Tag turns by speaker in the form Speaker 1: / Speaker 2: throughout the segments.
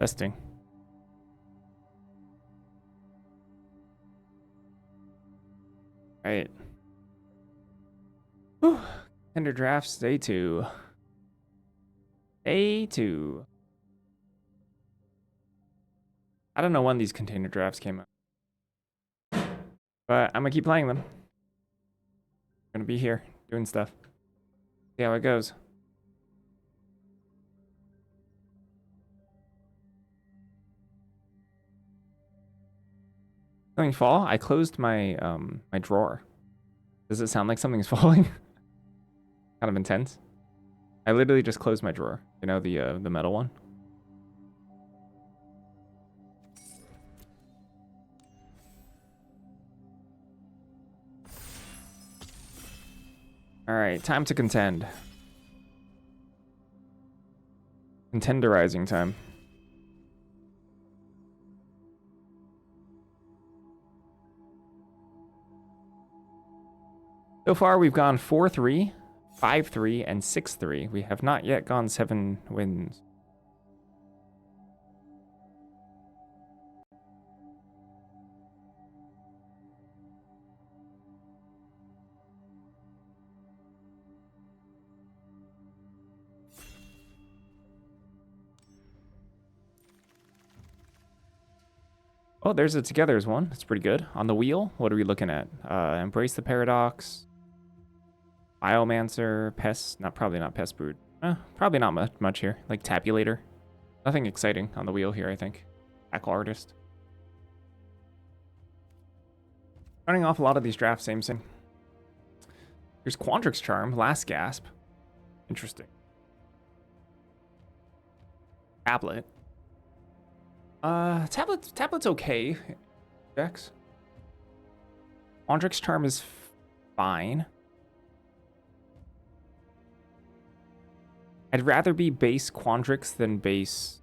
Speaker 1: Testing. All right. Whew. Contender drafts day 2. Day 2. I don't know when these container drafts came out, but I'm gonna keep playing them. I'm gonna be here doing stuff. See how it goes. Something fall? I closed my my drawer. Does it sound like something's falling? Kind of intense. I literally just closed my drawer. You know, the metal one. All right, time to contend. Contenderizing time. So far, we've gone 4-3, 5-3, and 6-3. We have not yet gone 7 wins. Oh, there's a Together's one. That's pretty good. On the wheel, what are we looking at? Embrace the Paradox, Biomancer, Pest. Probably not Pest Brood. Probably not much here. Like Tabulator. Nothing exciting on the wheel here, I think. Tackle Artist. Running off a lot of these drafts, same thing. Here's Quandrix Charm, Last Gasp. Interesting. Tablet. Tablet's okay. Dex. Quandrix Charm is fine. I'd rather be base Quandrix than base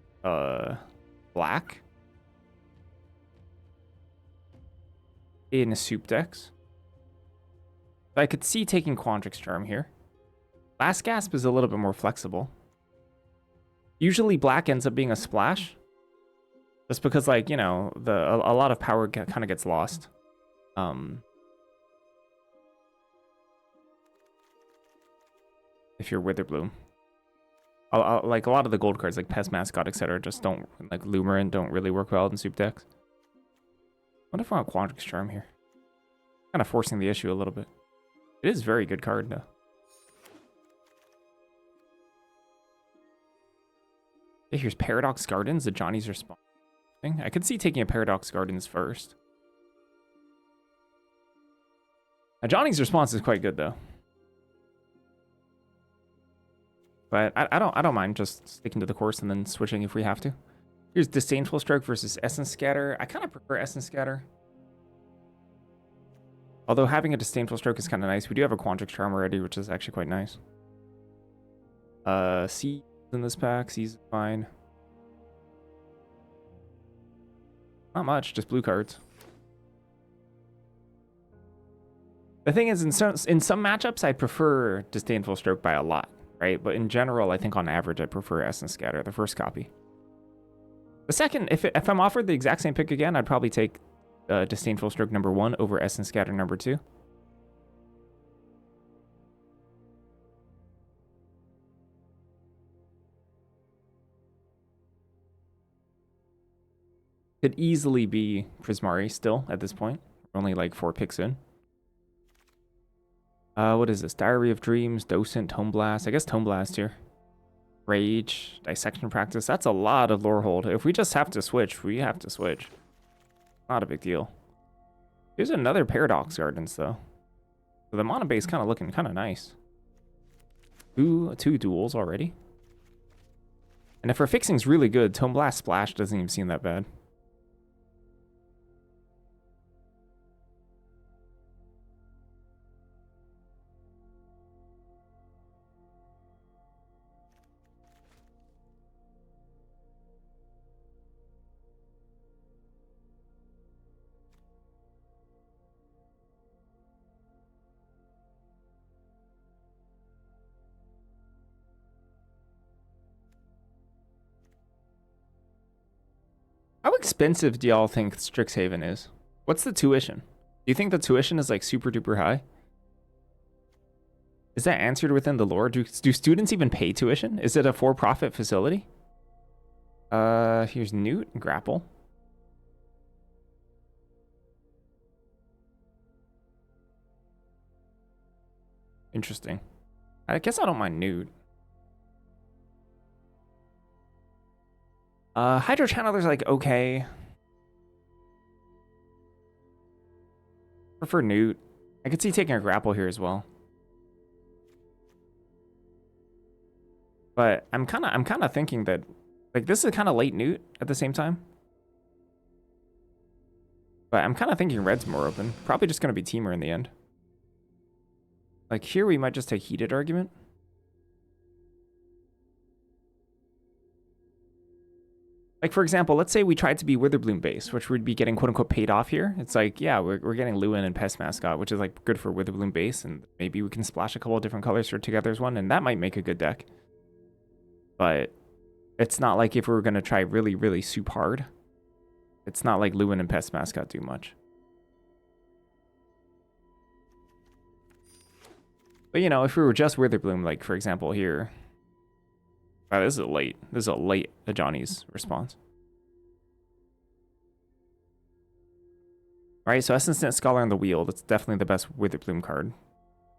Speaker 1: black in a soup Dex. But I could see taking Quandrix Charm here. Last Gasp is a little bit more flexible. Usually black ends up being a splash. Just because, like, you know, a lot of power kind of gets lost. If you're Witherbloom. Like, a lot of the gold cards, like Pest Mascot, etc., just don't, like, Lumerant don't really work well in soup decks. What if I want Quandrix Charm here? Kind of forcing the issue a little bit. It is a very good card, though. Okay, here's Paradox Gardens, the Johnny's response. I could see taking a Paradox Gardens first. Johnny's response is quite good, though. But I don't mind just sticking to the course and then switching if we have to. Here's Disdainful Stroke versus Essence Scatter. I kind of prefer Essence Scatter. Although having a Disdainful Stroke is kind of nice. We do have a Quandrix Charm already, which is actually quite nice. C in this pack. C's fine. Not much, just blue cards. The thing is, in some matchups, I prefer Disdainful Stroke by a lot, right? But in general, I think on average, I prefer Essence Scatter, the first copy. The second, if I'm offered the exact same pick again, I'd probably take Disdainful Stroke number 1 over Essence Scatter number 2. Could easily be Prismari still at this point. We're only like 4 picks in. What is this? Diary of Dreams, Docent, Tome Blast. I guess Tome Blast here. Rage, Dissection Practice. That's a lot of lore hold. If we just have to switch, we have to switch. Not a big deal. Here's another Paradox Gardens, though. So the mana base kind of looking kind of nice. Two duels already. And if our fixing's really good, Tome Blast Splash doesn't even seem that bad. How expensive do y'all think Strixhaven is? What's the tuition? Do you think the tuition is like super duper high? Is that answered within the lore? Do students even pay tuition? Is it a for-profit facility? Here's Newt and Grapple. Interesting. I guess I don't mind Newt. Hydro Channeler's like okay. Prefer Newt. I could see taking a Grapple here as well. But I'm kind of thinking that like this is kind of late Newt at the same time. But I'm kind of thinking red's more open. Probably just going to be Teamer in the end. Like here we might just take Heated Argument. Like for example, let's say we tried to be Witherbloom base, which would be getting quote unquote paid off here. It's like, yeah, we're getting Lewin and Pest Mascot, which is like good for Witherbloom base, and maybe we can splash a couple of different colors for together as one, and that might make a good deck. But it's not like if we were gonna try really, really soup hard. It's not like Lewin and Pest Mascot do much. But you know, if we were just Witherbloom, like for example here. Wow, this is a late Johnny's response. Alright, so Essence Net Scholar on the wheel. That's definitely the best Witherbloom card.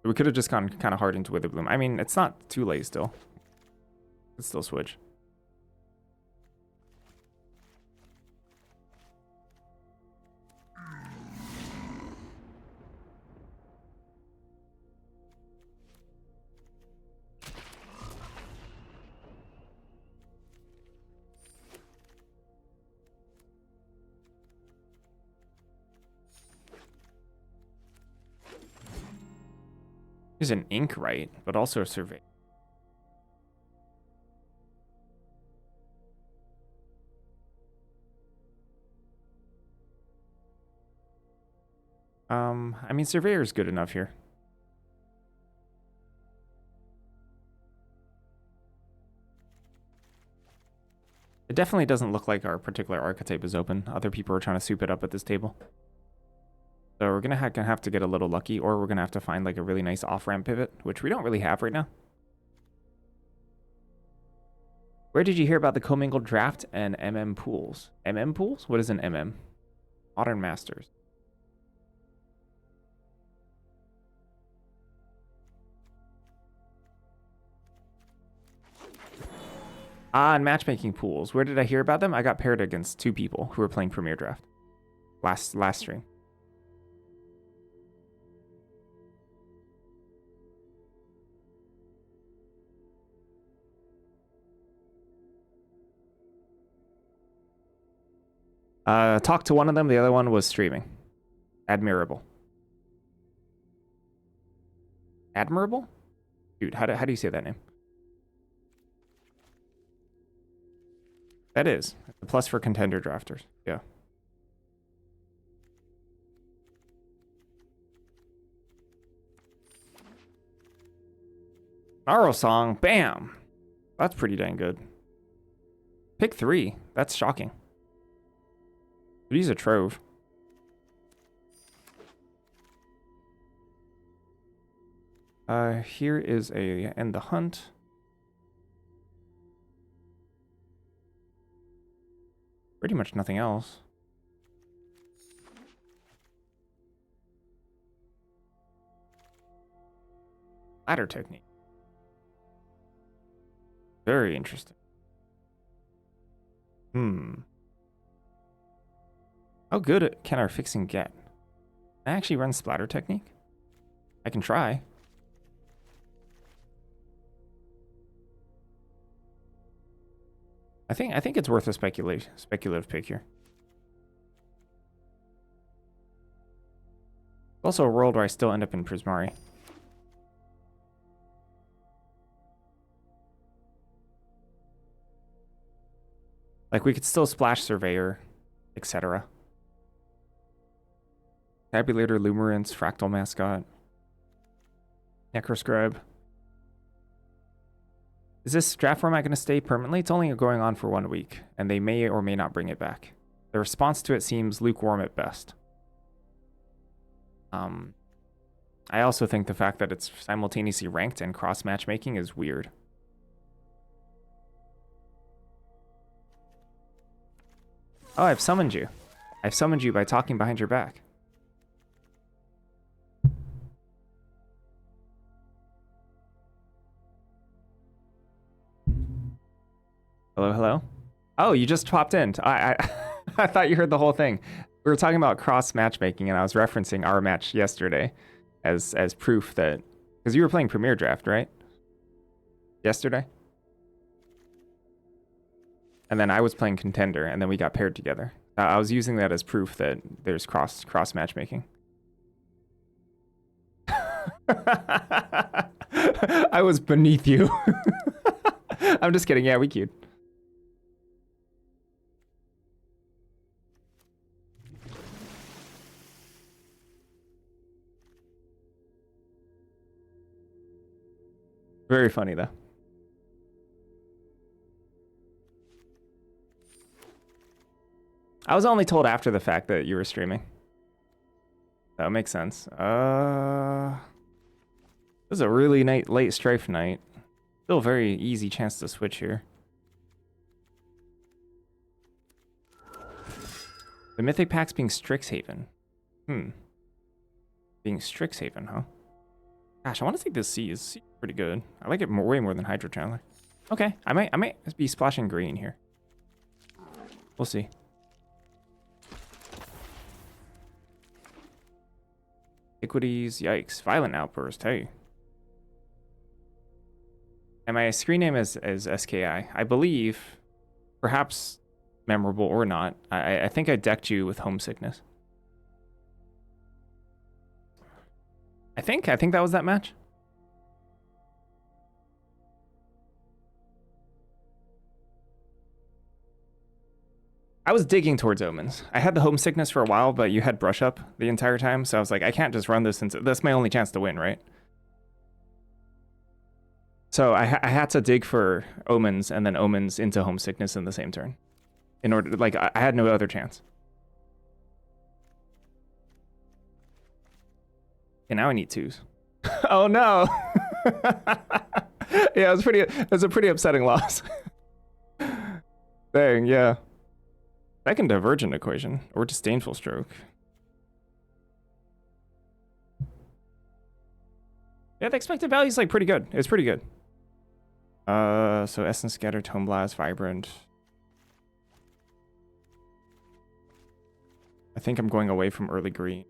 Speaker 1: We could have just gone kind of hard into Witherbloom. I mean, it's not too late still. Let's still switch. Here's an Ink Right, but also a Survey. I mean, Surveyor is good enough here. It definitely doesn't look like our particular archetype is open. Other people are trying to soup it up at this table. So we're gonna have to get a little lucky, or we're gonna have to find like a really nice off-ramp pivot, which we don't really have right now. Where did you hear about the commingled draft and MM pools? MM pools? What is an MM? Modern Masters. Ah, and matchmaking pools. Where did I hear about them? I got paired against 2 people who were playing Premier Draft last stream. Talked to one of them. The other one was streaming. Admirable. Admirable? Dude, how do you say that name? That is. A plus for contender drafters. Yeah. Naro Song. Bam. That's pretty dang good. Pick 3. That's shocking. He's a trove. Here is a End the Hunt. Pretty much nothing else. Ladder technique. Very interesting. How good can our fixing get? Can I actually run splatter technique? I can try. I think it's worth a speculative pick here. Also a world where I still end up in Prismari. Like we could still splash Surveyor, etc. Tabulator, Lumerance, Fractal Mascot, Necroscribe. Is this draft format going to stay permanently? It's only going on for 1 week, and they may or may not bring it back. The response to it seems lukewarm at best. I also think the fact that it's simultaneously ranked and cross matchmaking is weird. Oh, I've summoned you. I've summoned you by talking behind your back. Hello, hello? Oh, you just popped in. I thought you heard the whole thing. We were talking about cross matchmaking, and I was referencing our match yesterday as proof that, because you were playing Premier Draft, right? Yesterday? And then I was playing Contender, and then we got paired together. I was using that as proof that there's cross matchmaking. I was beneath you. I'm just kidding. Yeah, we queued. Very funny, though. I was only told after the fact that you were streaming. That makes sense. This is a really late Strife night. Still a very easy chance to switch here. The Mythic Pack's being Strixhaven. Being Strixhaven, huh? Gosh, I want to take this C. It's pretty good. I like it way more than Hydro Channeler. Okay, I might be splashing green here. We'll see. Equities, yikes. Violent Outburst, hey. And my screen name is SKI. I believe, perhaps memorable or not, I think I decked you with Homesickness. I think that was that match. I was digging towards Omens. I had the Homesickness for a while, but you had Brush Up the entire time, so I was like, I can't just run this into... That's my only chance to win, right? So I had to dig for Omens and then Omens into Homesickness in the same turn. In order... Like, I had no other chance. Okay, now I need 2s. Oh, no! Yeah, it was a pretty upsetting loss. Dang, yeah. Second Divergent Equation, or Disdainful Stroke. Yeah, the expected value is like pretty good. It's pretty good. So Essence Scatter, Tone Blast, Vibrant. I think I'm going away from early green.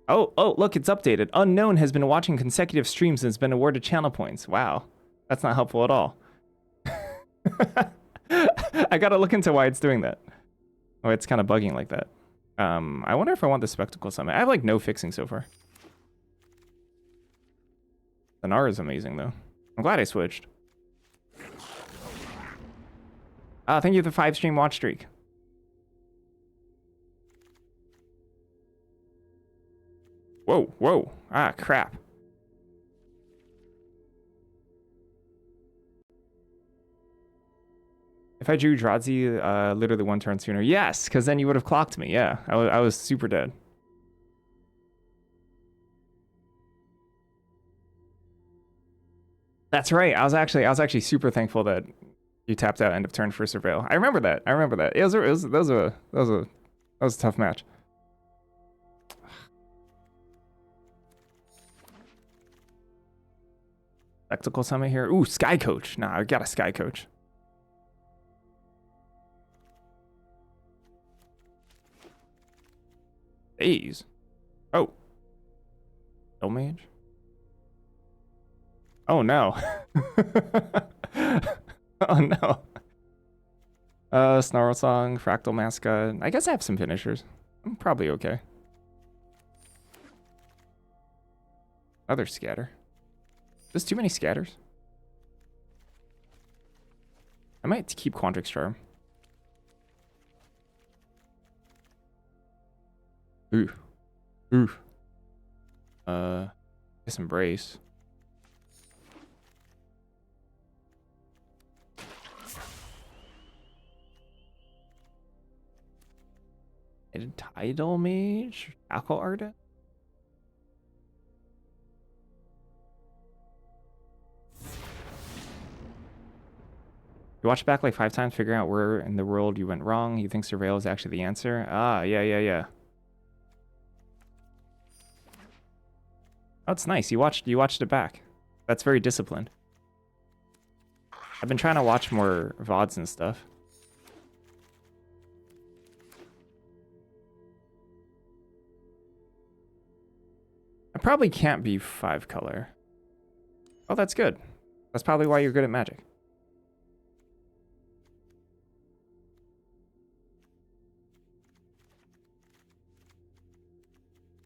Speaker 1: Oh, look, it's updated. Unknown has been watching consecutive streams and has been awarded channel points. Wow, that's not helpful at all. I gotta look into why it's doing that. Oh, it's kind of bugging like that. I wonder if I want the Spectacle Summit. I have like no fixing so far. The Nara is amazing though. I'm glad I switched. Thank you for the 5-stream watch streak. Whoa. Ah, crap. If I drew Drazi literally 1 turn sooner. Yes, because then you would have clocked me. Yeah, I was super dead. That's right. I was actually super thankful that you tapped out end of turn for Surveil. I remember that. That was a tough match. Spectacle Summit here. Ooh, Sky Coach. Nah, I got a Sky Coach. Days. Oh. No mage? Oh no. Oh no. Snarl Song, Fractal Mascot. I guess I have some finishers. I'm probably okay. Other scatter. There's too many scatters. I might keep Quandrix Charm. Ooh. Guess Embrace. Tidal Mage? Alcohol Artist? You watch back like 5 times, figuring out where in the world you went wrong. You think Surveil is actually the answer? Ah, yeah. Oh, it's nice. You watched it back. That's very disciplined. I've been trying to watch more VODs and stuff. I probably can't be 5 color. Oh, that's good. That's probably why you're good at Magic.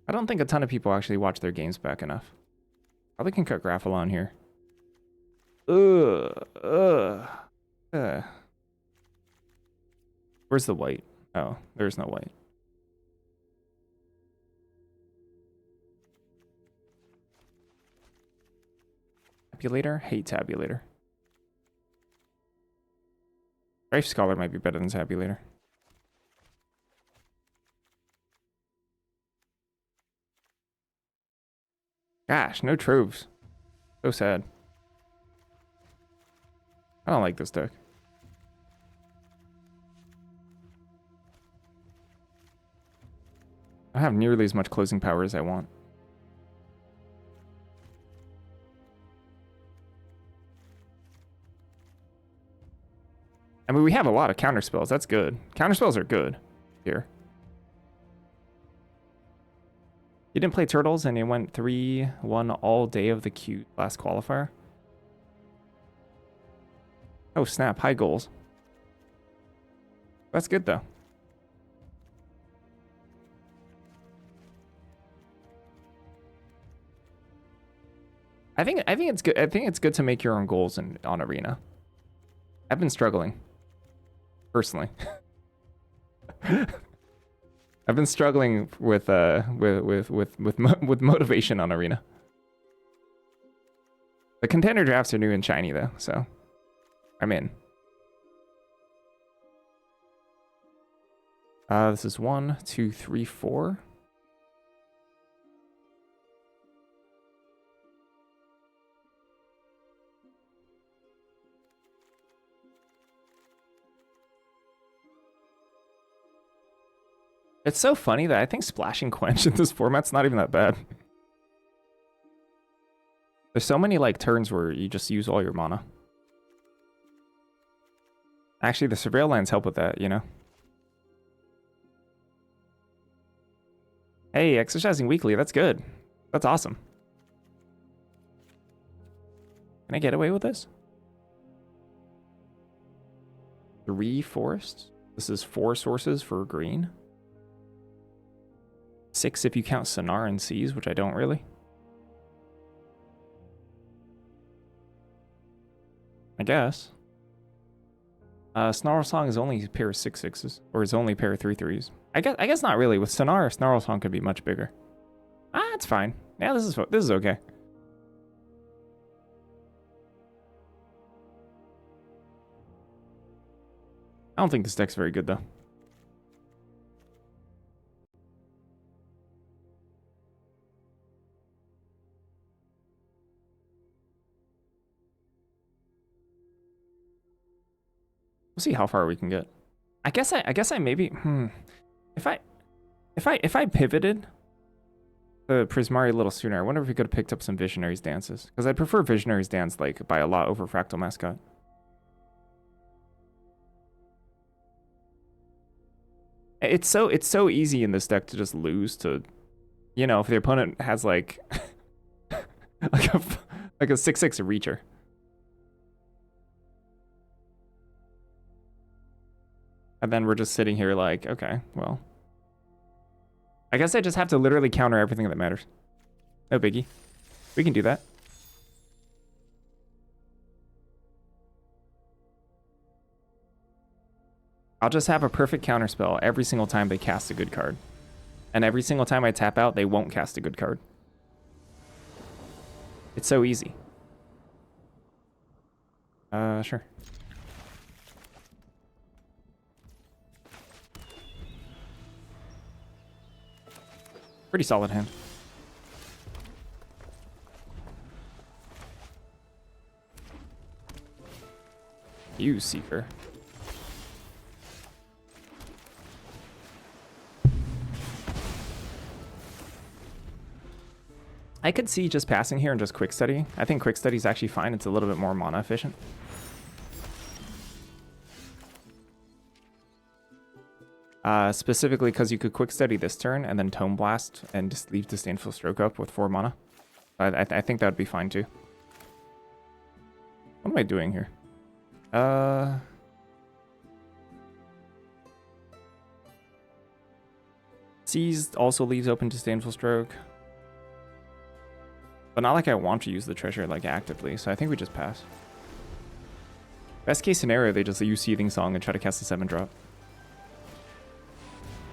Speaker 1: I don't think a ton of people actually watch their games back enough. Probably can cut Graffle on here. Ugh. Where's the white? Oh, there's no white. Tabulator? Hate Tabulator. Rife Scholar might be better than Tabulator. Gosh, no troves. So sad. I don't like this deck. I don't have nearly as much closing power as I want. I mean, we have a lot of counter spells. That's good. Counter spells are good here. You didn't play Turtles and you went 3-1 all day of the Q last qualifier. Oh, snap. High goals. That's good, though. I think it's good. I think it's good to make your own goals on Arena. I've been struggling. Personally. I've been struggling with motivation on Arena. The contender drafts are new and shiny though, so I'm in. This is 1, 2, 3, 4. It's so funny that I think Splashing Quench in this format's not even that bad. There's so many like turns where you just use all your mana. Actually, the Surveil lands help with that, you know? Hey, exercising weekly, that's good. That's awesome. Can I get away with this? 3 forests? This is 4 sources for green. 6 if you count Sonar and Seas, which I don't really. I guess. Snarl Song is only a pair of 6/6s, or it's only a pair of 3/3s. I guess not really. With Sonar, Snarl Song could be much bigger. Ah, it's fine. Yeah, this is okay. I don't think this deck's very good though. We'll see how far we can get. I guess I maybe if I pivoted the Prismari a little sooner, I wonder if we could have picked up some Visionary's Dances. Because I prefer Visionary's Dance like by a lot over Fractal Mascot. It's so easy in this deck to just lose to, you know, if the opponent has like like a 6/6 Reacher. And then we're just sitting here like, okay, well. I guess I just have to literally counter everything that matters. No biggie. We can do that. I'll just have a perfect counter spell every single time they cast a good card. And every single time I tap out, they won't cast a good card. It's so easy. Sure. Pretty solid hand. You Seeker. I could see just passing here and just quick study. I think quick study is actually fine. It's a little bit more mana efficient. Specifically because you could quick study this turn and then Tome Blast and just leave Disdainful Stroke up with 4 mana. I think that would be fine too. What am I doing here? Seized also leaves open Disdainful Stroke. But not like I want to use the treasure like actively, so I think we just pass. Best case scenario, they just use Seething Song and try to cast a 7-drop.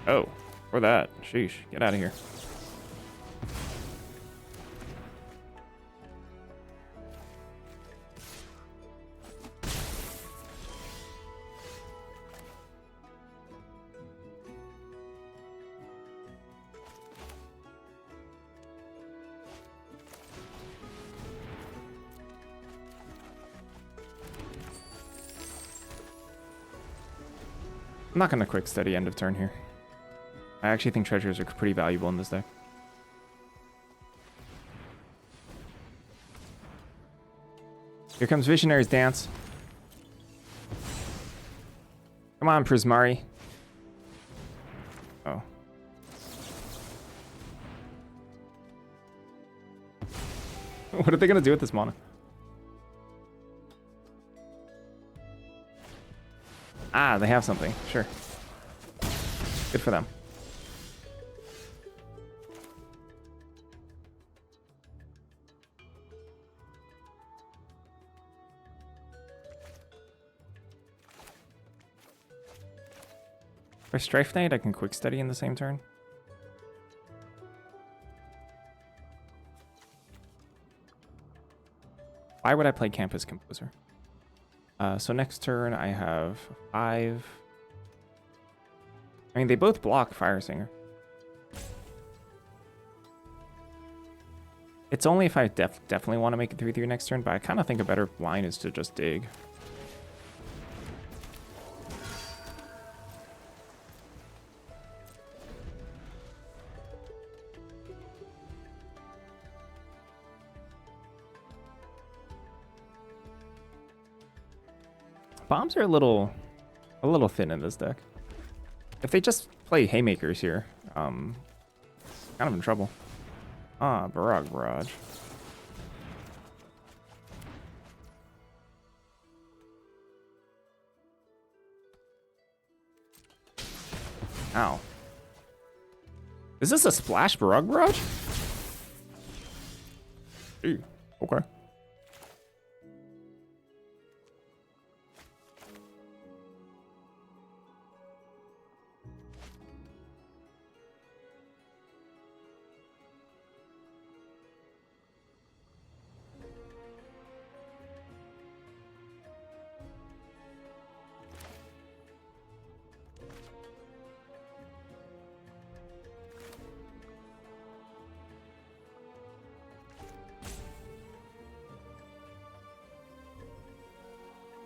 Speaker 1: Oh, or that. Sheesh, get out of here. I'm not going to quick study end of turn here. I actually think treasures are pretty valuable in this deck. Here comes Visionary's Dance. Come on, Prismari. Oh. What are they going to do with this mana? Ah, they have something. Sure. Good for them. For Strife Knight, I can quick study in the same turn. Why would I play Campus Composer? So next turn I have 5. I mean, they both block Fire Singer. It's only if I definitely want to make it 3/3 next turn, but I kind of think a better line is to just dig. Bombs are a little thin in this deck. If they just play Haymakers here, kind of in trouble. Ah, Barrage. Ow. Is this a splash Barrage? Ew, okay.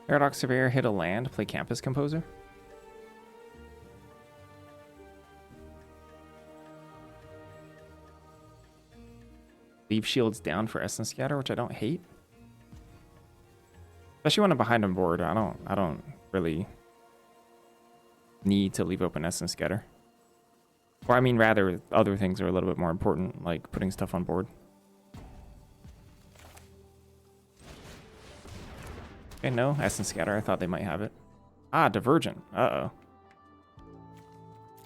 Speaker 1: Paradox Surveyor hit a land, play Campus Composer. Leave shields down for Essence Scatter, which I don't hate. Especially when I'm behind on board, I don't really need to leave open Essence Scatter. Or I mean rather other things are a little bit more important, like putting stuff on board. Okay, no, Essence Scatter. I thought they might have it. Ah, Divergent. Uh-oh.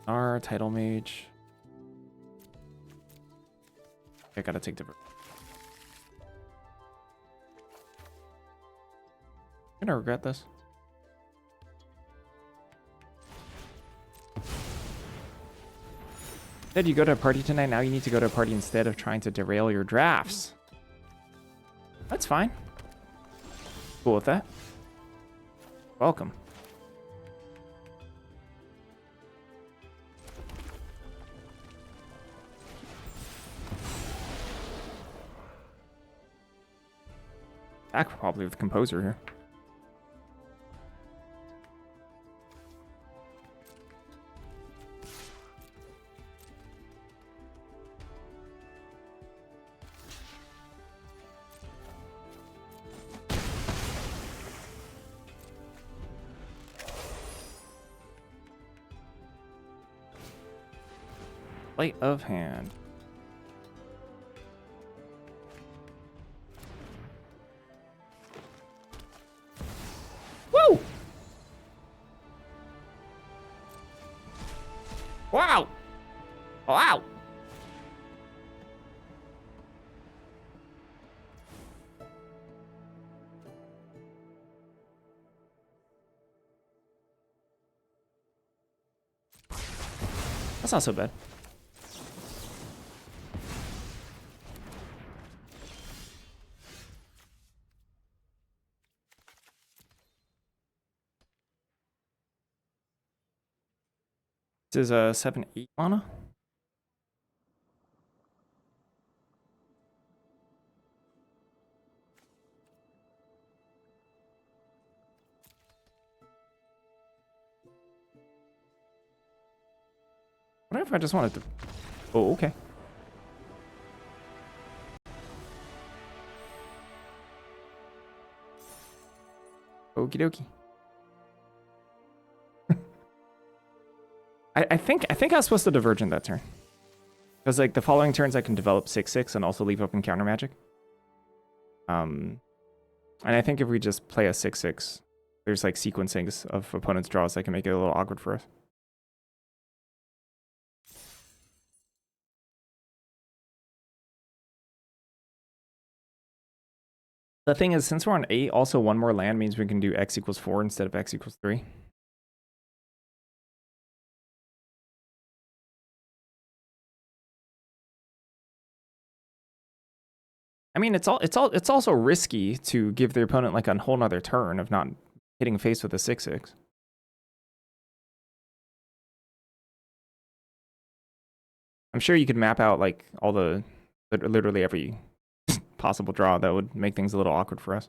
Speaker 1: Our Title Mage. I gotta take Divergent. I'm gonna regret this. Said you go to a party tonight, now you need to go to a party instead of trying to derail your drafts. That's fine. Cool with that. Welcome. attack probably with Composer here. Sleight of hand. Woo! Wow! Wow! That's not so bad. This is a 7/8 mana. What if I just wanted to... Oh, okay. Okie dokie. I think I was supposed to Divergent that turn. Because like the following turns I can develop 6/6 and also leave open counter magic. And I think if we just play a 6/6, there's like sequencings of opponents' draws that can make it a little awkward for us. The thing is, since we're on 8, also one more land means we can do x = 4 instead of x = 3. I mean, it's also risky to give the opponent like a whole nother turn of not hitting face with a 6/6. I'm sure you could map out like all the literally every possible draw that would make things a little awkward for us.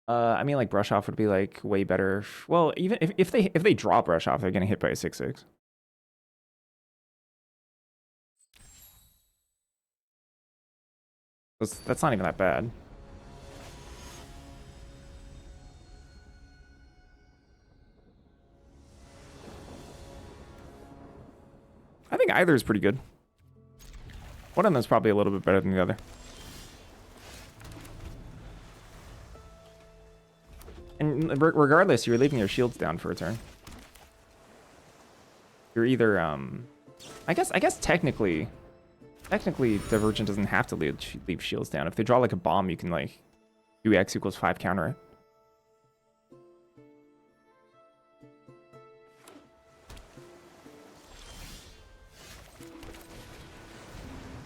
Speaker 1: I mean, like brush off would be like way better. Well, even if they draw brush off, they're getting hit by a 6/6. That's not even that bad. I think either is pretty good. One of them is probably a little bit better than the other. And regardless, you're leaving your shields down for a turn. You're either I guess technically Divergent doesn't have to leave shields down. If they draw like a bomb, you can like do x = 5 counter it.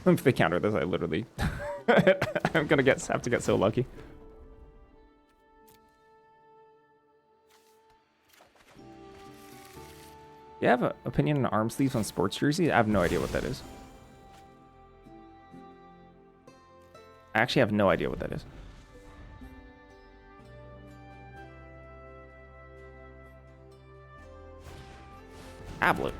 Speaker 1: If they counter this, I literally I'm gonna have to get so lucky. You have an opinion on arm sleeves on sports jersey? I have no idea what that is. I actually have no idea what that is. Tablet.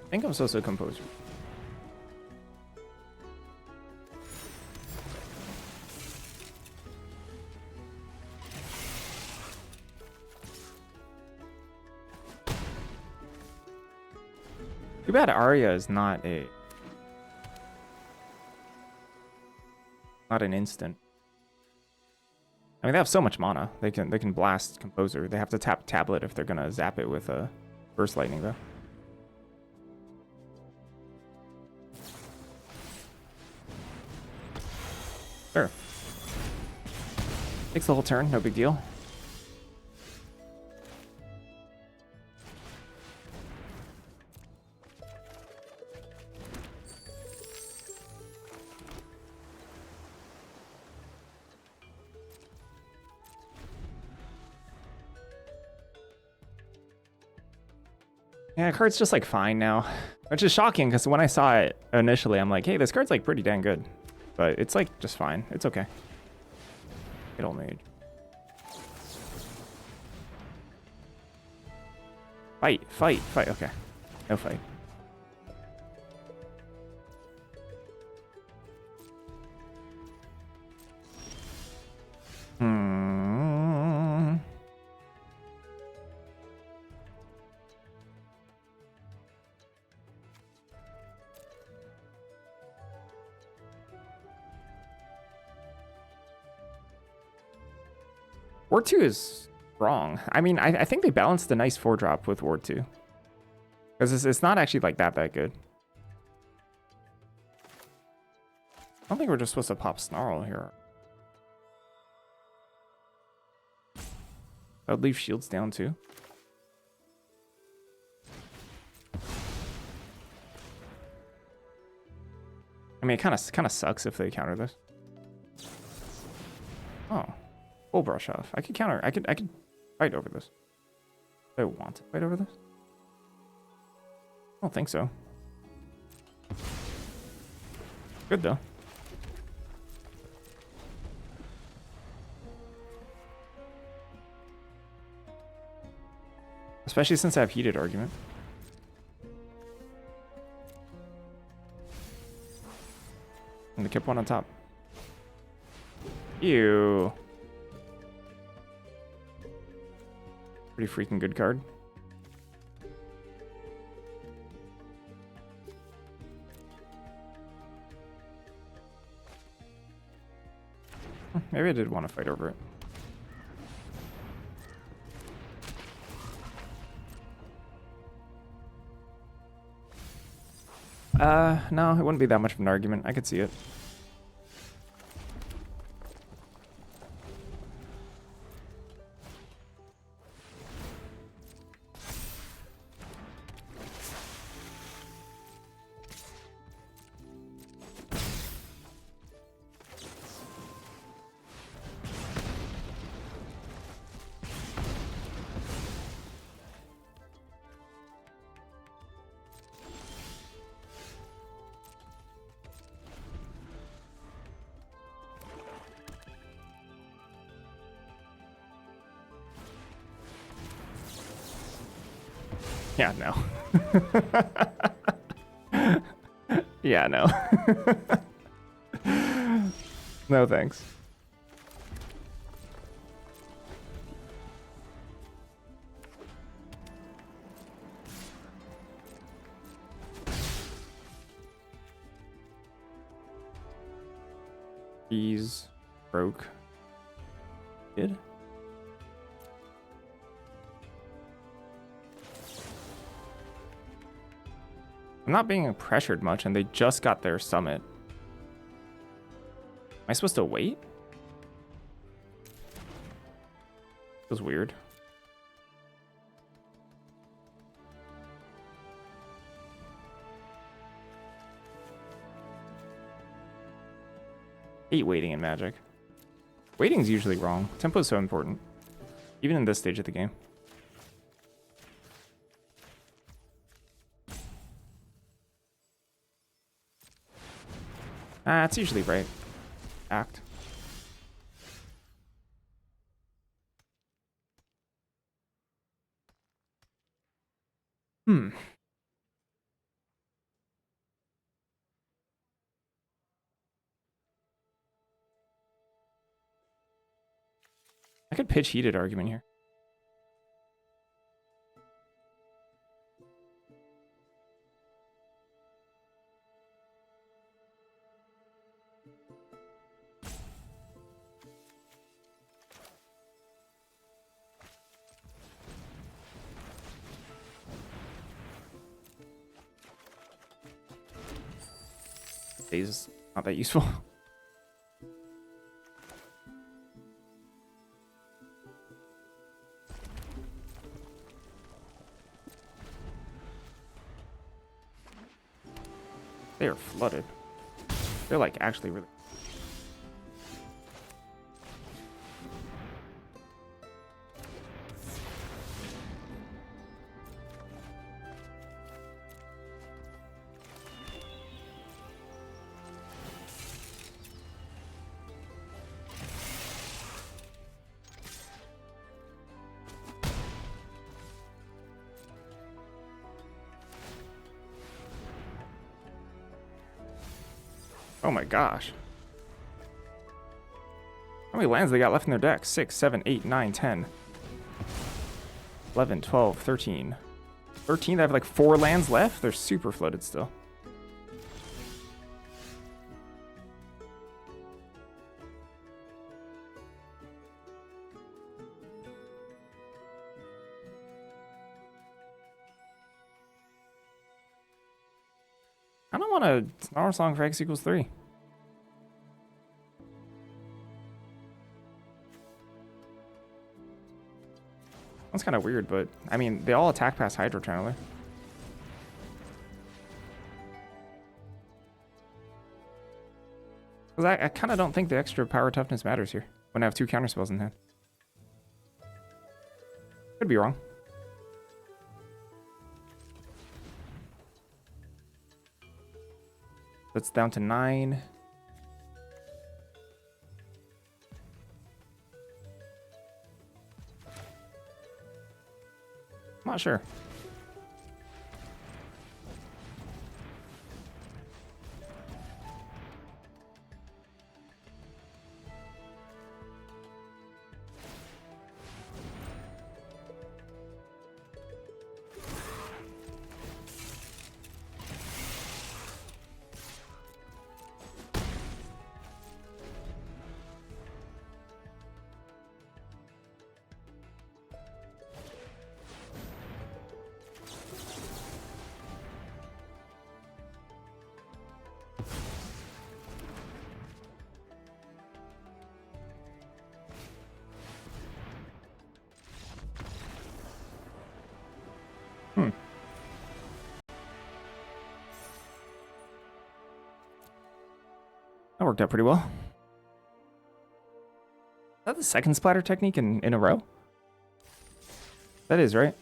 Speaker 1: I think I'm supposed to Composer. Too bad Arya is not an instant. I mean, they have so much mana. They can blast Composer. They have to tap Tablet if they're gonna zap it with a Burst Lightning though. Sure. Takes the whole turn, no big deal. Yeah, card's just like fine now, which is shocking because when I saw it initially, I'm like, hey, this card's like pretty dang good, but it's like just fine. It's okay. It'll mage. Fight, fight, fight. Okay, no fight. Ward 2 is wrong. I mean, I think they balanced the nice 4-drop with Ward 2. Because it's not actually like that good. I don't think we're just supposed to pop Snarl here. That would leave shields down too. I mean, it kind of sucks if they counter this. Oh, full brush off. I could counter. I could fight over this. Do I want to fight over this? I don't think so. Good though. Especially since I have heated argument. And the Kip one on top. Ew. Pretty freaking good card. Maybe I did want to fight over it. No, it wouldn't be that much of an argument. I could see it. Yeah, no. Yeah, no. No thanks. He's broke. Did? I'm not being pressured much, and they just got their summit. Am I supposed to wait? Feels weird. Hate waiting in Magic. Waiting's usually wrong. Tempo's so important, even in this stage of the game. Ah, it's usually right. Act. I could pitch heated argument here. Phase is not that useful. They are flooded. They're like actually really. Oh my gosh. How many lands they got left in their deck? 6, 7, 8, 9, 10. 11, 12, 13. 13, they have like 4 lands left? They're super flooded still. I don't want a Snarl Song for X equals 3. That's kind of weird, but I mean, they all attack past Hydro Channeler. Because I kind of don't think the extra power toughness matters here when I have 2 counterspells in hand. Could be wrong. That's down to 9. I'm not sure. That worked out pretty well. Is that the second splatter technique in a row? That is, right?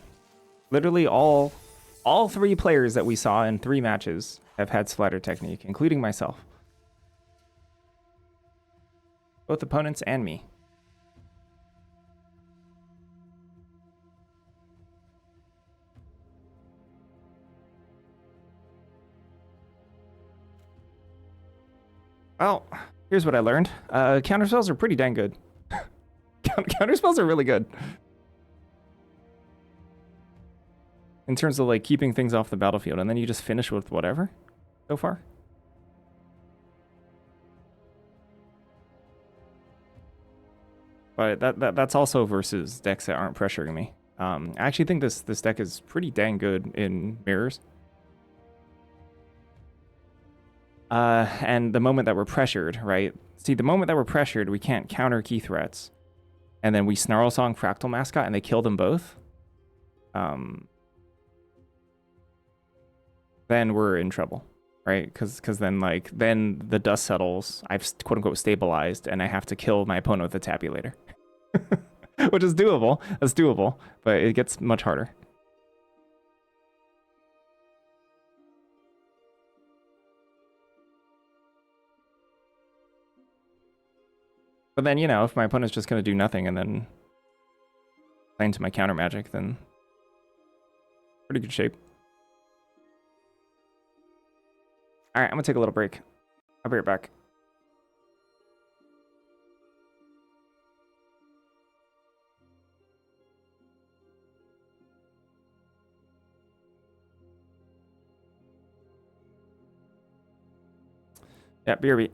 Speaker 1: Literally all 3 players that we saw in 3 matches have had splatter technique, including myself. Both opponents and me. Well, here's what I learned. Counterspells are pretty dang good. Counterspells are really good. In terms of like keeping things off the battlefield, and then you just finish with whatever so far. But that's also versus decks that aren't pressuring me. I actually think this deck is pretty dang good in mirrors. And the moment that we're pressured, right? See, the moment that we're pressured, we can't counter key threats. And then we Snarl Song Fractal Mascot and they kill them both. Then we're in trouble, right? Because then the dust settles, I've quote unquote stabilized, and I have to kill my opponent with a tabulator. Which is doable. That's doable, but it gets much harder. But then, you know, if my opponent's just going to do nothing and then play into my counter magic, then pretty good shape. All right, I'm going to take a little break. I'll be right back. Yeah, BRB.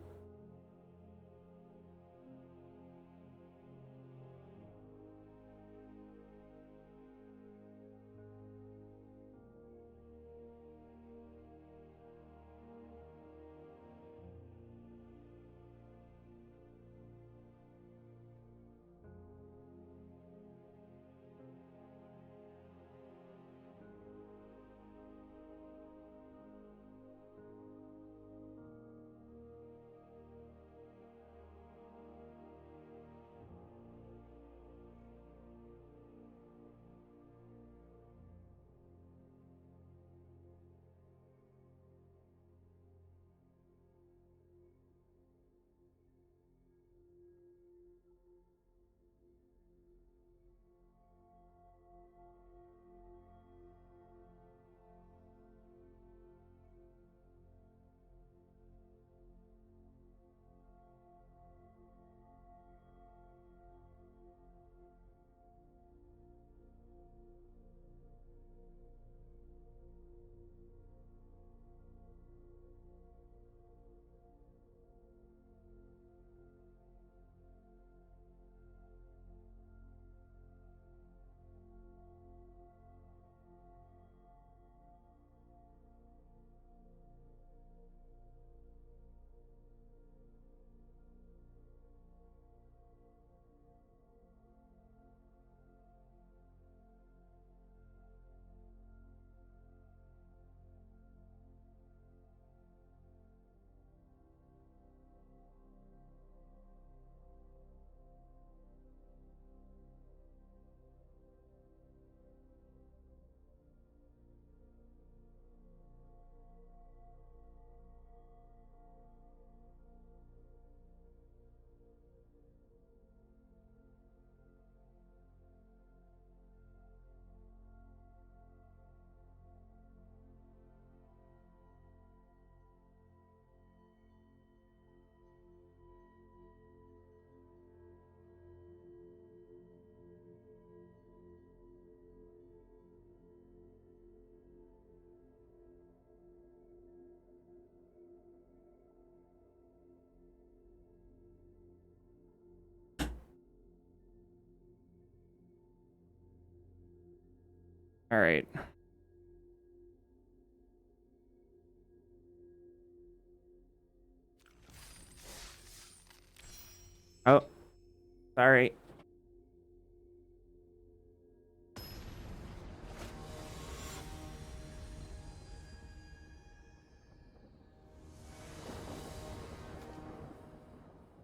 Speaker 1: All right. Oh, sorry.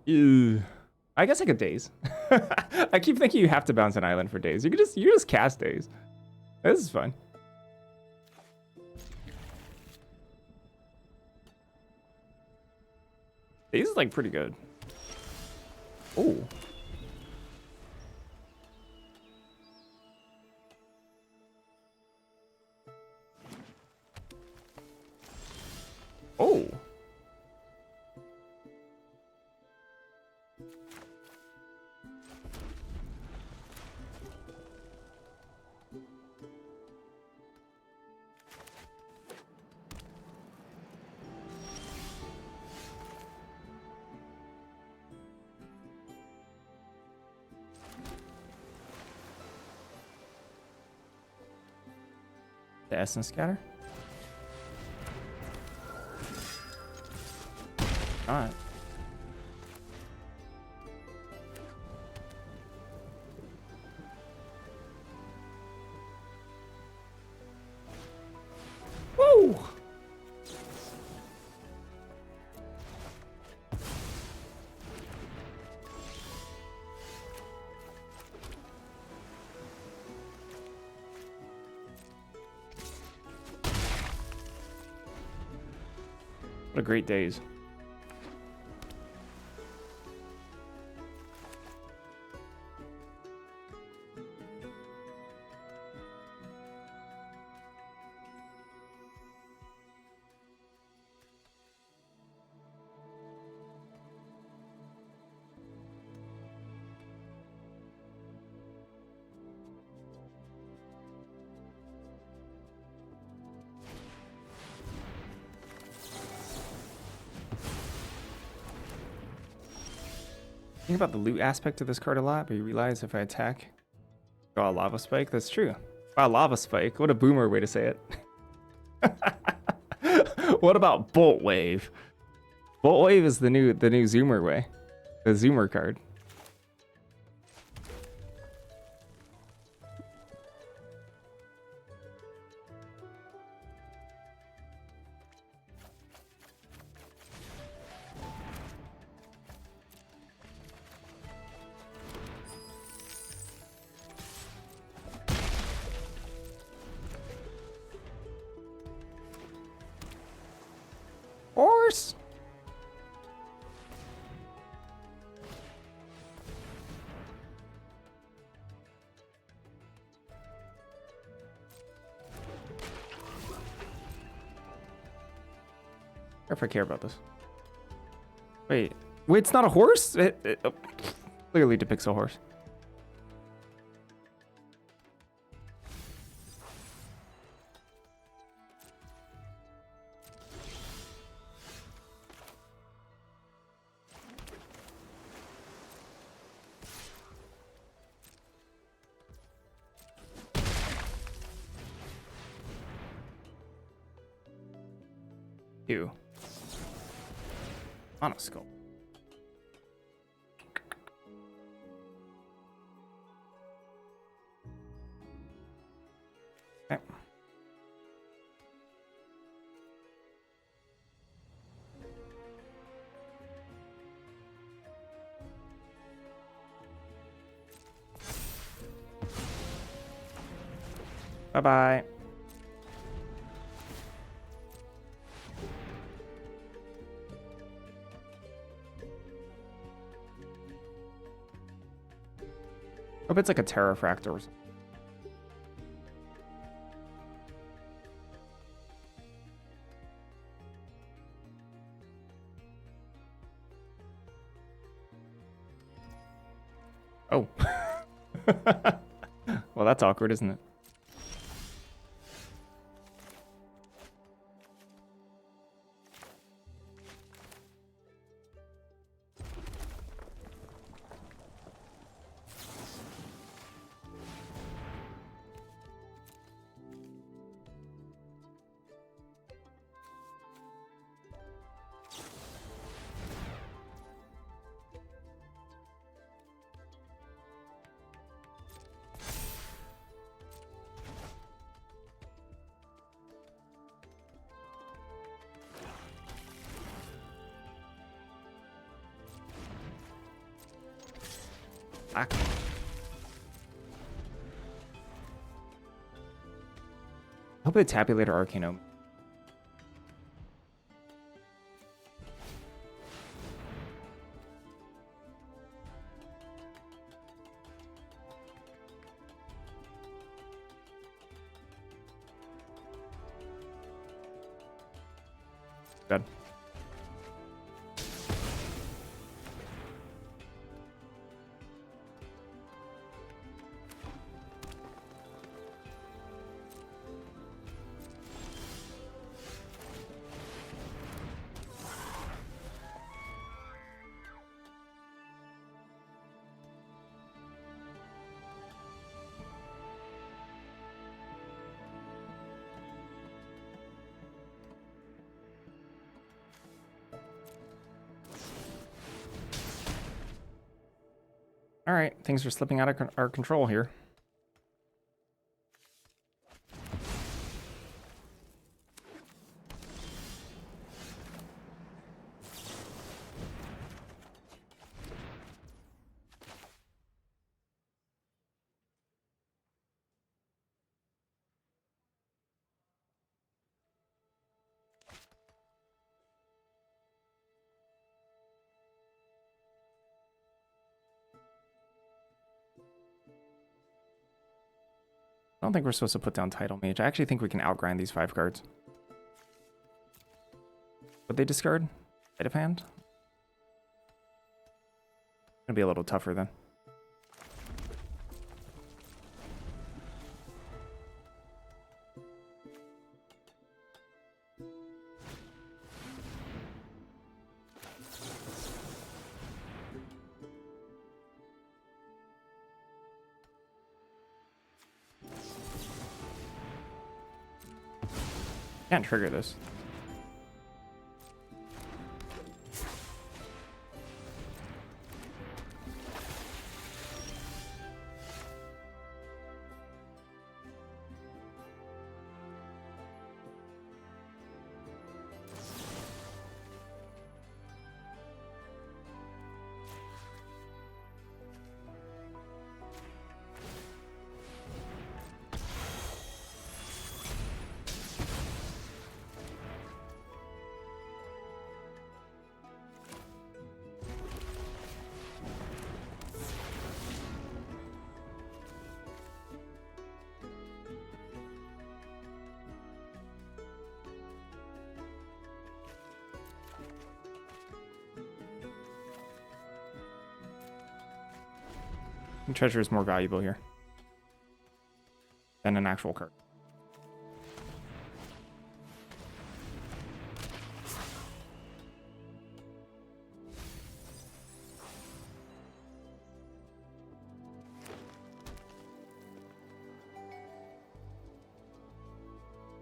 Speaker 1: Ew. I guess I could daze. I keep thinking you have to bounce an island for days. You just cast days. This is fun. Daze is like pretty good. Oh. Oh. The essence scatter? Alright. Woo! What a great days. Think about the loot aspect of this card a lot, but you realize if I attack, draw a lava spike. That's true. Wow, lava spike. What a boomer way to say it. What about bolt wave? Bolt wave is the new zoomer way. The zoomer card. Horse. If I care about this. Wait, it's not a horse? It clearly depicts a horse. Ew. On a skull. Okay. Bye-bye. Hope it's like a Terrafractor or something. Oh. Well, that's awkward, isn't it? Black. Hope it's Tabulator Arcanum. Good. All right, things are slipping out of our control here. I don't think we're supposed to put down Tidal Mage. I actually think we can outgrind these 5 cards. Would they discard? Sleight of hand? Gonna be a little tougher then. Can't trigger this. Treasure is more valuable here than an actual card.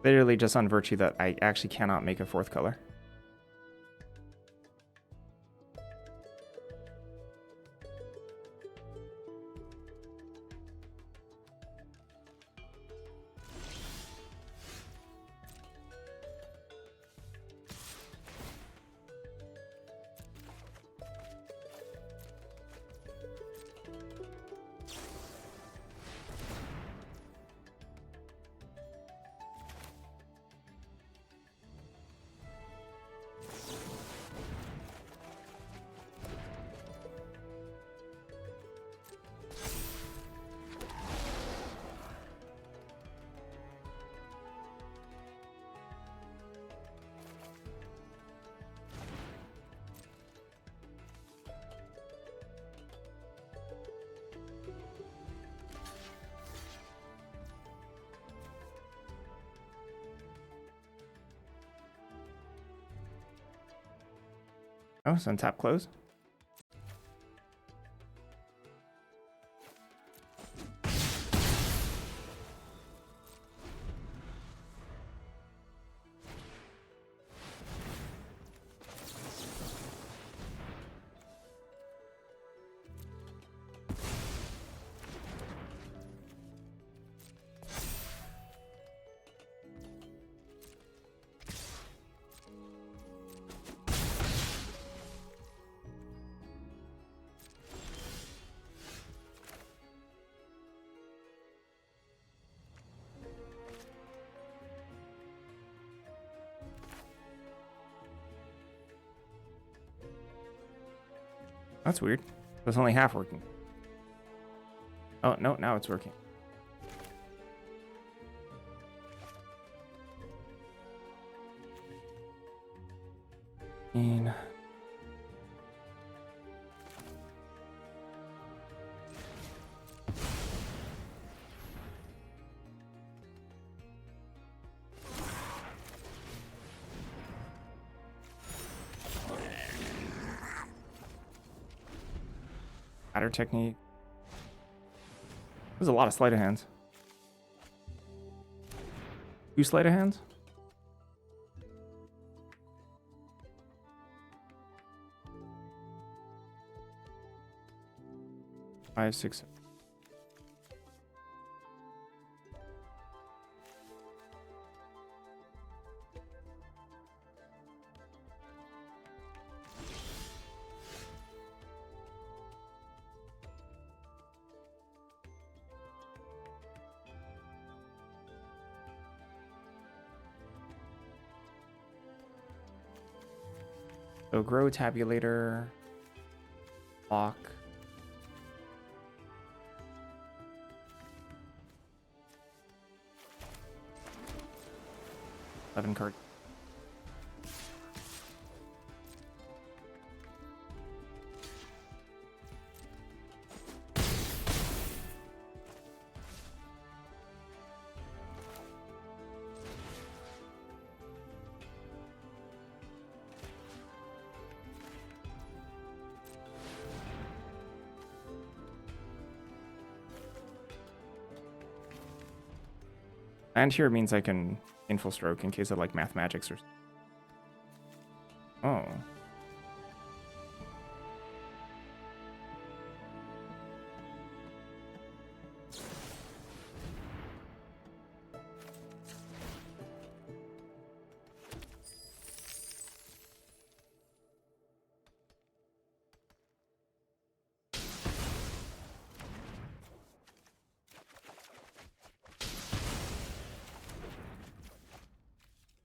Speaker 1: Literally just on virtue that I actually cannot make a 4th color. Oh, it's untap close. That's weird. It's only half working. Oh, no, now it's working. Ladder technique. There's a lot of sleight of hands. 2 sleight of hands? Five, six. So grow tabulator, lock. Card. And here means I can inful stroke in case of like math magics or. Oh.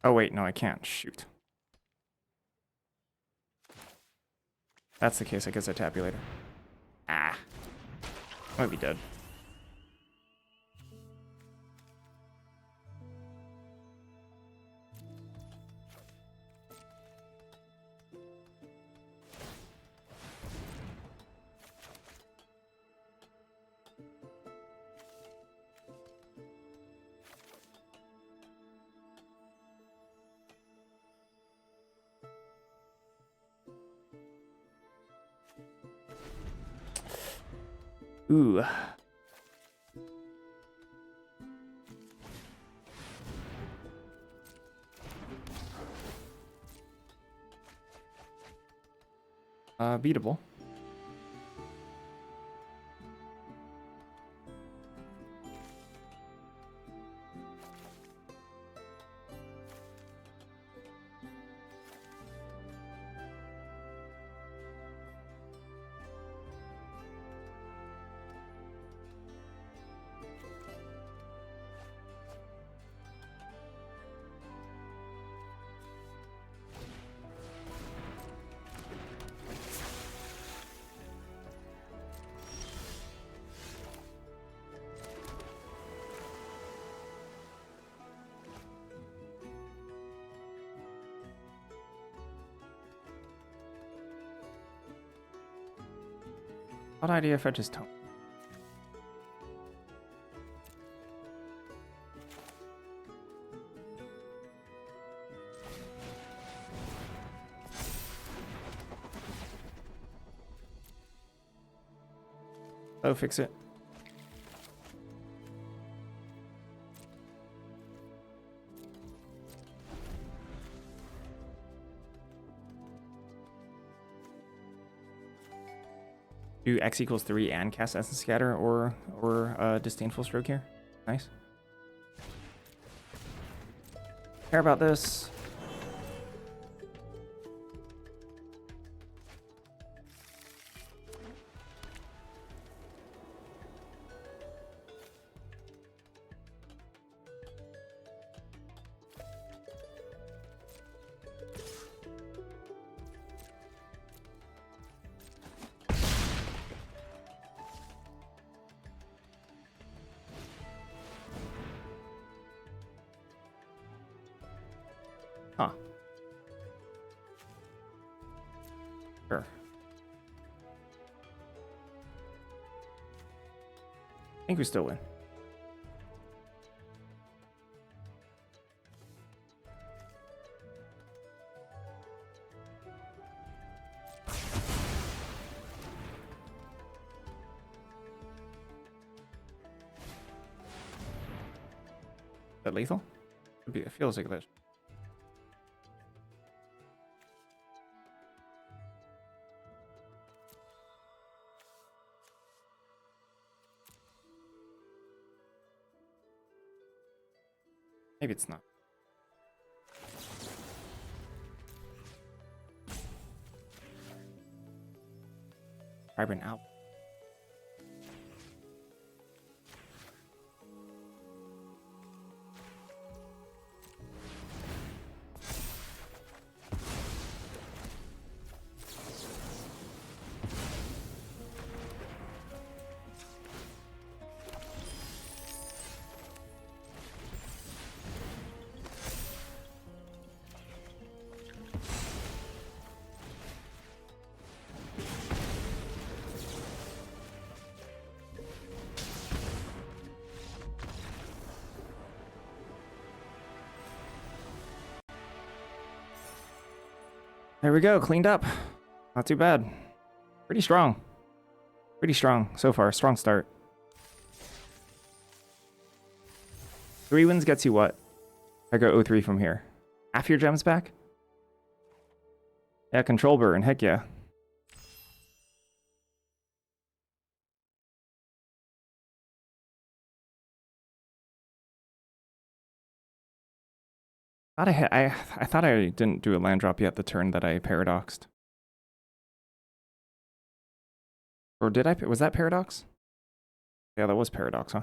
Speaker 1: Oh wait, no, I can't. Shoot. That's the case. I guess I tap you later. Ah. Might be dead. Ooh. Beatable. What idea if I just don't? Oh, fix it. Do X equals 3 and cast Essence Scatter or Disdainful Stroke here. Nice. Care about this. Huh. Sure. I think we still win. Is that lethal? It feels like this. Maybe it's not. Vibrant out. There we go, cleaned up. Not too bad. Pretty strong. Pretty strong so far. Strong start. 3 wins gets you what? I go 0-3 from here. Half your gems back? Yeah, control burn. Heck yeah. I thought I didn't do a land drop yet the turn that I paradoxed. Or did I? Was that paradox? Yeah, that was paradox, huh?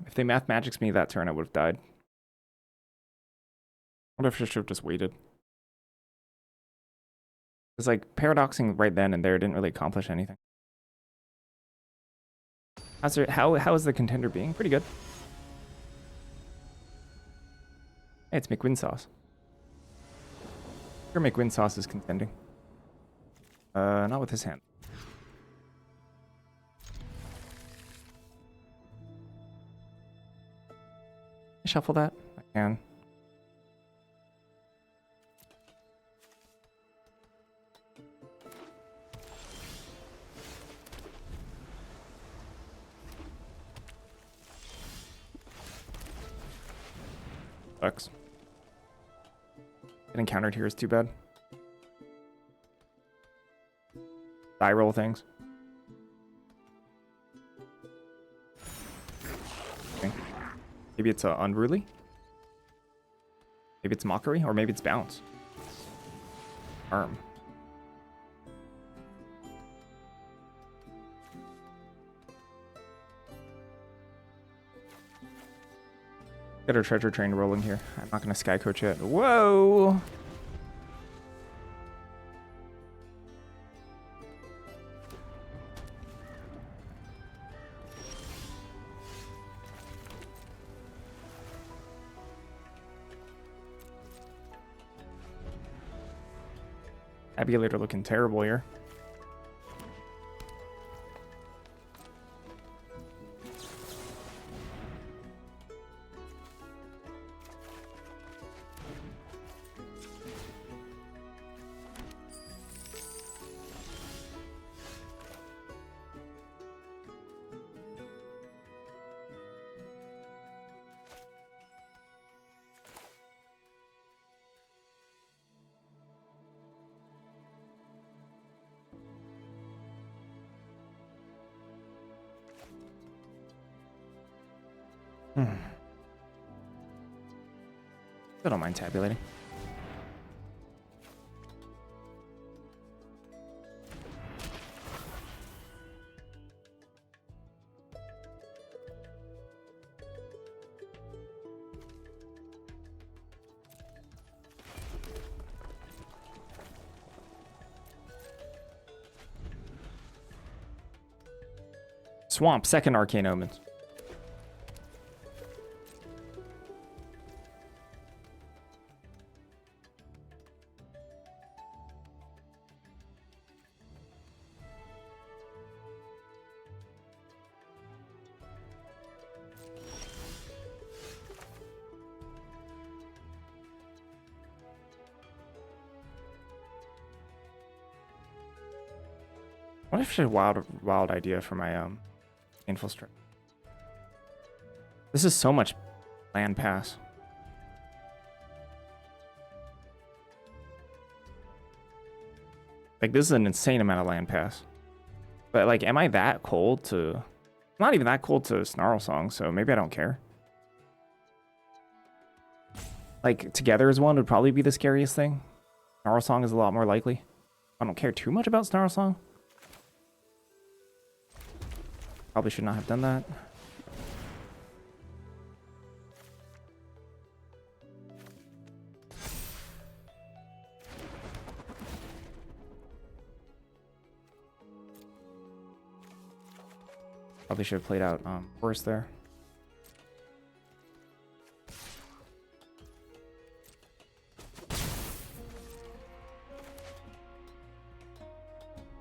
Speaker 1: If they math magics me that turn, I would have died. I wonder if I should have just waited. It's like paradoxing right then and there didn't really accomplish anything. How is the contender being? Pretty good. Hey, it's McWin sauce. Sure, McWin sauce is contending. Not with his hand. Shuffle that? I can. Sucks. Getting countered here is too bad. Die roll things. Okay. Maybe it's unruly. Maybe it's mockery, or maybe it's bounce. Arm. Get our treasure train rolling here. I'm not gonna sky coach yet. Whoa! Tabulator looking terrible here. I don't mind tabulating. Swamp, second Arcane Omens. What if I should wild idea for my painful strike? This is so much land pass. Like, this is an insane amount of land pass. But, like, am I that cold to... I'm not even that cold to Snarl Song, so maybe I don't care. Like, Together as one would probably be the scariest thing. Snarl Song is a lot more likely. I don't care too much about Snarl Song. Probably should not have done that. Probably should have played out worse there.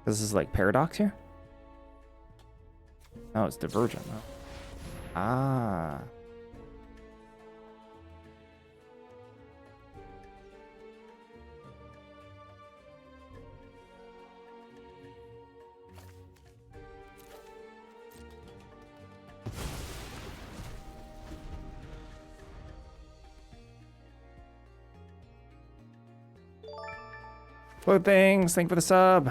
Speaker 1: This is like Paradox here? No, it's Divergent. Oh. Ah. Float things, thank you for the sub.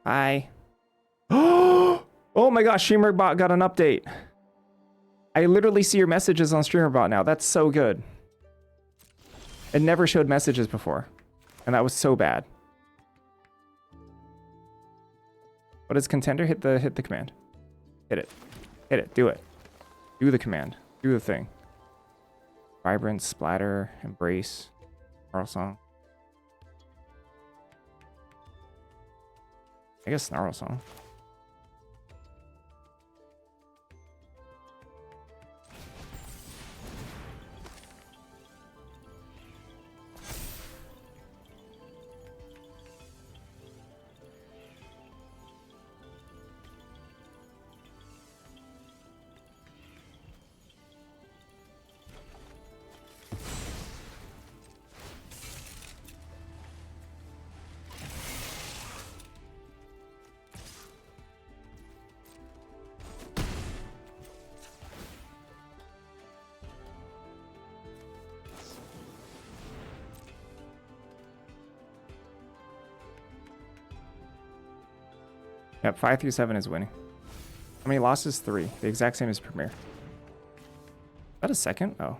Speaker 1: Hi. Oh my gosh, StreamerBot got an update. I literally see your messages on StreamerBot now. That's so good. It never showed messages before. And that was so bad. What is Contender? Hit the command. Hit it. Hit it. Do it. Do the command. Do the thing. Vibrant, Splatter, Embrace, Snarl Song. I guess Snarl Song. Yep, 5 through 7 is winning. How many losses? 3. The exact same as Premier. Is that a second? Oh.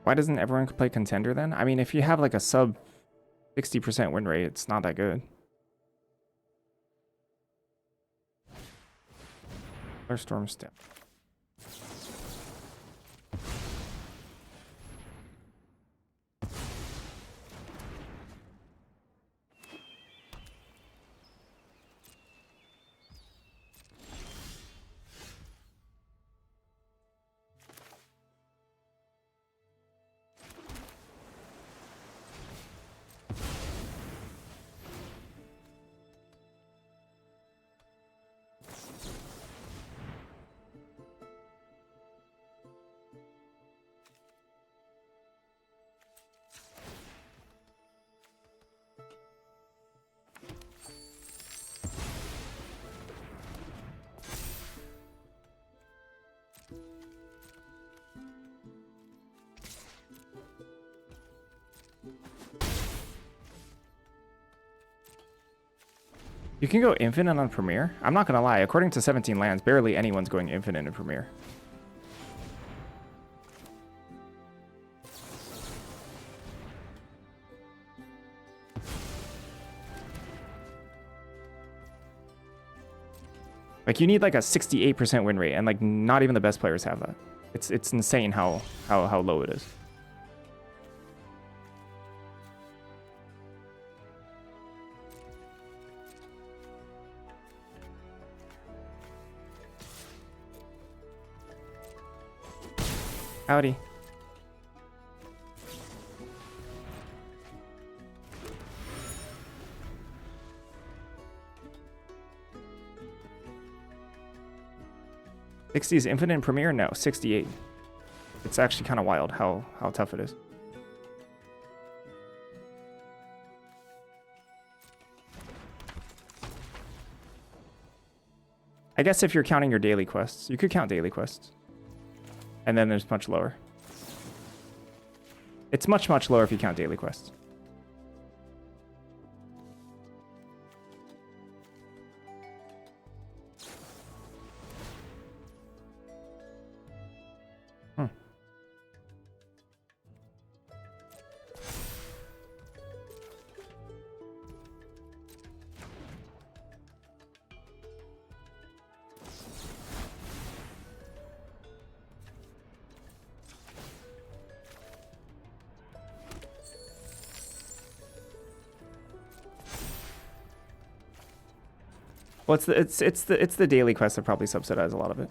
Speaker 1: Why doesn't everyone play Contender then? I mean, if you have like a sub 60% win rate, it's not that good. Storm Step. You can go infinite on Premier? I'm not gonna lie, according to 17 lands, barely anyone's going infinite in Premier. Like, you need like a 68% win rate, and like not even the best players have that. It's insane how low it is. Howdy. 60 is infinite in Premiere? No, 68. It's actually kind of wild how tough it is. I guess if you're counting your daily quests, you could count daily quests. And then there's much lower. It's much lower if you count daily quests. Well, it's the daily quests that probably subsidize a lot of it.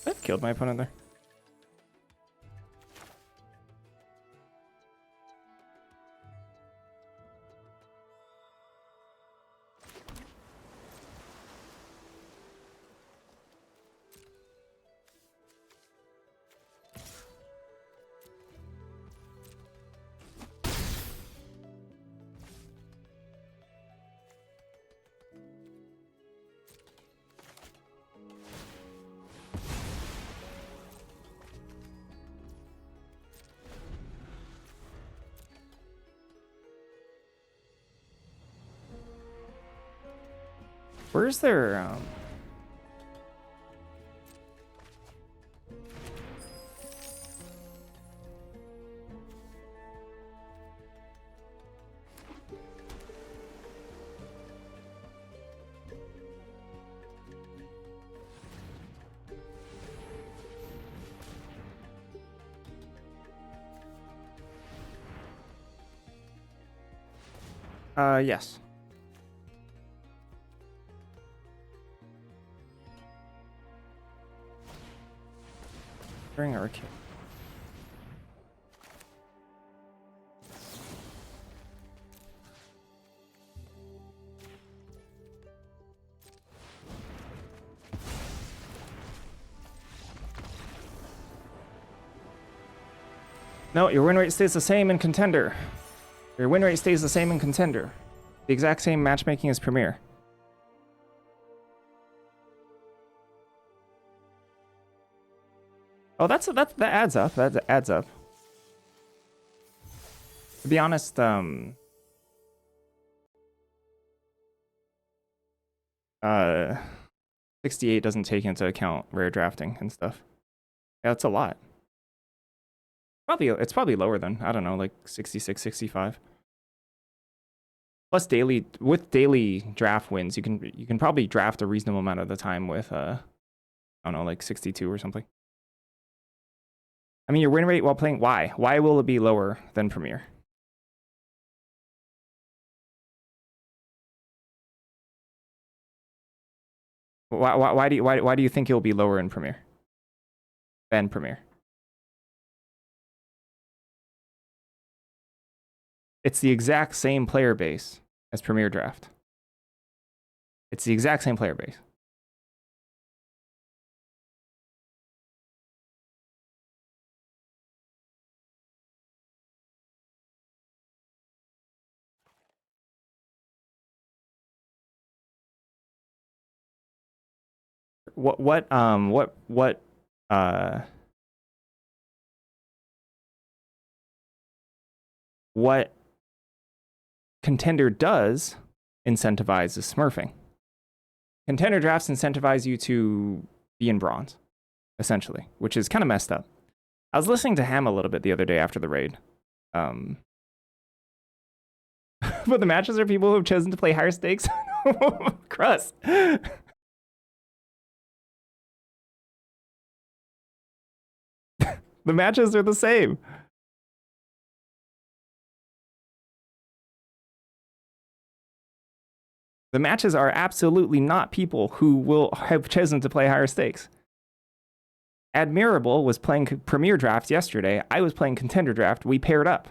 Speaker 1: That killed my opponent there. Where's their yes. During our kill. No, your win rate stays the same in Contender. Your win rate stays the same in Contender. The exact same matchmaking as Premier. Oh, that adds up. That adds up. To be honest, 68 doesn't take into account rare drafting and stuff. Yeah, that's a lot. It's probably lower than, I don't know, like 66, 65. Plus with daily draft wins, you can probably draft a reasonable amount of the time with I don't know, like 62 or something. I mean, your win rate while playing, why? Why will it be lower than Premier? Why do you think it'll be lower in Premier than Premier? It's the exact same player base as Premier Draft. It's the exact same player base. What Contender does incentivize is smurfing. Contender drafts incentivize you to be in bronze, essentially, which is kind of messed up. I was listening to Ham a little bit the other day after the raid. But the matches are people who have chosen to play higher stakes. Crust. The matches are the same. The matches are absolutely not people who will have chosen to play higher stakes. Admirable was playing Premier Draft yesterday. I was playing Contender Draft. We paired up.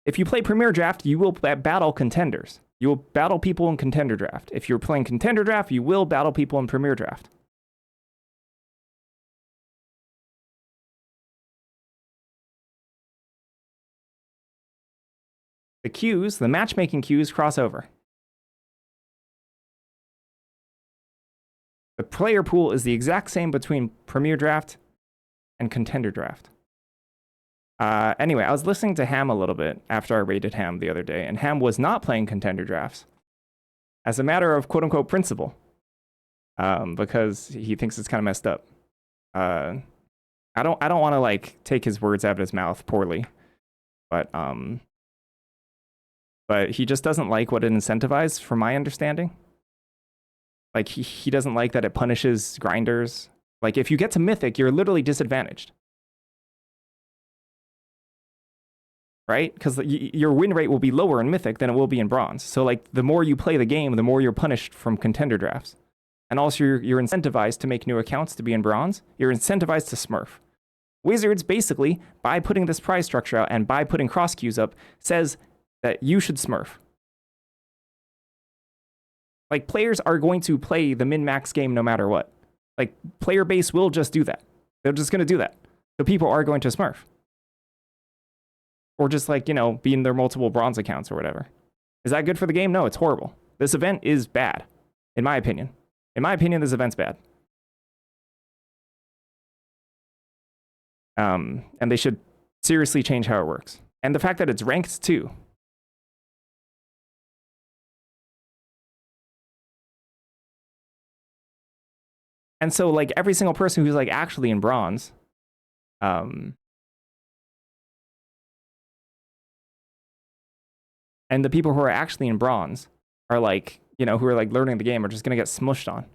Speaker 1: If you play Premier Draft, you will battle contenders. You will battle people in Contender Draft. If you're playing Contender Draft, you will battle people in Premier Draft. The queues, the matchmaking queues cross over. The player pool is the exact same between Premier Draft and Contender Draft. Anyway, I was listening to Ham a little bit after I rated Ham the other day, and Ham was not playing Contender Drafts as a matter of quote-unquote principle, because he thinks it's kind of messed up. I don't want to like take his words out of his mouth poorly, but he just doesn't like what it incentivizes, from my understanding. Like, he doesn't like that it punishes grinders. Like, if you get to Mythic, you're literally disadvantaged. Right? Because your win rate will be lower in Mythic than it will be in Bronze. So, like, the more you play the game, the more you're punished from Contender Drafts. And also, you're incentivized to make new accounts to be in Bronze. You're incentivized to smurf. Wizards, basically, by putting this prize structure out and by putting cross queues up, says that you should smurf. Like, players are going to play the min-max game no matter what. Like, player base will just do that. They're just going to do that. So people are going to smurf. Or just, like, you know, be in their multiple bronze accounts or whatever. Is that good for the game? No, it's horrible. This event is bad, in my opinion. In my opinion, this event's bad. And they should seriously change how it works. And the fact that it's ranked, too. And so, like, every single person who's, like, actually in Bronze, and the people who are actually in Bronze are, like, you know, who are, like, learning the game are just going to get smushed on.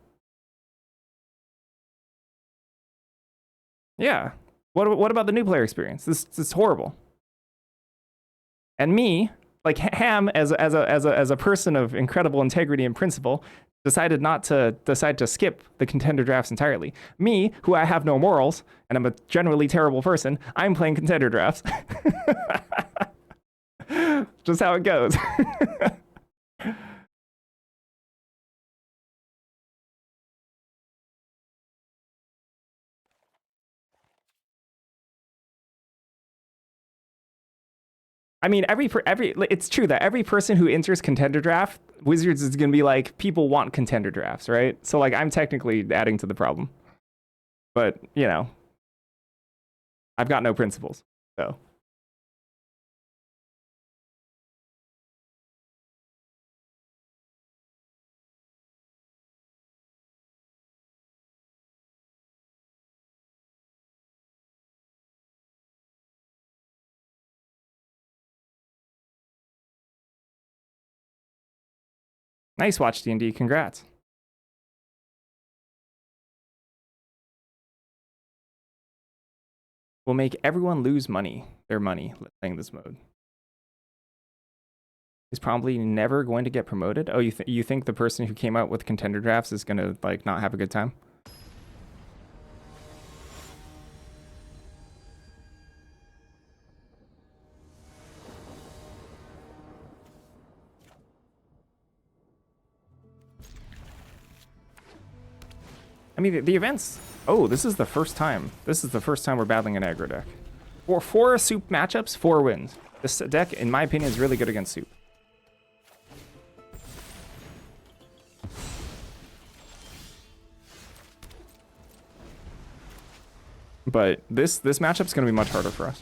Speaker 1: Yeah. What about the new player experience? This is horrible. And me, like, Ham, as a person of incredible integrity and principle, decided to skip the Contender Drafts entirely. Me, who I have no morals, and I'm a generally terrible person, I'm playing Contender Drafts. Just how it goes. I mean, it's true that every person who enters Contender Draft, Wizards is going to be like, people want Contender Drafts, right? So, like, I'm technically adding to the problem. But, you know, I've got no principles, so. Nice watch, D&D. Congrats. Will make everyone lose their money, playing this mode. Is probably never going to get promoted. Oh, you think the person who came out with Contender Drafts is going to, like, not have a good time? I mean, the events... Oh, this is the first time. This is the first time we're battling an aggro deck. For 4 soup matchups, 4 wins. This deck, in my opinion, is really good against soup. But this matchup's going to be much harder for us.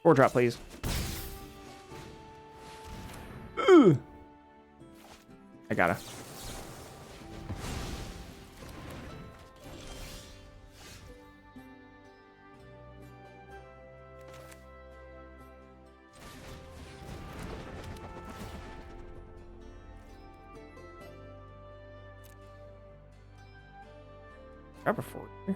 Speaker 1: Or drop, please. gotta. Grab a forward here.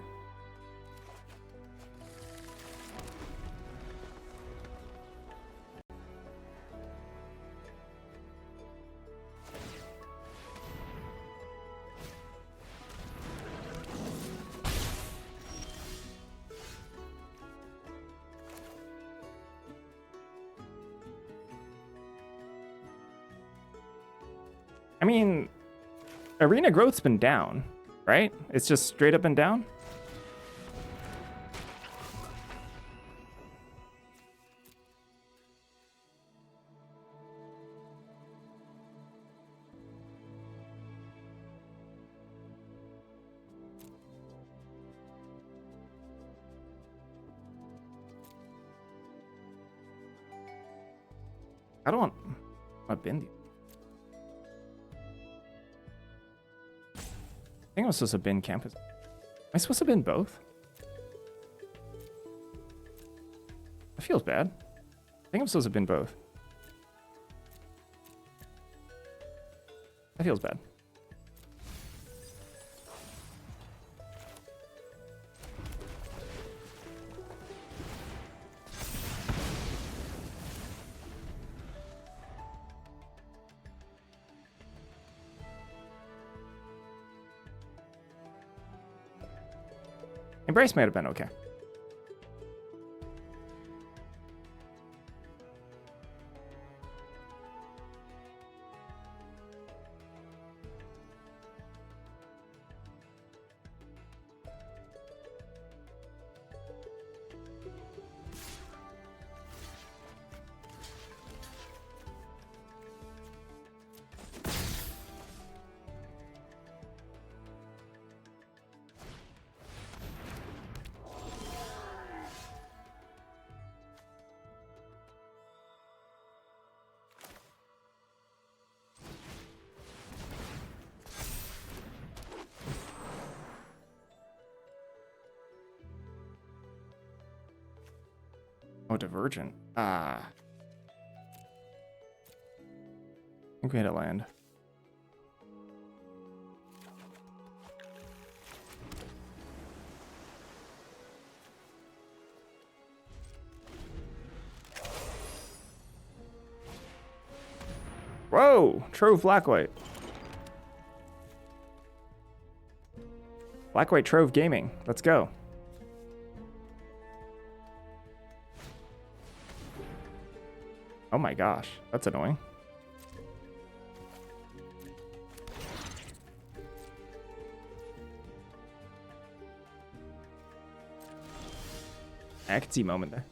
Speaker 1: I mean, arena growth's been down, right? It's just straight up and down. I don't want a bin. I think I'm supposed to bin campus. Am I supposed to bin both? That feels bad. I think I'm supposed to bin both. That feels bad. Embrace might have been okay. Oh, Divergent. Ah. I think we had to land. Whoa! Trove Black-White. Black-White Trove Gaming. Let's go. Oh my gosh, that's annoying. I could see moment there.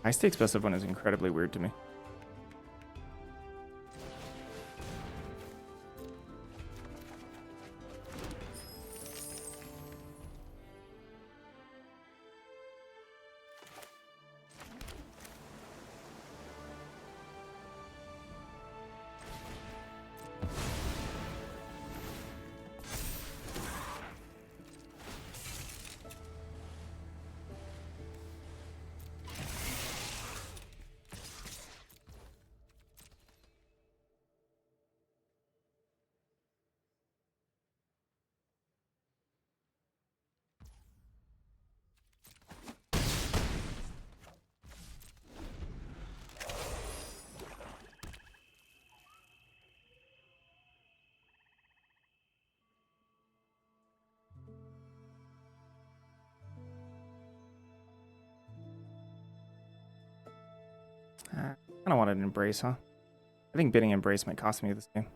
Speaker 1: High stakes best of one is incredibly weird to me. I don't want an Embrace, huh? I think bidding Embrace might cost me this game.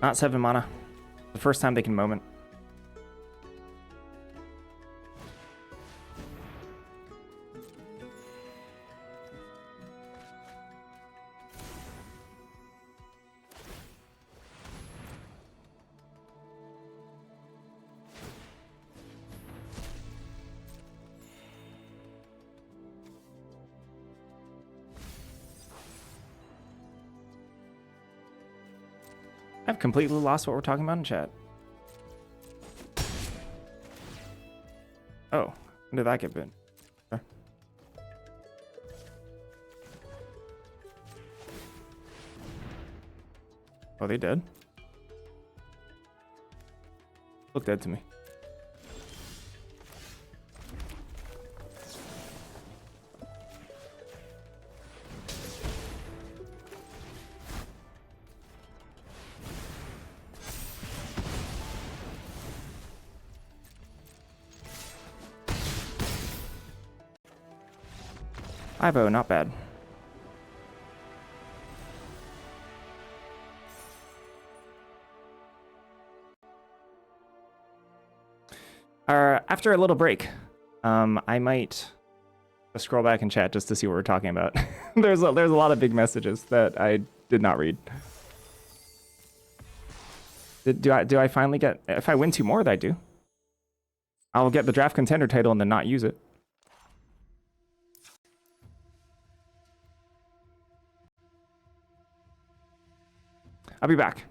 Speaker 1: Not 7 mana. The first time they can moment. I've completely lost what we're talking about in chat. Oh, when did that get bid? Okay. Oh, they did? Look dead to me. Ivo, not bad. After a little break, I might scroll back and chat just to see what we're talking about. there's a lot of big messages that I did not read. Do I finally get? If I win 2 more, that I do. I'll get the draft contender title and then not use it. I'll be back.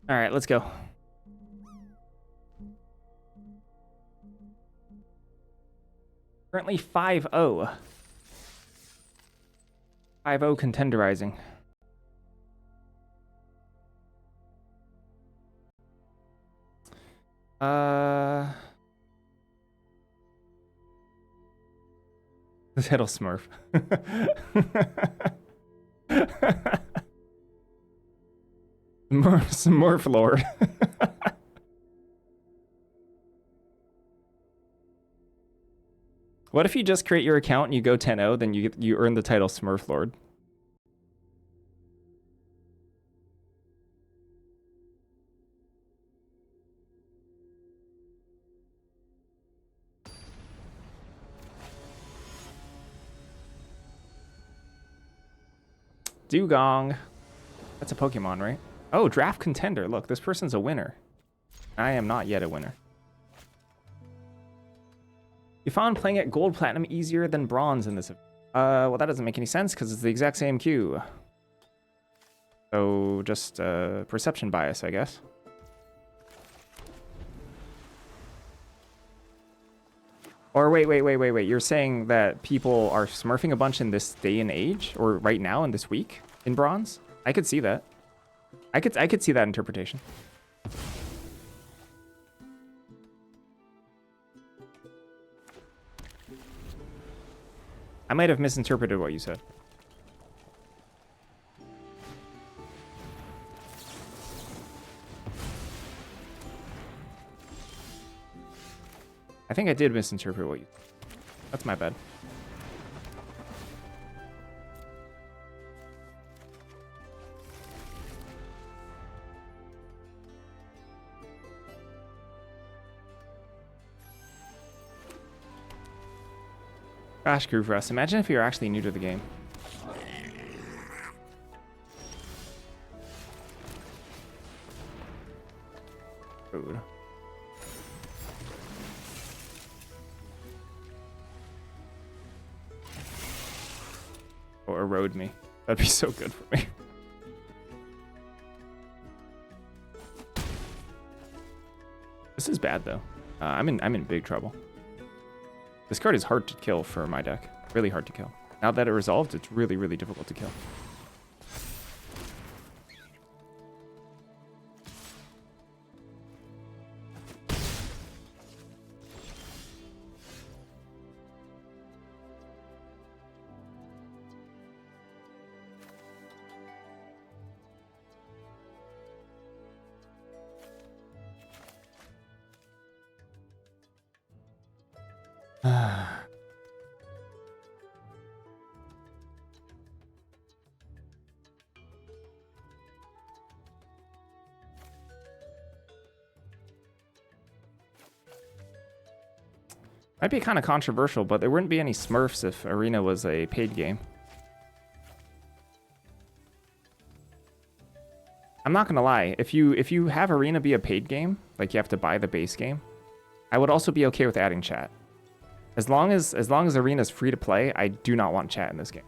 Speaker 1: All right, let's go. Currently 5-0. 5-0 contenderizing. This head'll smurf. Smurf Lord. What if you just create your account and you go 10-0, then you earn the title Smurf Lord? Dugong. That's a Pokemon, right? Oh, draft contender. Look, this person's a winner. I am not yet a winner. You found playing at gold platinum easier than bronze in this. Well, that doesn't make any sense because it's the exact same queue. So just perception bias, I guess. Or wait. You're saying that people are smurfing a bunch in this day and age, or right now in this week in bronze? I could see that. I could see that interpretation. I might have misinterpreted what you said. I think I did misinterpret what you said. That's my bad. Crash Groove Rust. Imagine if you're actually new to the game. Food. Or erode me. That'd be so good for me. This is bad though. I'm in big trouble. This card is hard to kill for my deck. Really hard to kill. Now that it resolved, it's really, really difficult to kill. Might be kind of controversial, but there wouldn't be any Smurfs if Arena was a paid game. I'm not gonna lie. If you have Arena be a paid game, like you have to buy the base game, I would also be okay with adding chat. As long as Arena is free to play, I do not want chat in this game.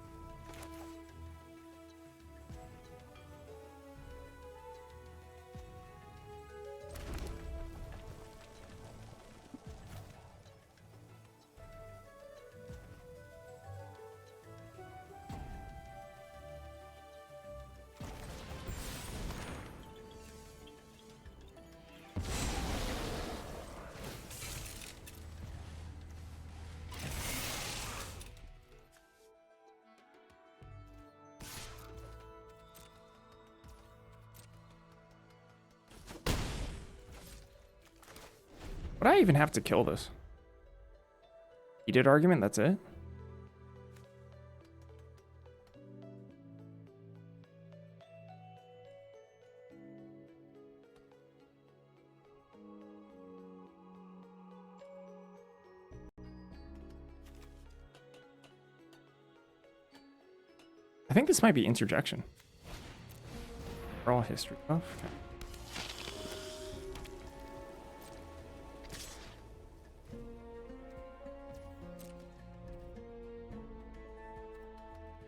Speaker 1: Would I even have to kill this? Heated argument, that's it? I think this might be interjection. Oral history buff. Okay.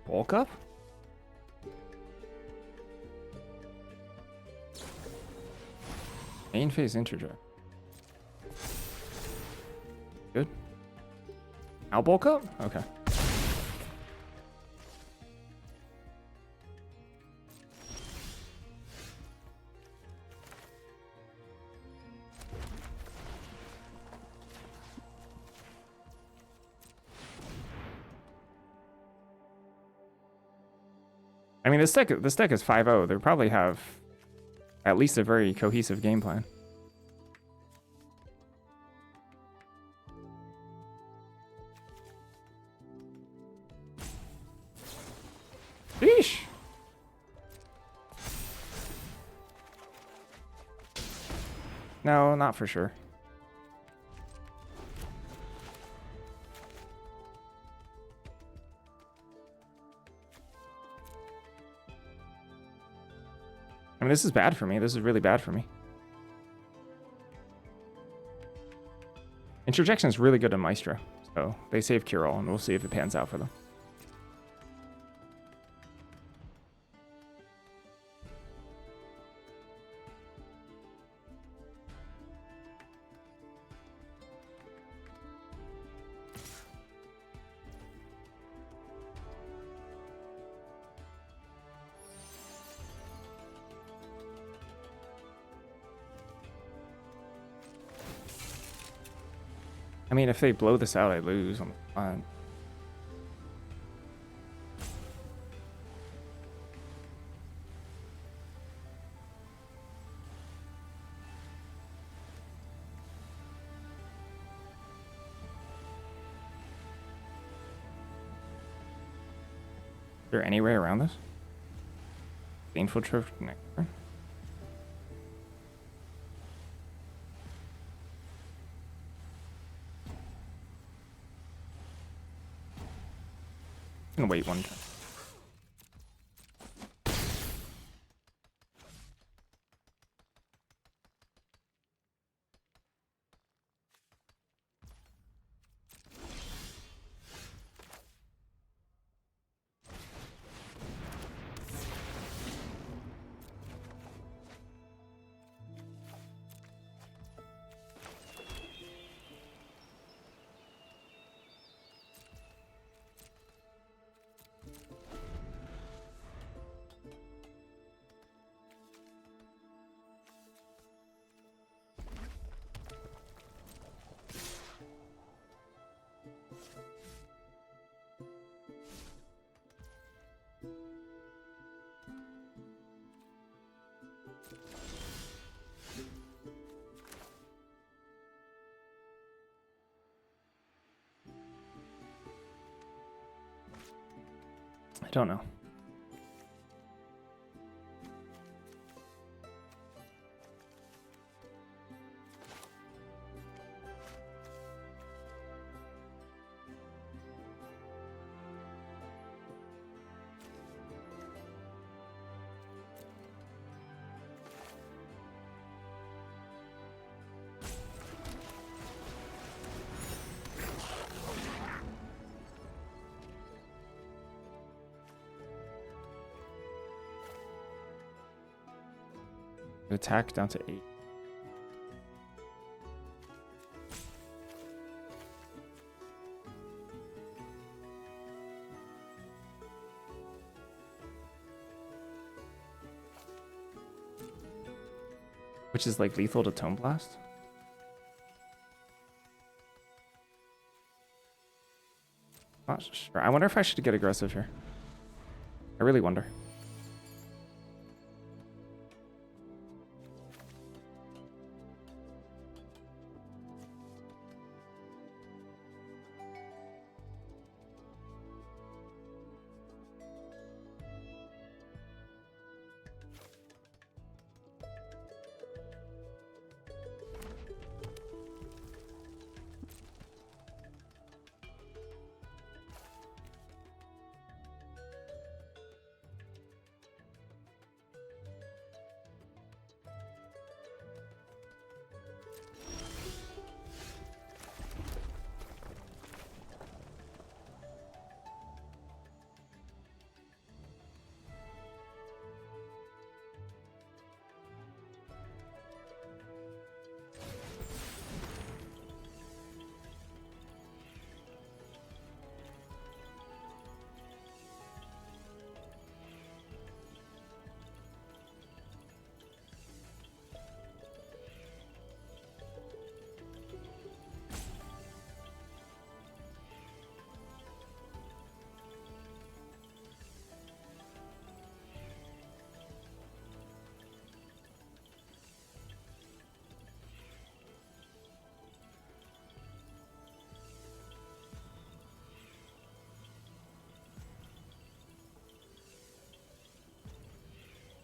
Speaker 1: Bulk up? Main phase interject. Good. Now bulk up? Okay. I mean, this deck is 5-0. They probably have at least a very cohesive game plan. Sheesh. No, not for sure. I mean, this is bad for me. This is really bad for me. Interjection is really good in Maestro. So they save Cure-All, and we'll see if it pans out for them. I mean, if they blow this out, I lose on the line. Is there any way around this? Painful trophy next turn. I'm gonna wait one turn. I don't know. Attack down to 8. Which is like lethal to Tome Blast. Not sure. I wonder if I should get aggressive here. I really wonder.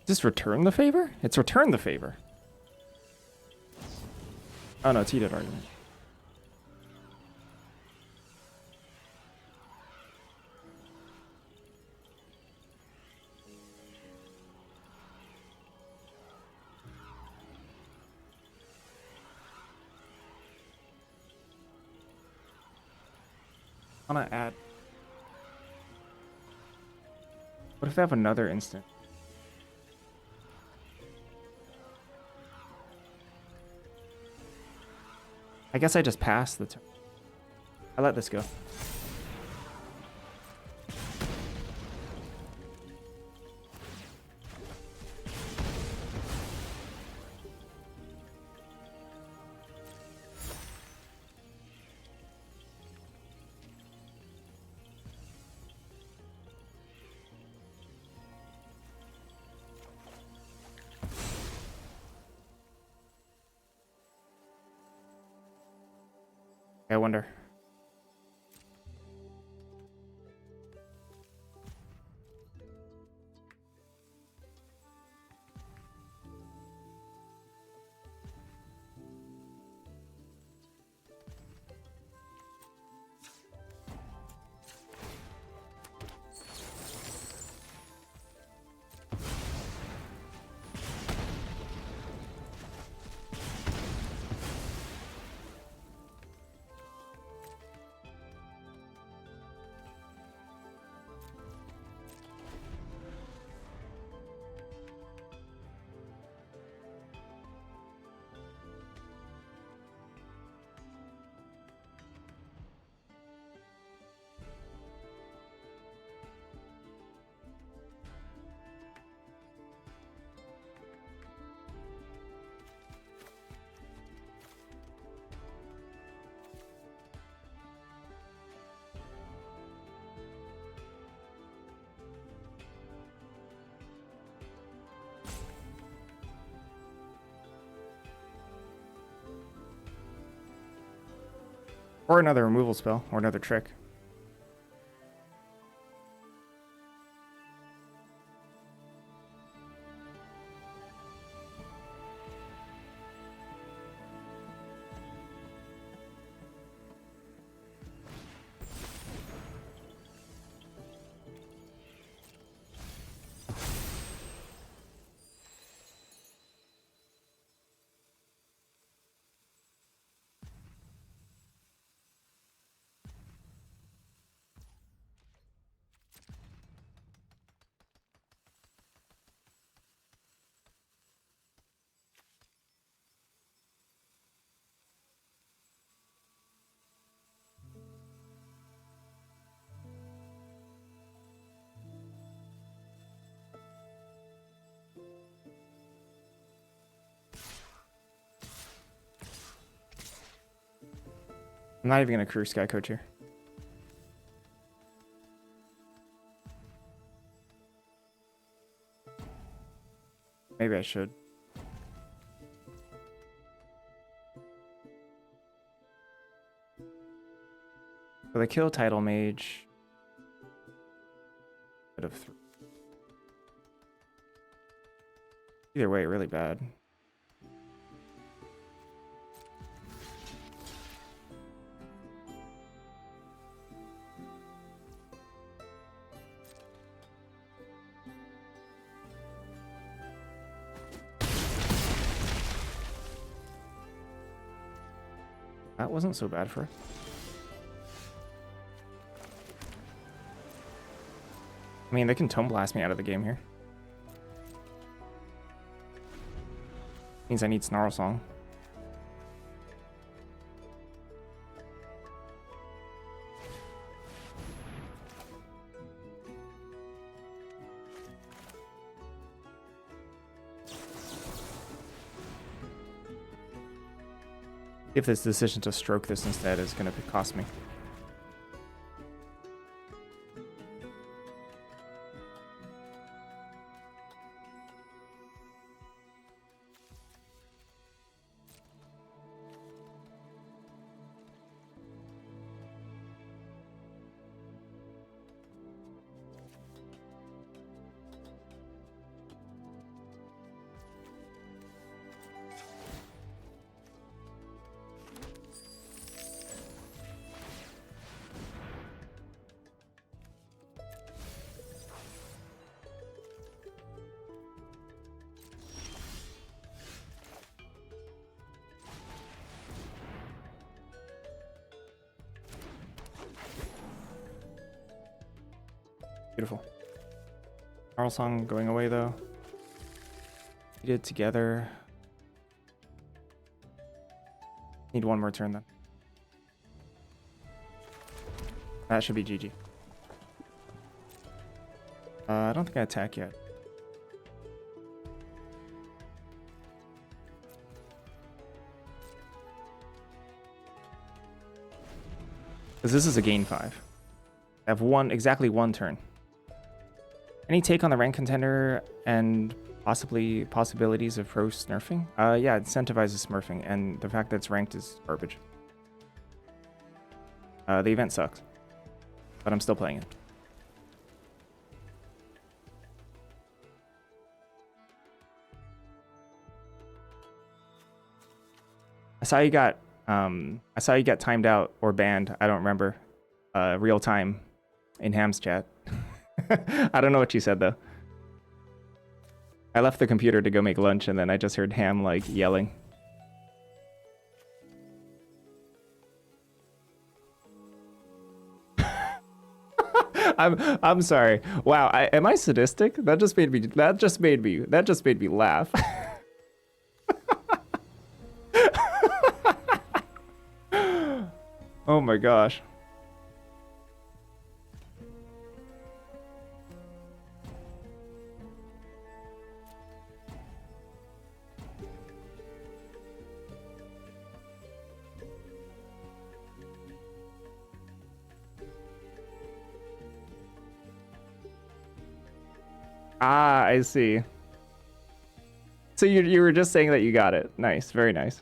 Speaker 1: Just return the favor? It's return the favor. Oh no, it's heated argument. I wanna add. What if they have another instant? I guess I just pass the turn. I let this go. I wonder. Or another removal spell, or another trick. I'm not even gonna crew Sky Coach here. Maybe I should. For the kill title mage. Bit of either way, really bad. That wasn't so bad for us. I mean, they can Tome Blast me out of the game here. Means I need Snarl Song. If this decision to stroke this instead is going to cost me. Beautiful. Carl song going away though. We did together. Need one more turn then. That should be GG. I don't think I attack yet. Because this is a gain 5. I have exactly one turn. Any take on the rank contender and possibilities of pro smurfing? Yeah, it incentivizes smurfing, and the fact that it's ranked is garbage. The event sucks, but I'm still playing it. I saw you got timed out or banned. I don't remember. Real time in Ham's chat. I don't know what you said though. I left the computer to go make lunch and then I just heard Ham like yelling. I'm sorry. Wow, am I sadistic? That just made me laugh. Oh my gosh. Ah, I see. So you were just saying that you got it. Nice, very nice.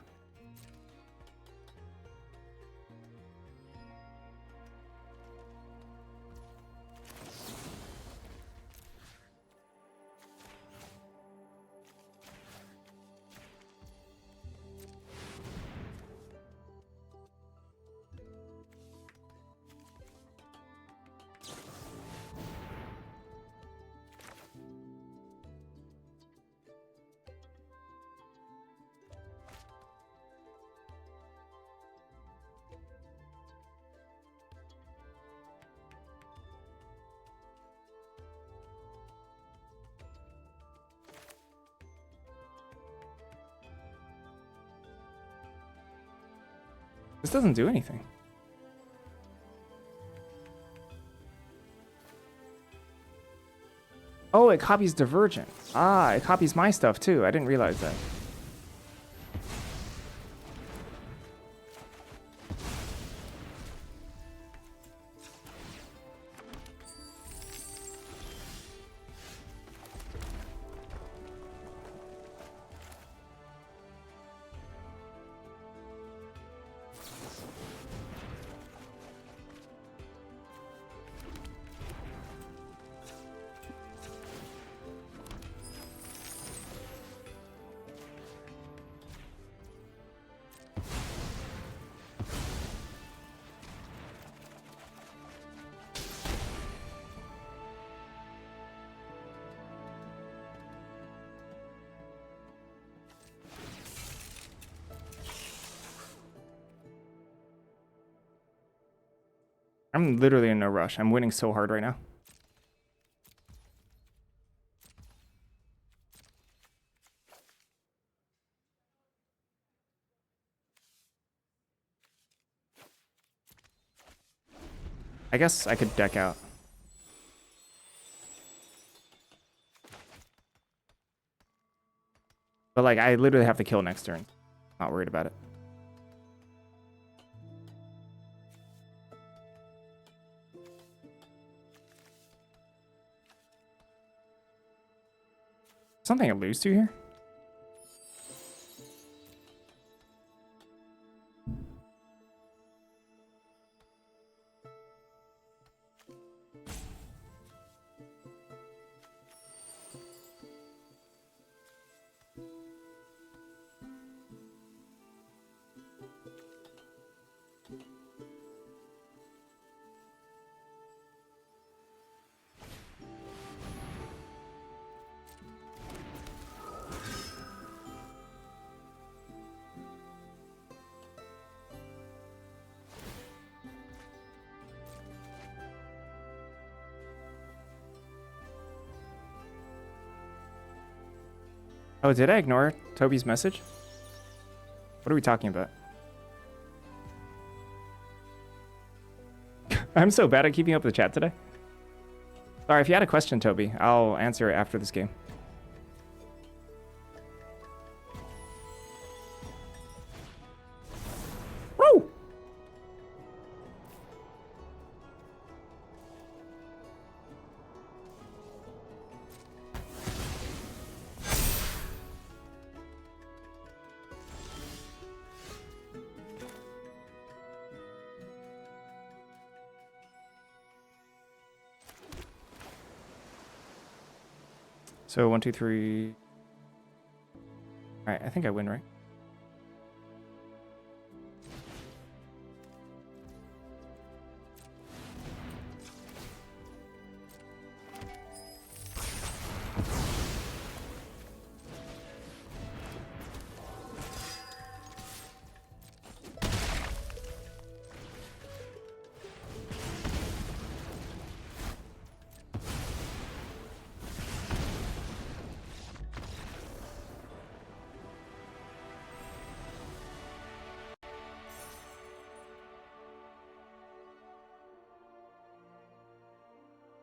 Speaker 1: This doesn't do anything. Oh, it copies Divergent. Ah, it copies my stuff too. I didn't realize that. I'm literally in no rush. I'm winning so hard right now. I guess I could deck out. But like, I literally have to kill next turn. Not worried about it. Something I lose to here? Oh, did I ignore Toby's message? What are we talking about? I'm so bad at keeping up with the chat today. Sorry, if you had a question, Toby, I'll answer it after this game. Woo! So 1, 2, 3. All right, I think I win, right?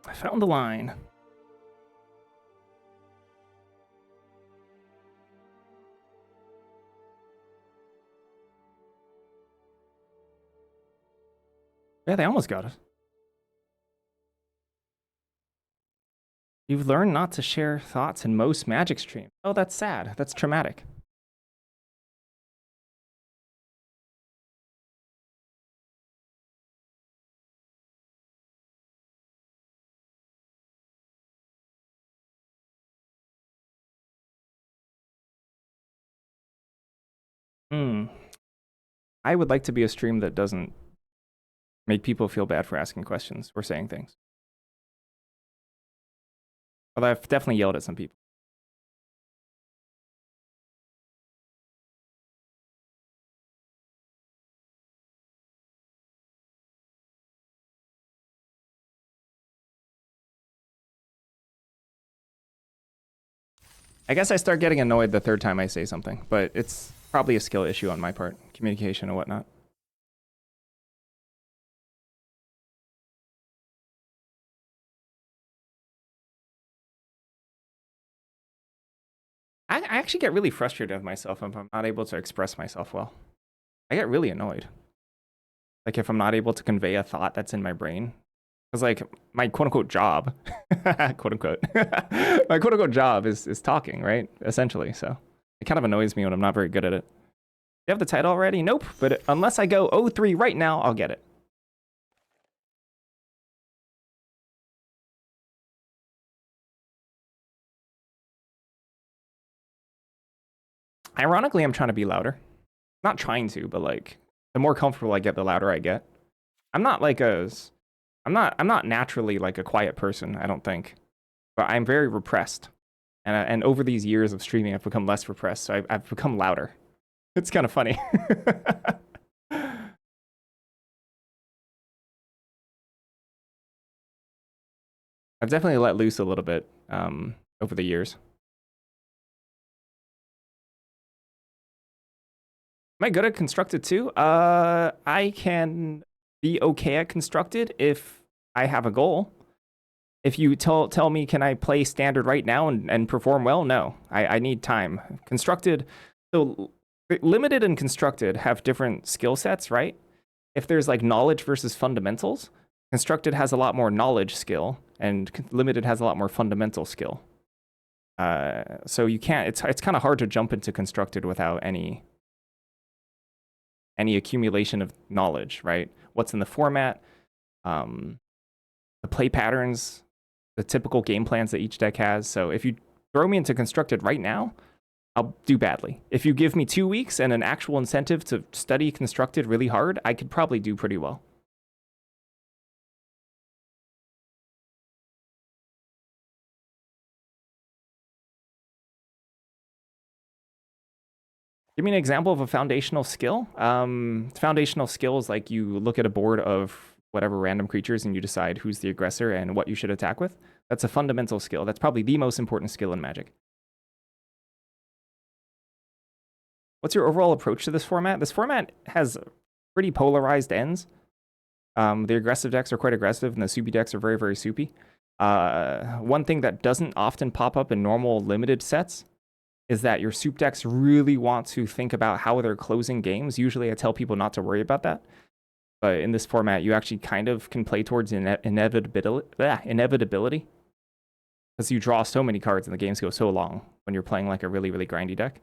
Speaker 1: I found the line. Yeah, they almost got it. You've learned not to share thoughts in most Magic streams. Oh, that's sad. That's traumatic. I would like to be a stream that doesn't make people feel bad for asking questions or saying things. Although I've definitely yelled at some people. I guess I start getting annoyed the third time I say something, but it's probably a skill issue on my part, communication and whatnot. I actually get really frustrated with myself if I'm not able to express myself well. I get really annoyed. Like if I'm not able to convey a thought that's in my brain. Because like my quote unquote job, quote unquote, my quote unquote job is talking, right? Essentially. So it kind of annoys me when I'm not very good at it. You have the title already? Nope. But unless I go 0-3 right now, I'll get it. Ironically, I'm trying to be louder. Not trying to, but like the more comfortable I get, the louder I get. I'm not naturally like a quiet person, I don't think. But I'm very repressed. And over these years of streaming, I've become less repressed. So I've become louder. It's kind of funny. I've definitely let loose a little bit over the years. Am I good at constructed too? I can be okay at constructed if I have a goal. If you tell me, can I play standard right now and perform well? No, I need time. Constructed, so limited and constructed have different skill sets, right? If there's like knowledge versus fundamentals, constructed has a lot more knowledge skill and limited has a lot more fundamental skill. So you can't, it's kind of hard to jump into constructed without any accumulation of knowledge, right? What's in the format, the play patterns, the typical game plans that each deck has. So if you throw me into constructed right now, I'll do badly. If you give me 2 weeks and an actual incentive to study constructed really hard, I could probably do pretty well. Give me an example of a foundational skill. Foundational skill is like you look at a board of whatever random creatures and you decide who's the aggressor and what you should attack with. That's a fundamental skill. That's probably the most important skill in Magic. What's your overall approach to this format? This format has pretty polarized ends. The aggressive decks are quite aggressive, and the soupy decks are very, very soupy. One thing that doesn't often pop up in normal limited sets is that your soup decks really want to think about how they're closing games. Usually I tell people not to worry about that. But in this format, you actually kind of can play towards inevitability. Because you draw so many cards and the games go so long when you're playing like a really, really grindy deck.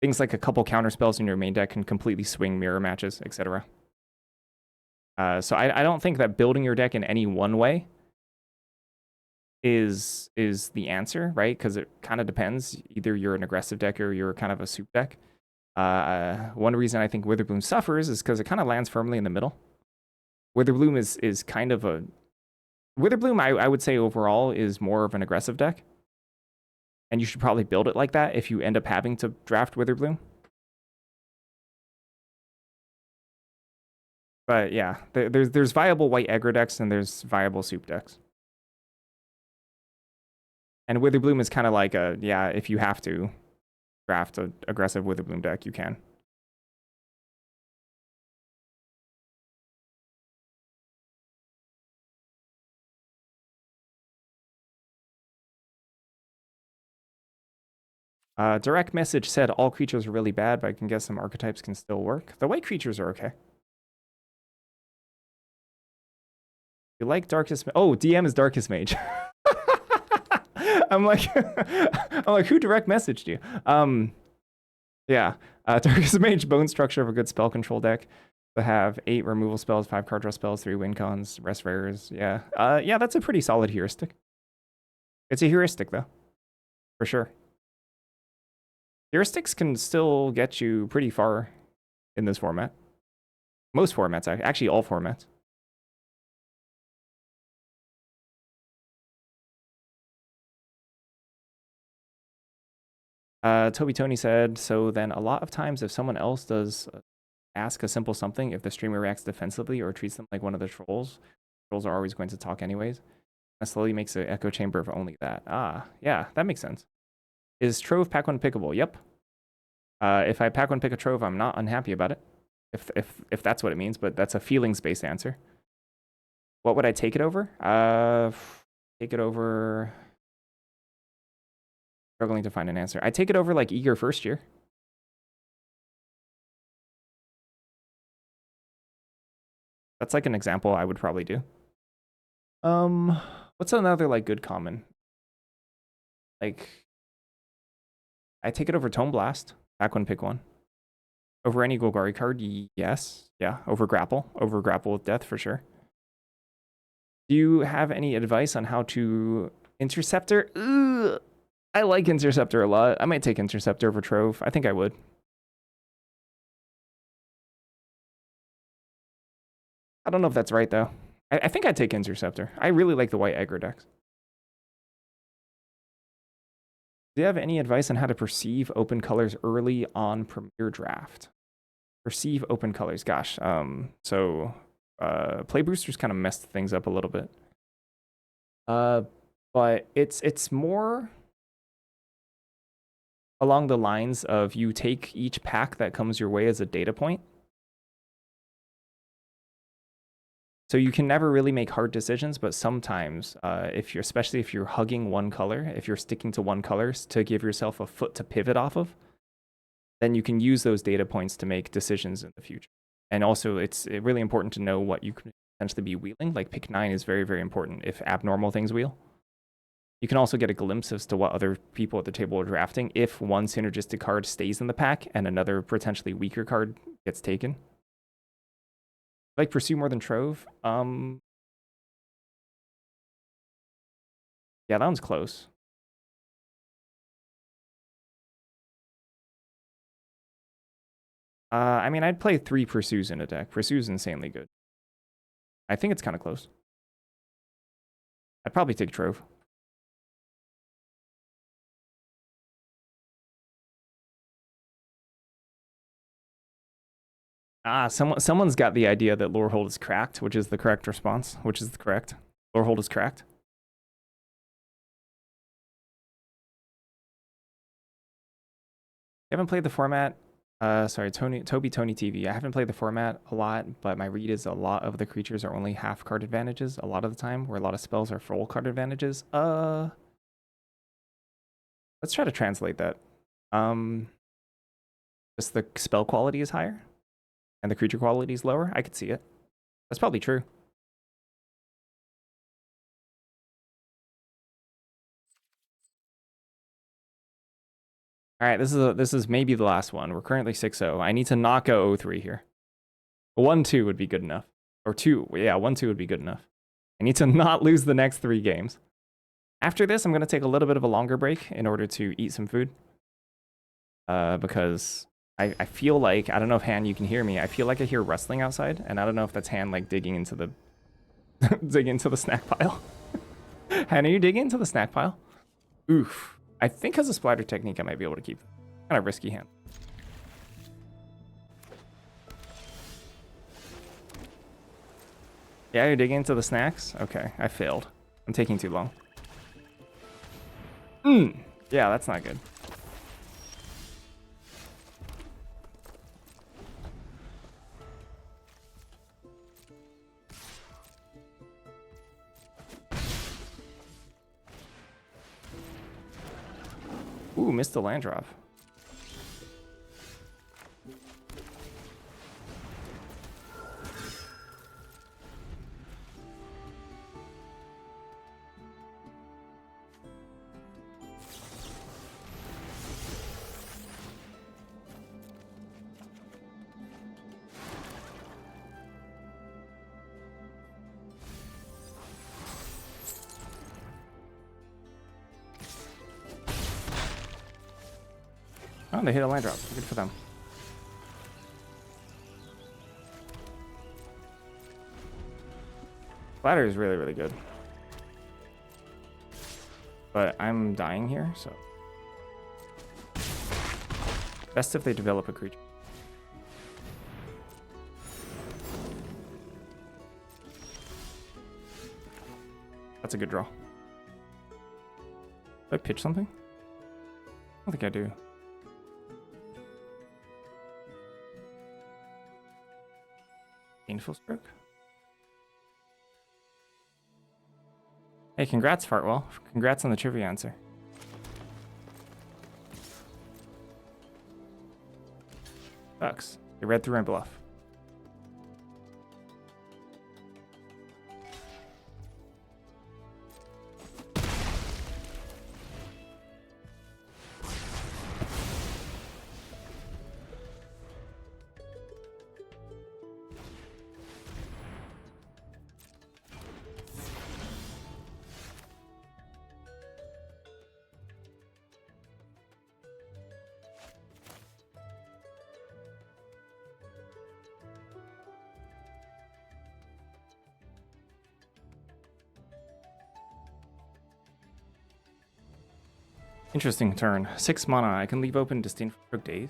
Speaker 1: Things like a couple counter spells in your main deck can completely swing mirror matches, etc. So I don't think that building your deck in any one way is the answer, right? Because it kind of depends. Either you're an aggressive deck or you're kind of a soup deck. One reason I think Witherbloom suffers is because it kind of lands firmly in the middle. Witherbloom is kind of a... Witherbloom, I would say overall, is more of an aggressive deck. And you should probably build it like that if you end up having to draft Witherbloom. But yeah, there's viable white aggro decks and there's viable soup decks. And Witherbloom is kind of like a, yeah, if you have to draft an aggressive Witherbloom deck, you can. Direct message said all creatures are really bad, but I can guess some archetypes can still work. The white creatures are okay. You like Darkest... Oh, DM is Darkest Mage. I'm like, who direct messaged you? Yeah. Darkest Mage, bone structure of a good spell control deck. To have 8 removal spells, 5 card draw spells, 3 win cons, rest rares. Yeah. Yeah, that's a pretty solid heuristic. It's a heuristic, though. For sure. Heuristics can still get you pretty far in this format. Most formats, actually all formats. Toby Tony said, so then a lot of times if someone else does ask a simple something, if the streamer reacts defensively or treats them like one of the trolls are always going to talk anyways. That slowly makes an echo chamber of only that. Ah, yeah, that makes sense. Is Trove pack one pickable? Yep. If I pack one pick a Trove, I'm not unhappy about it. If that's what it means, but that's a feelings-based answer. What would I take it over? Take it over... Struggling to find an answer. I take it over like Eager First Year. That's like an example I would probably do. What's another like good common? Like, I take it over Tome Blast. Back one, pick one. Over any Golgari card, yes. Yeah, over Grapple. Over Grapple with Death for sure. Do you have any advice on how to Interceptor? Ugh. I like Interceptor a lot. I might take Interceptor over Trove. I think I would. I don't know if that's right, though. I think I'd take Interceptor. I really like the white aggro decks. Do you have any advice on how to perceive open colors early on Premier Draft? Perceive open colors. Gosh. Play boosters kind of messed things up a little bit. But it's more along the lines of you take each pack that comes your way as a data point. So you can never really make hard decisions, but sometimes, especially if you're hugging one color, if you're sticking to one color to give yourself a foot to pivot off of, then you can use those data points to make decisions in the future. And also, it's really important to know what you can potentially be wheeling. Like pick 9 is very, very important if abnormal things wheel. You can also get a glimpse as to what other people at the table are drafting if one synergistic card stays in the pack and another potentially weaker card gets taken. Like Pursue more than Trove. Yeah, that one's close. I mean, I'd play 3 Pursues in a deck. Pursue's insanely good. I think it's kind of close. I'd probably take Trove. Someone's got the idea that Lorehold is cracked, which is the correct response, which is correct. Lorehold is cracked. haven't played the format. Sorry, Tony TV. I haven't played the format a lot, but my read is a lot of the creatures are only half card advantages a lot of the time, where a lot of spells are full card advantages. Let's try to translate that. Just the spell quality is higher, and the creature quality is lower. I could see it. That's probably true. All right, this is maybe the last one. We're currently 6-0. I need to knock out 0-3 here. 1-2 would be good enough. Or 2. Yeah, 1-2 would be good enough. I need to not lose the next 3 games. After this, I'm going to take a little bit of a longer break in order to eat some food. Because I feel like, I don't know if Han, you can hear me. I feel like I hear rustling outside, and I don't know if that's Han like digging into the snack pile. Han, are you digging into the snack pile? Oof. I think as a splatter technique, I might be able to keep it. Kind of risky hand. Yeah, you're digging into the snacks? Okay, I failed. I'm taking too long. Yeah, that's not good. Ooh, missed the land drop. Oh, they hit a land drop. Good for them. Splatter is really, really good. But I'm dying here, so. Best if they develop a creature. That's a good draw. Did I pitch something? I don't think I do. Painful stroke. Hey, congrats, Fartwell. Congrats on the trivia answer. Sucks. They read through my bluff. Interesting turn. 6 mana. I can leave open Disdain for days.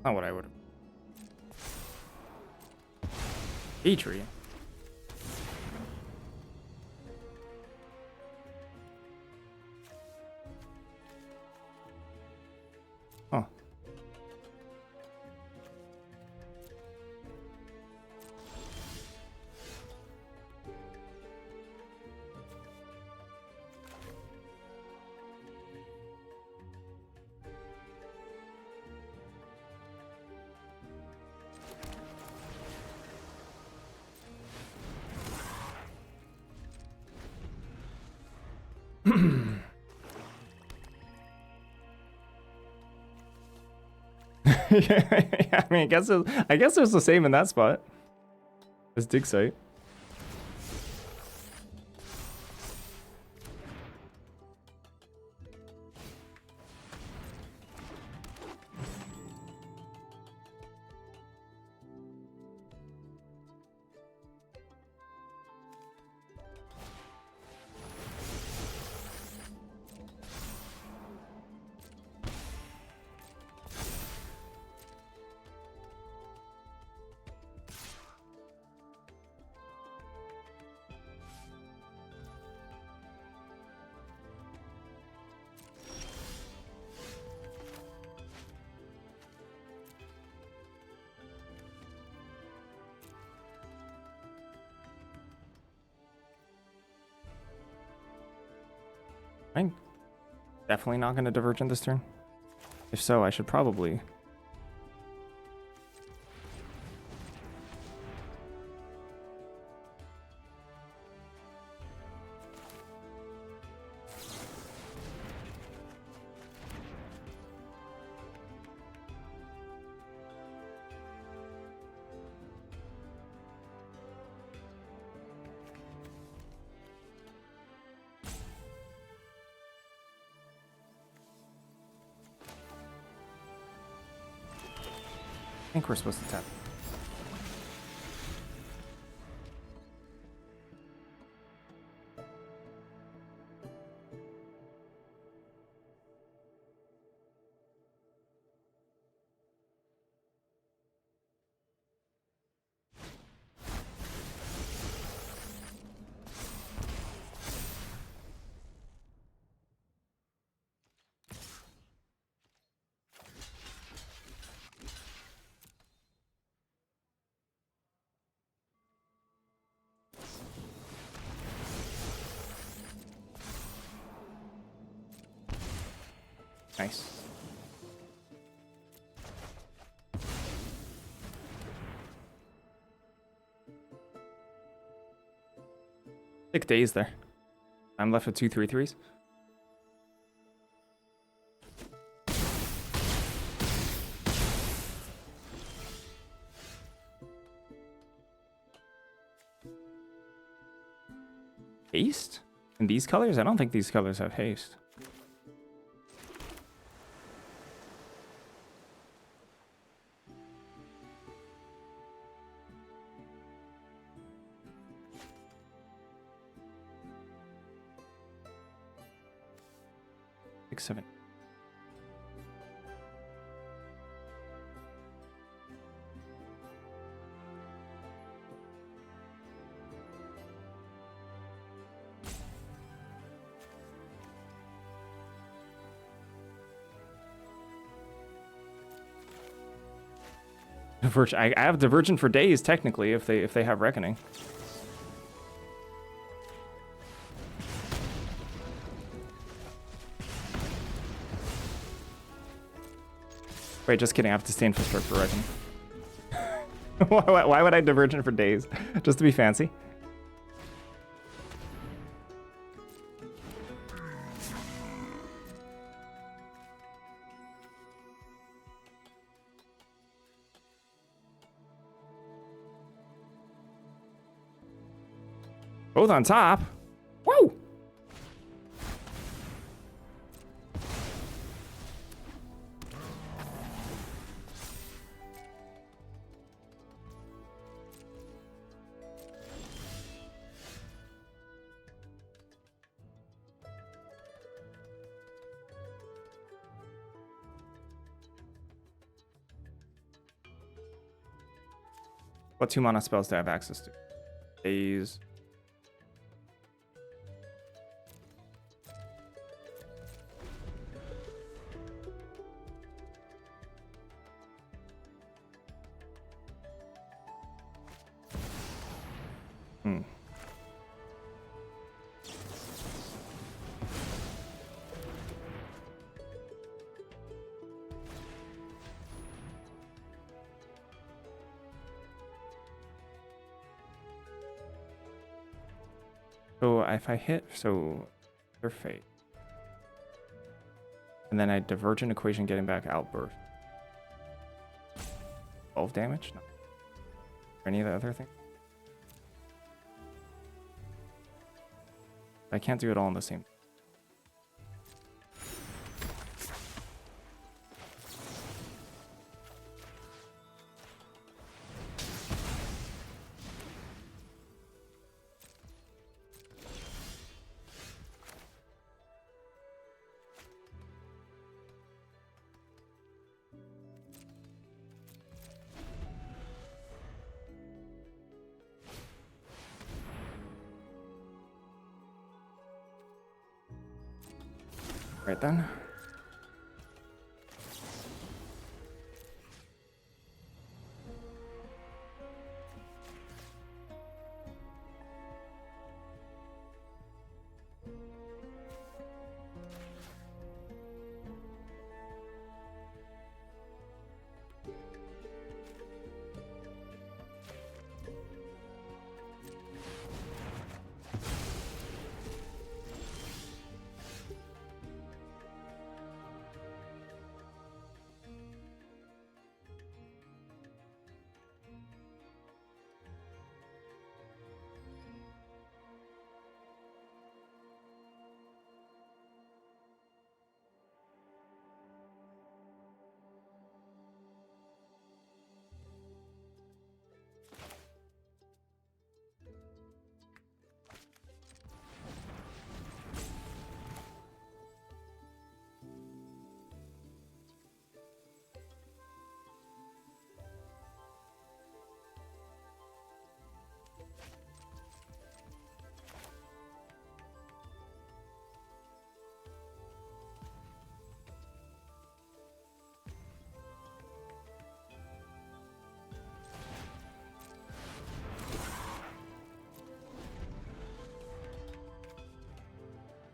Speaker 1: Not what I would have. Adrian. Oh. Yeah, I mean, I guess there's the same in that spot. This dig site. I'm definitely not going to Divergent this turn. If so, I should probably. I think we're supposed to tap. Nice. Thick days there. I'm left with 2 3/3s. Haste? In these colors? I don't think these colors have haste. Six, seven. I have Divergent for days technically if they have Reckoning. Wait, just kidding. I have to stay in Strike for Reckoning. Why would I Divergent for days? Just to be fancy? Both on top. Woo! What 2 mana spells do I have access to? Days. So if I hit, so Their fate. And then a divergent equation getting back outburst. 12 damage? No. Any of the other things? I can't do it all in the same. Right then.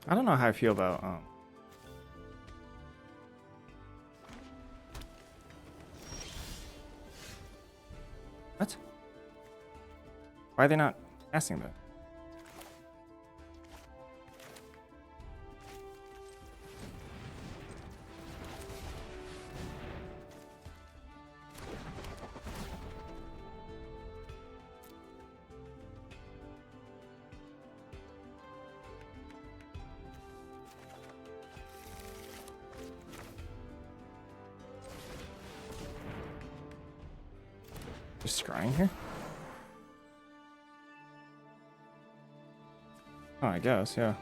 Speaker 1: I don't know how I feel about what? Why are they not asking that? Just scrying here? Oh, I guess, yeah.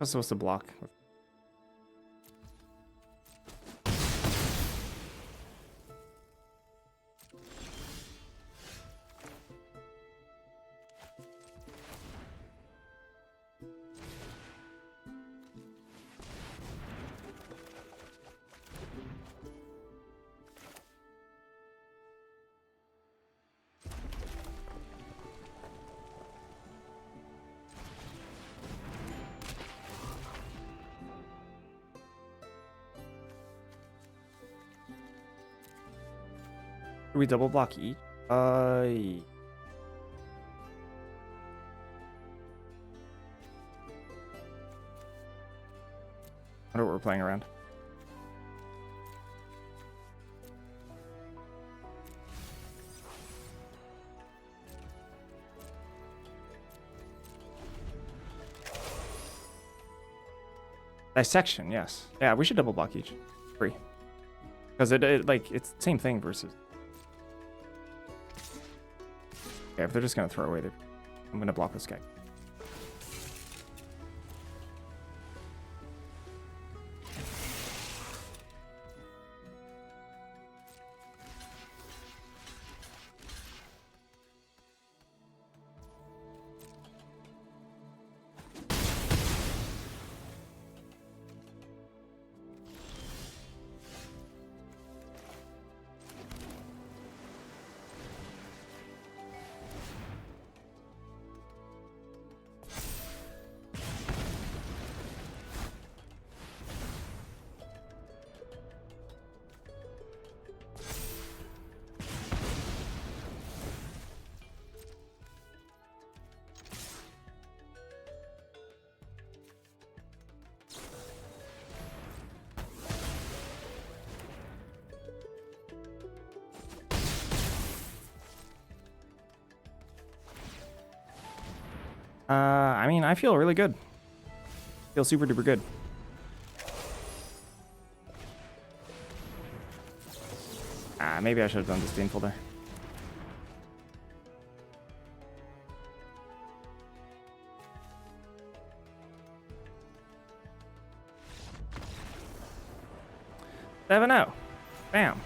Speaker 1: I was supposed to block. Do we double block each? I wonder what we're playing around. Dissection, yes. Yeah, we should double block each. Free. Because it like it's the same thing versus Yeah, if they're just gonna throw away, I'm gonna block this guy. I mean, I feel really good. Feel super duper good. Maybe I should have done Disdainful there. Seven oh. Bam.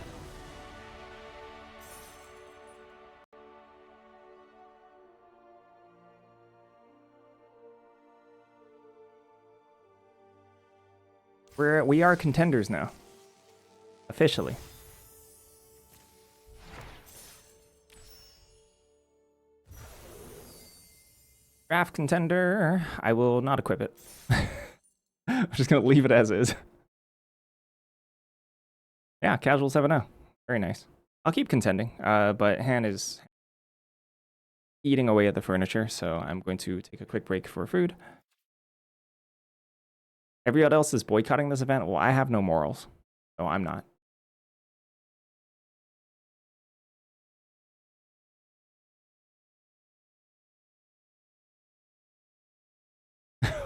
Speaker 1: We are contenders now. Officially. Draft contender. I will not equip it. I'm just gonna leave it as is. Yeah, casual 7-0. Very nice. I'll keep contending, but Han is eating away at the furniture, so I'm going to take a quick break for food. Everyone else is boycotting this event. Well, I have no morals, so I'm not.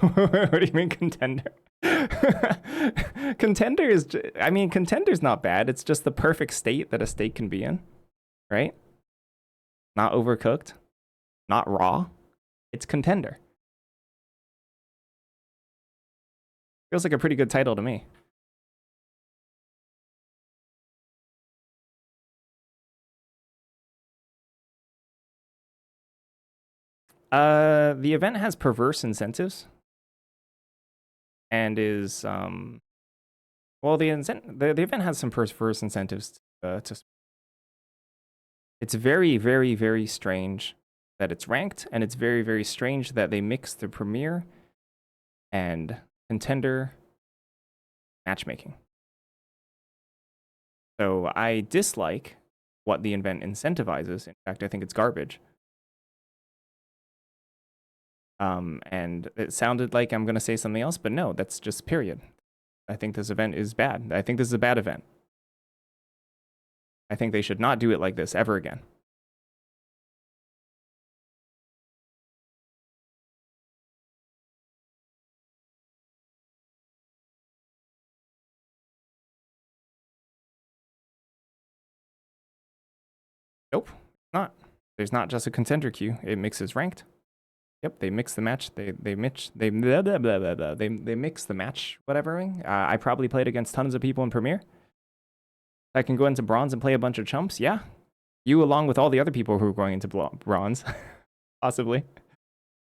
Speaker 1: What do you mean contender? Contender is, I mean, contender's not bad. It's just the perfect state that a steak can be in, right? Not overcooked, not raw. It's contender. Feels like a pretty good title to me. The event has perverse incentives. And is, well, the event has some perverse incentives to. It's very, very, very strange that it's ranked, and it's very, very strange that they mix the Premier and Contender matchmaking. So I dislike what the event incentivizes. In fact, I think it's garbage. And it sounded like I'm going to say something else, but no, that's just period. I think this event is bad. I think this is a bad event. I think they should not do it like this ever again. Nope, not. There's not just a contender queue. It mixes ranked. Yep, they mix the match. They mix blah, blah, blah, blah, blah. They mix the match whatever. I probably played against tons of people in Premier. I can go into bronze and play a bunch of chumps. Yeah, you along with all the other people who are going into bronze, possibly.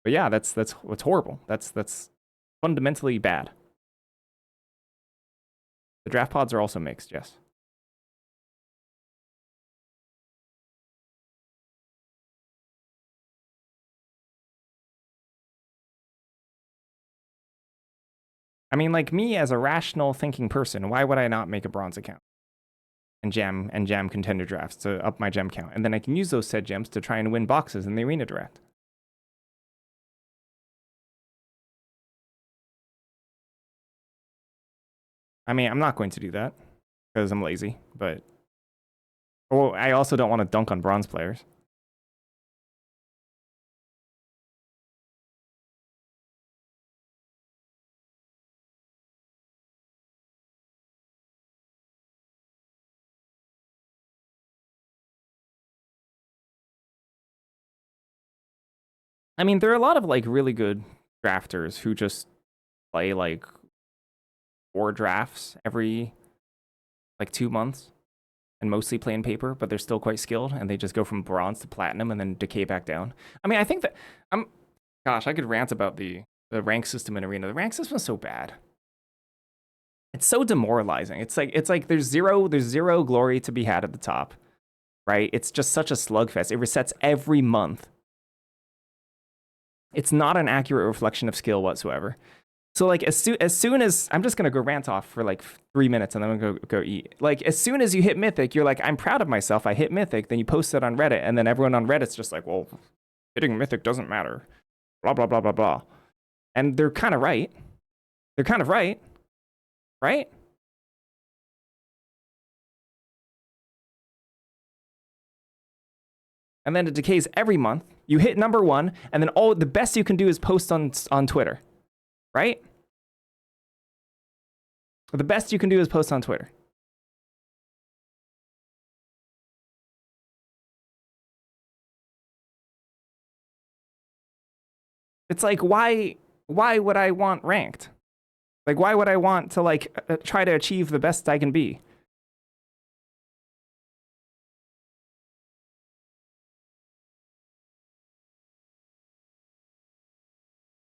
Speaker 1: But yeah, that's what's horrible. That's fundamentally bad. The draft pods are also mixed. Yes. I mean, like me as a rational thinking person, why would I not make a bronze account and jam contender drafts to up my gem count? And then I can use those said gems to try and win boxes in the arena draft. I mean, I'm not going to do that because I'm lazy, but well, I also don't want to dunk on bronze players. I mean, there are a lot of like really good drafters who just play like 4 drafts every like 2 months and mostly play in paper, but they're still quite skilled and they just go from bronze to platinum and then decay back down. I mean, I think that gosh, I could rant about the rank system in Arena. The rank system is so bad. It's so demoralizing. It's like there's zero glory to be had at the top, right? It's just such a slugfest. It resets every month. It's not an accurate reflection of skill whatsoever. So like as soon as I'm just gonna go rant off for like 3 minutes and then I'm gonna go eat. Like as soon as you hit Mythic, you're like, I'm proud of myself. I hit Mythic. Then you post it on Reddit, and then everyone on Reddit's just like, well, hitting Mythic doesn't matter. Blah blah blah blah blah. And they're kind of right. They're kind of right, right? And then it decays every month. You hit number 1, and then all the best you can do is post on Twitter, right? The best you can do is post on Twitter. It's like, why would I want ranked? Like, why would I want to like try to achieve the best I can be?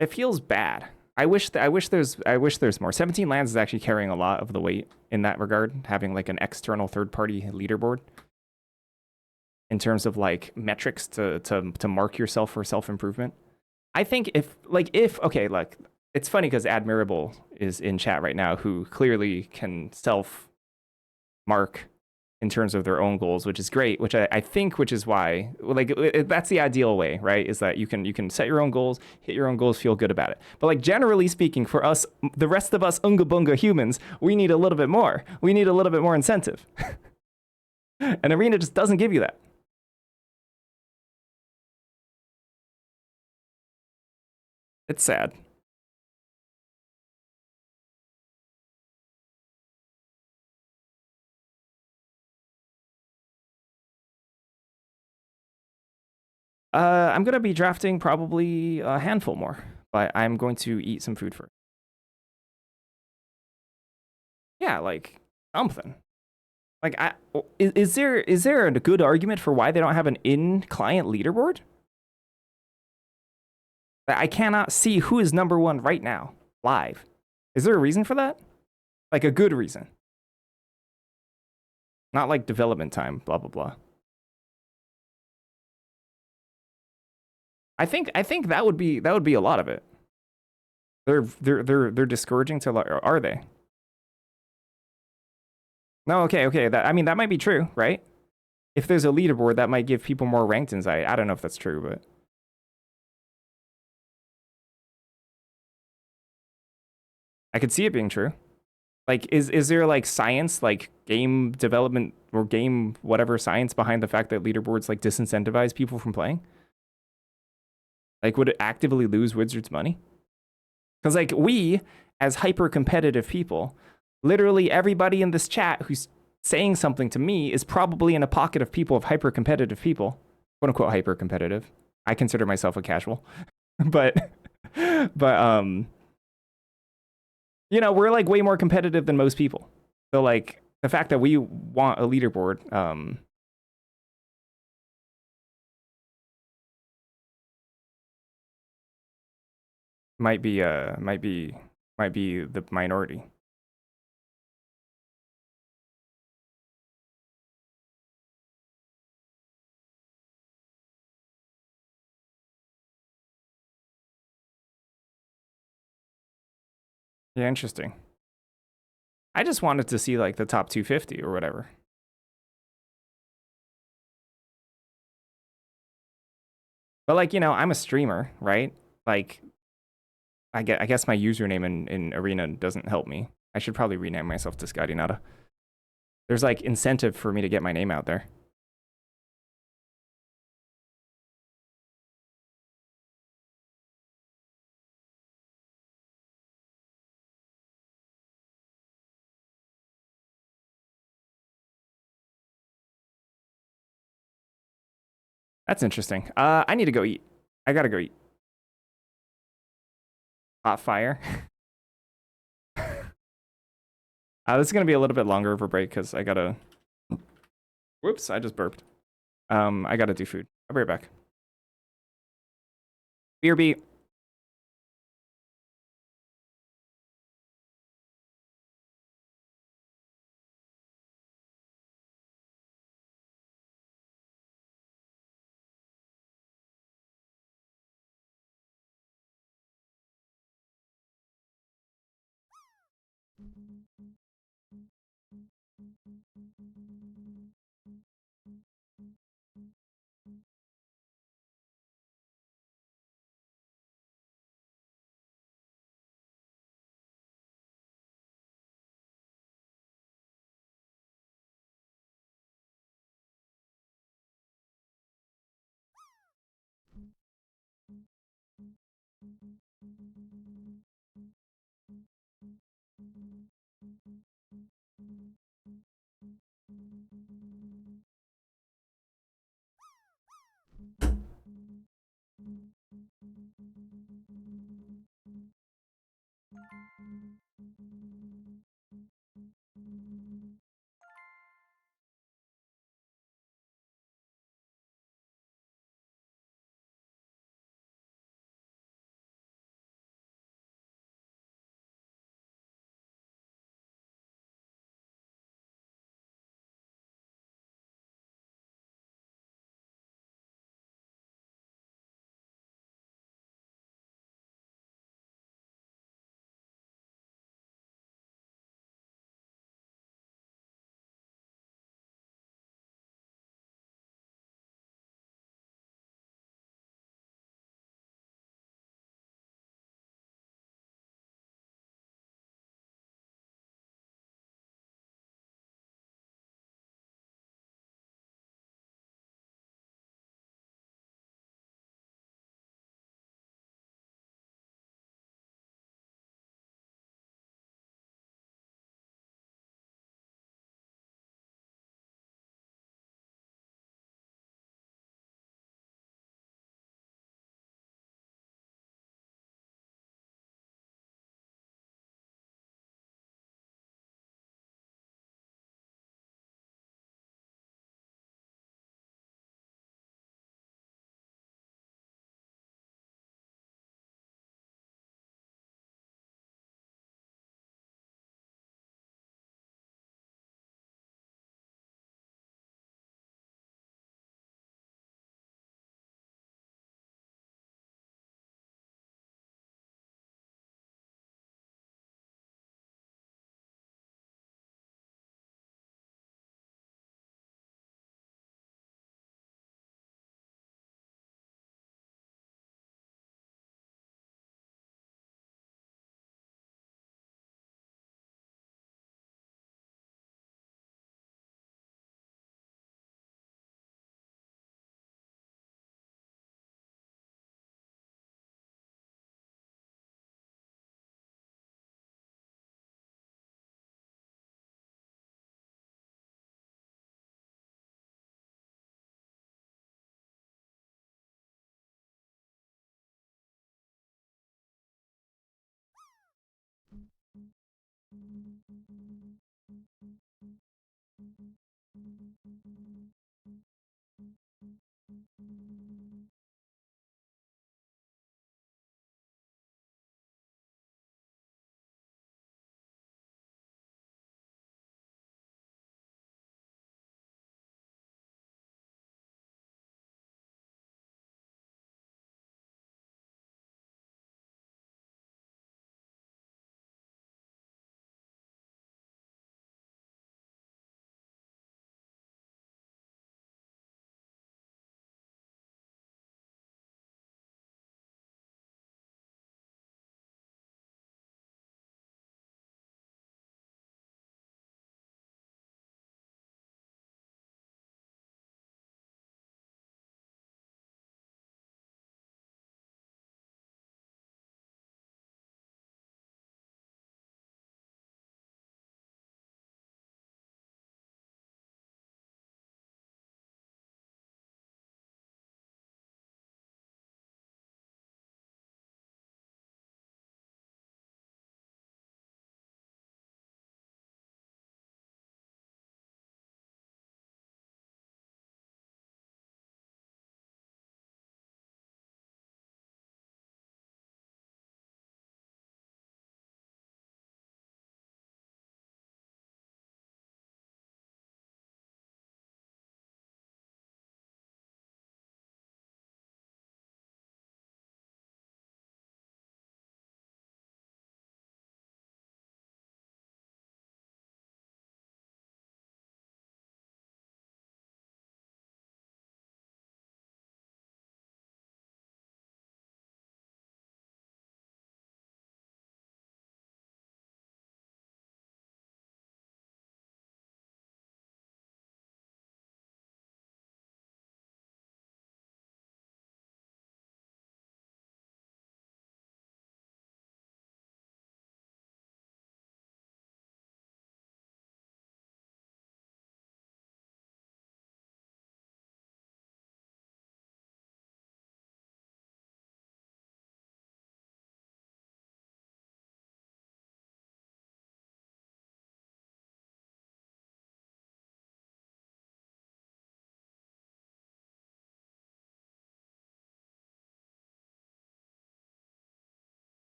Speaker 1: It feels bad. I wish there's more. 17 Lands is actually carrying a lot of the weight in that regard, having like an external third-party leaderboard in terms of like metrics to mark yourself for self-improvement. I think if okay, like it's funny because Admirable is in chat right now, who clearly can self mark in terms of their own goals, which is great. Which I think, which is why like that's the ideal way, right? Is that you can set your own goals, hit your own goals, feel good about it. But like generally speaking, for us, the rest of us unga bunga humans, we need a little bit more. We need a little bit more incentive, and Arena just doesn't give you that. It's sad. I'm gonna be drafting probably a handful more, but I'm going to eat some food first. Yeah, like something. Like, is there a good argument for why they don't have an in-client leaderboard? I cannot see who is number 1 right now live. Is there a reason for that? Like a good reason, not like development time. Blah blah blah. I think that would be a lot of it. They're discouraging to, are they? No, okay. That, I mean, that might be true, right? If there's a leaderboard, that might give people more ranked insight. I don't know if that's true, but I could see it being true. Like, is there like science, like game development or game whatever science behind the fact that leaderboards like disincentivize people from playing? Like, would it actively lose Wizards money? Because like we, as hyper competitive people, literally everybody in this chat who's saying something to me is probably in a pocket of people of hyper competitive people, quote unquote hyper competitive. I consider myself a casual, but but you know, we're like way more competitive than most people. So like the fact that we want a leaderboard, might be the minority. Yeah, interesting. I just wanted to see like the top 250 or whatever. But like, you know, I'm a streamer, right? Like I guess my username in Arena doesn't help me. I should probably rename myself to Scotty Nada. There's like incentive for me to get my name out there. That's interesting. I need to go eat. I gotta go eat. Hot fire. This is gonna be a little bit longer of a break because I gotta. Whoops! I just burped. I gotta do food. I'll be right back. BRB.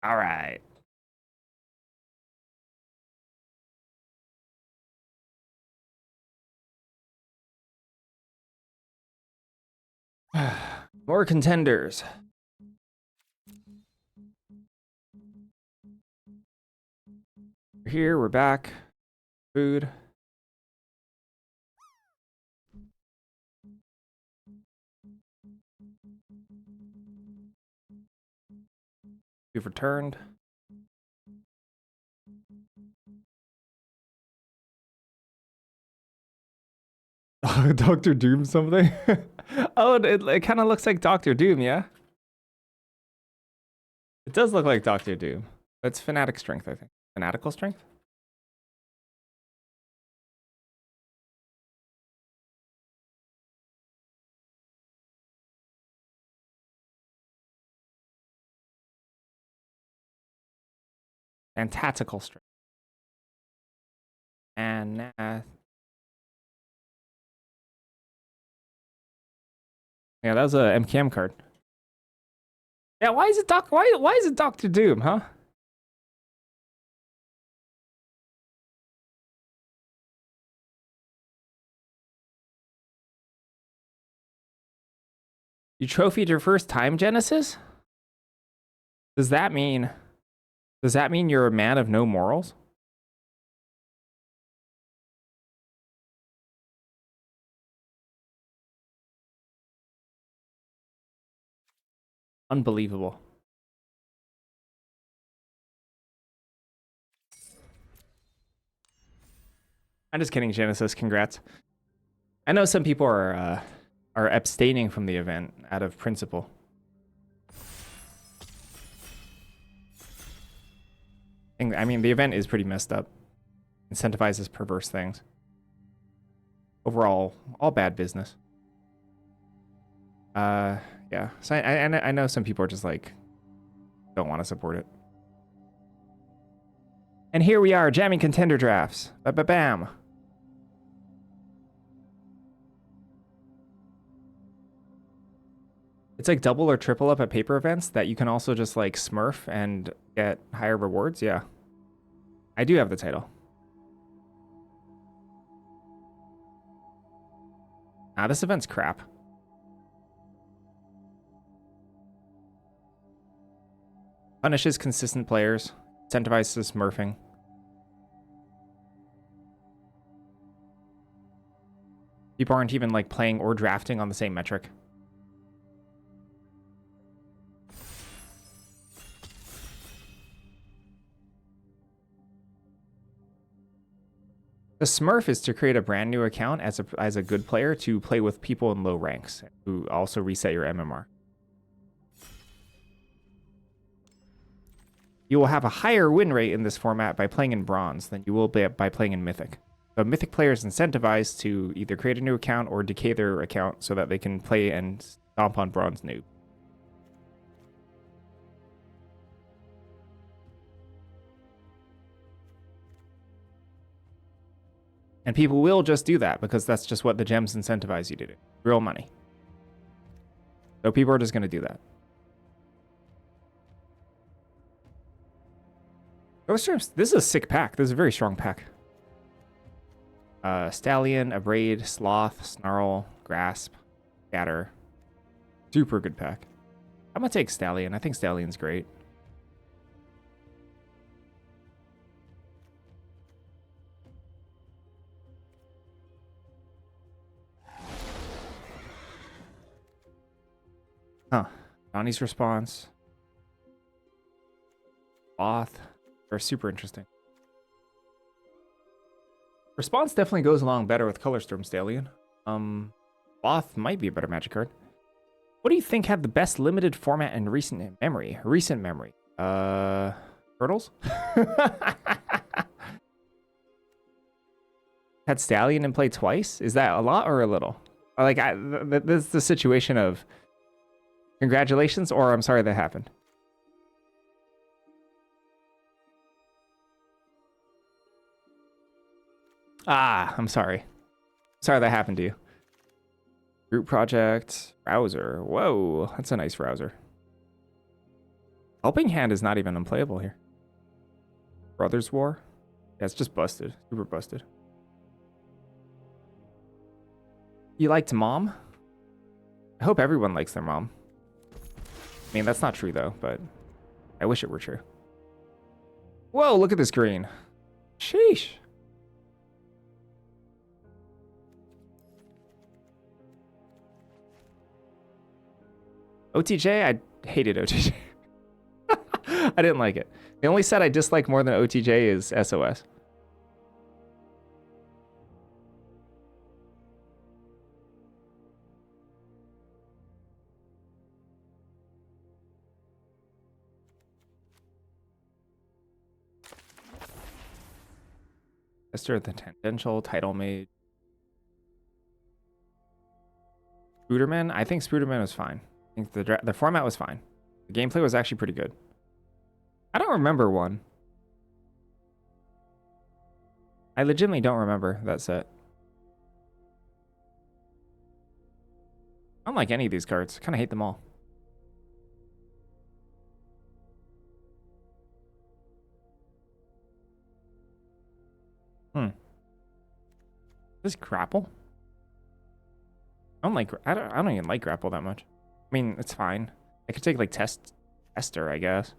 Speaker 1: All right. More contenders. We're here, we're back. Food. We've returned. Doctor Doom something? Oh, it kind of looks like Doctor Doom, yeah? It does look like Doctor Doom. It's fanatic strength, I think. Fanatical strength? And tactical strength. And yeah, that was a MKM card. Yeah, why is it why is it Doctor Doom, huh? You trophied your first time Genesis? Does that mean you're a man of no morals? Unbelievable. I'm just kidding, Genesis. Congrats. I know some people are abstaining from the event out of principle. I mean, the event is pretty messed up. Incentivizes perverse things. Overall, all bad business. Yeah. So I know some people are just like don't want to support it. And here we are, jamming contender drafts. Ba-ba-bam. It's like double or triple up at paper events that you can also just like smurf and get higher rewards. Yeah. I do have the title. This event's crap. Punishes consistent players. Incentivizes smurfing. People aren't even like playing or drafting on the same metric. The smurf is to create a brand new account as a good player to play with people in low ranks who also reset your MMR. You will have a higher win rate in this format by playing in bronze than you will by playing in mythic. So mythic players incentivized to either create a new account or decay their account so that they can play and stomp on bronze noob. And people will just do that because that's just what the gems incentivize you to do. Real money. So people are just going to do that. This is a sick pack. This is a very strong pack. Stallion, Abrade, Sloth, Snarl, Grasp, Scatter. Super good pack. I'm going to take Stallion. I think Stallion's great. Huh. Donnie's response. Sloth. They're super interesting. Response definitely goes along better with Colorstorm Stallion. Sloth might be a better Magic card. What do you think had the best limited format in recent memory? Turtles? Had Stallion and play twice? Is that a lot or a little? Like, this is the situation of congratulations or I'm sorry that happened. Ah, I'm sorry. Sorry that happened to you. Group project, Rouser. Whoa, that's a nice Rouser. Helping Hand is not even unplayable here. Brothers War? Yeah, it's just busted. Super busted. You liked Mom? I hope everyone likes their mom. I mean, that's not true though, but I wish it were true. Whoa, look at this green. Sheesh. OTJ? I hated OTJ. I didn't like it. The only set I dislike more than OTJ is SOS. Tester the Tangential, Title Mage. Spooderman? I think Spooderman was fine. I think the format was fine. The gameplay was actually pretty good. I don't remember one. I legitimately don't remember that set. I don't like any of these cards. I kind of hate them all. This grapple? I don't even like grapple that much. I mean, it's fine. I could take like tester, I guess.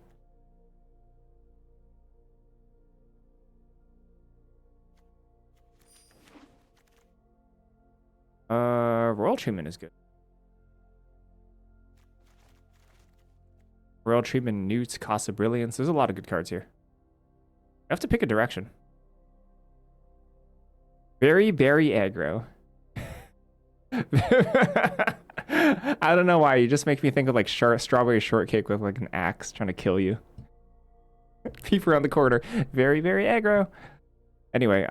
Speaker 1: Royal Treatment is good. Royal Treatment, Newt, Casa Brilliance. There's a lot of good cards here. I have to pick a direction. Very aggro. I don't know why. You just make me think of like strawberry shortcake with like an axe trying to kill you. Peep around the corner. Very aggro. Anyway,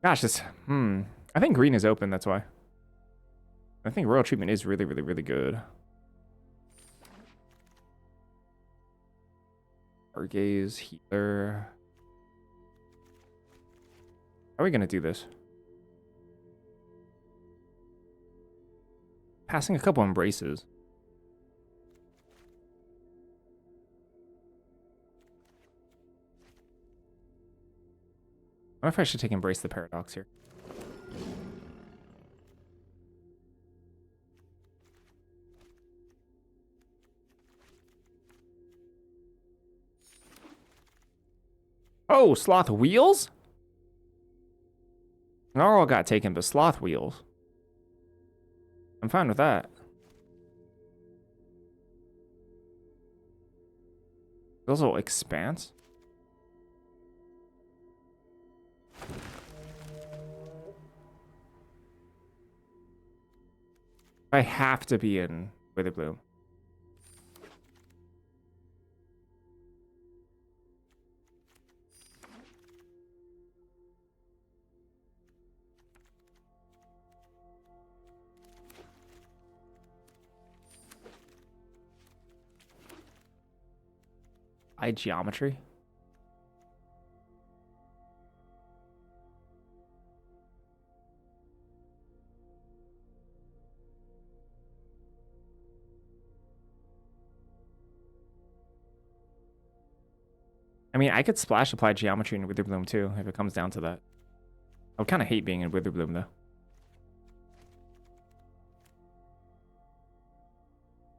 Speaker 1: gosh, this I think green is open, that's why. I think Royal Treatment is really good. Stargaze, Healer. How are we gonna do this? Passing a couple Embraces. I wonder if I should take Embrace the Paradox here. Oh, Sloth Wheels? Gnarl got taken, but Sloth Wheels. I'm fine with that. Also Expanse. I have to be in Witherbloom. Geometry. I mean, I could splash apply geometry in Witherbloom too, if it comes down to that. I would kind of hate being in Witherbloom though.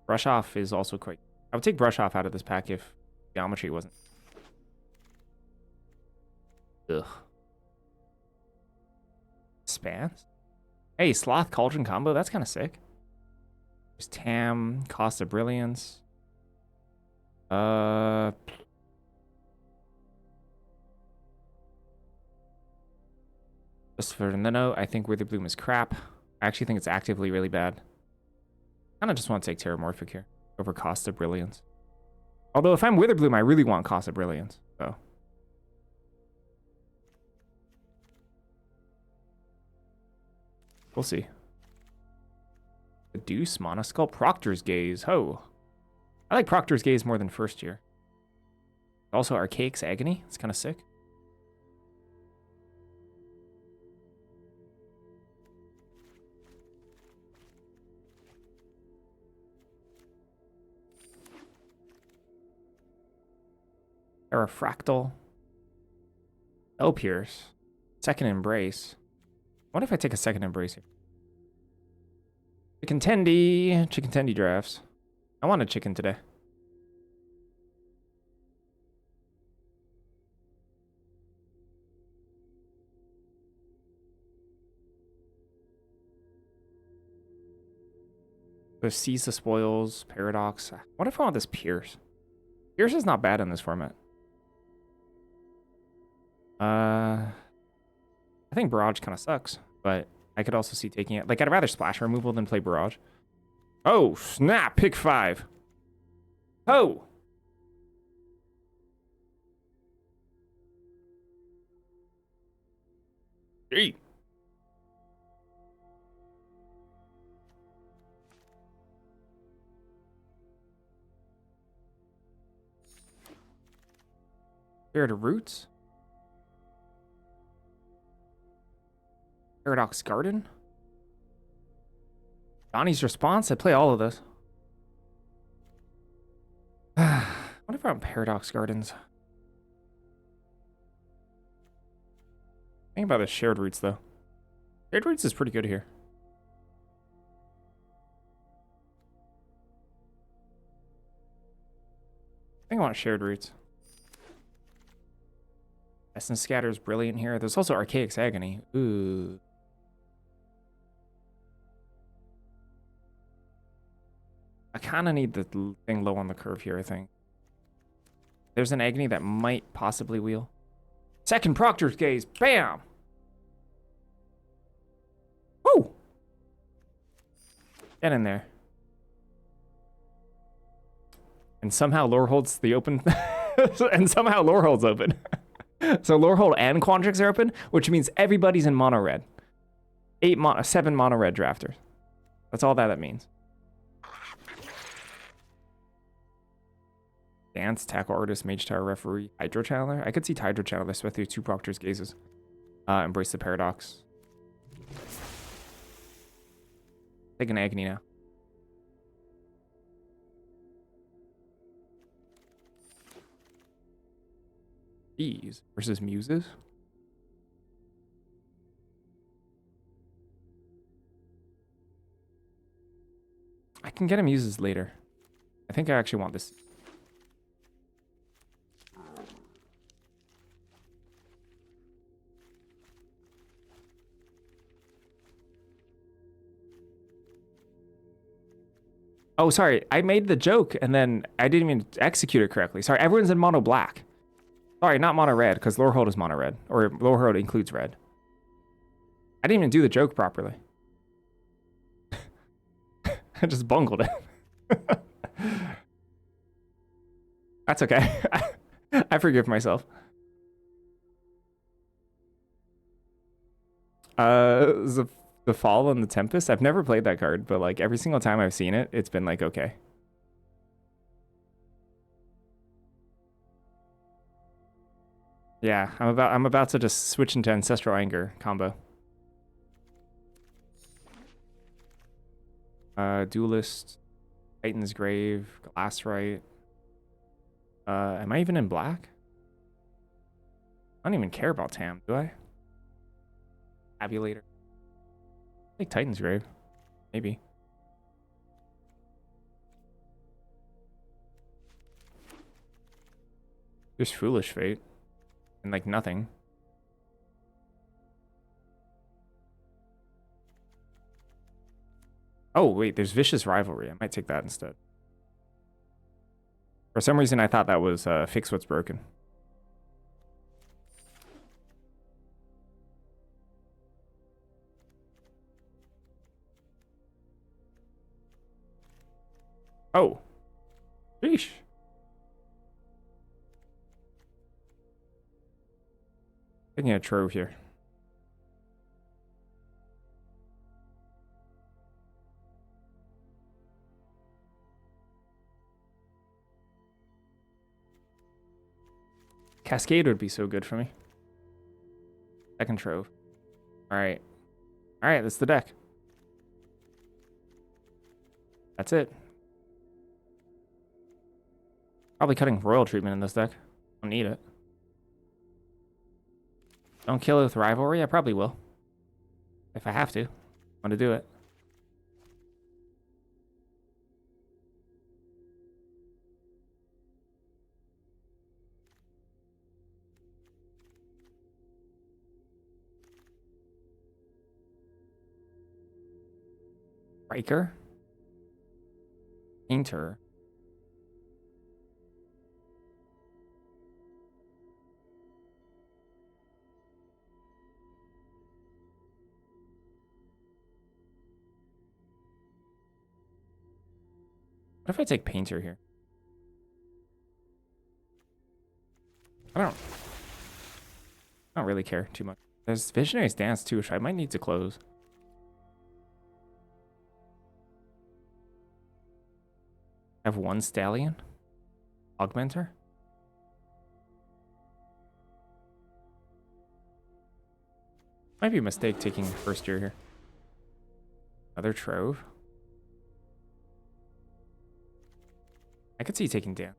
Speaker 1: Brush Off is also quite... I would take Brush Off out of this pack if geometry wasn't. Ugh. Spans? Hey, Sloth Cauldron combo, that's kind of sick. There's Tam, Cost of Brilliance. Just for the note, I think Witherbloom is crap. I actually think it's actively really bad. Kind of just want to take Terramorphic here over Cost of Brilliance. Although if I'm Witherbloom, I really want Cost of Brilliance. So we'll see. The Deuce, Monoskull, Proctor's Gaze. Ho. I like Proctor's Gaze more than first year. Also Archaic's Agony. It's kind of sick. Fractal. Pierce. Second Embrace. What if I take a second Embrace here? Chicken tendy drafts. I want a chicken today. There's Seize the Spoils, Paradox. What if I want this Pierce? Pierce is not bad in this format. I think Barrage kind of sucks, but I could also see taking it. Like, I'd rather splash removal than play Barrage. Oh, snap! Pick 5. Oh! Gee. Spirit of Roots. Paradox Garden. Donnie's Response. I play all of this. What if I'm Paradox Gardens? Think about the Shared Roots though. Shared Roots is pretty good here. I think I want Shared Roots. Essence Scatter is brilliant here. There's also Archaic's Agony. Ooh. I kind of need the thing low on the curve here, I think. There's an Agony that might possibly wheel. Second Proctor's Gaze. Bam! Woo! Get in there. And somehow Lore holds the open... and somehow Lore holds open. So Lore hold and Quandrix are open, which means everybody's in mono red. 7 mono red drafters. That's all that means. Dance, Tackle Artist, Mage Tower, Referee, Hydro Channeler. I could see Hydro Channeler, especially with 2 Proctor's Gazes. Embrace the Paradox. Take an Agony now. These versus Muses. I can get a Muses later. I think I actually want this. Oh, sorry. I made the joke and then I didn't even execute it correctly. Sorry, everyone's in mono black. Sorry, not mono red, because Lorehold is mono red. Or Lorehold includes red. I didn't even do the joke properly. I just bungled it. That's okay. I forgive myself. The Fall and the Tempest. I've never played that card, but like every single time I've seen it, it's been like okay. Yeah, I'm about to just switch into Ancestral Anger combo. Duelist, Titan's Grave, Glassrite. Am I even in black? I don't even care about Tam, do I? Tabulator. Like Titan's Grave. Maybe. There's Foolish Fate. And like nothing. Oh, wait, there's Vicious Rivalry. I might take that instead. For some reason, I thought that was Fix What's Broken. Oh. Sheesh. Taking a Trove here. Cascade would be so good for me. Second Trove. Alright. Alright, that's the deck. That's it. Probably cutting Royal Treatment in this deck. Don't need it. Don't kill it with Rivalry? I probably will. If I have to. Want to do it. Breaker. Painter. What if I take Painter here? I don't really care too much. There's Visionary's Dance too, which I might need to close. I have one Stallion. Augmenter. Might be a mistake taking first year here. Another Trove. I could see taking down.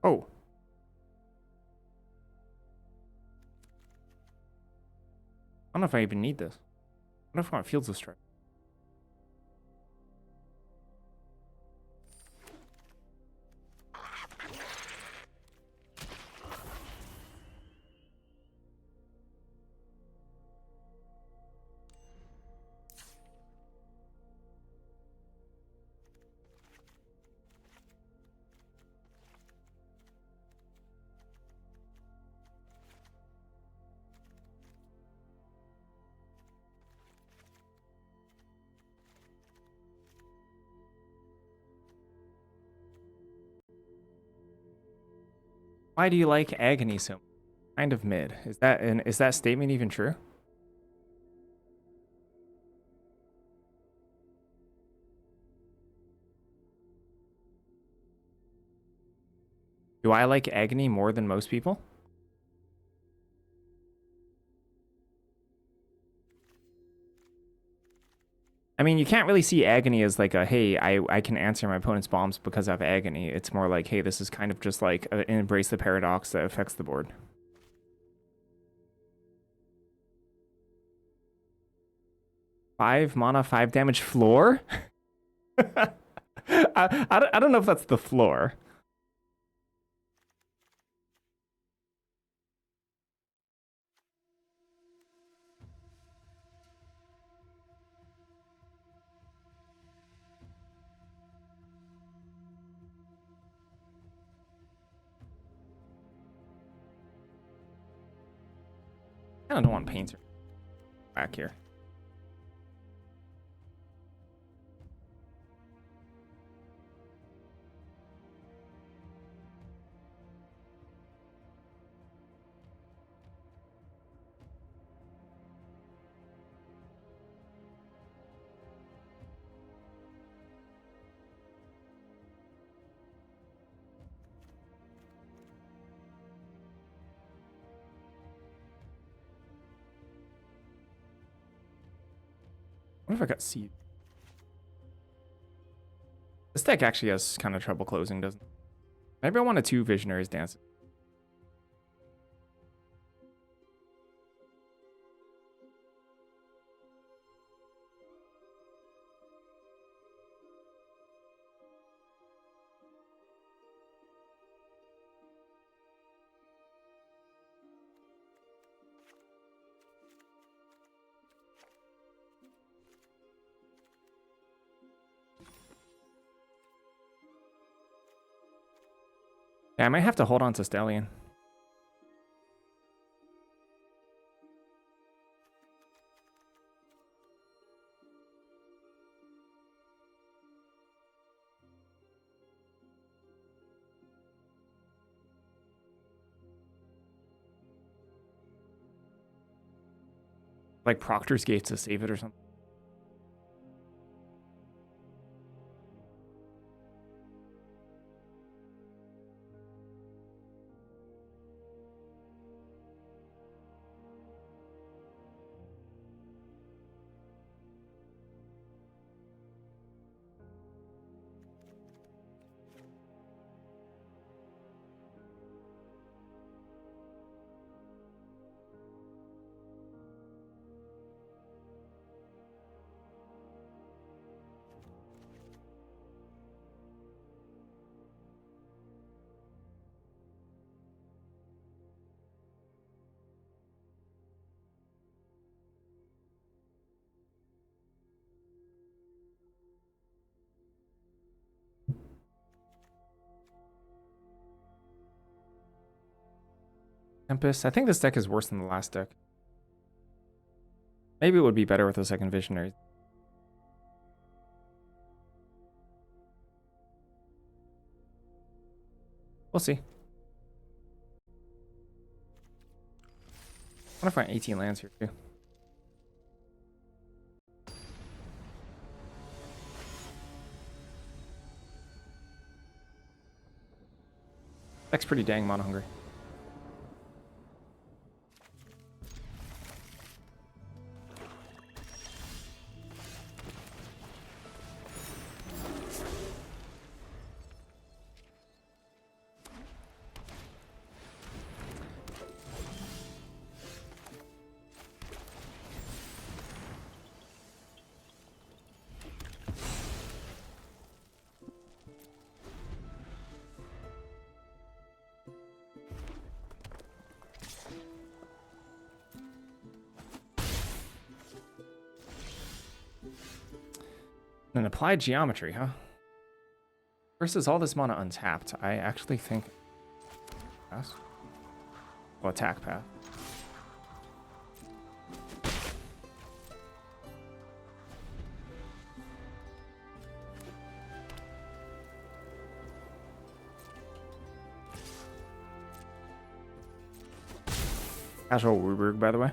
Speaker 1: Oh. I don't know if I even need this. I don't know if I want Fields of Strife. Why do you like Agony so much? Kind of mid. Is that statement even true? Do I like Agony more than most people? I mean, you can't really see Agony as like a, hey, I can answer my opponent's bombs because I have Agony. It's more like, hey, this is kind of just like embrace the paradox that affects the board. 5 mana, 5 damage floor? I don't know if that's the floor. I don't want Painter back here. What if I got seed? This deck actually has kind of trouble closing, doesn't it? Maybe I want a 2 Visionaries Dance. Yeah, I might have to hold on to Stallion. Like Proctor's Gates to save it or something. Tempest. I think this deck is worse than the last deck. Maybe it would be better with a second Visionary. We'll see. I want to find 18 lands here too. Deck's pretty dang mono hungry. And applied geometry, huh? Versus all this mana untapped, I actually think... Pass? Well, attack path. Casual Ruberg, by the way.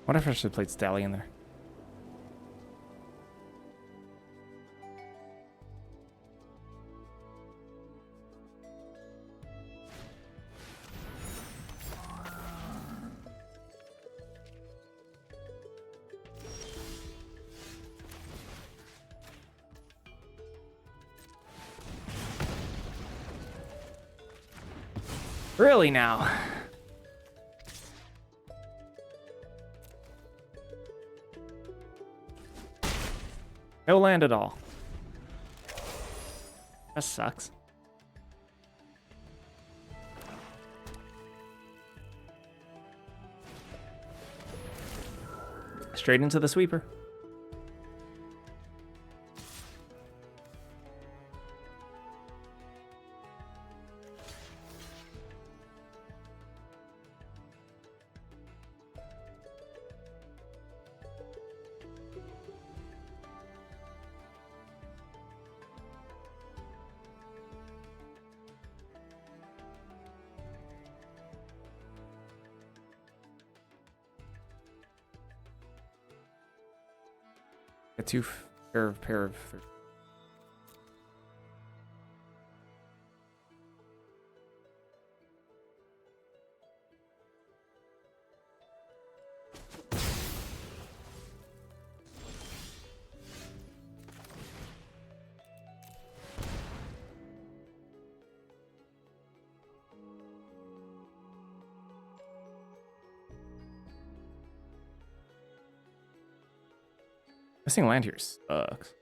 Speaker 1: What if I should have played Stallion there? Really now? No land at all. That sucks. Straight into the sweeper. A pair of 30. Missing land here sucks.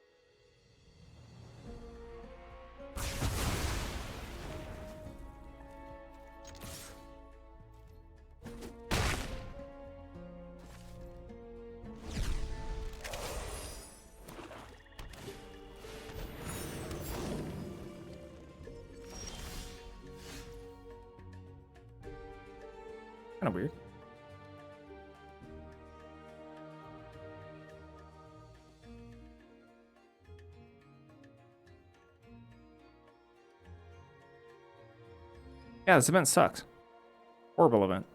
Speaker 1: Kind of weird. Yeah, this event sucks. Horrible event.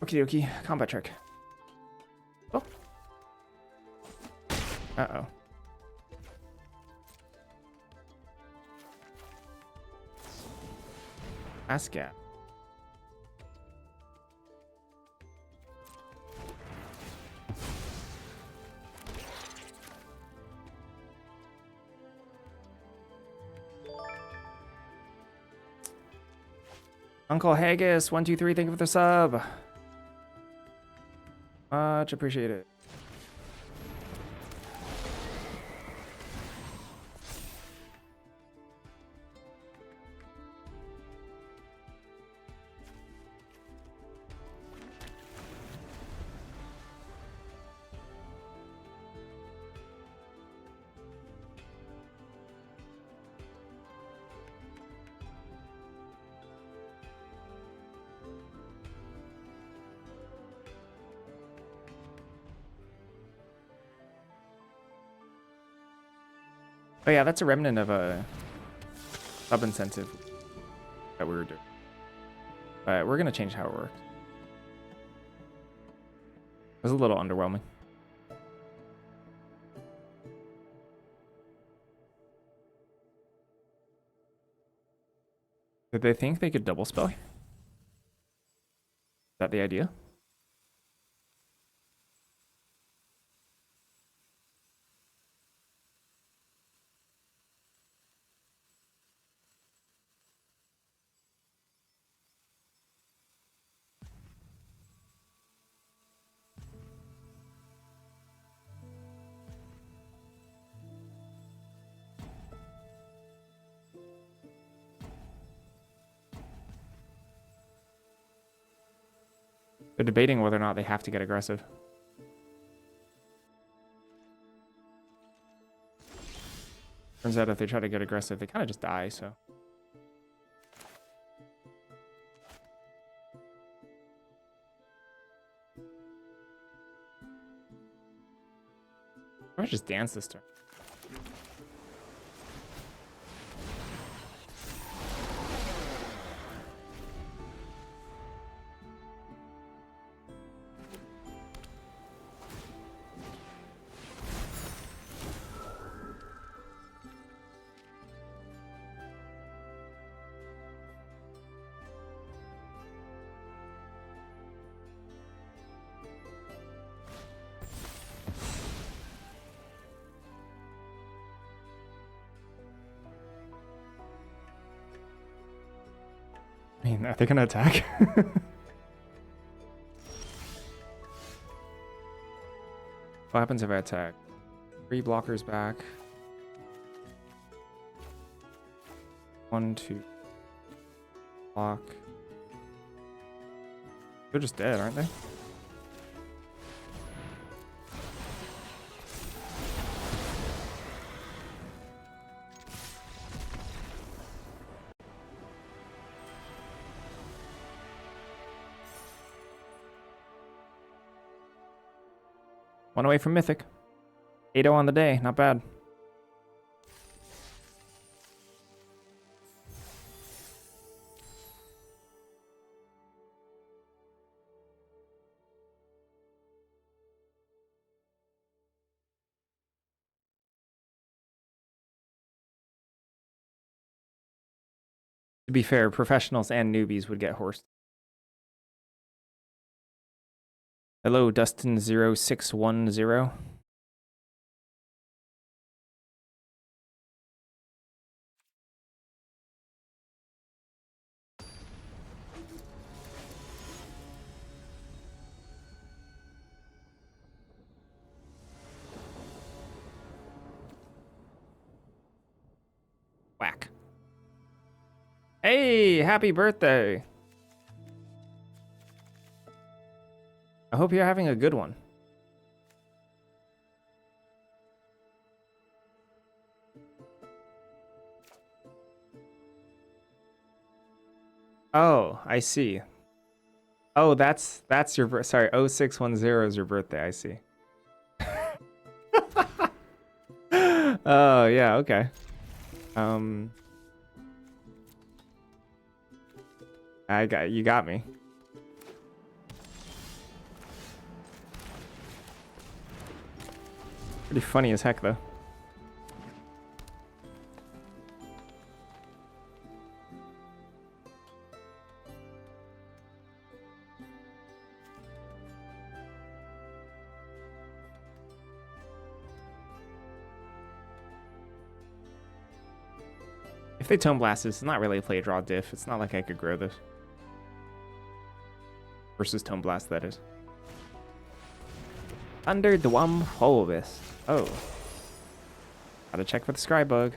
Speaker 1: Okie dokie, combat trick. Oh. Uh-oh. Ascat. Uncle Haggis, 123, thank you for the sub. Much appreciated. Oh yeah, that's a remnant of a sub incentive that we were doing. But we're gonna change how it works. It was a little underwhelming. Did they think they could double spell? Is that the idea? They're debating whether or not they have to get aggressive. Turns out if they try to get aggressive, they kind of just die, so. Or just dance this turn. I mean, are they gonna attack? What happens if I attack? 3 blockers back. 1, 2. Block. They're just dead, aren't they? One away from Mythic. 8-0 on the day, not bad. To be fair, professionals and newbies would get horsed. Hello, Dustin0610. Whack. Hey, happy birthday. I hope you're having a good one. Oh, I see. Oh, that's your sorry, 0610 is your birthday, I see. Oh, yeah, okay. You got me. Pretty funny as heck though. If they Tome Blast this, it's not really a play draw diff. It's not like I could grow this. Versus Tome Blast, that is. Under the Hovis. Oh. Gotta check for the Scry bug.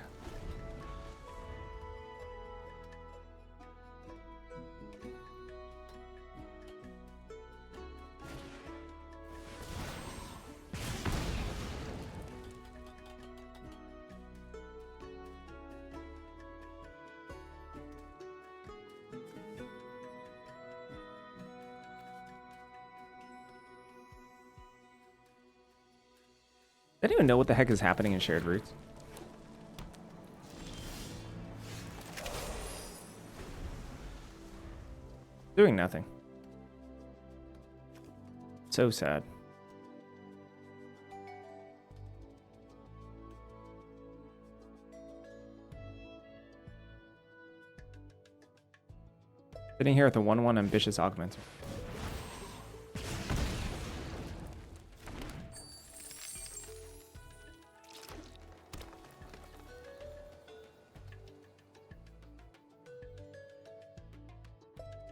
Speaker 1: I don't even know what the heck is happening in Shared Roots. Doing nothing. So sad. Sitting here with a 1/1 ambitious augmenter.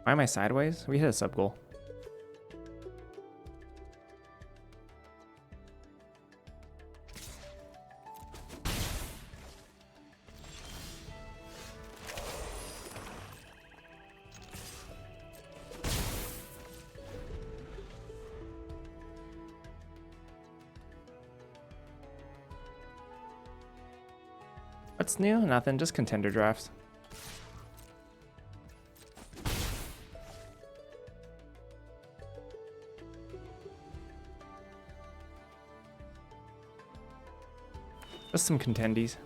Speaker 1: Why am I sideways? We hit a sub goal. What's new? Nothing, just contender drafts. Just some contendies.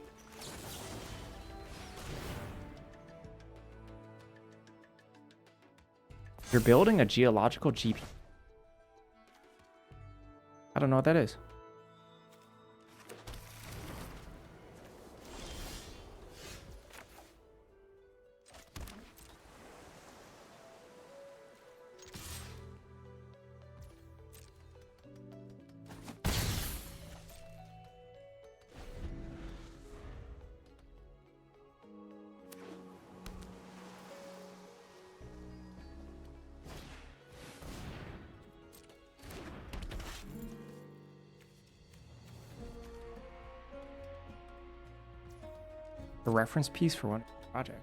Speaker 1: You're building a geological GP. I don't know what that is. A reference piece for one project.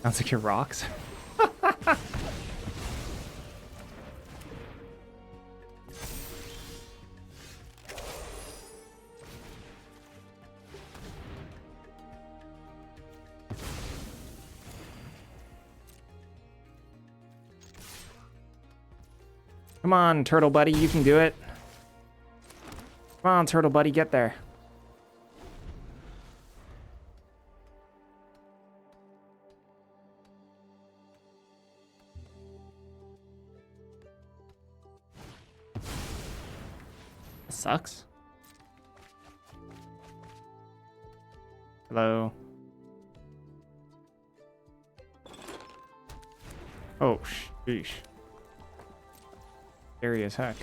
Speaker 1: Sounds like your rocks. Come on, turtle buddy, you can do it. Come on, turtle buddy, get there. Sucks. Hello. Oh, sheesh. Scary as heck.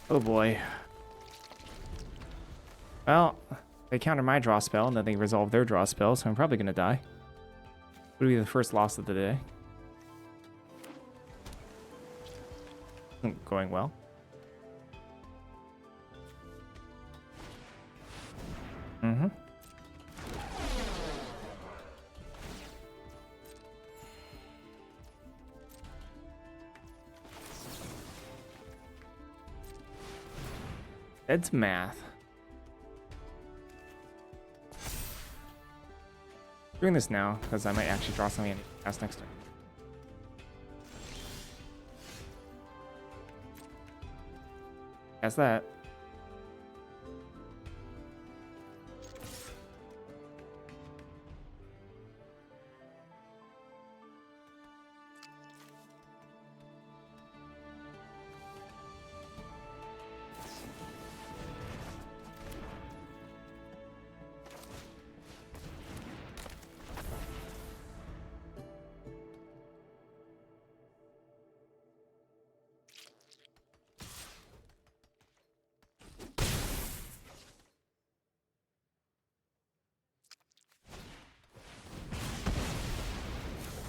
Speaker 1: Oh boy. Well, they counter my draw spell and then they resolve their draw spell, so I'm probably gonna die. Would be the first loss of the day. Going well. Mm-hmm. That's math. Doing this now because I might actually draw something and cast next turn. Cast that.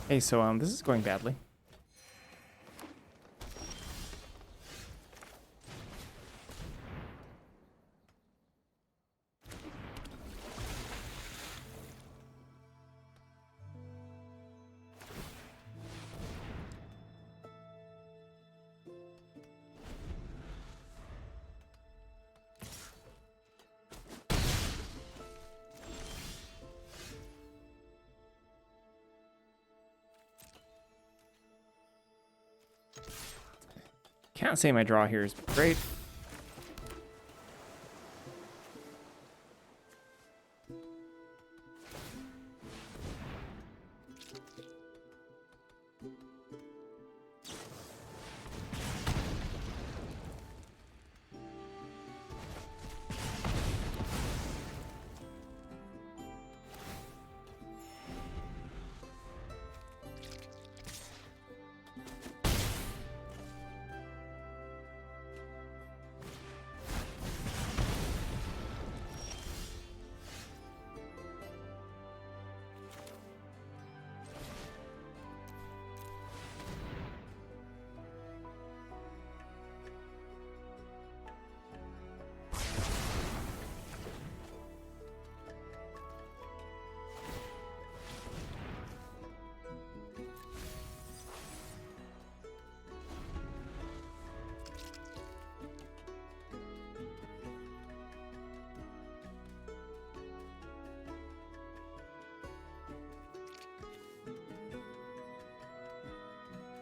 Speaker 1: Hey, so this is going badly. Can't say my draw here is great.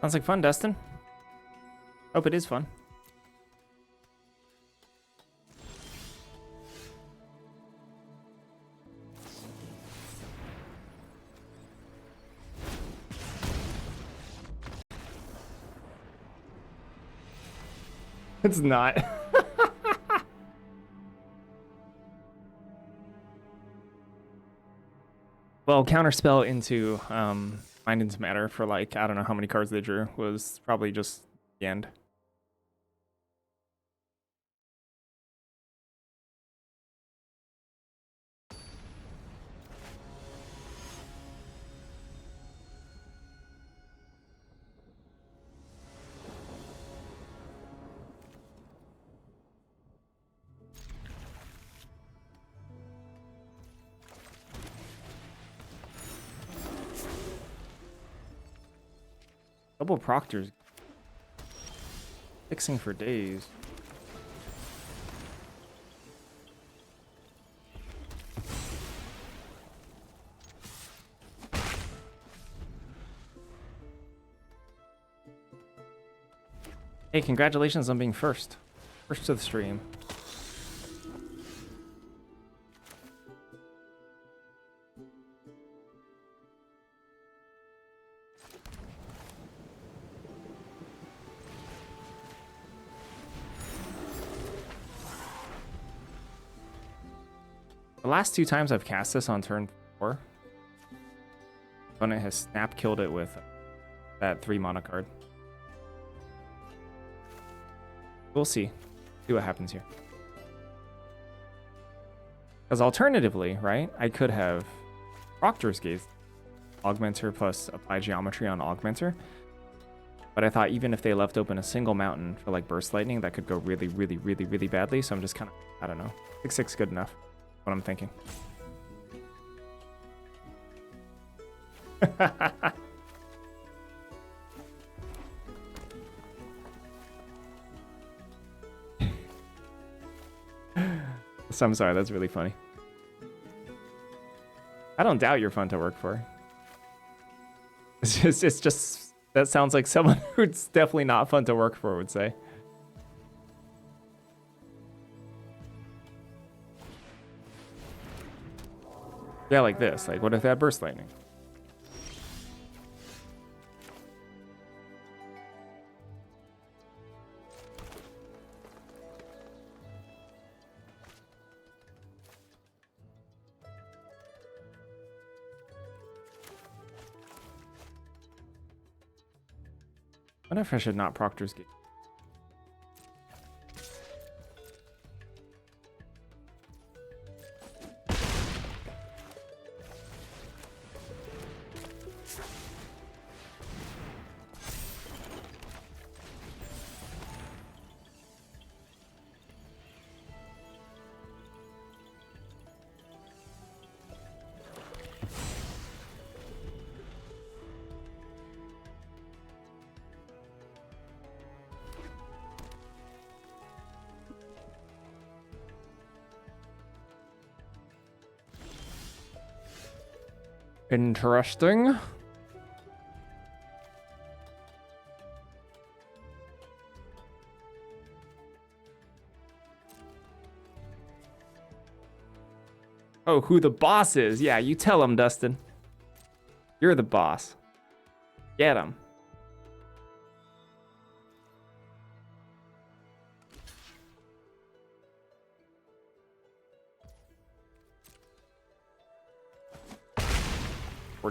Speaker 1: Sounds like fun, Dustin. Hope it is fun. It's not. Well, counterspell into Mind into Matter for like, I don't know how many cards they drew was probably just the end. Double Proctors. Fixing for days. Hey, congratulations on being first. First to the stream. The last 2 times I've cast this on turn 4, opponent has snap killed it with that 3 mana card. We'll see. See what happens here. Because alternatively, right, I could have Proctor's Gaze, Augmenter plus Apply Geometry on Augmenter. But I thought even if they left open a single mountain for like Burst Lightning, that could go really, really, really, really badly. So I'm just kind of, I don't know. 6/6 good enough. What I'm thinking. So I'm sorry, that's really funny. I don't doubt you're fun to work for. It's just that sounds like someone who's definitely not fun to work for would say. Yeah, like this. Like, what if they had Burst Lightning? I wonder if I should not Proctor's Gate. Interesting. Oh, who the boss is? Yeah, you tell him, Dustin. You're the boss. Get him.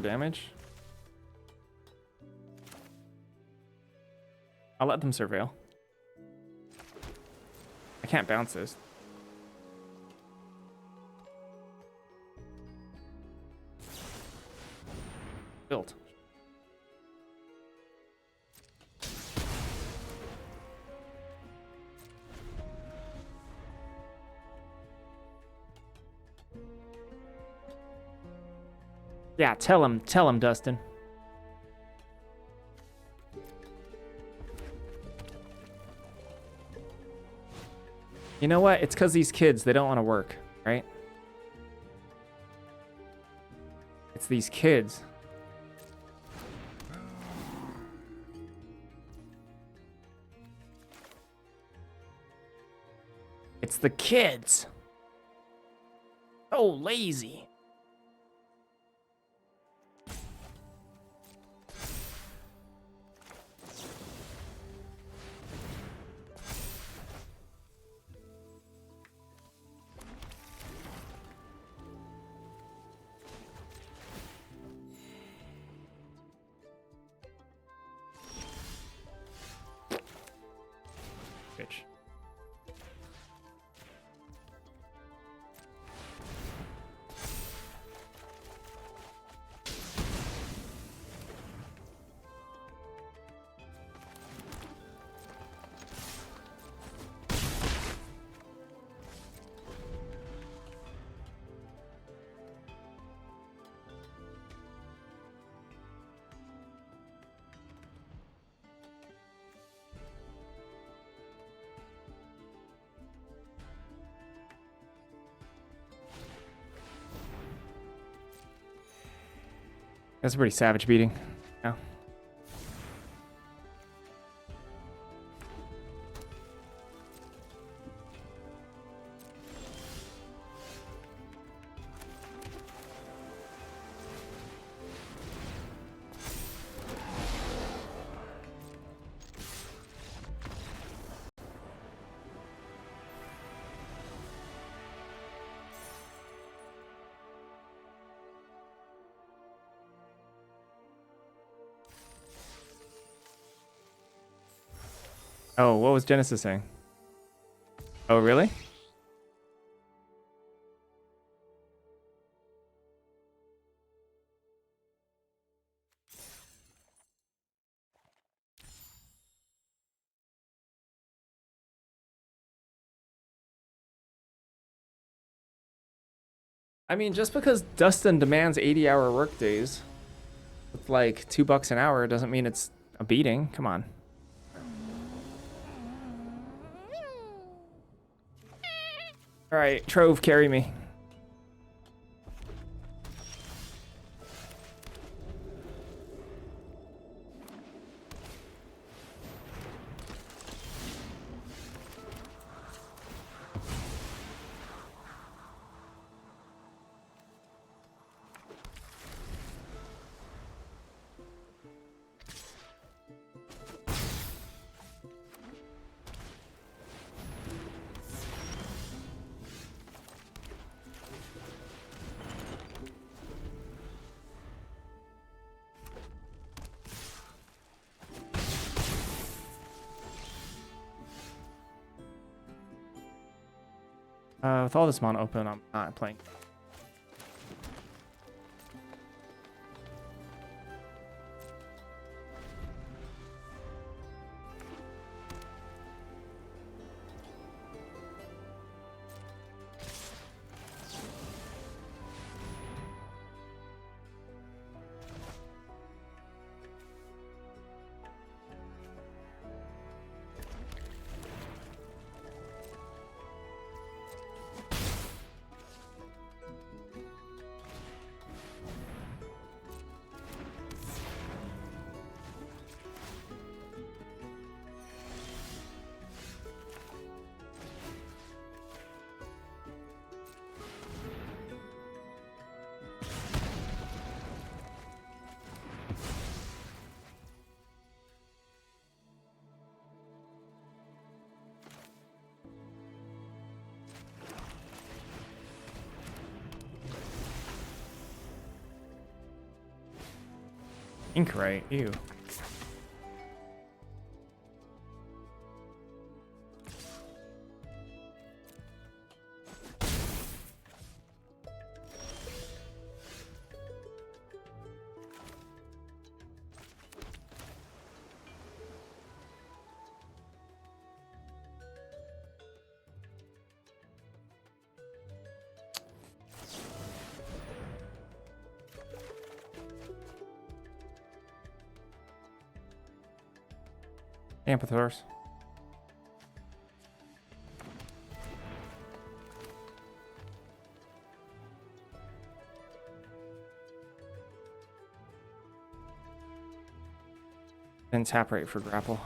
Speaker 1: Damage. I'll let them surveil. I can't bounce this. Built. Yeah, tell him, Dustin. You know what? It's because these kids, they don't want to work, right? It's these kids. It's the kids. So lazy. Bitch. That's a pretty savage beating. Yeah. Oh, what was Genesis saying? Oh, really? I mean, just because Dustin demands 80-hour work days with like $2 an hour doesn't mean it's a beating. Come on. All right, Trove, carry me. With all this mono open, I'm not playing. Incorrect. Ew. Amphitheaters. And tap rate for grapple.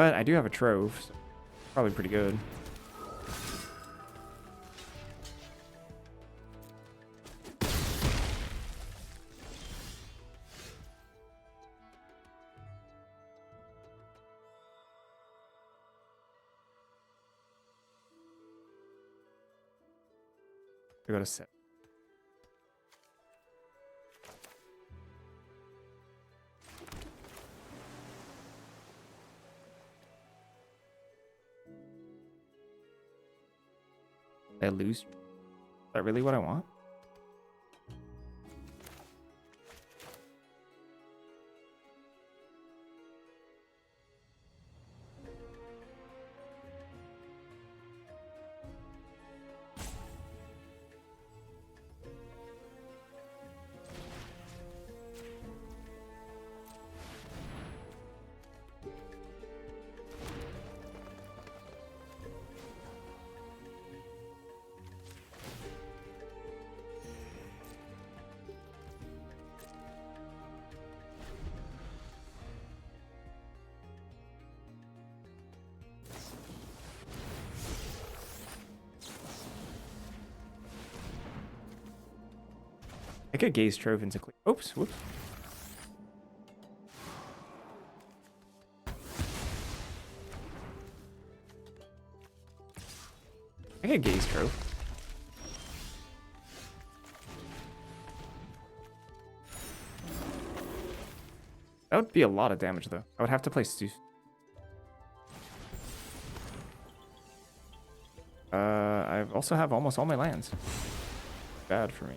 Speaker 1: But I do have a trove, so probably pretty good. I go to 7. Did I lose? Is that really what I want? I could gaze trove into clear. Oops, whoops. I could gaze trove. That would be a lot of damage, though. I would have to play Stu. I also have almost all my lands. Bad for me.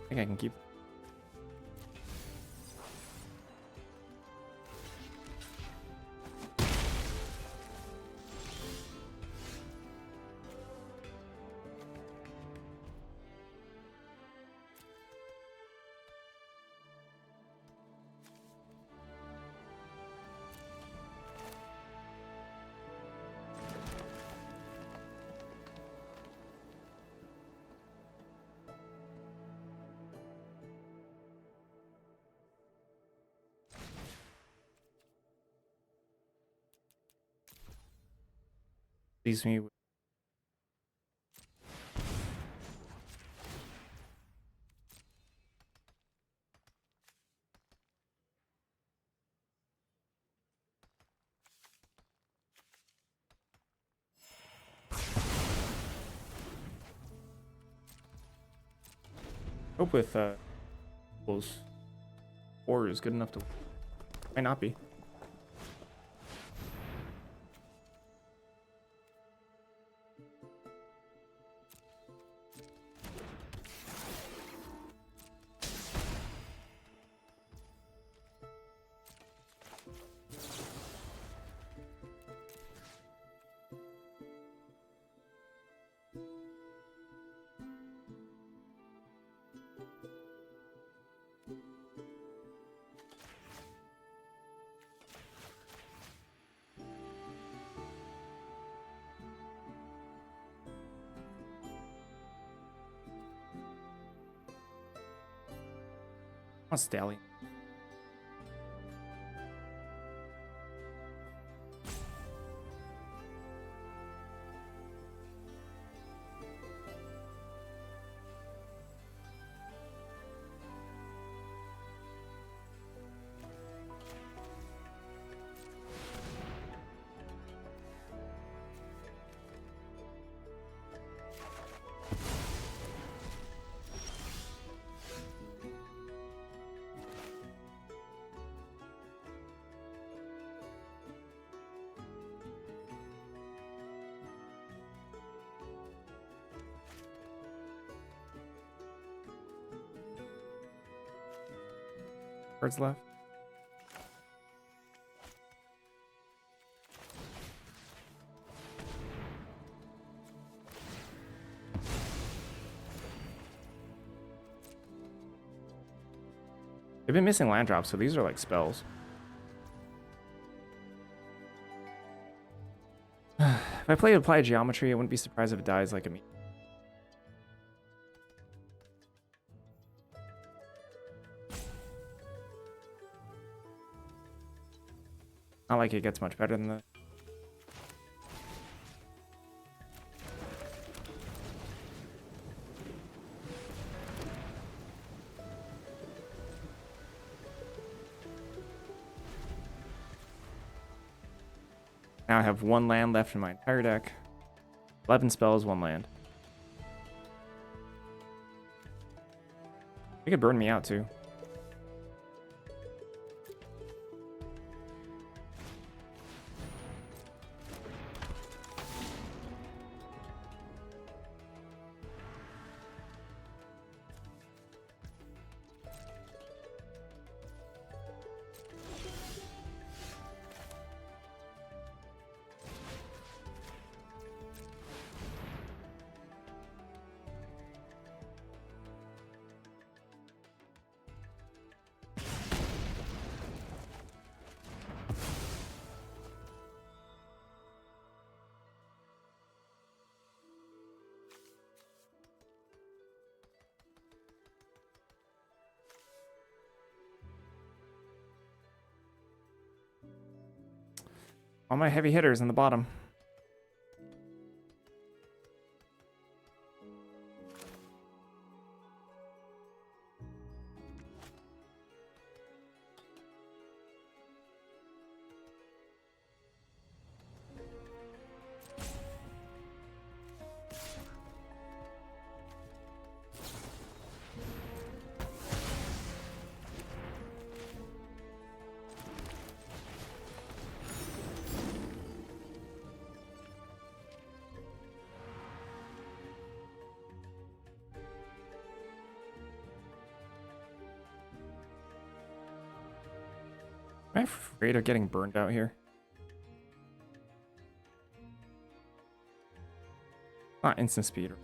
Speaker 1: I think I can keep. Leaves me with hope with Bulls. 4 is good enough to. Might not be. Stallion. Cards left. They've been missing land drops, so these are like spells. If I play Applied Geometry, I wouldn't be surprised if it dies like immediately. Not like it gets much better than that. Now I have 1 land left in my entire deck. 11 spells, 1 land. They could burn me out too. All my heavy hitters in the bottom. Am I afraid of getting burned out here? Not instant speed. I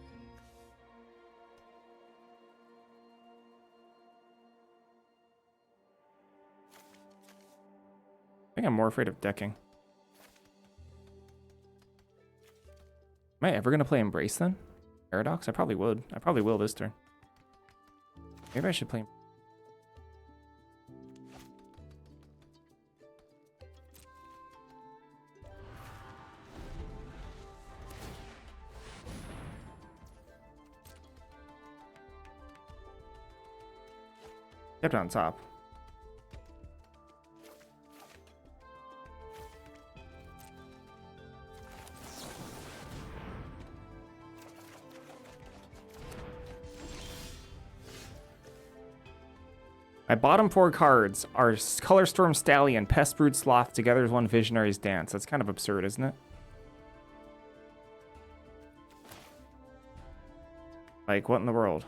Speaker 1: think I'm more afraid of decking. Am I ever going to play Embrace then? Paradox? I probably would. I probably will this turn. Maybe I should play... Kept it on top. My bottom 4 cards are Color Storm Stallion, Pest Brood Sloth, together as one Visionary's Dance. That's kind of absurd, isn't it? Like, what in the world?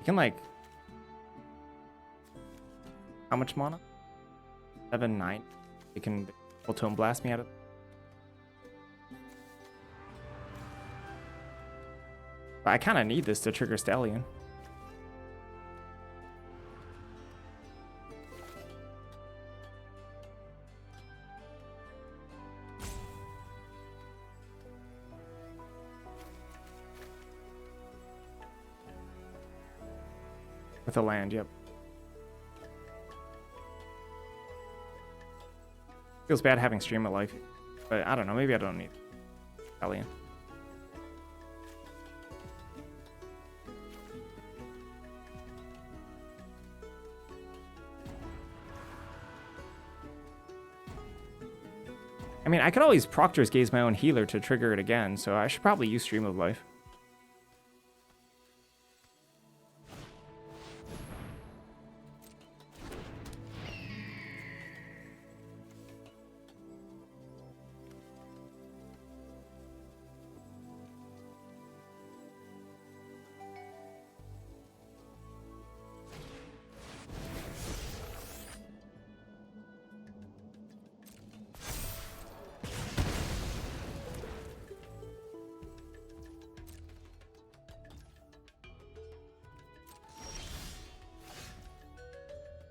Speaker 1: You can like, how much mana? 7, 9. You can full tone blast me out of. But I kind of need this to trigger Stallion. With a land, yep. Feels bad having Stream of Life, but I don't know. Maybe I don't need Stallion. I mean, I could always Proctor's Gaze my own healer to trigger it again, so I should probably use Stream of Life.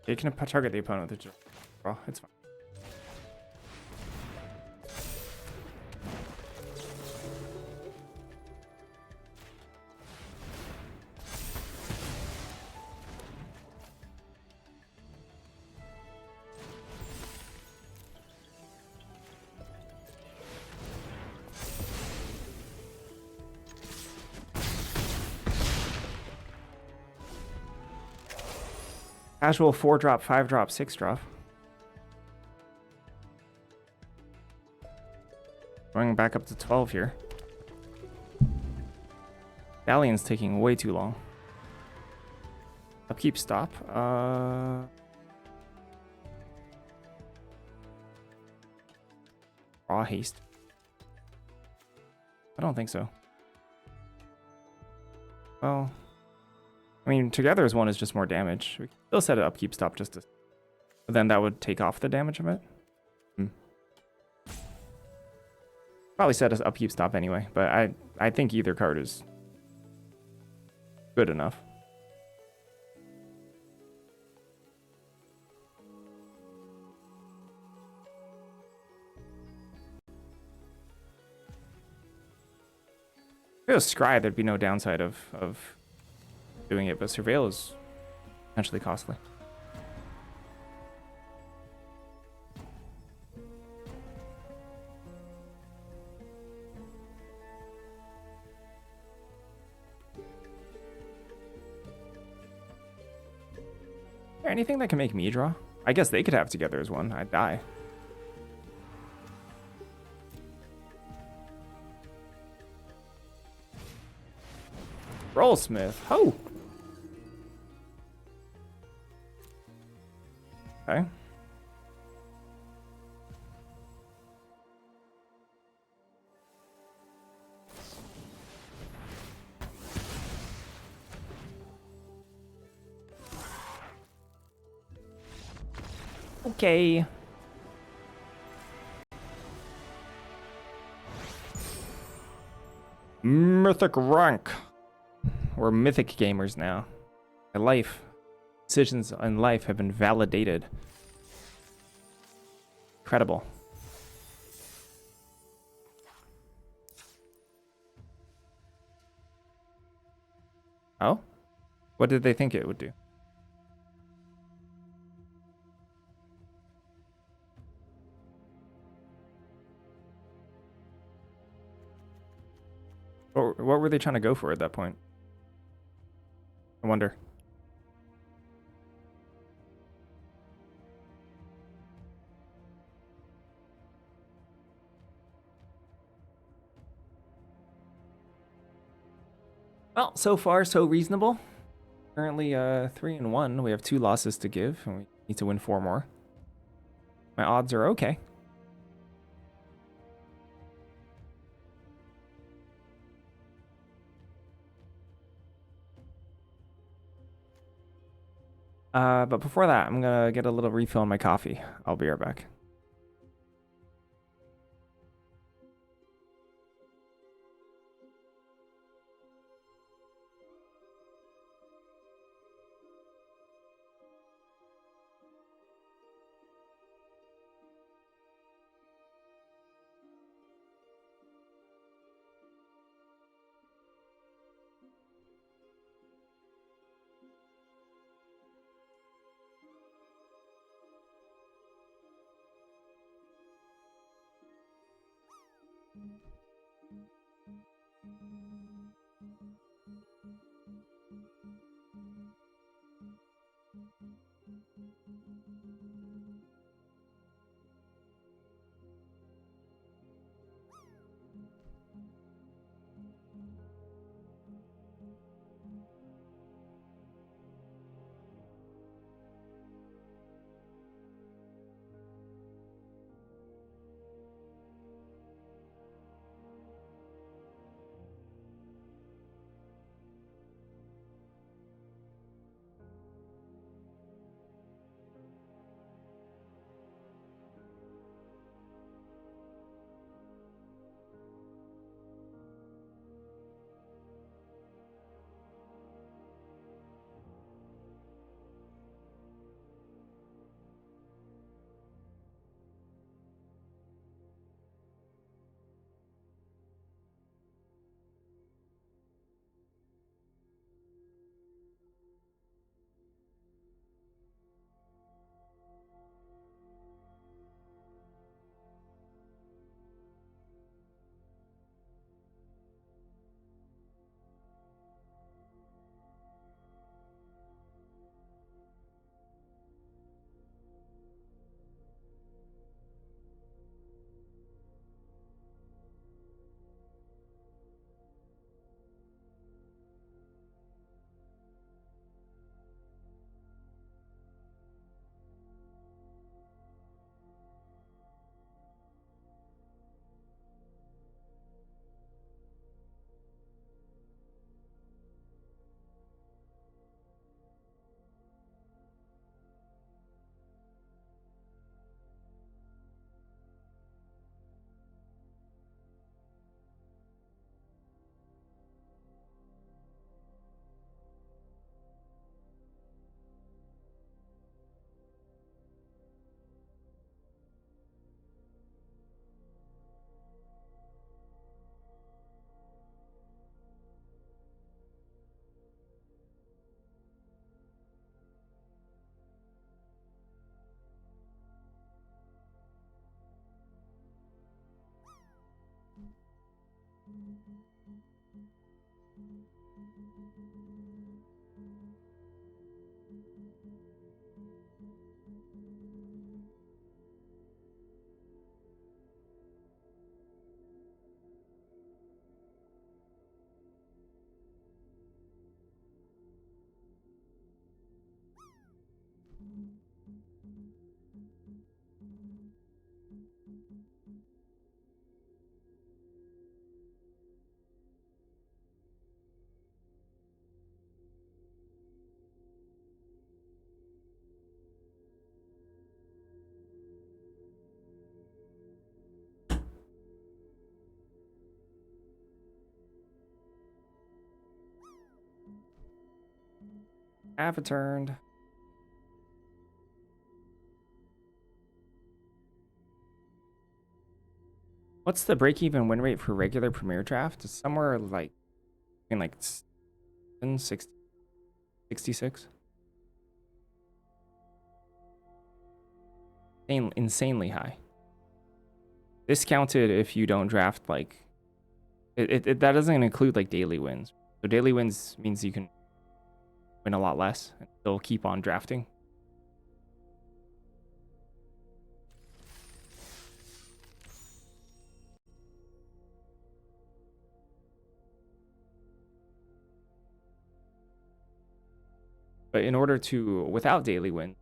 Speaker 1: You can target the opponent with the draw. It's fine. Casual 4-drop, 5-drop, 6-drop. Going back up to 12 here. Stallion's taking way too long. Upkeep stop. Raw haste. I don't think so. Well, I mean, together as one is just more damage. We can still set an upkeep stop just to... But then that would take off the damage of it. Probably set as upkeep stop anyway, but I think either card is good enough. If it was Scry, there'd be no downside of doing it, but Surveil is potentially costly. Is there anything that can make me draw? I guess they could have together as one. I'd die. Rollsmith. Oh! Okay. Okay. Mythic rank. We're mythic gamers now. My life. Decisions in life have been validated. Incredible. Oh? What did they think it would do? What were they trying to go for at that point? I wonder. Well, so far so reasonable. Currently 3-1. We have 2 losses to give, and we need to win 4 more. My odds are okay. But before that, I'm gonna get a little refill on my coffee. I'll be right back. Have a turned. What's the break-even win rate for regular Premier Draft? It's somewhere like in like 60, 66. Insanely high. Discounted if you don't draft like that doesn't include like daily wins. So daily wins means you can win a lot less and still keep on drafting. But in order to, without daily wins,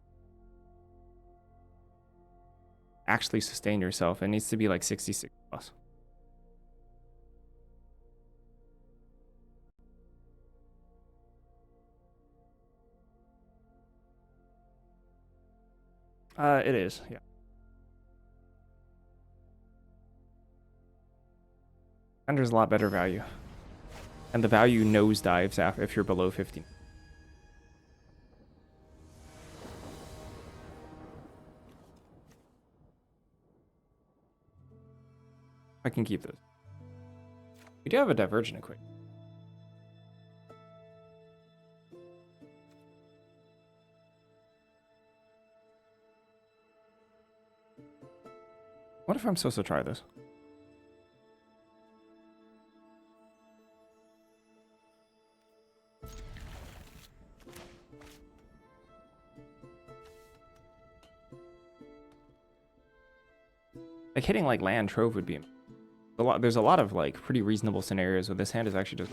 Speaker 1: actually sustain yourself, it needs to be like 66 plus. It is, yeah. Contender's a lot better value. And the value nosedives after if you're below 15. I can keep those. We do have a divergent equation. What if I'm supposed to try this? Like hitting like land trove would be a lot. There's a lot of like pretty reasonable scenarios where this hand is actually just.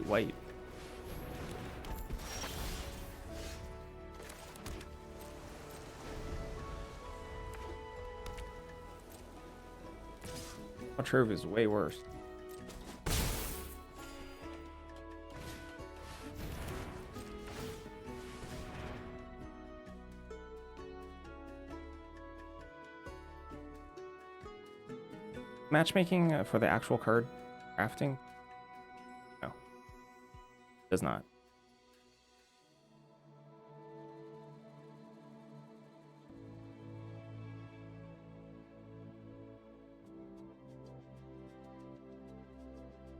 Speaker 1: Wait. Trove is way worse. Matchmaking for the actual card crafting? No. Does not.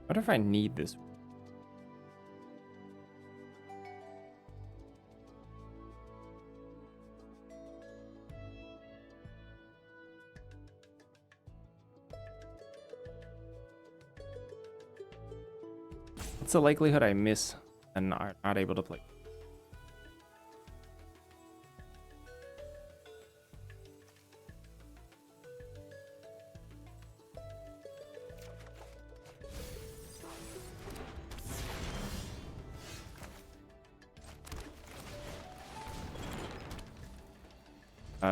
Speaker 1: What if I need this? What's the likelihood I miss and not able to play?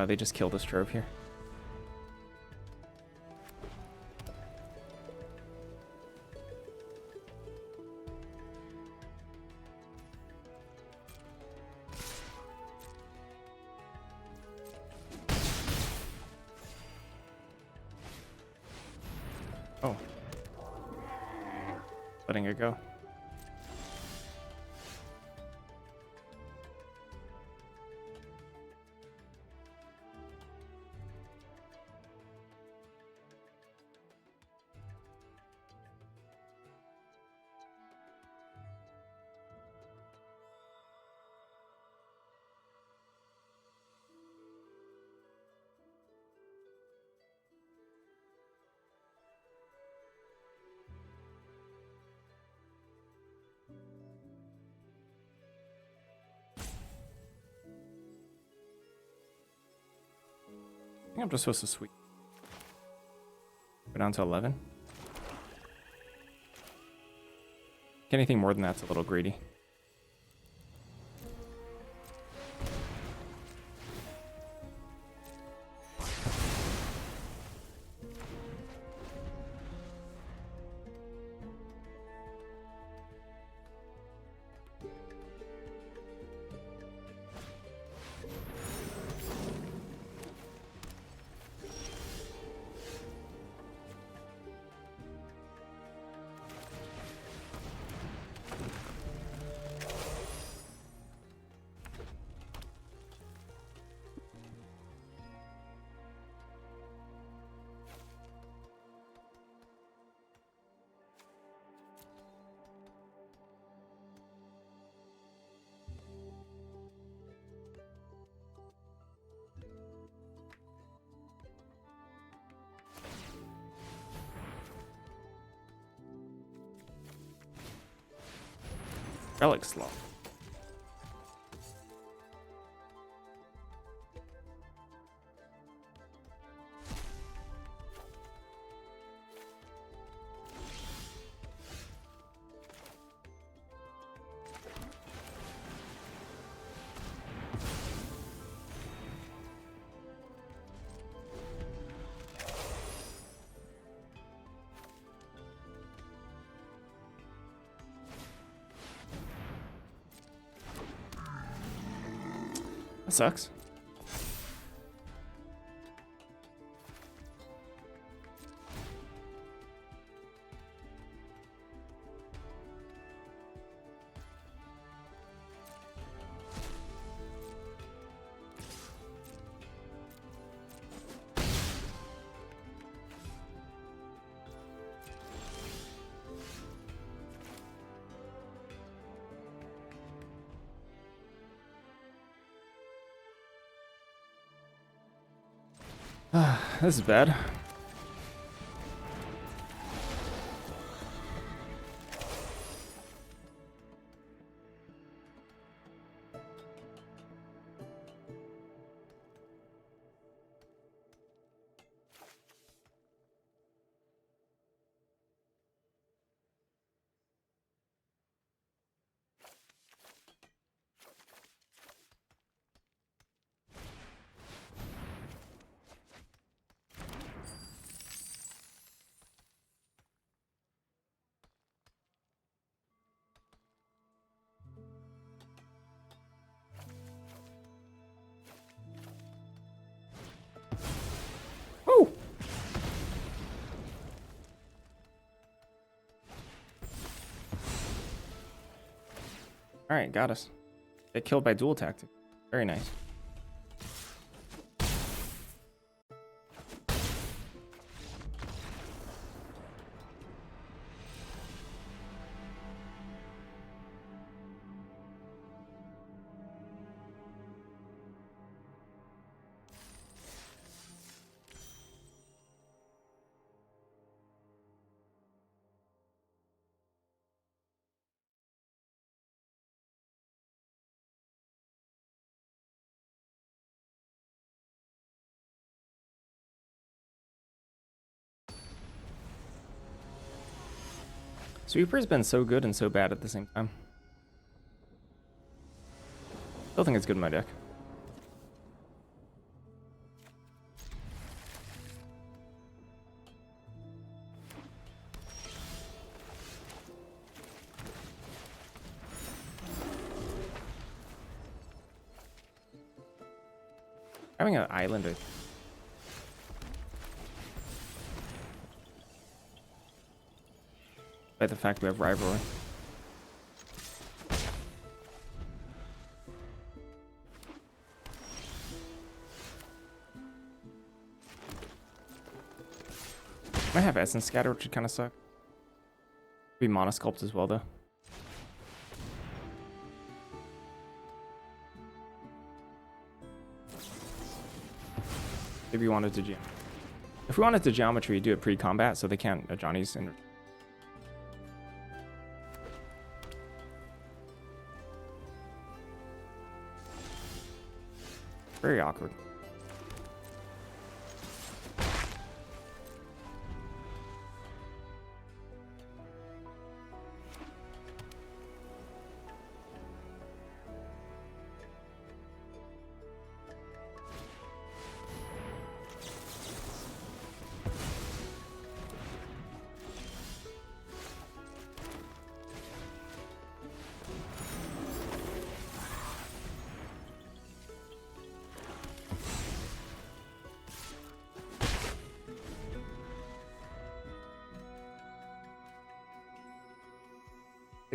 Speaker 1: They just killed this trove here. Oh. Letting it go. I think I'm just supposed to sweep. Go down to 11. Anything more than that's a little greedy. Relic slot. sucks. This is bad. Oh! Alright, got us. Get killed by dual tactic. Very nice. Sweeper's been so good and so bad at the same time. Still think it's good in my deck. Having an island, by the fact we have rivalry. Might have Essence Scatter, which would kind of suck. Be Mana Sculpt as well, though. If we wanted to if we wanted to geometry, do it pre-combat so they can't Johnny's in. Very awkward.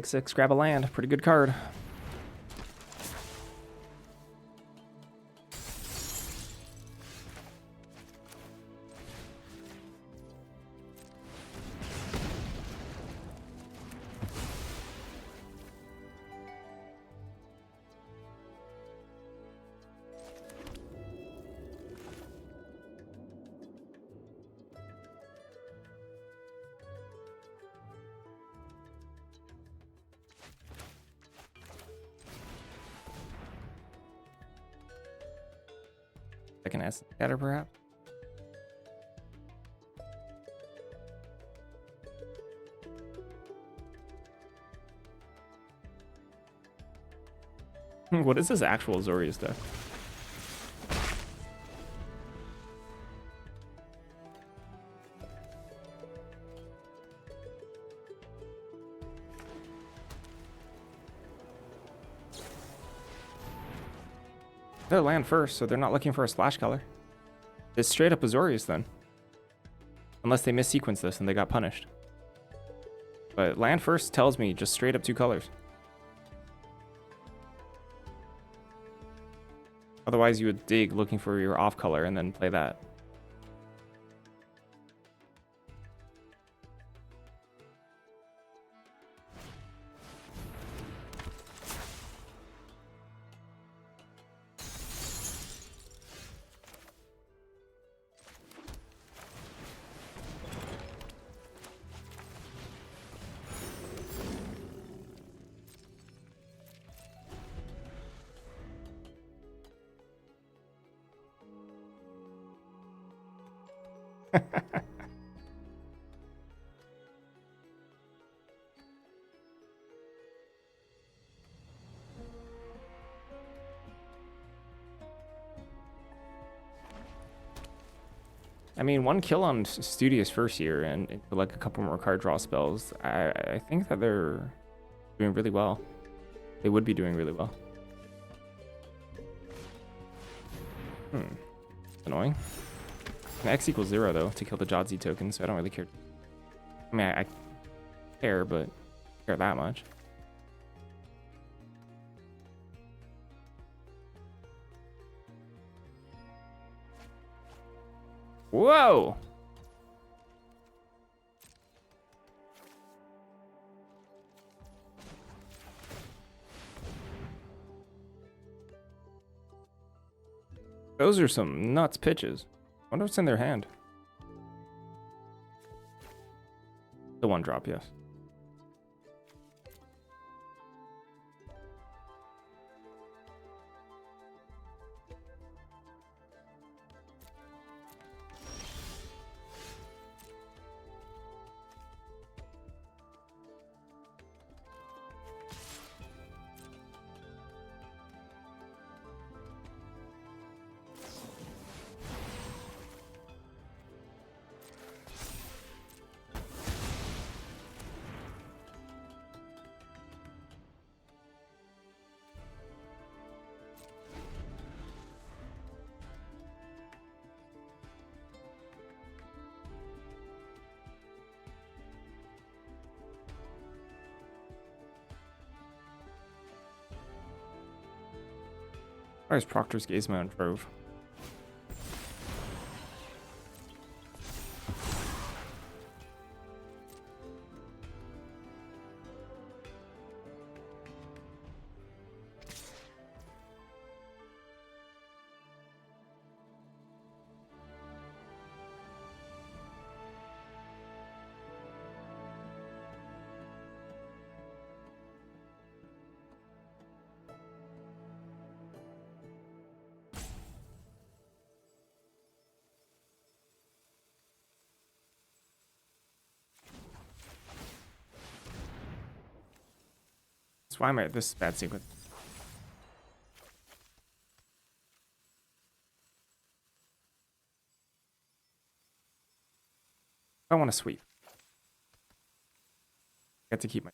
Speaker 1: Six, grab a land. Pretty good card. Like an Essence Scatter, perhaps? What is this actual Azorius deck? They're land first, so they're not looking for a splash color. It's straight up Azorius then. Unless they missequenced this and they got punished. But land first tells me just straight up 2 colors. Otherwise you would dig looking for your off color and then play that. I mean, 1 kill on Studious first year and like a couple more card draw spells. I think that they're doing really well. They would be doing really well. Annoying. And X equals 0 though to kill the Jodzi token, so I don't really care. I mean, I care, but I care that much. Whoa! Those are some nuts pitches. Wonder what's in their hand. The 1 drop, yes. Where's Proctor's Gaze Mount Trove? Why am I this is bad sequence? I want to sweep. I have to keep my.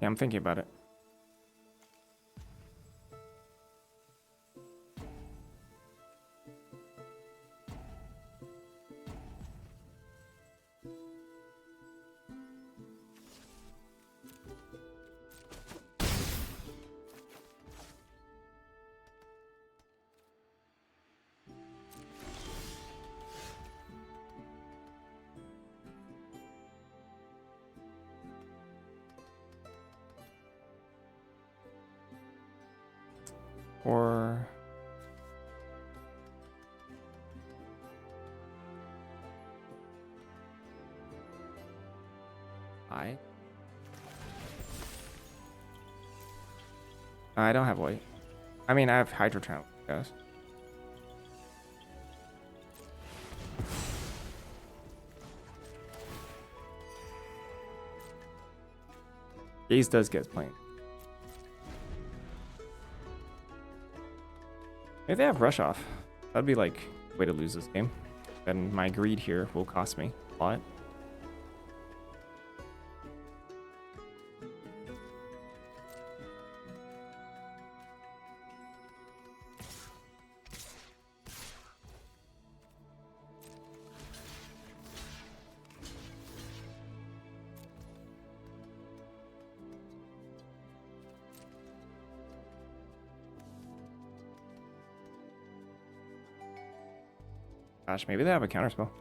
Speaker 1: Yeah, I'm thinking about it. Or I don't have white. I mean, I have Hydro Channel, I guess. Gaze does get playing. Maybe they have rush off. That'd be like a way to lose this game. Then my greed here will cost me a lot. Gosh, maybe they have a counterspell.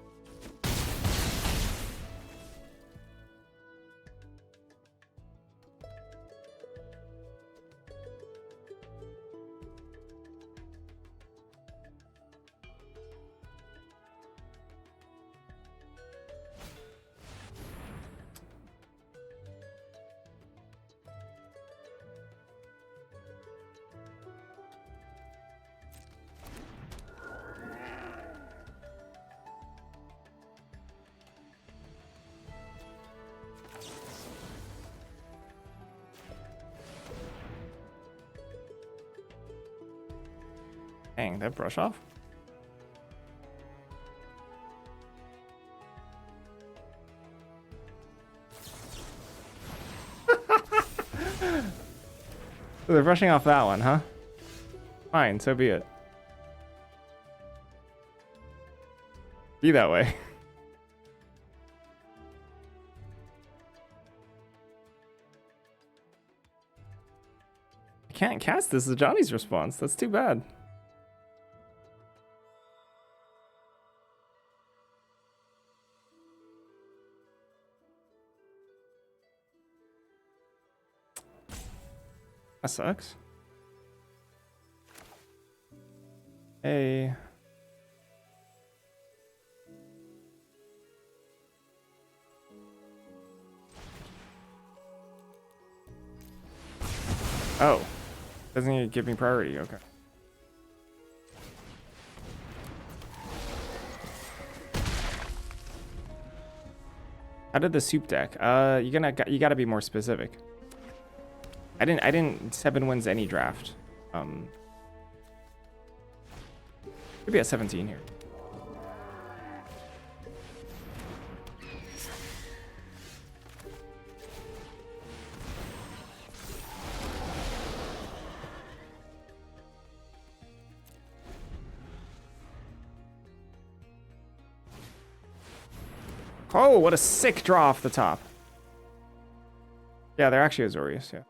Speaker 1: Dang, that brush off? So they're brushing off that one, huh? Fine, so be it. Be that way. I can't cast this as Johnny's response. That's too bad. That sucks. Hey. Oh. Doesn't it give me priority? Okay. How did the soup deck? You gotta be more specific. I didn't 7 wins any draft. Maybe at 17 here. Oh, what a sick draw off the top. Yeah, they're actually Azorius, yeah.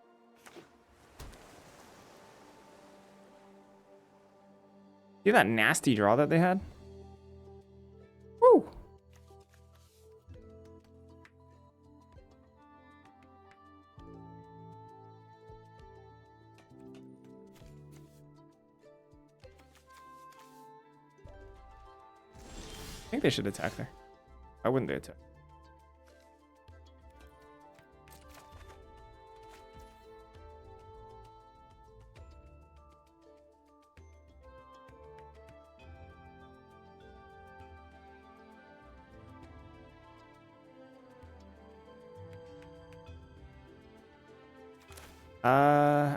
Speaker 1: See that nasty draw that they had? Woo! I think they should attack there. Why wouldn't they attack?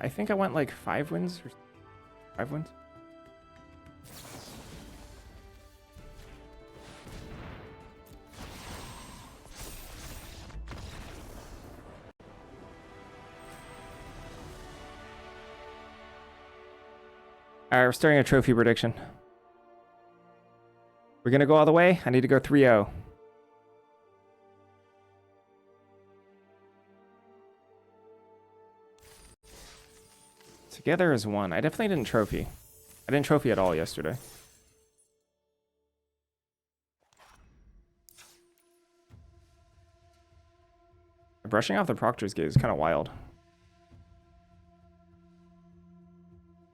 Speaker 1: I think I went like 5 wins or 5 wins. Alright, we're starting a trophy prediction. We're gonna go all the way. I need to go 3-0. Together as one. I definitely didn't trophy. I didn't trophy at all yesterday. Brushing off the Proctor's Gate is kind of wild.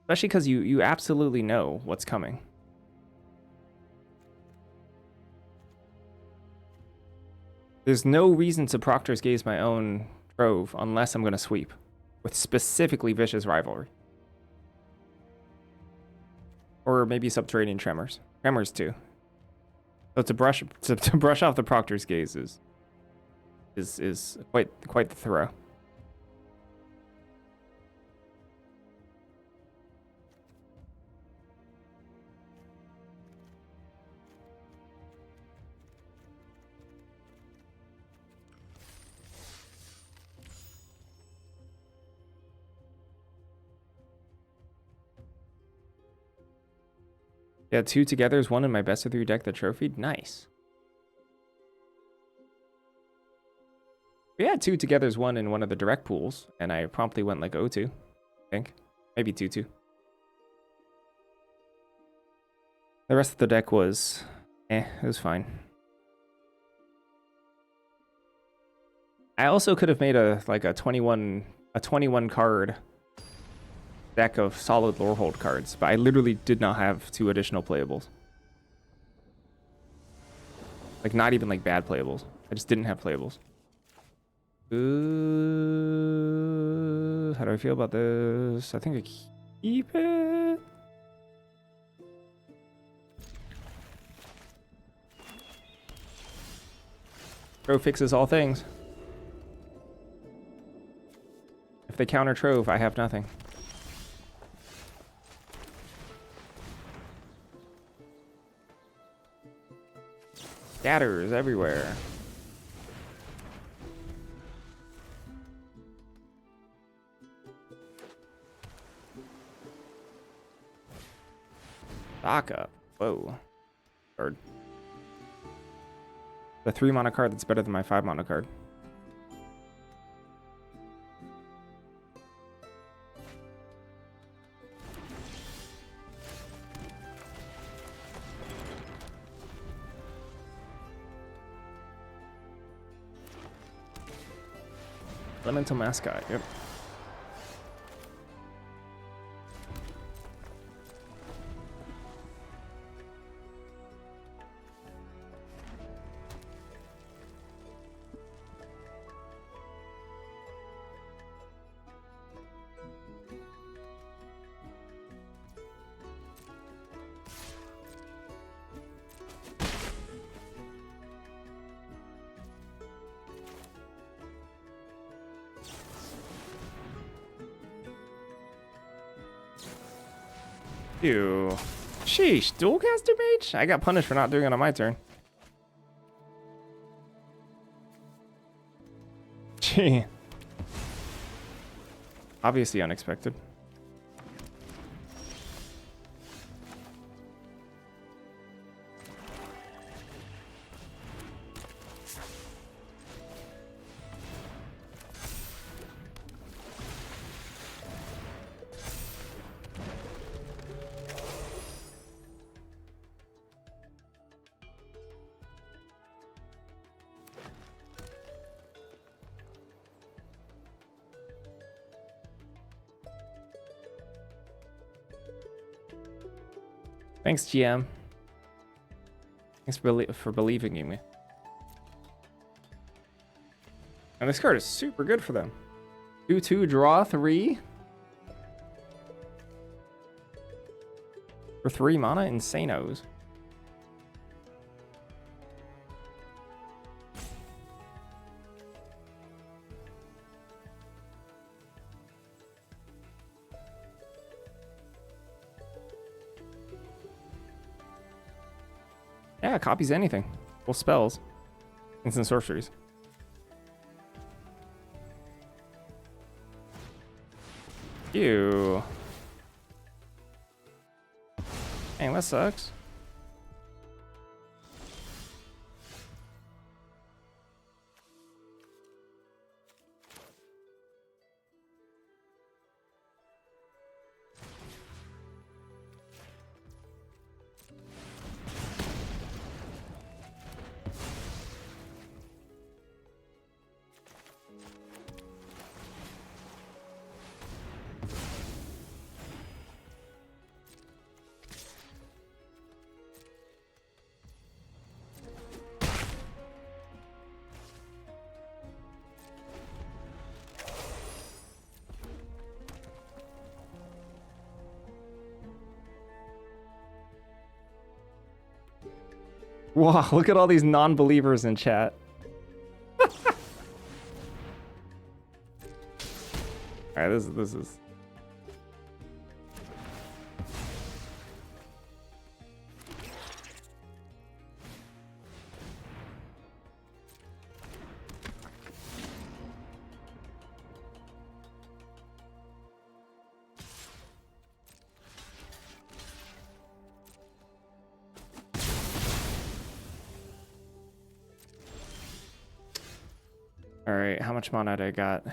Speaker 1: Especially because you absolutely know what's coming. There's no reason to Proctor's Gaze my own Trove unless I'm going to sweep. With specifically Vicious Rivalry. Or maybe Subterranean Tremors. Tremors too. So to brush off the Proctor's Gaze is quite the throw. Yeah, 2 togethers, 1 in my best of 3 deck that trophied. Nice. We had 2 togethers, 1 in one of the direct pools, and I promptly went like 0-2, I think. Maybe 2-2. The rest of the deck was, it was fine. I also could have made a 21 card deck of solid Lorehold cards, but I literally did not have 2 additional playables. Like, not even like bad playables. I just didn't have playables. Ooh, how do I feel about this? I think I keep it. Trove fixes all things. If they counter Trove, I have nothing. Scatters everywhere. Stock up. Whoa. Card. The 3 mana card that's better than my 5 mana card. Elemental Mascot, yep. Ew. Sheesh, Dualcaster Mage? I got punished for not doing it on my turn. Gee. Obviously unexpected. Thanks, GM. Thanks for believing in me. And this card is super good for them. 2/2, draw 3. For 3 mana, Insanos. Yeah, copies anything. Well, spells. Instant sorceries. Ew. Dang, that sucks. Wow, look at all these non-believers in chat. Alright, this is... All right, how much mana do I got?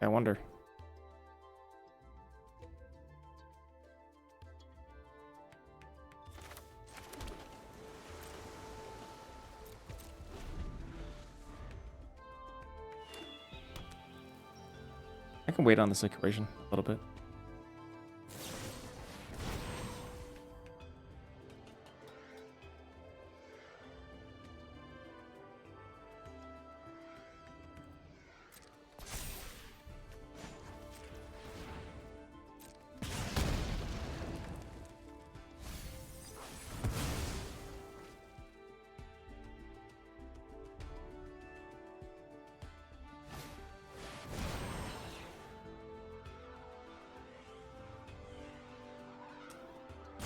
Speaker 1: I wonder. I can wait on this equation a little bit.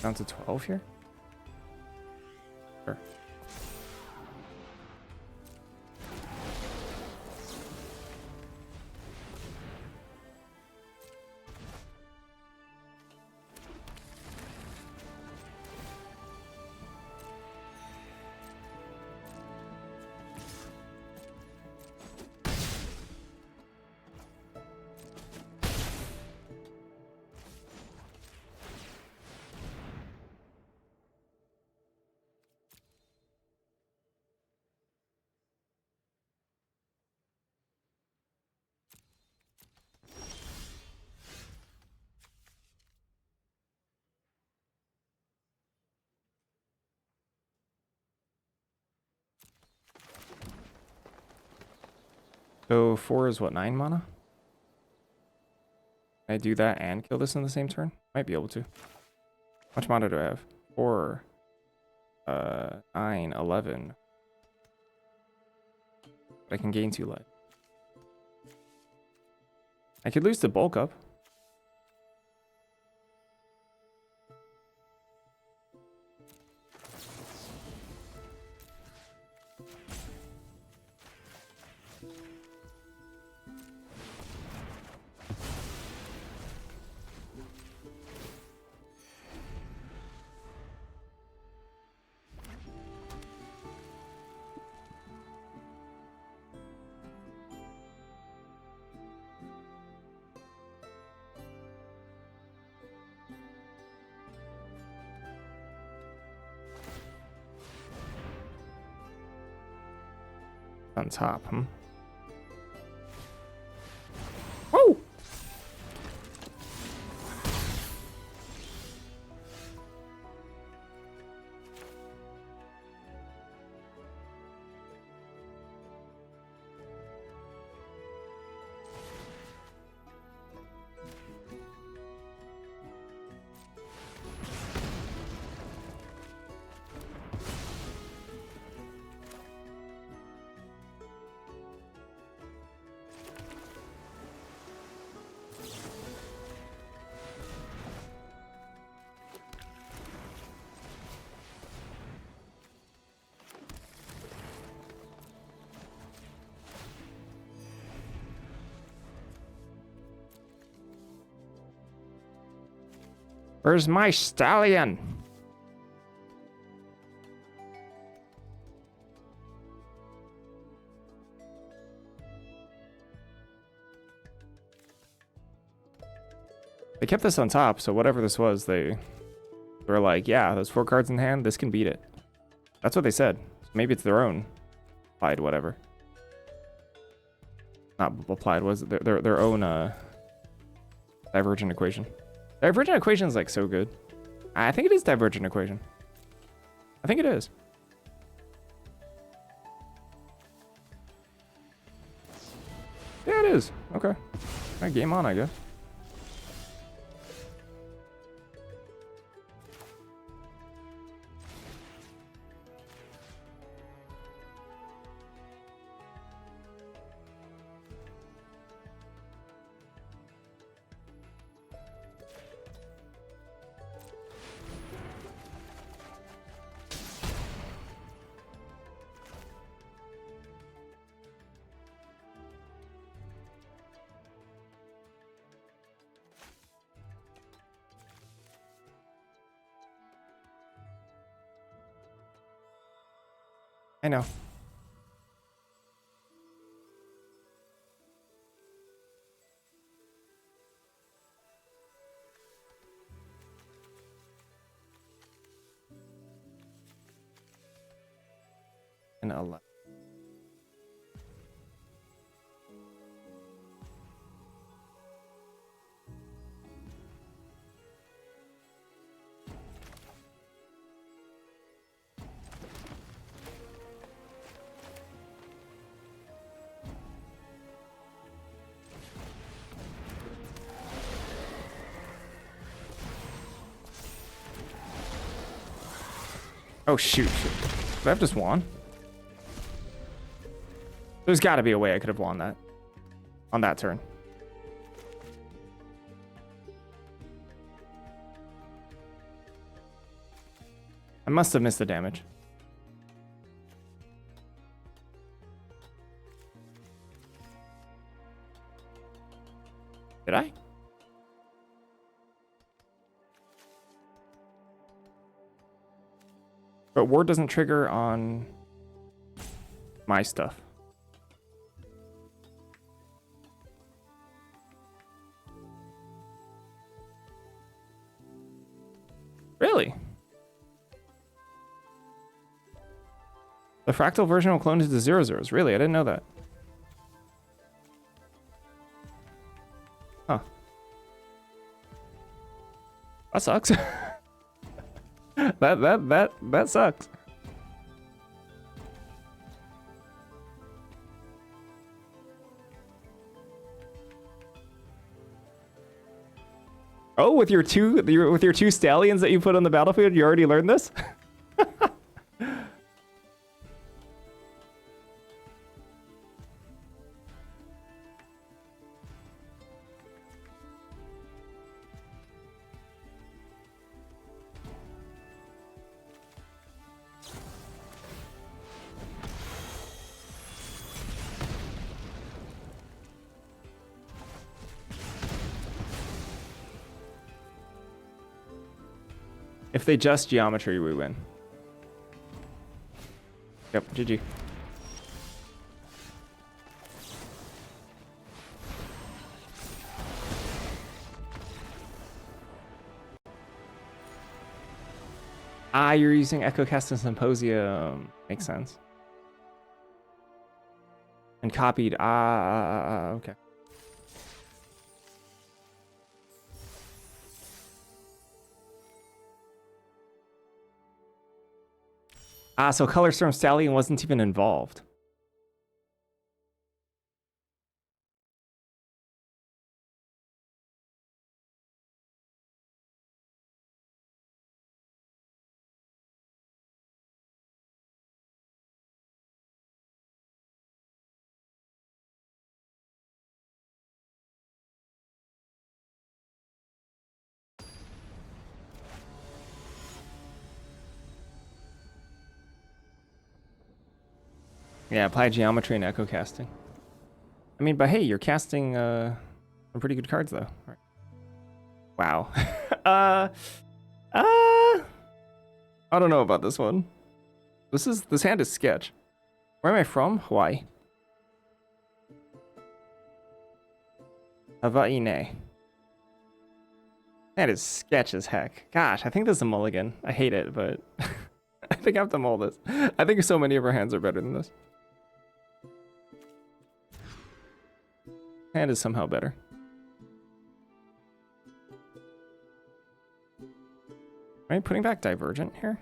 Speaker 1: Down to 12 here? Sure. So 4 is what, 9 mana? Can I do that and kill this in the same turn? Might be able to. How much mana do I have? 4, 9, 11. But I can gain 2 life. I could lose the bulk up. On top, Whoa! Where's my stallion? They kept this on top, so whatever this was, they were like, yeah, those 4 cards in hand, this can beat it. That's what they said. So maybe it's their own applied whatever. Not applied, was it? Their own divergent equation. Divergent equation is like so good. I think it is divergent equation. I think it is. Yeah, it is. Okay. Right, game on, I guess. I know. And 11. Oh shoot. Did I have just won? There's got to be a way I could have won that on that turn. I must have missed the damage. Did I? But ward doesn't trigger on my stuff. Really? The fractal version will clone into 0/0s. Really? I didn't know that. Huh. That sucks. that sucks. Oh, with your two stallions that you put on the battlefield, you already learned this? If they just geometry, we win. Yep, GG. Ah, you're using EchoCast and Symposium. Makes sense. And copied. Okay. Ah, so Colorstorm Stallion wasn't even involved. Yeah, apply geometry and echo casting. I mean, but hey, you're casting some pretty good cards though. Right. Wow. I don't know about this one. This hand is sketch. Where am I from? Hawaii. Hawaii. That is sketch as heck. Gosh, I think this is a mulligan. I hate it, but I think I have to mull this. I think so many of our hands are better than this. Hand is somehow better. Am I putting back Divergent here?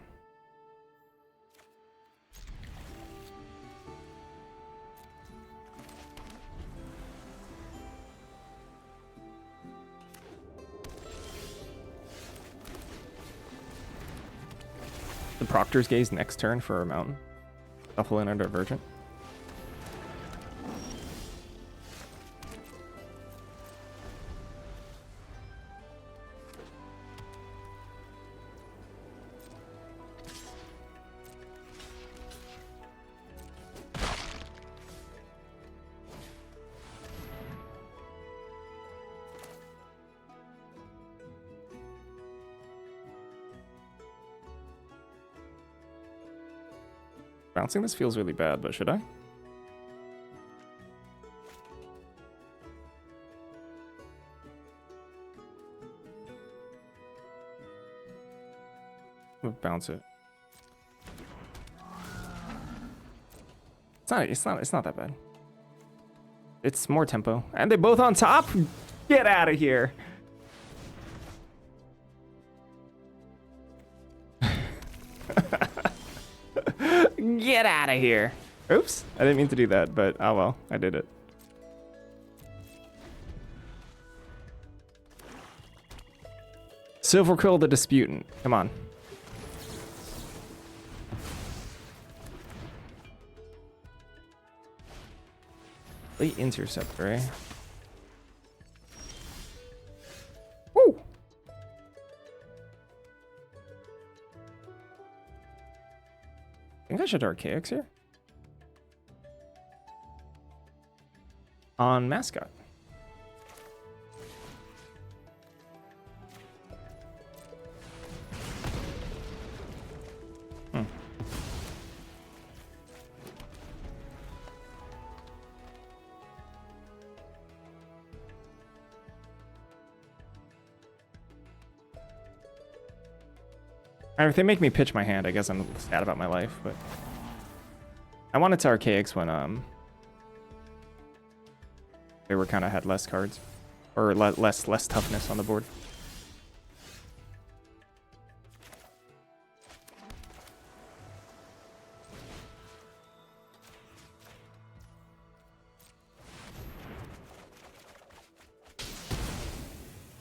Speaker 1: The Proctor's Gaze next turn for a mountain. Shuffle in a Divergent. Bouncing this feels really bad, but should I? I'm gonna bounce it. It's not that bad. It's more tempo. And they both on top? Get out of here. Get out of here. Oops, I didn't mean to do that, but oh well, I did it. Silver Quill the Disputant. Come on. Late Interceptor, eh? Woo! I think I should Archaics here. On Mascot. If they make me pitch my hand, I guess I'm sad about my life, but I wanted to Archaics when they were kind of had less cards or less toughness on the board.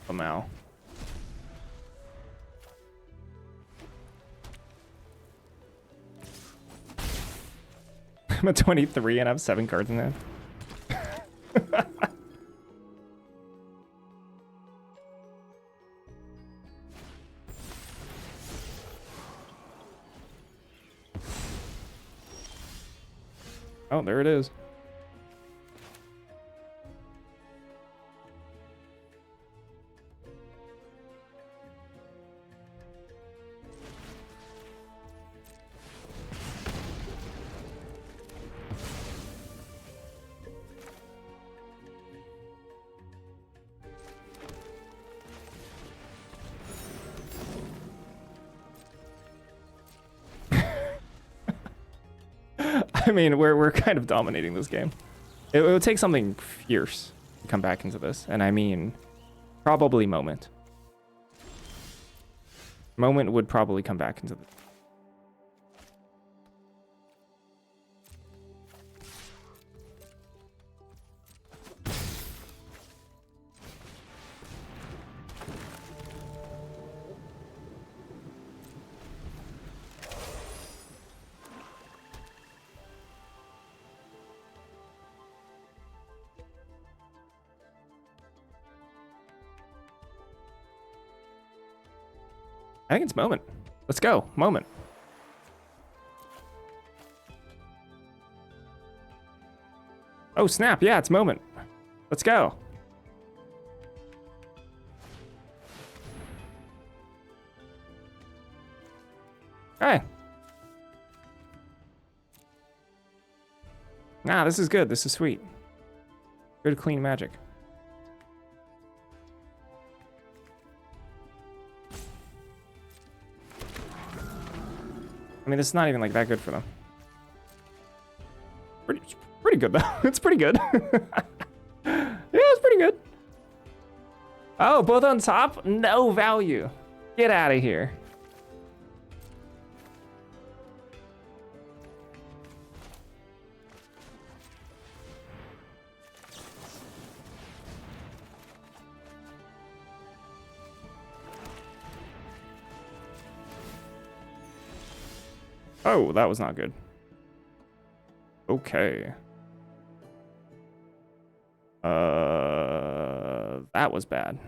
Speaker 1: Lamau. I'm at 23 and I have 7 cards in there. Oh, there it is. I mean, we're kind of dominating this game. It would take something fierce to come back into this, and I mean, probably Moment. Moment would probably come back into this. I think it's Moment. Let's go. Moment. Oh, snap. Yeah, it's Moment. Let's go. Hey. Nah, this is good. This is sweet. Good, clean magic. I mean, it's not even like that good for them. Pretty good though. It's pretty good. Yeah, it's pretty good. Oh, both on top? No value. Get out of here. Oh, that was not good. Okay. That was bad.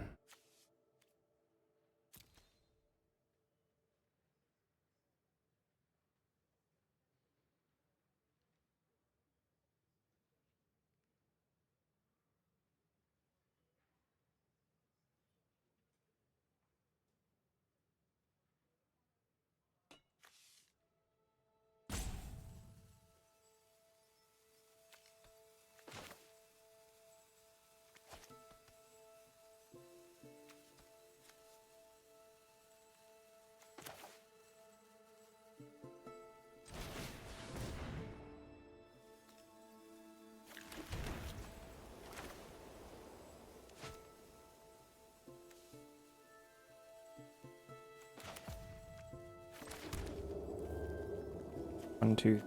Speaker 1: 1, 2.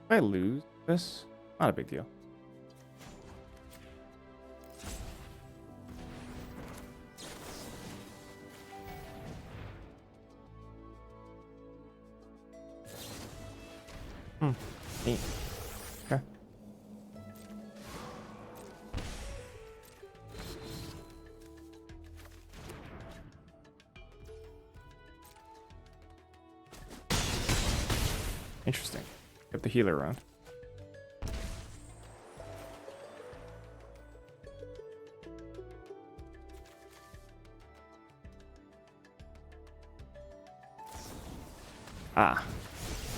Speaker 1: If I lose this, not a big deal. Neat. Okay. Interesting. Get the healer around.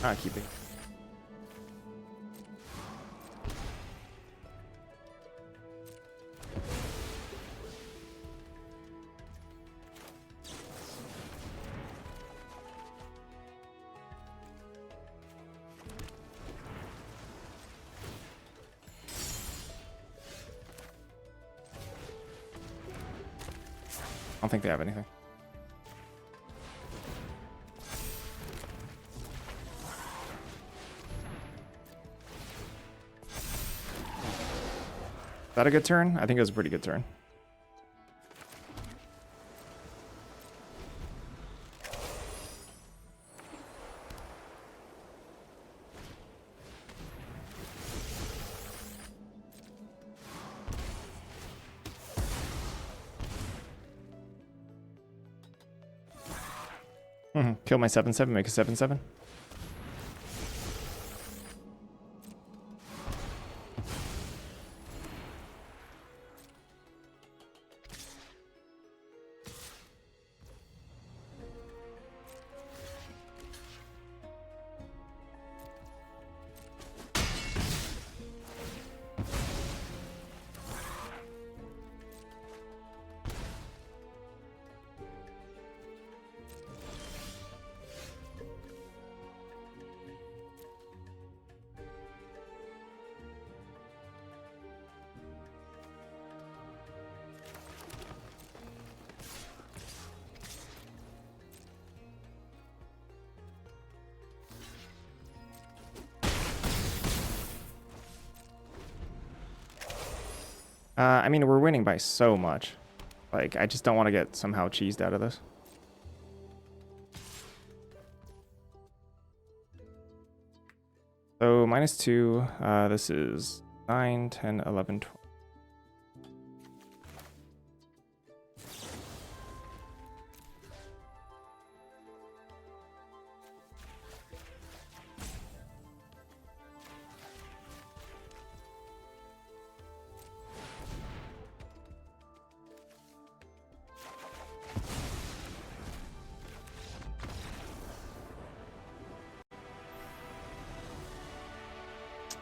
Speaker 1: Not keeping. I don't think they have anything. Is that a good turn? I think it was a pretty good turn. Kill my 7/7, make a 7/7. I mean, we're winning by so much. Like, I just don't want to get somehow cheesed out of this. So, -2. This is 9, 10, 11, 12.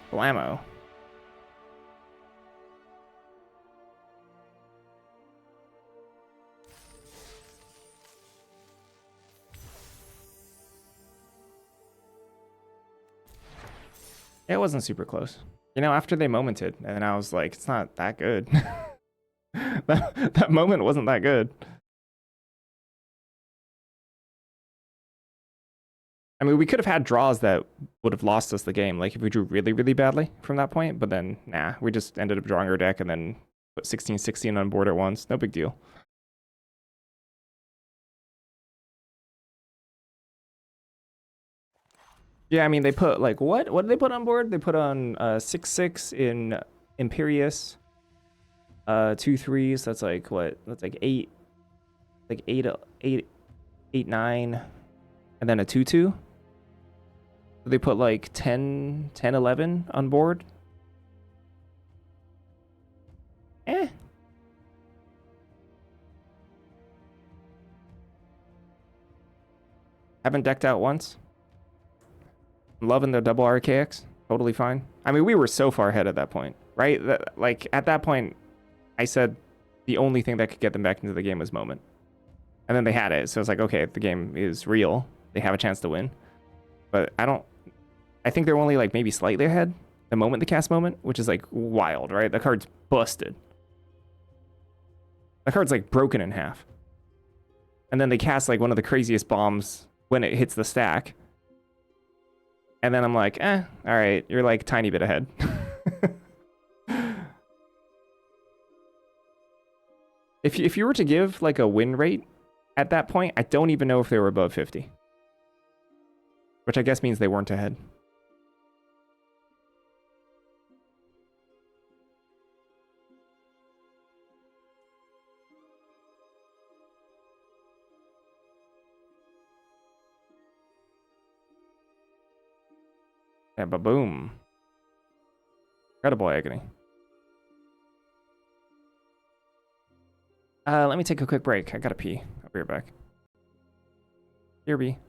Speaker 1: Blammo. It wasn't super close. You know, after they momented, and I was like, it's not that good. that moment wasn't that good. I mean, we could have had draws that would have lost us the game, like if we drew really, really badly from that point, but then, nah, we just ended up drawing our deck and then put 16-16 on board at once. No big deal. Yeah, I mean, they put, like, what? What did they put on board? They put on 6-6 in Imperious, 2-3s, that's like, what? That's like 8, like 8, 9, and then a 2-2. They put like 10, 11 on board. Eh. Haven't decked out once. I'm loving the double RKX. Totally fine. I mean, we were so far ahead at that point, right? Like, at that point, I said the only thing that could get them back into the game was Moment. And then they had it. So it's like, okay, the game is real. They have a chance to win. But I think they're only like maybe slightly ahead the moment they cast Moment, which is like wild, right? The card's busted. The card's like broken in half. And then they cast like one of the craziest bombs when it hits the stack. And then I'm like, all right, you're like tiny bit ahead. If you were to give like a win rate at that point, I don't even know if they were above 50. Which I guess means they weren't ahead. Yeah, but boom. Incredible agony. Let me take a quick break. I gotta pee. I'll be right back. Here be.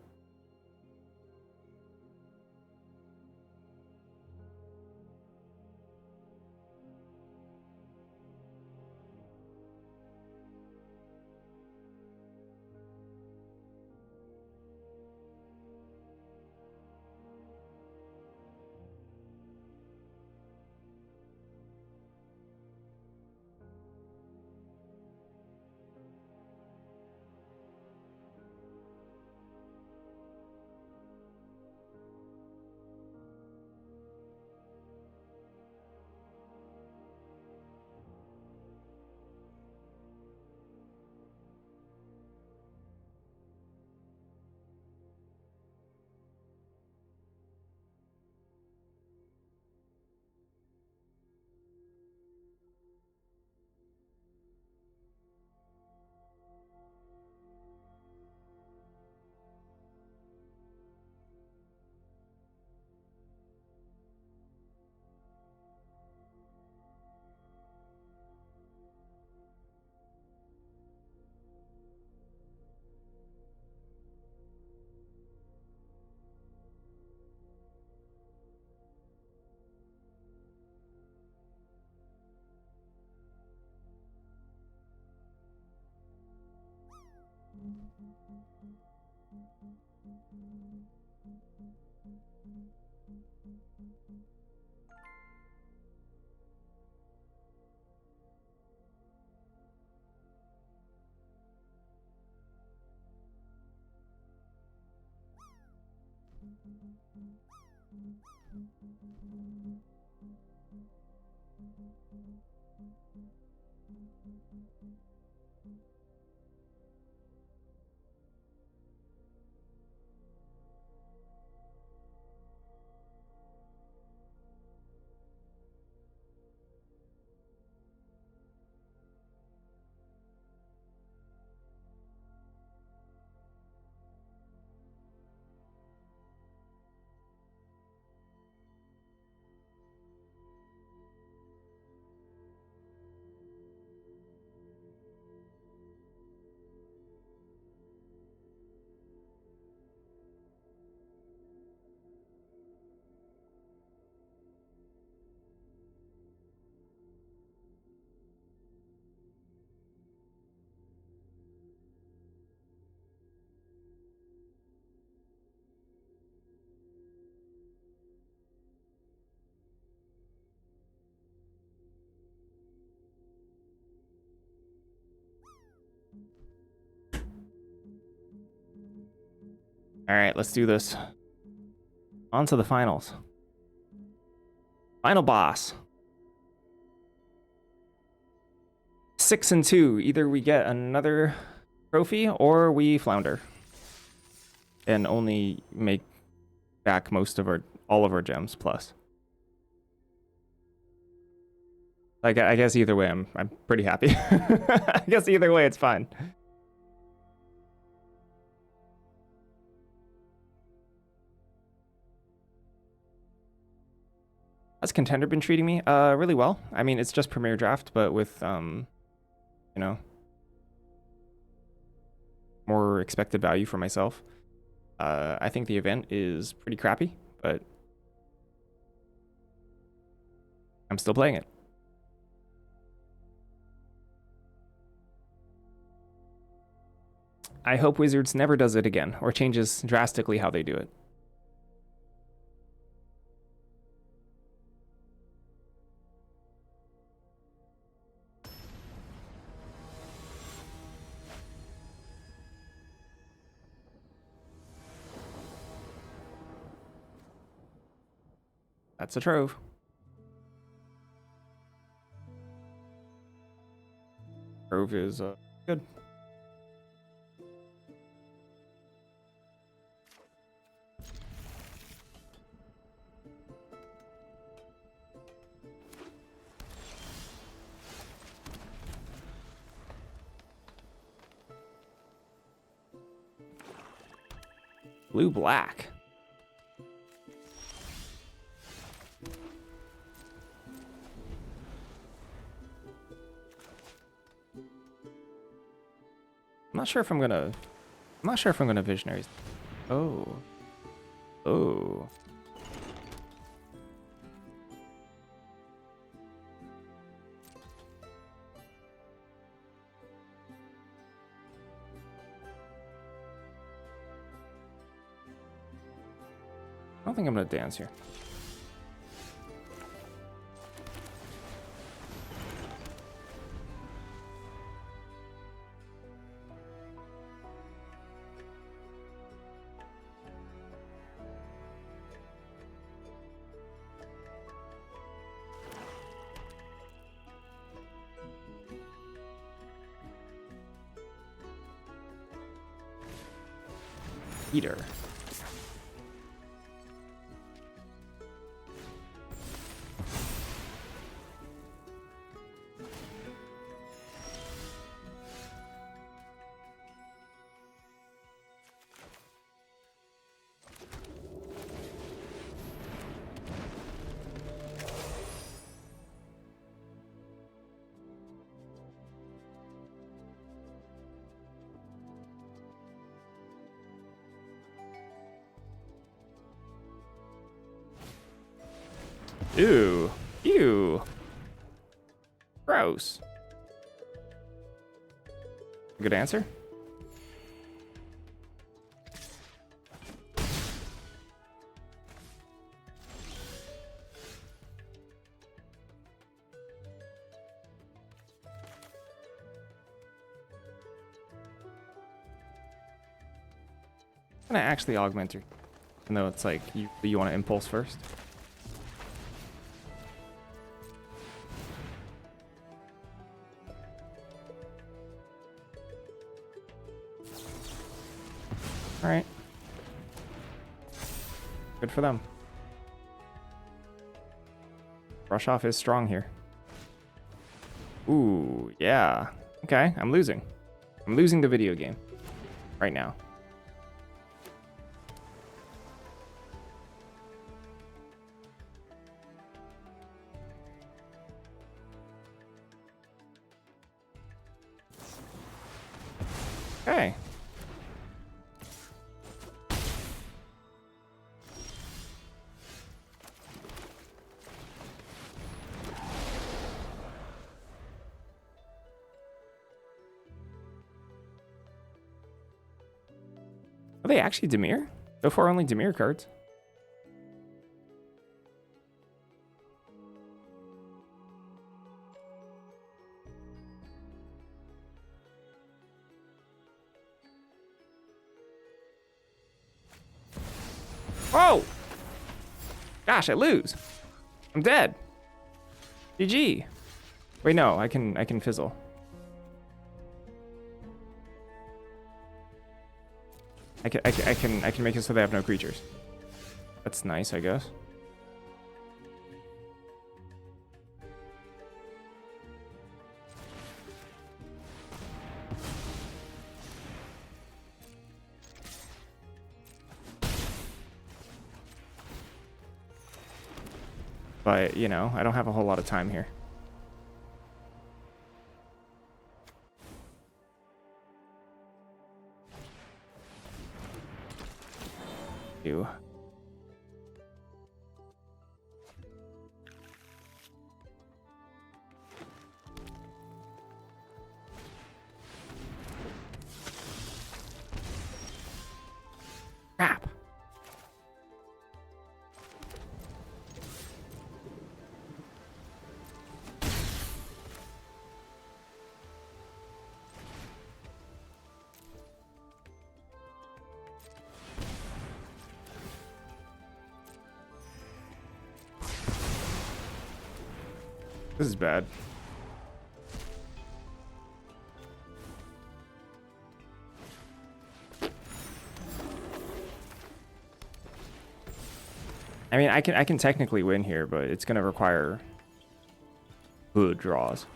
Speaker 1: All right, let's do this. On to the finals. Final boss. 6-2. Either we get another trophy or we flounder. And only make back all of our gems plus. I guess either way I'm pretty happy. I guess either way it's fine. How's Contender been treating me? Really well. I mean, it's just Premier Draft, but with you know, more expected value for myself. I think the event is pretty crappy, but I'm still playing it. I hope Wizards never does it again or changes drastically how they do it. That's a trove. Trove is good. Blue black. I'm not sure if I'm gonna visionaries. Oh. Oh. I don't think I'm gonna dance here. Eater. Ew. Ew. Gross. Good answer. I'm gonna actually augment her. Even though it's like you want to impulse first. All right. Good for them. Rush off is strong here. Ooh, yeah. Okay, I'm losing. I'm losing the video game right now. Okay. Are they actually Dimir? So far, only Dimir cards. Oh! Gosh, I lose. I'm dead. GG. Wait, no, I can fizzle. I can make it so they have no creatures. That's nice, I guess. But, you know, I don't have a whole lot of time here. Ew. Crap. This is bad. I mean, I can technically win here, but it's gonna require good draws.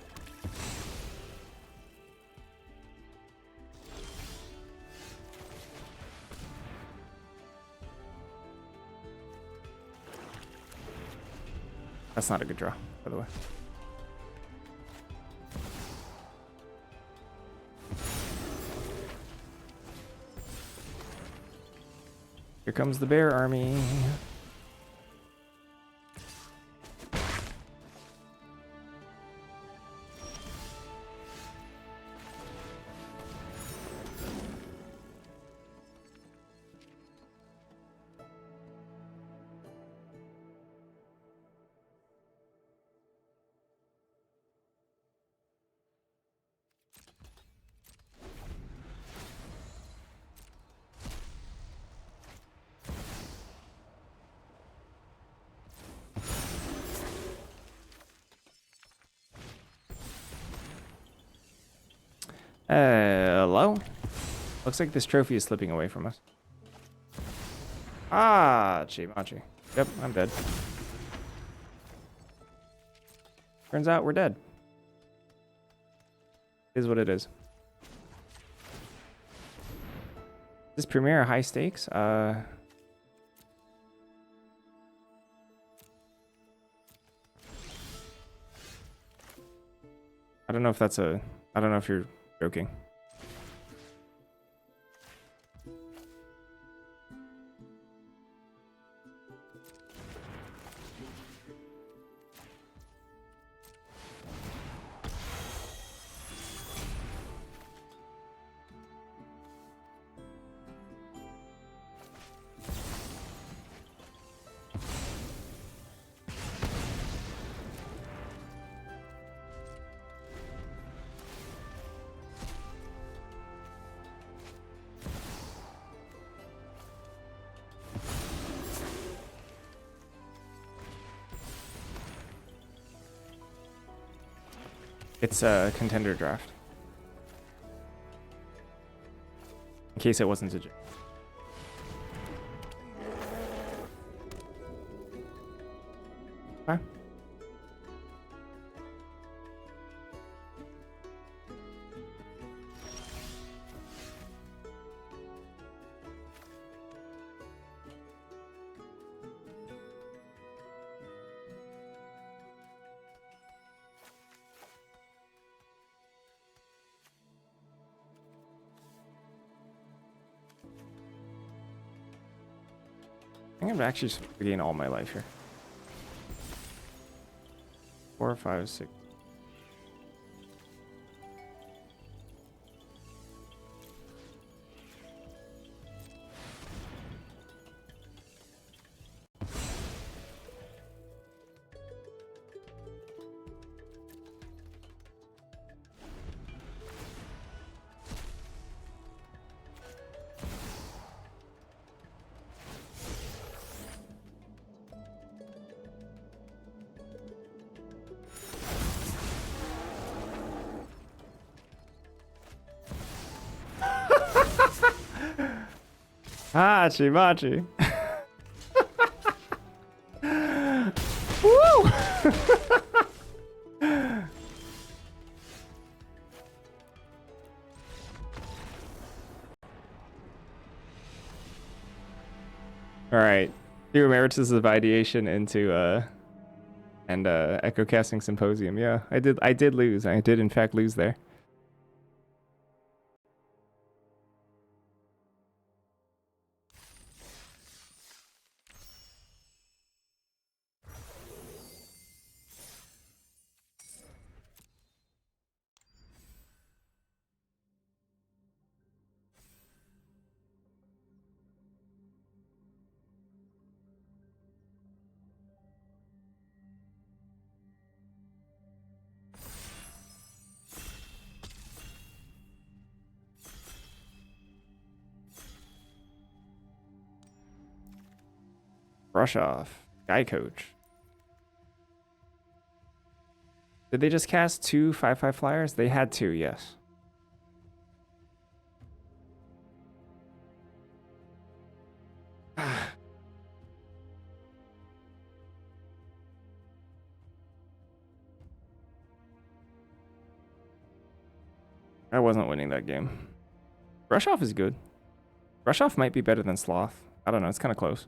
Speaker 1: That's not a good draw, by the way. Here comes the bear army. Hello? Looks like this trophy is slipping away from us. Ah, Chimachi. Yep, I'm dead. Turns out we're dead. Is what it is. This Premier high stakes? I don't know if that's a... I don't know if you're joking. It's a contender draft. In case it wasn't a joke. Okay. I think I'm actually regain all my life here. 4, 5, 6. Hachi Machi. Woo! All right. Two Emeritus of Ideation into Echo Casting Symposium. Yeah, I did lose. I did in fact lose there. Brush off. Guy Coach. Did they just cast 2 5/5 flyers? They had 2, yes. I wasn't winning that game. Brush off is good. Brush off might be better than Sloth. I don't know, it's kind of close.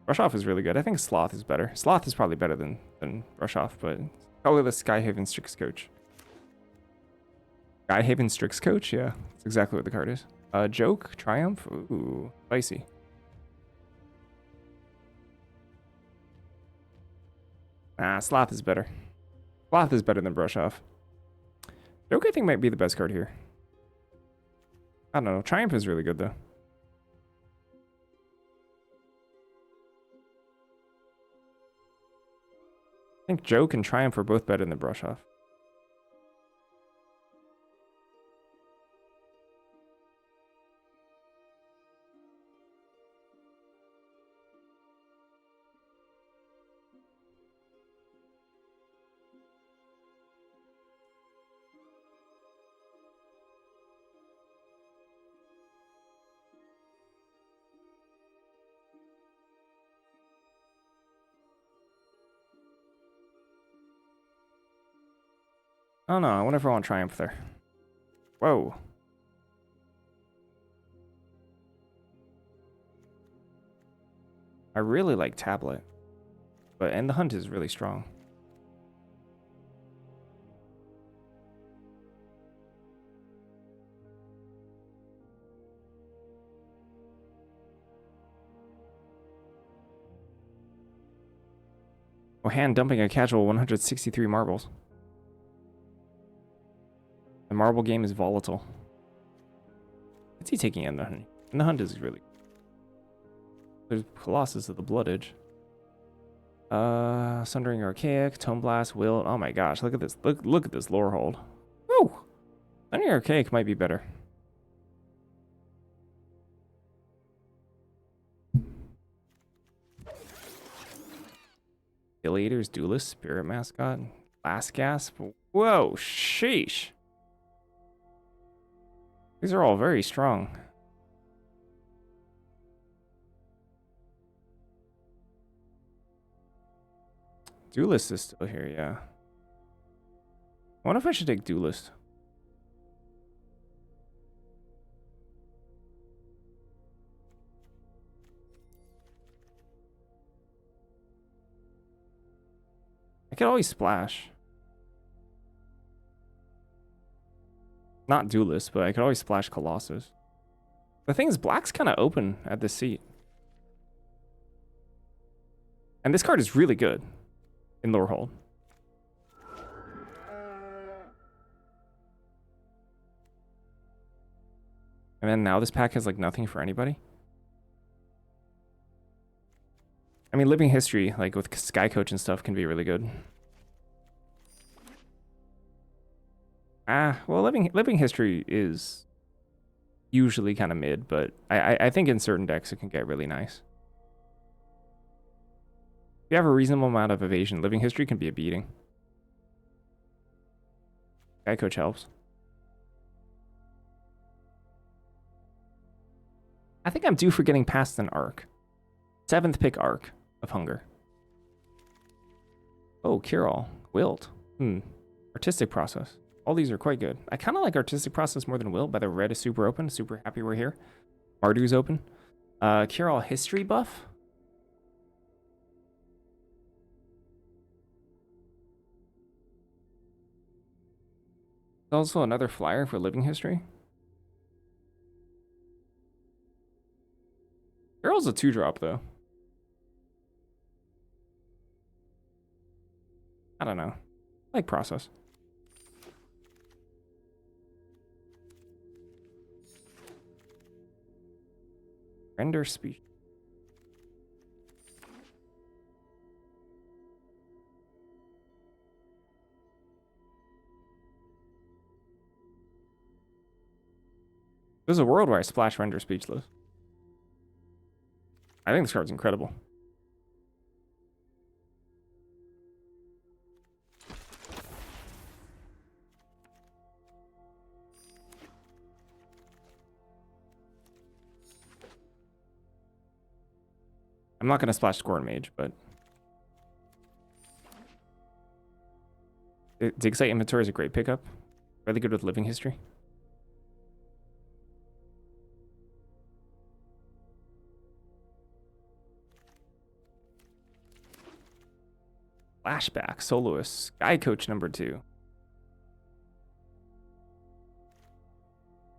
Speaker 1: Brush off is really good. I think Sloth is better. Sloth is probably better than Brush off, but probably the Skyhaven Strix Coach. Skyhaven Strix Coach? Yeah, that's exactly what the card is. Joke? Triumph? Ooh, spicy. Ah, Sloth is better. Sloth is better than Brush off. Joke, I think, might be the best card here. I don't know. Triumph is really good, though. I think Joke and Triumph are both better than Brush off. Oh no, I wonder if I want Triumph there. Whoa. I really like Tablet. And the Hunt is really strong. Oh, hand dumping a casual 163 marbles. The marble game is volatile. What's he taking in the Hunt? And the Hunt is really... There's Colossus of the Blood Edge. Sundering Archaic, Tome Blast, Will. Oh my gosh, look at this. Look at this lore hold. Woo! Sundering Archaic might be better. Affiliators, Duelist, Spirit Mascot, Last Gasp. Whoa, sheesh. These are all very strong. Duelist is still here, yeah. I wonder if I should take Duelist. I could always splash. Not Duelist, but I could always splash Colossus. The thing is, black's kind of open at this seat. And this card is really good in lower hold. And then now this pack has like nothing for anybody. I mean, Living History, like with Sky Coach and stuff, can be really good. Well, Living History is usually kind of mid, but I think in certain decks it can get really nice. If you have a reasonable amount of evasion, Living History can be a beating. Sky Coach helps. I think I'm due for getting past an arc. 7th pick arc of Hunger. Oh, Kirol. Wilt. Artistic Process. All these are quite good. I kind of like Artistic Process more than Wilt, but the red is super open. Super happy we're here. Mardu's open. Kirol History buff. Also another flyer for Living History. Kirol's a 2-drop, though. I don't know. I like Process. Render speech. There's a world where I splash Render Speechless. I think this card's incredible. I'm not going to splash Scorn Mage, but... Dig Site Inventory is a great pickup. Really good with Living History. Flashback, Soloist, Sky Coach number 2.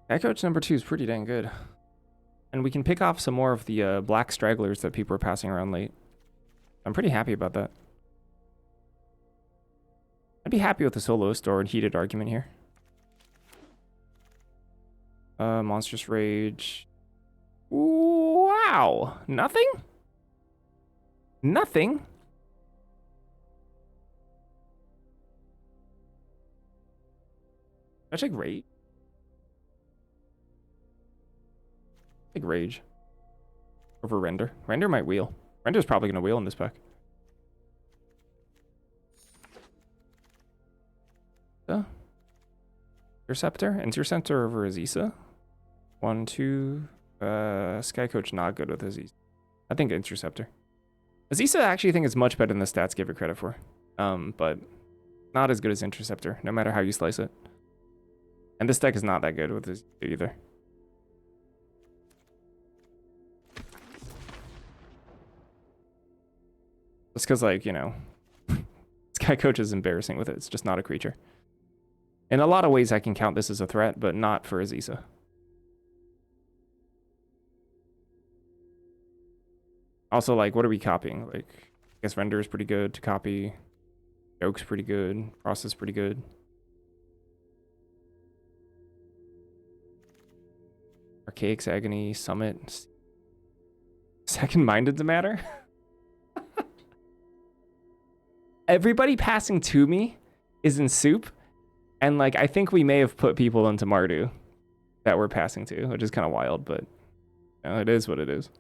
Speaker 1: Sky Coach number 2 is pretty dang good. And we can pick off some more of the black stragglers that people are passing around late. I'm pretty happy about that. I'd be happy with a Soloist or a Heated Argument here. Monstrous Rage. Wow! Nothing? Nothing? I take Rage. Take Rage. Over Render. Render might wheel. Render's probably going to wheel in this pack. Interceptor? Interceptor over Aziza. 1, 2. Sky Coach not good with Aziza. I think Interceptor. Aziza I actually think is much better than the stats give it credit for. But not as good as Interceptor, no matter how you slice it. And this deck is not that good with Aziza either. Just because, like, you know, Sky Coach is embarrassing with it. It's just not a creature. In a lot of ways, I can count this as a threat, but not for Aziza. Also, like, what are we copying? Like, I guess Render is pretty good to copy. Joke's pretty good. Process pretty good. Archaic's Agony, Summit. Second-Minded's a matter? Everybody passing to me is in soup. And, like, I think we may have put people into Mardu that we're passing to, which is kind of wild, but you know, it is what it is.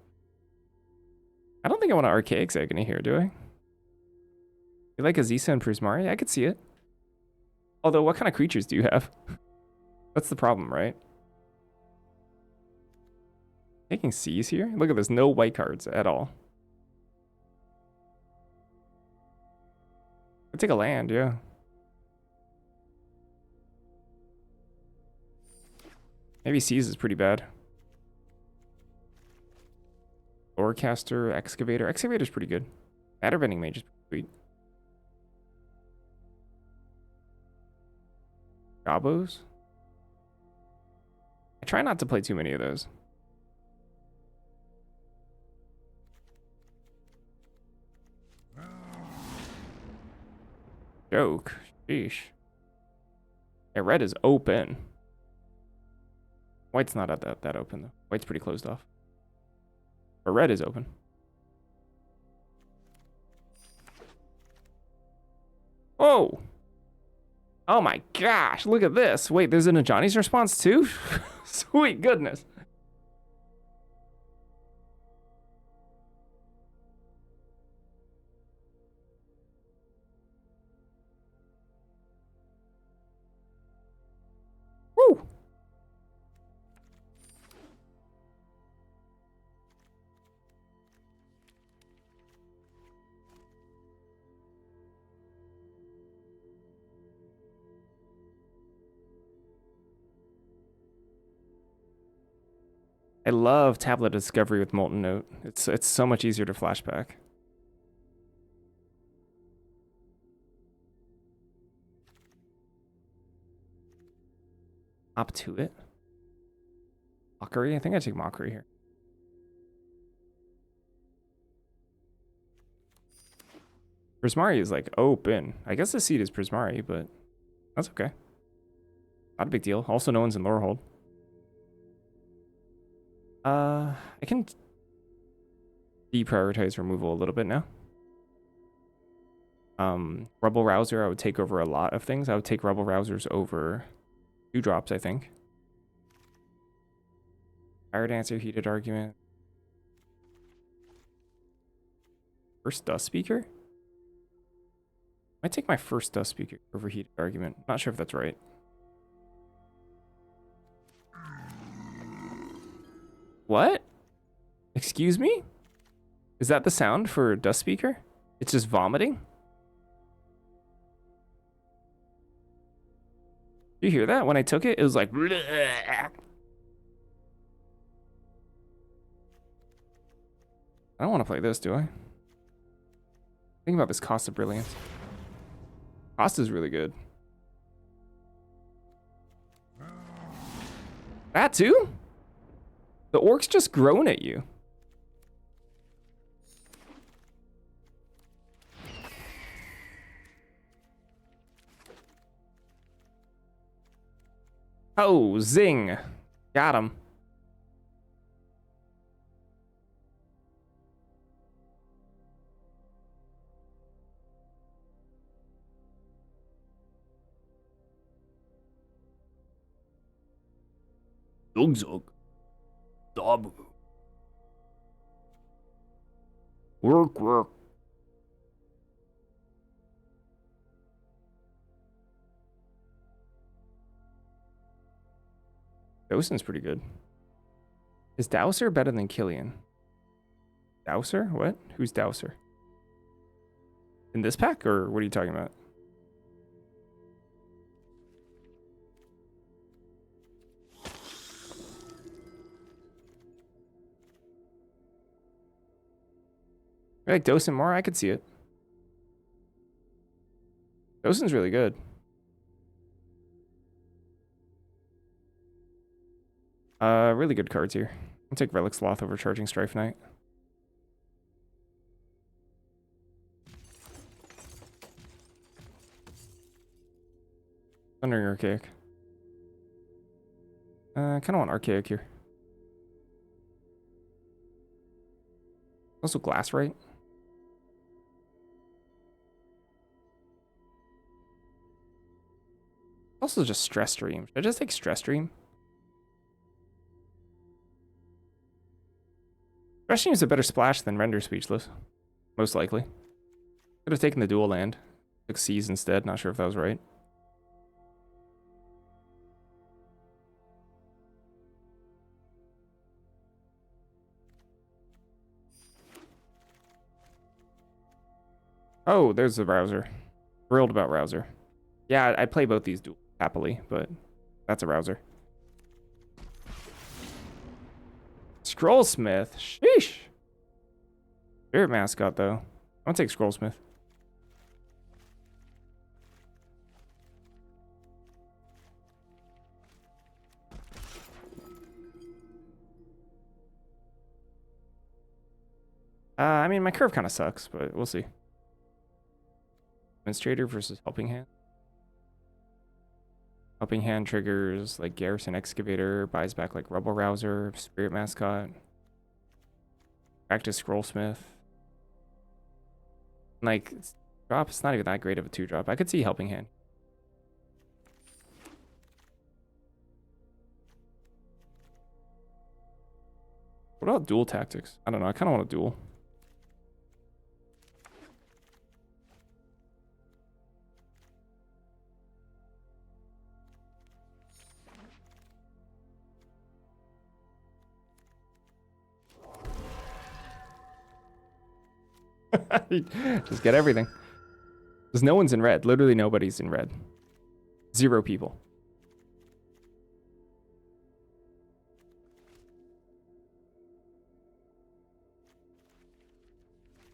Speaker 1: I don't think I want an Archaic's Agony here, do I? You like Aziza and Prismari? I could see it. Although, what kind of creatures do you have? That's the problem, right? Taking C's here? Look at this, no white cards at all. I'd take a land, yeah. Maybe C's is pretty bad. Lorecaster, Excavator. Excavator's pretty good. Matter Bending Mage is pretty sweet. Gobos? I try not to play too many of those. Joke. Sheesh. Yeah, red is open. White's not at that open, though. White's pretty closed off. But red is open. Oh! Oh my gosh, look at this. Wait, there's an Ajani's response too? Sweet goodness. Woo! I love Tablet Discovery with Molten Note. It's so much easier to flashback. Up to it. Mockery? I think I take Mockery here. Prismari is like open. I guess the seed is Prismari, but that's okay. Not a big deal. Also, no one's in Lorehold. I can deprioritize removal a little bit now. Rebel Rouser I would take over a lot of things. I would take Rebel Rousers over 2 drops, I think. Fire Dancer, Heated Argument. First Dust Speaker? I might take my first Dust Speaker over Heated Argument. Not sure if that's right. What? Excuse me? Is that the sound for Dust Speaker? It's just vomiting? You hear that? When I took it, it was like... Bleh. I don't want to play this, do I? Think about this Cost of Brilliance. Cost is really good. That too? The orc's just grown at you. Oh, zing. Got him. Zug zug. Dabu. Work, work. Dosen's pretty good. Is Dowser better than Killian? Dowser? What? Who's Dowser? In this pack, or what are you talking about? I like Dosen more? I could see it. Dosen's really good. Really good cards here. I'll take Relic Sloth over Charging Strife Knight. Thundering Archaic. I kind of want Archaic here. Also Glass, right? Also just Stress Stream. Should I just take Stress Stream? Stress Stream is a better splash than Render Speechless. Most likely. Could have taken the dual land. Took Seize instead. Not sure if that was right. Oh, there's the Rouser. Thrilled about Rouser. Yeah, I play both these duels happily, but that's a Rouser. Scrollsmith. Sheesh. Spirit Mascot, though. I'll take Scrollsmith. I mean, my curve kind of sucks, but we'll see. Administrator versus Helping Hand. Helping Hand triggers like Garrison Excavator, buys back like Rebel Rouser, Spirit Mascot. Practice Scrollsmith. Like, drop, it's not even that great of a 2-drop. I could see Helping Hand. What about dual tactics? I don't know, I kind of want a duel. Just get everything. Because no one's in red. Literally nobody's in red. 0 people.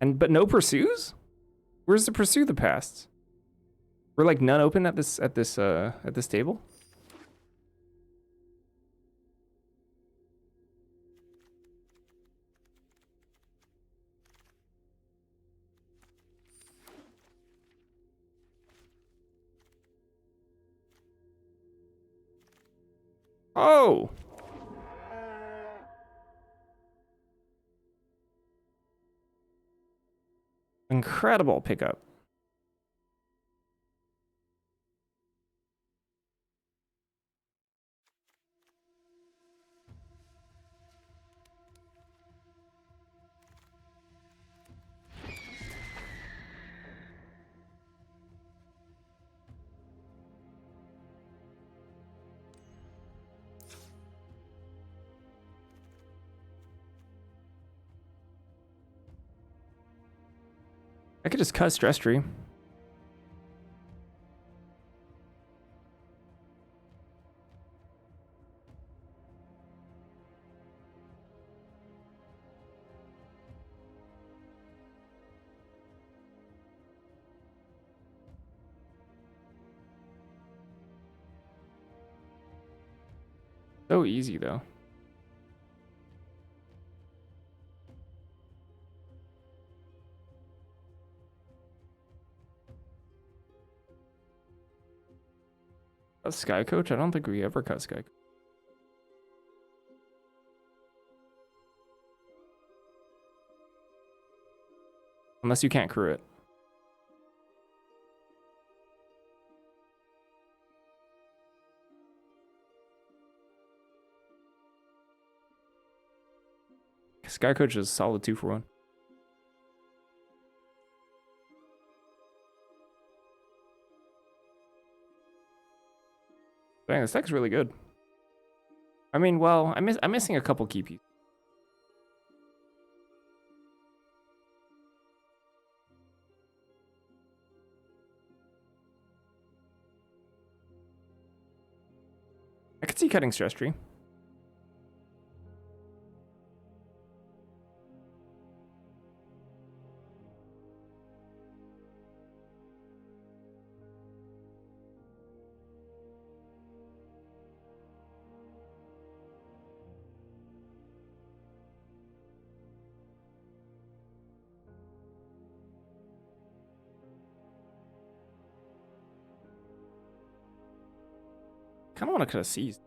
Speaker 1: But no pursues? Where's the pursue the past? We're like none open at this table? Oh! Incredible pickup. I could just cut stress stream. So easy though. A Sky Coach? I don't think we ever cut Sky Coach. Unless you can't crew it. Sky Coach is solid 2-for-1. Dang, this deck's really good. I mean, well, I'm missing a couple key pieces. I could see cutting stress tree. Kind of want to cut a seize.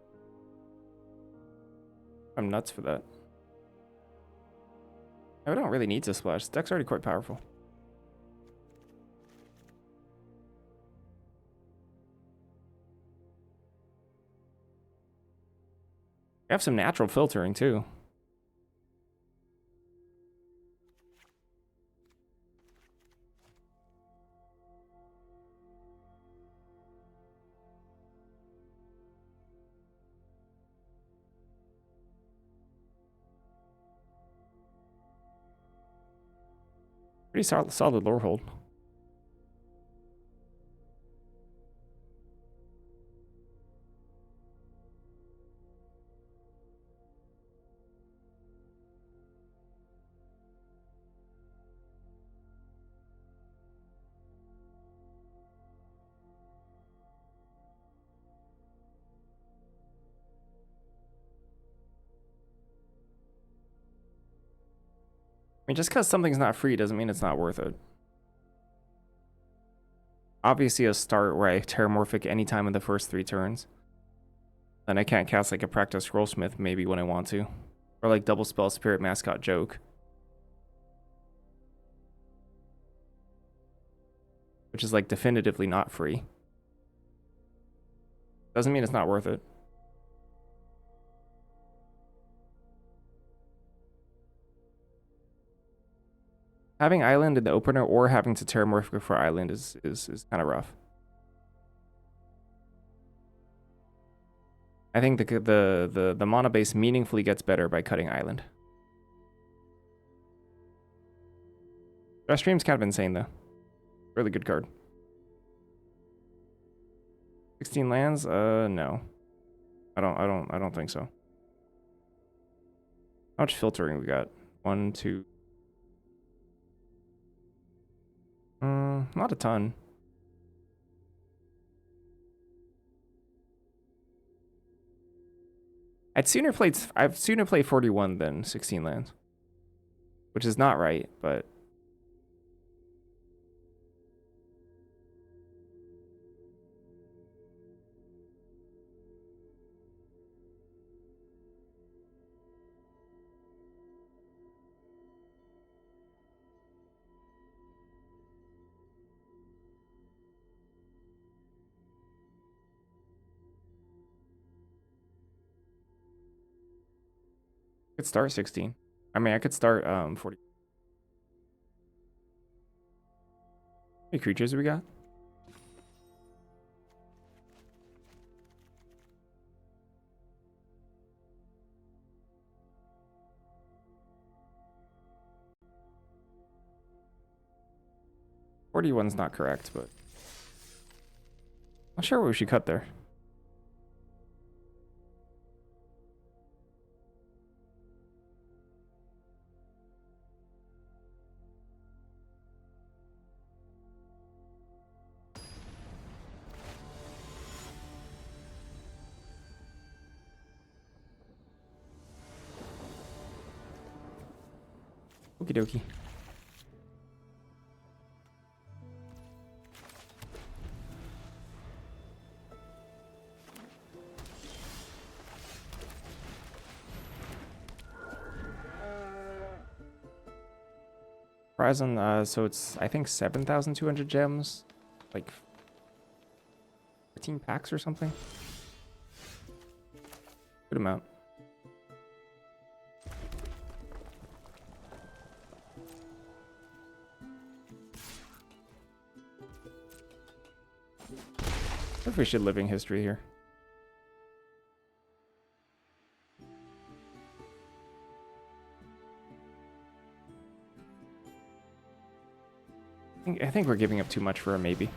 Speaker 1: I'm nuts for that. I don't really need to splash. This deck's already quite powerful. I have some natural filtering too. Pretty solid lore hold. I mean, just because something's not free doesn't mean it's not worth it. Obviously, a start where I Terramorphic anytime in the first 3 turns. Then I can't cast like a Practice Scrollsmith maybe when I want to. Or like Double Spell Spirit Mascot Joke. Which is like definitively not free. Doesn't mean it's not worth it. Having Island in the opener or having to Terramorphic for Island is kind of rough. I think the mana base meaningfully gets better by cutting Island. Stress Stream's kind of insane though. Really good card. 16 lands? No. I don't think so. How much filtering we got? 1, 2. Not a ton. I'd sooner play 41 than 16 lands, which is not right, but I could start 16. I mean, I could start 40. How many creatures do we got? Forty-one's not correct, but not sure what we should cut there. Okie dokie. Horizon, so it's, I think, 7,200 gems, like 14 packs or something. Good amount. I think we should living history here. I think we're giving up too much for a maybe.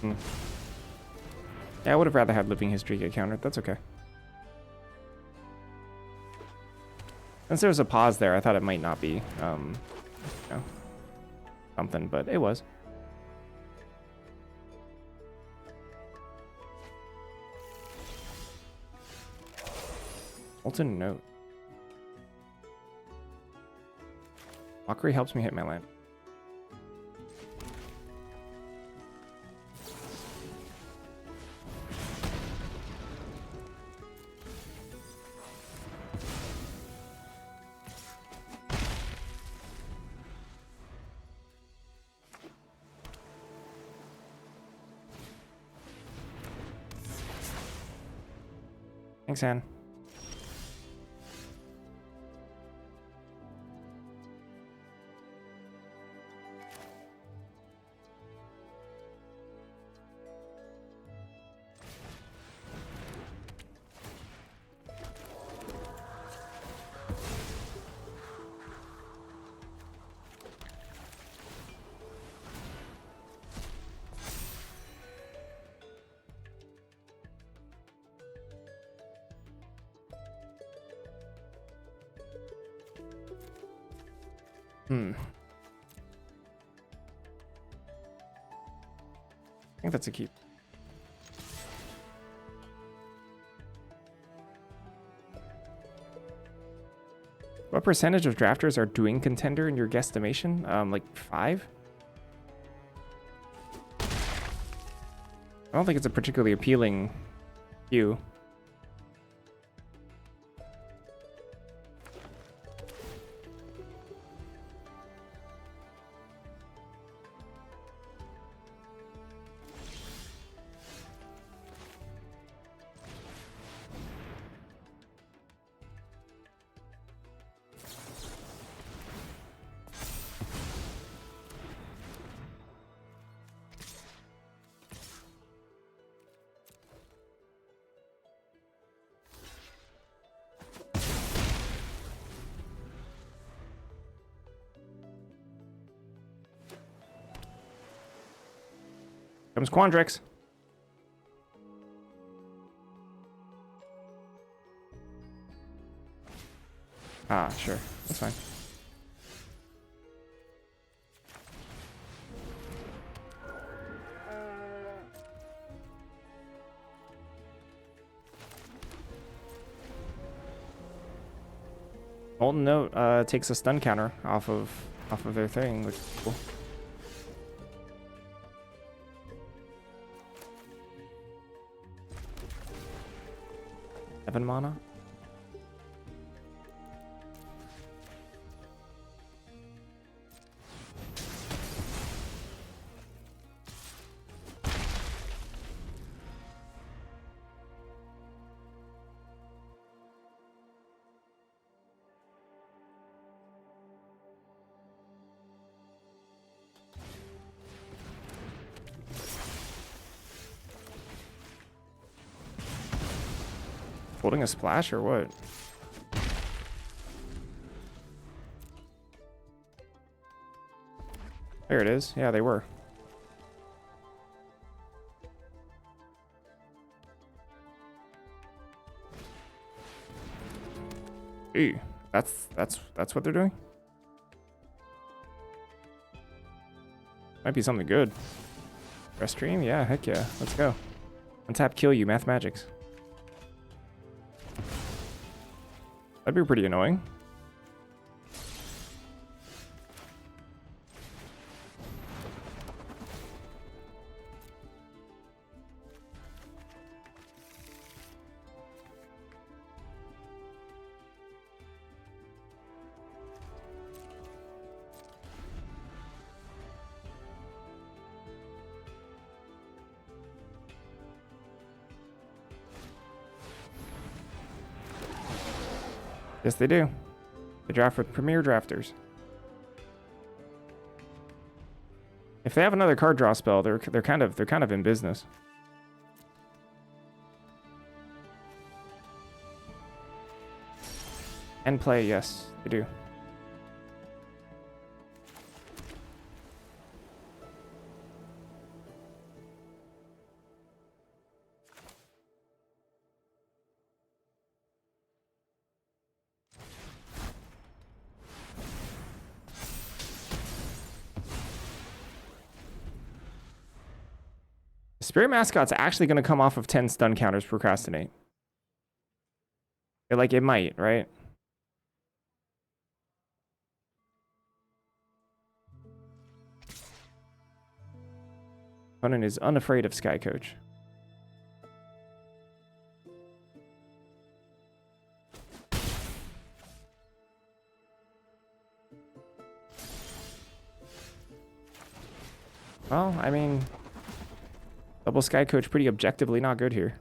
Speaker 1: Yeah, I would have rather had living history get countered. That's okay. Since there was a pause there, I thought it might not be, you know, something, but it was. Molten Note. Mockery helps me hit my land. Thanks, Anne. I think that's a keep. What percentage of drafters are doing Contender in your guesstimation? Like 5? I don't think it's a particularly appealing view. Comes Quandrix. Ah, sure. That's fine. Molten Note takes a stun counter off of their thing, which is cool. Seven mana. Holding a splash or what? There it is. Yeah, they were. Ooh, that's what they're doing? Might be something good. Rest stream? Yeah, heck yeah. Let's go. Untap kill you, math magics. That'd be pretty annoying. Yes, they do. They draft with premier drafters. If they have another card draw spell, they're kind of in business. And play, yes, they do. Spirit Mascot's actually going to come off of 10 stun counters procrastinate. Like, it might, right? Opponent is unafraid of Sky Coach. Well, I mean, double Sky Coach pretty objectively not good here.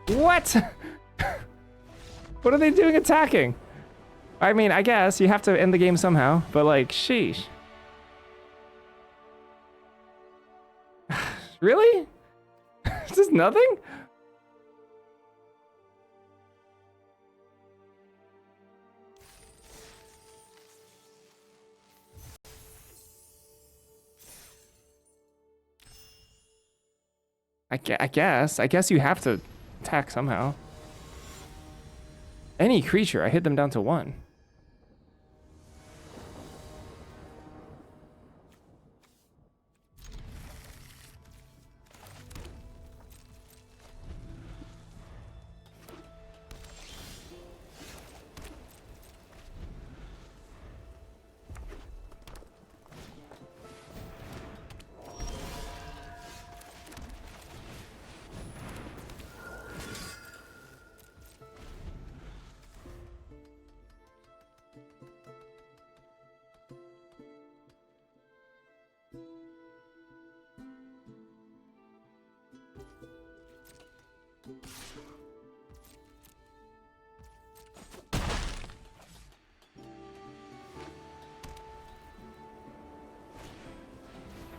Speaker 1: What? What are they doing attacking? I mean, I guess you have to end the game somehow, but like, sheesh. Really? Just nothing? I guess you have to attack somehow. Any creature, I hit them down to 1.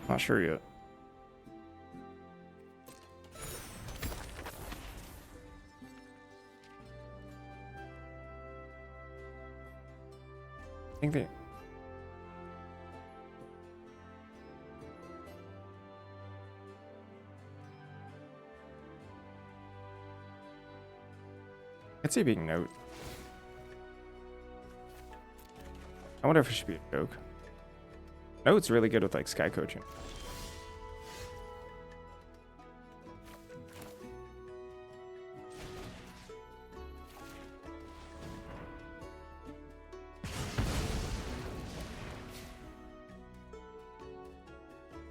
Speaker 1: Not sure yet. I think they... I'd say being note. I wonder if it should be a joke. Note's really good with like sky coaching.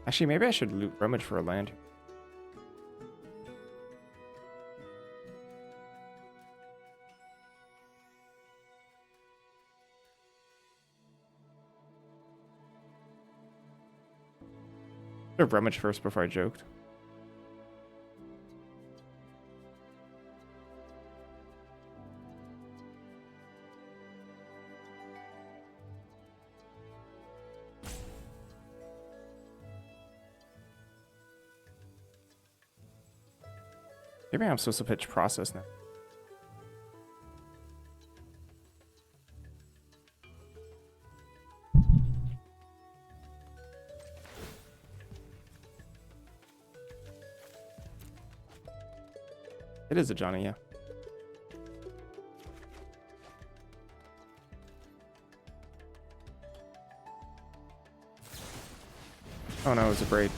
Speaker 1: Actually, maybe I should loot rummage for a land. I should have rummaged first before I joked. Maybe I'm supposed to pitch process now. It is a Johnny, yeah. Oh no, it's a braid.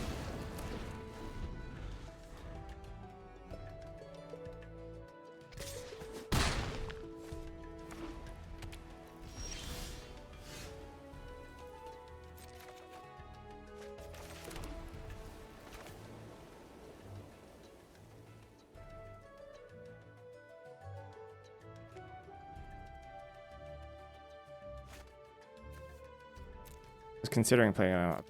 Speaker 1: I was considering playing out.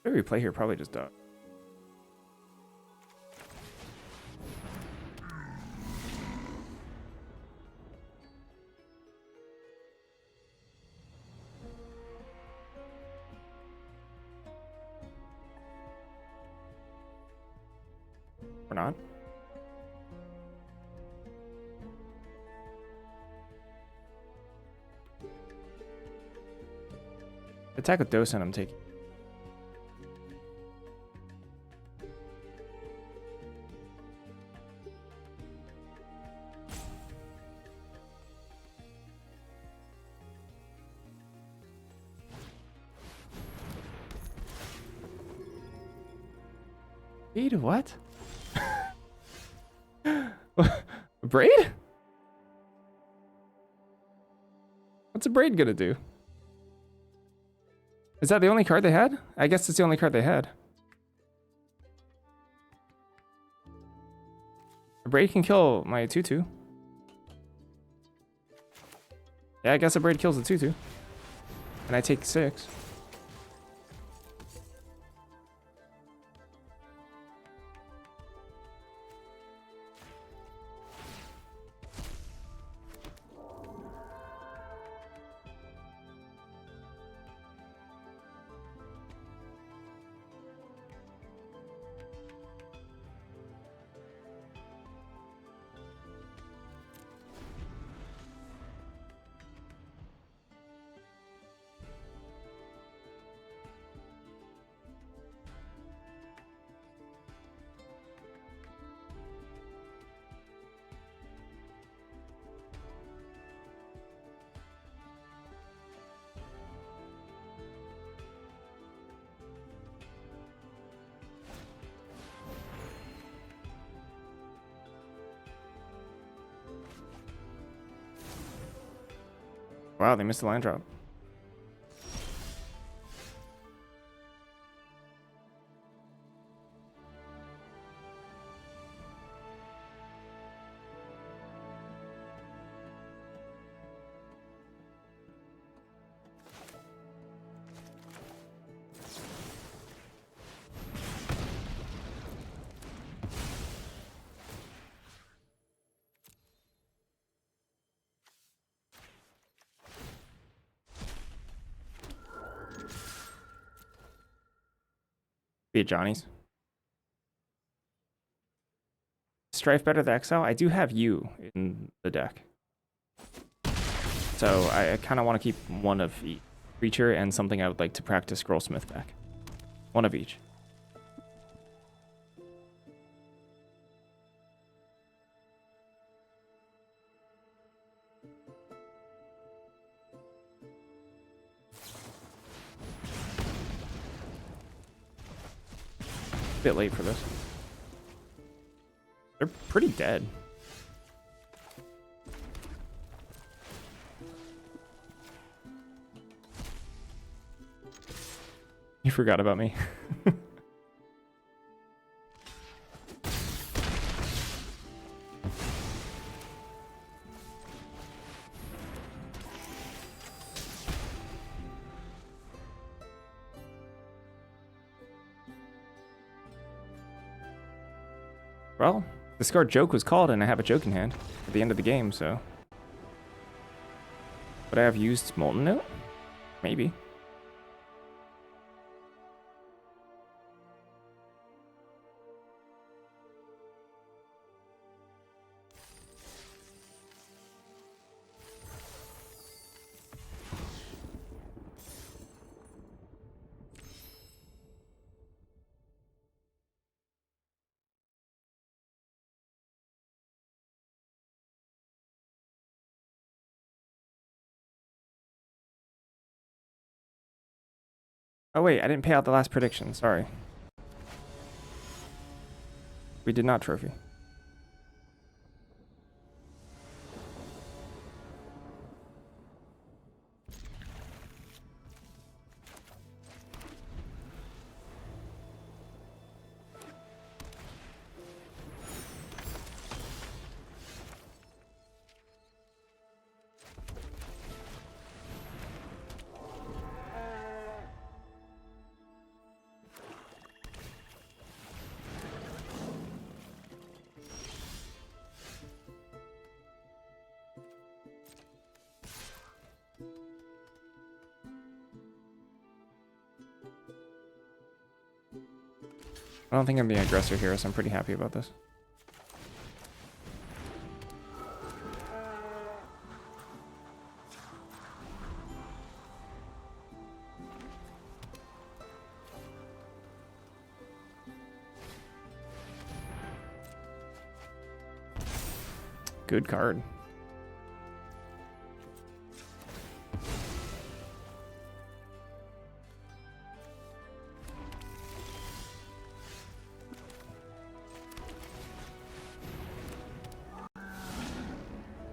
Speaker 1: What do we play here? Probably just dot. Or not? Attack with Docent, I'm taking. Braid? What? Braid? What's a braid gonna do? Is that the only card they had? I guess it's the only card they had. A braid can kill my 2/2. Yeah, I guess a braid kills the 2/2. And I take 6. Wow, they missed the line drop. Be it Johnny's. Strife better than Exile? I do have you in the deck. So I kind of want to keep one of each creature and something I would like to practice Scrollsmith back. One of each. Bit late for this. They're pretty dead. You forgot about me. Well, discard joke was called and I have a joke in hand at the end of the game, so. Would I have used Molten Note? Maybe. Oh wait, I didn't pay out the last prediction, sorry. We did not trophy. I don't think I'm being aggressor here, so I'm pretty happy about this. Good card.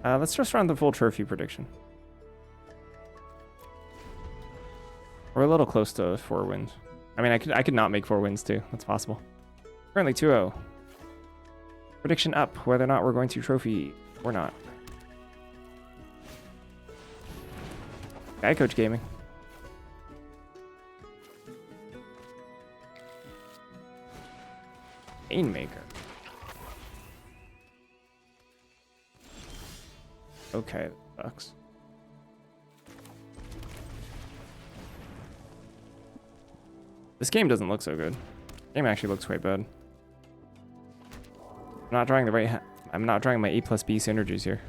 Speaker 1: Let's just run the full trophy prediction. We're a little close to 4 wins. I mean, I could not make 4 wins too. That's possible. Currently 2-0. Prediction up, whether or not we're going to trophy or not. Guy Coach Gaming. Painmaker. Okay, that sucks. This game doesn't look so good. The game actually looks quite bad. I'm not drawing the right. I'm not drawing my A plus B synergies here.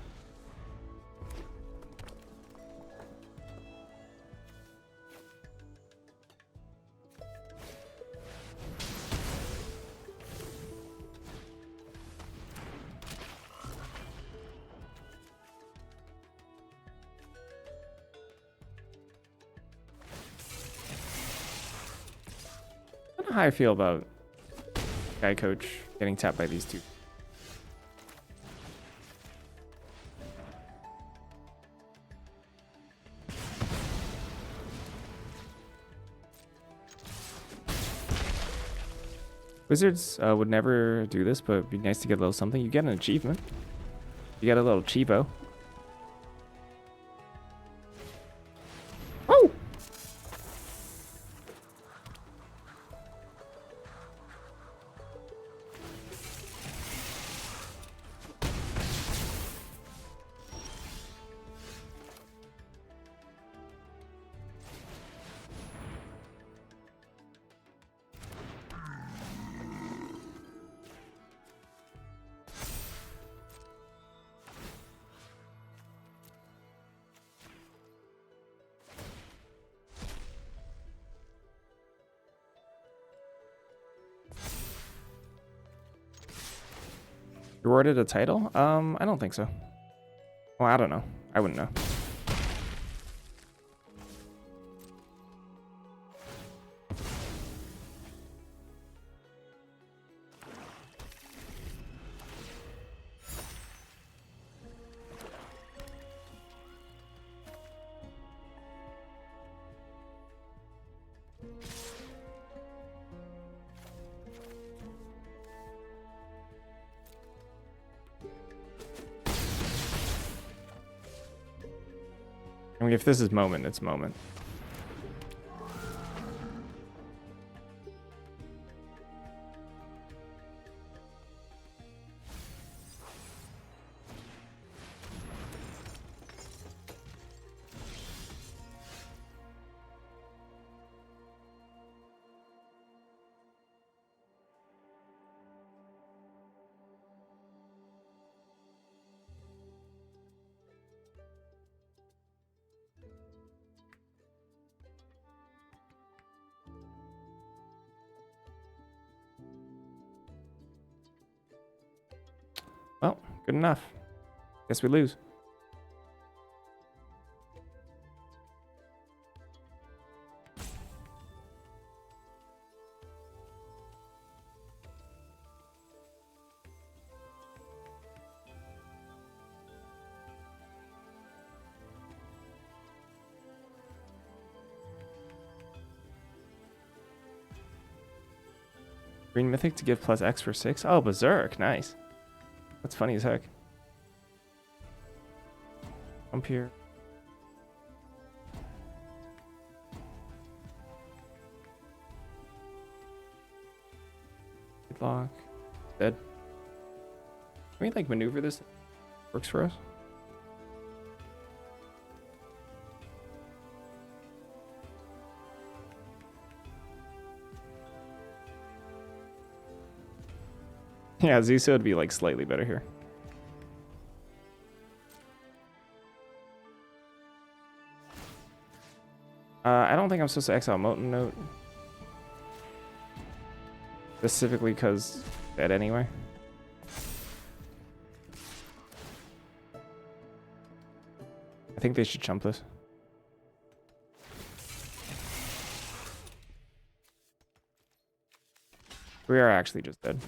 Speaker 1: I don't know how I feel about Guy Coach getting tapped by these two. Wizards would never do this, but it'd be nice to get a little something. You get an achievement. You get a little cheapo. Oh! Rewarded a title? I don't think so. Well, I don't know. I wouldn't know. I mean, if this is moment, it's moment. Well, good enough. Guess we lose. Green Mythic to give plus X for 6. Oh, Berserk. Nice. That's funny as heck. Jump here. Lock. Dead. Can we like maneuver this? Works for us? Yeah, Zusa would be like slightly better here. I don't think I'm supposed to exile Molten Note. Specifically because dead anyway. I think they should chump this. We are actually just dead.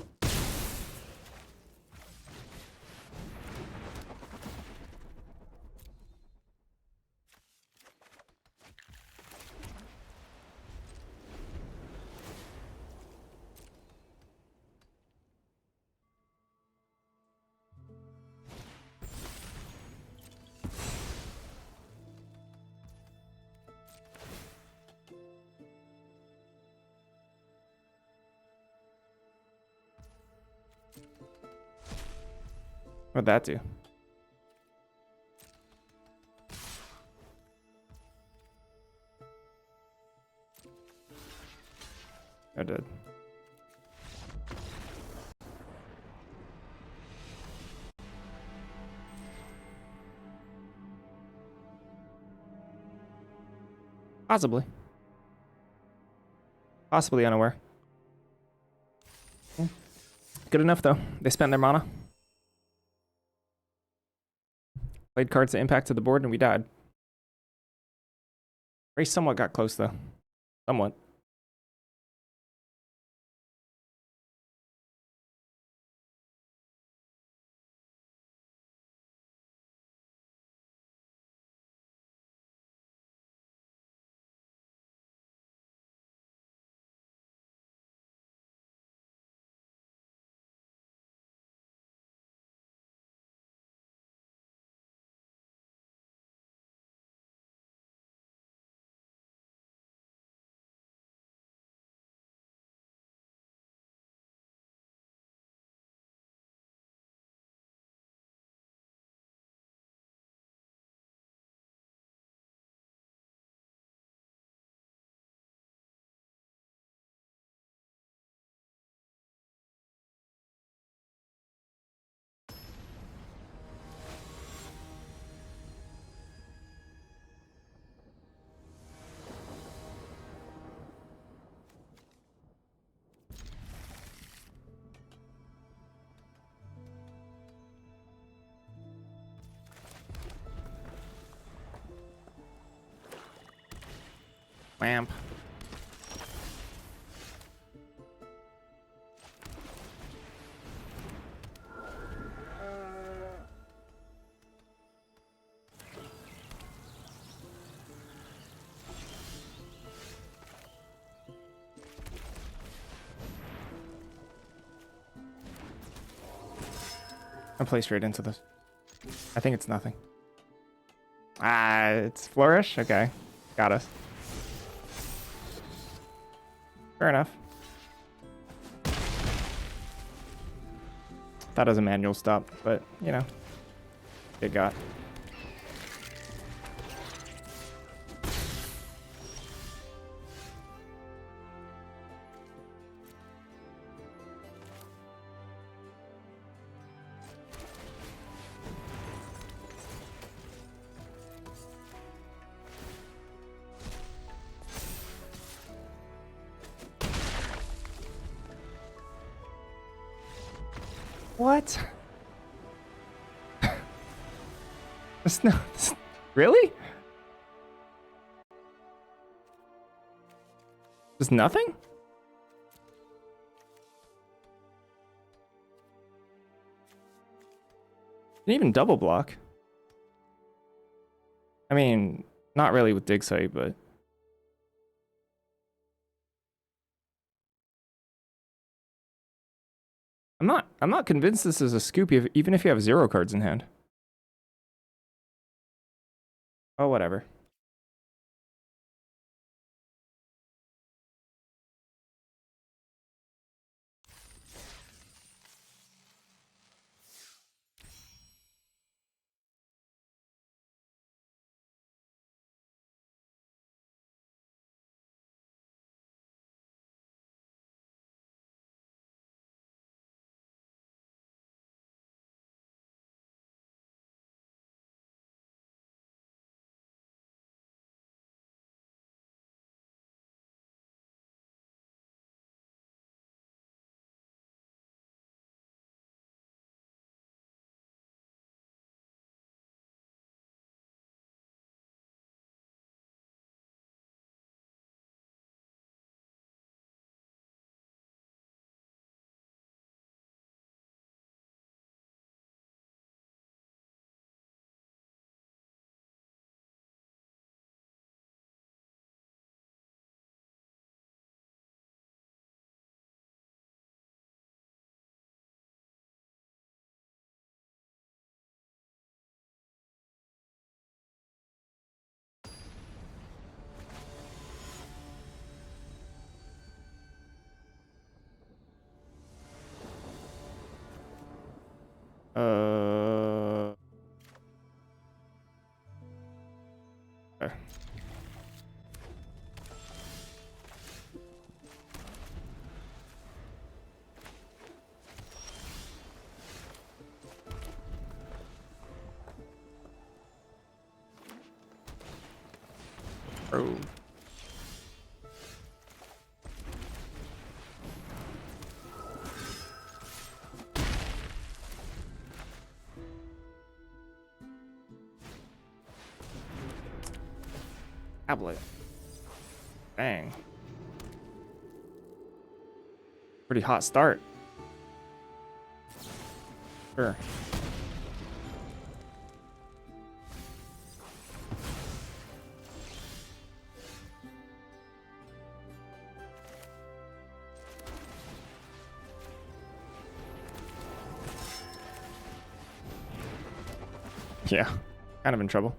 Speaker 1: What'd that do? I did. Possibly. Possibly unaware. Yeah. Good enough, though. They spent their mana. Played cards that impacted the board, and we died. Race somewhat got close, though. Somewhat. Wamp. I'll play straight into this. I think it's nothing. Ah, it's Flourish? Okay. Got us. Fair enough. That was a manual stop, but, you know, it got. What? There's no... Really? There's nothing? Didn't even double block. I mean, not really with dig site, but... I'm not convinced this is a scoop even if you have 0 cards in hand. Oh, whatever. Okay. Oh. Tablet. Dang. Pretty hot start. Sure. Yeah, kind of in trouble.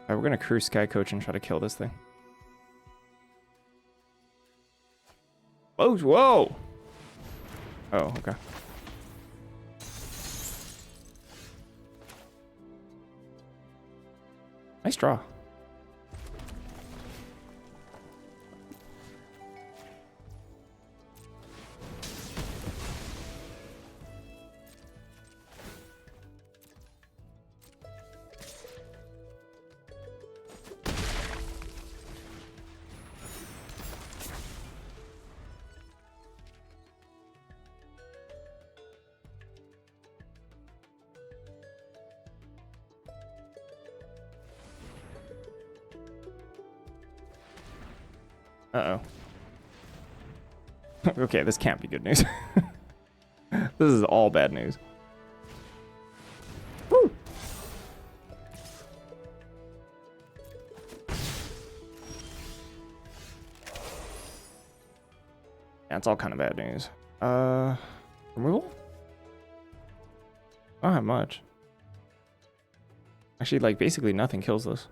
Speaker 1: Alright, we're gonna cruise Sky Coach and try to kill this thing. Whoa, whoa! Oh, okay. Nice draw. Uh-oh. Okay, this can't be good news. This is all bad news. Woo! Yeah, it's all kind of bad news. Removal? I don't have much. Actually, like, basically nothing kills this.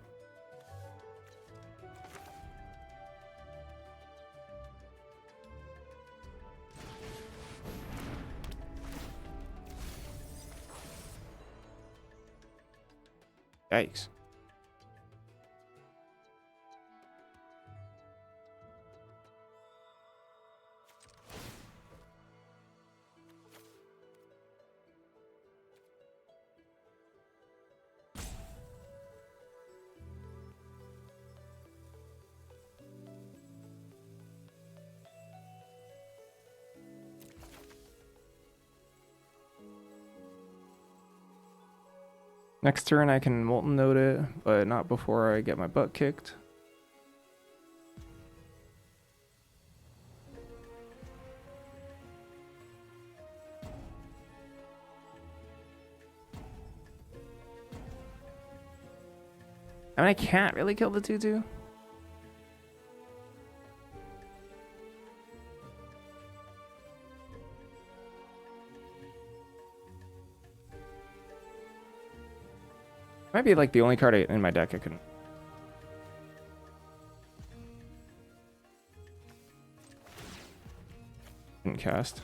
Speaker 1: Yikes. Next turn I can Molten Note it, but not before I get my butt kicked. I mean, I can't really kill the 2/2. Might be like the only card in my deck I couldn't. Didn't cast.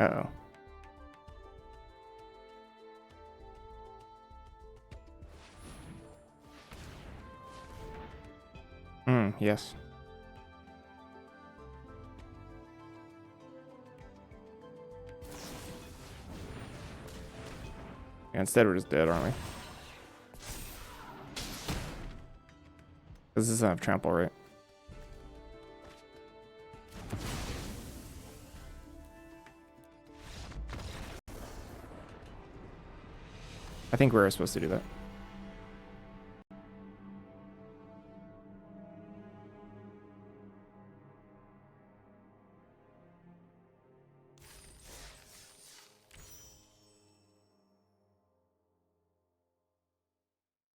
Speaker 1: Uh-oh. Yes. Yeah, instead we're just dead, aren't we? This doesn't have trample, right? I think we're supposed to do that.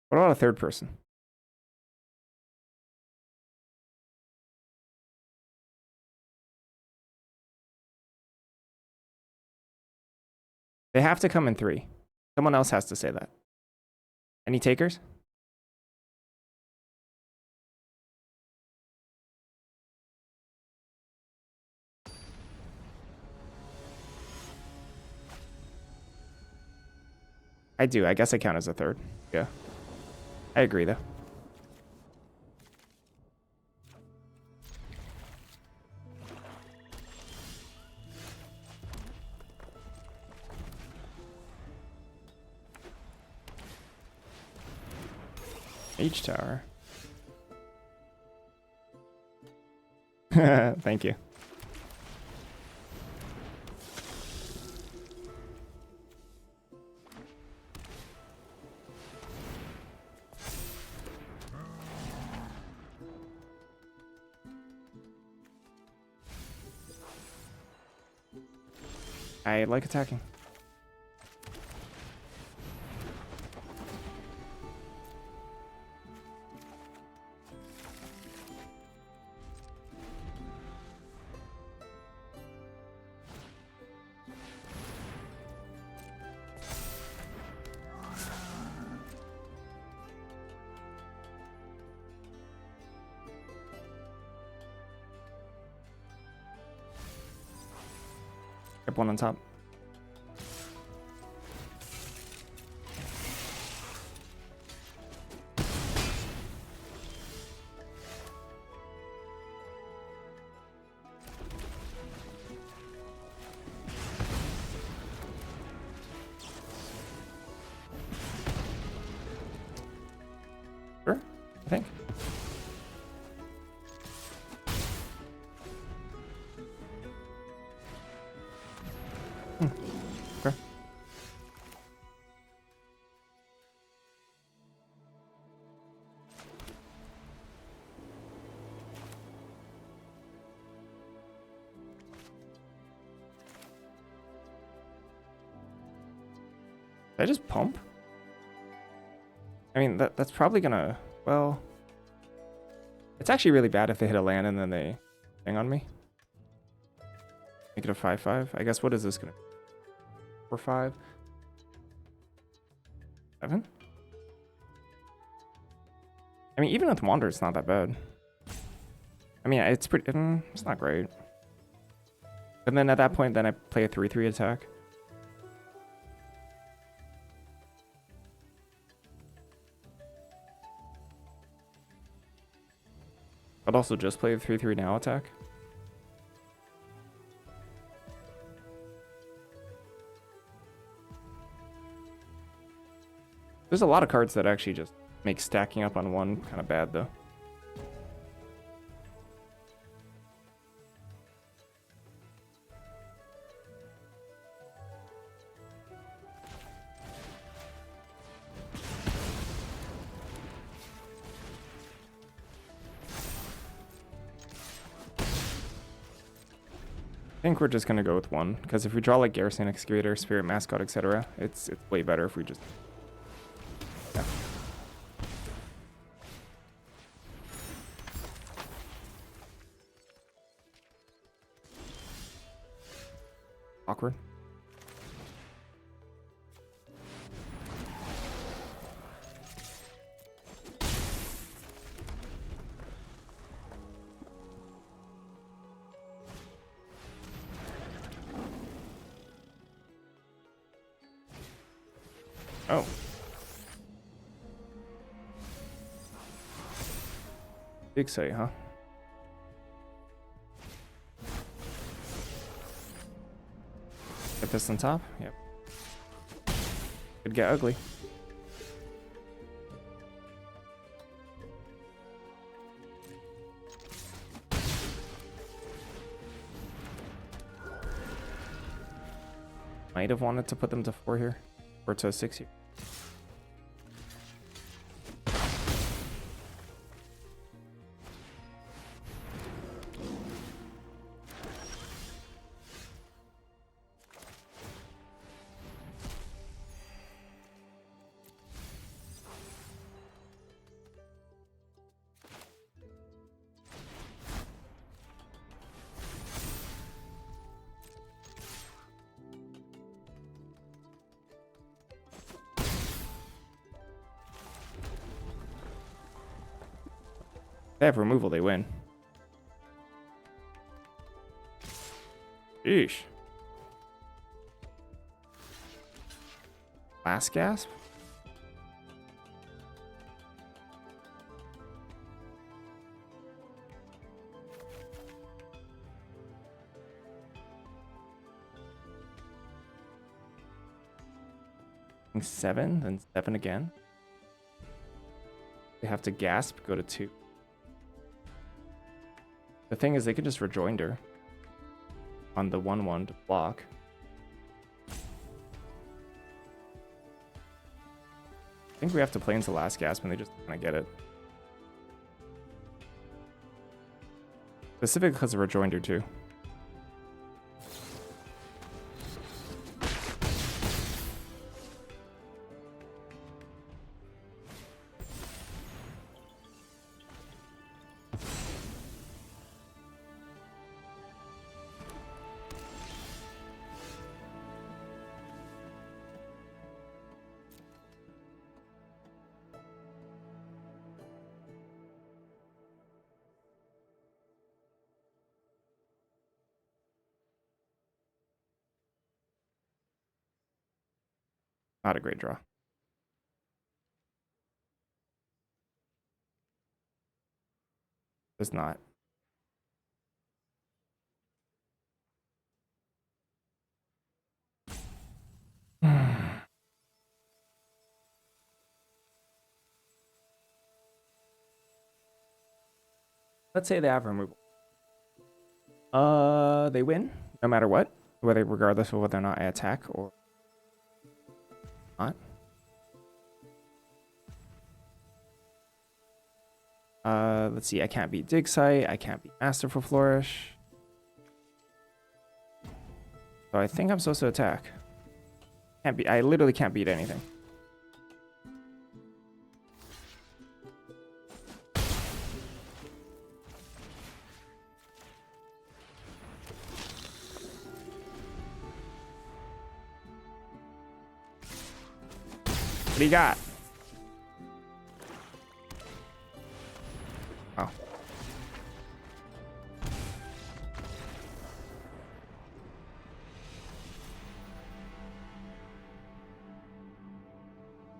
Speaker 1: What about a third person? They have to come in 3. Someone else has to say that. Any takers? I do. I guess I count as a third. Yeah. I agree, though. H tower. Thank you. I like attacking. Up one on top. I just pump? I mean, that's probably gonna, well, it's actually really bad if they hit a land and then they hang on me. Make it a 5/5. I guess what is this gonna be? 4/5. 7? I mean, even with Wander, it's not that bad. I mean, it's pretty, it's not great. And then at that point, then I play a 3/3 attack. I'd also just play the 3/3 now attack. There's a lot of cards that actually just make stacking up on one kind of bad, though. I think we're just gonna go with one, because if we draw like Garrison Excavator, Spirit Mascot, etc., it's way better if we just... Yeah. Awkward. Oh. Big say, huh? Get this on top? Yep. Could get ugly. Might have wanted to put them to 4 here. Or to 6 here. They have removal, they win. Sheesh. Last gasp? I think 7, then 7 again. They have to gasp, go to 2. The thing is, they could just rejoinder on the 1/1 to block. I think we have to play into last gasp and they just kind of get it. Specifically because of rejoinder too. Not a great draw. It's not. Let's say they have removal. They win no matter what, whether regardless of whether or not I attack or not. Let's see. I can't beat Dig Site. I can't beat Masterful Flourish. So I think I'm supposed to attack. Can't beat. I literally can't beat anything. What do you got? Oh.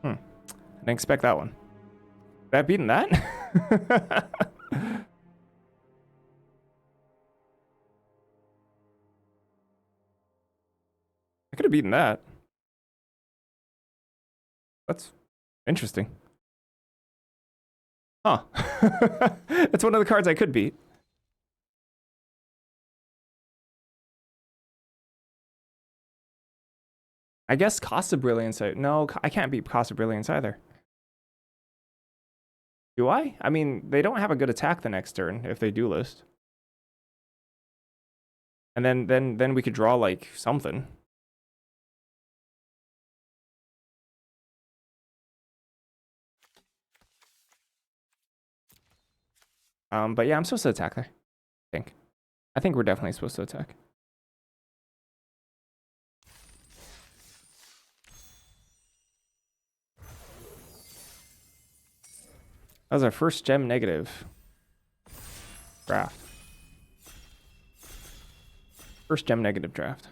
Speaker 1: I didn't expect that one. Did I have beaten that? I could have beaten that. That's interesting. Huh. That's one of the cards I could beat. I guess Cost of Brilliance. No, I can't beat Cost of Brilliance either. Do I? I mean, they don't have a good attack the next turn if they duelist. And then we could draw like something. But yeah, I'm supposed to attack there. I think we're definitely supposed to attack. That was our first gem negative draft. First gem negative draft.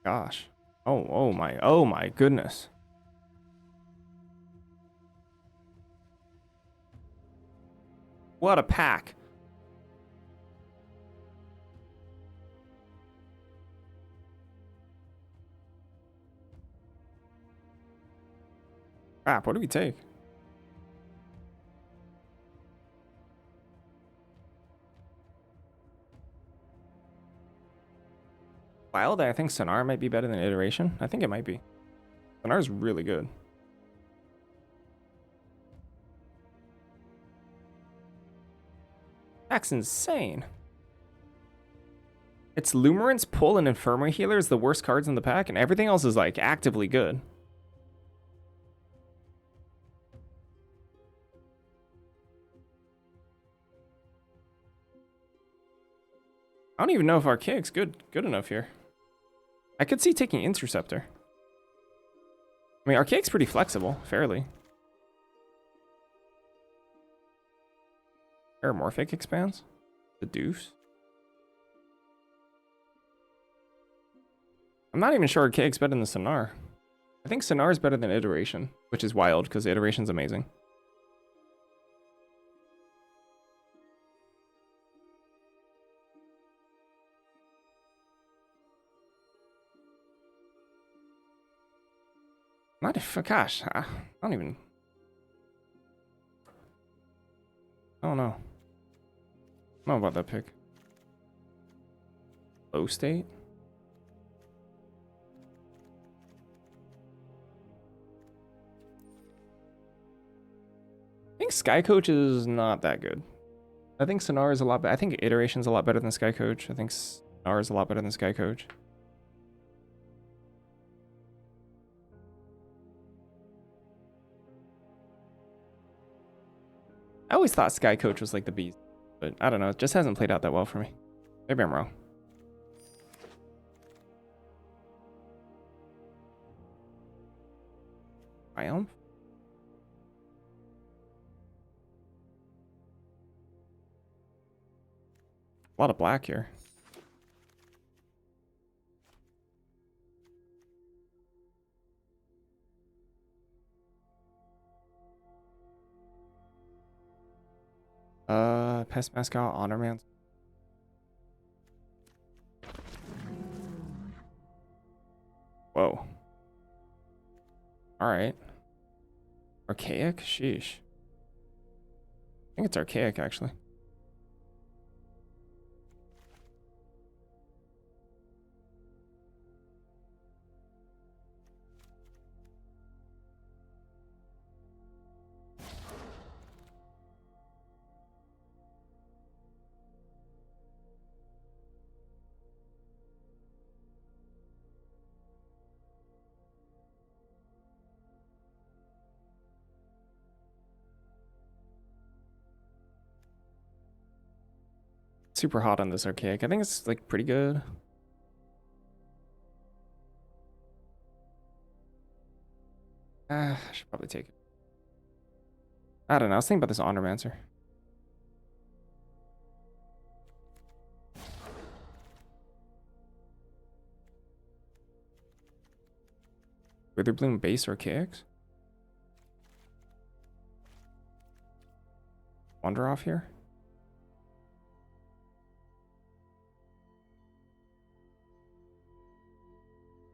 Speaker 1: Gosh. Oh my goodness. What a pack. Crap, what do we take? Wild, I think Sonar might be better than Iteration. I think it might be. Sonar's really good. That's insane. It's Lumerance, Pull, and Infirmary Healer is the worst cards in the pack, and everything else is like actively good. I don't even know if Archaic's good enough here. I could see taking Interceptor. I mean, Archaic's pretty flexible, fairly. Aeromorphic expands? The deuce? I'm not even sure Archaic's better than Sonar. I think Sonar is better than Iteration, which is wild because Iteration's amazing. Not if, gosh, I don't even. I don't know. I don't know about that pick. Low state? I think Sky Coach is not that good. I think Sonar is a lot better. I think Iteration's a lot better than Sky Coach. I think Sonar is a lot better than Sky Coach. I always thought Sky Coach was like the beast, but I don't know. It just hasn't played out that well for me. Maybe I'm wrong. Triumph? A lot of black here. Pest Mascot, Honor Man. Whoa. Alright. Archaic? Sheesh. I think it's Archaic, actually. Super hot on this archaic. I think it's like pretty good. I should probably take it. I don't know. I was thinking about this Honormancer. Witherbloom base archaics. Wander off here.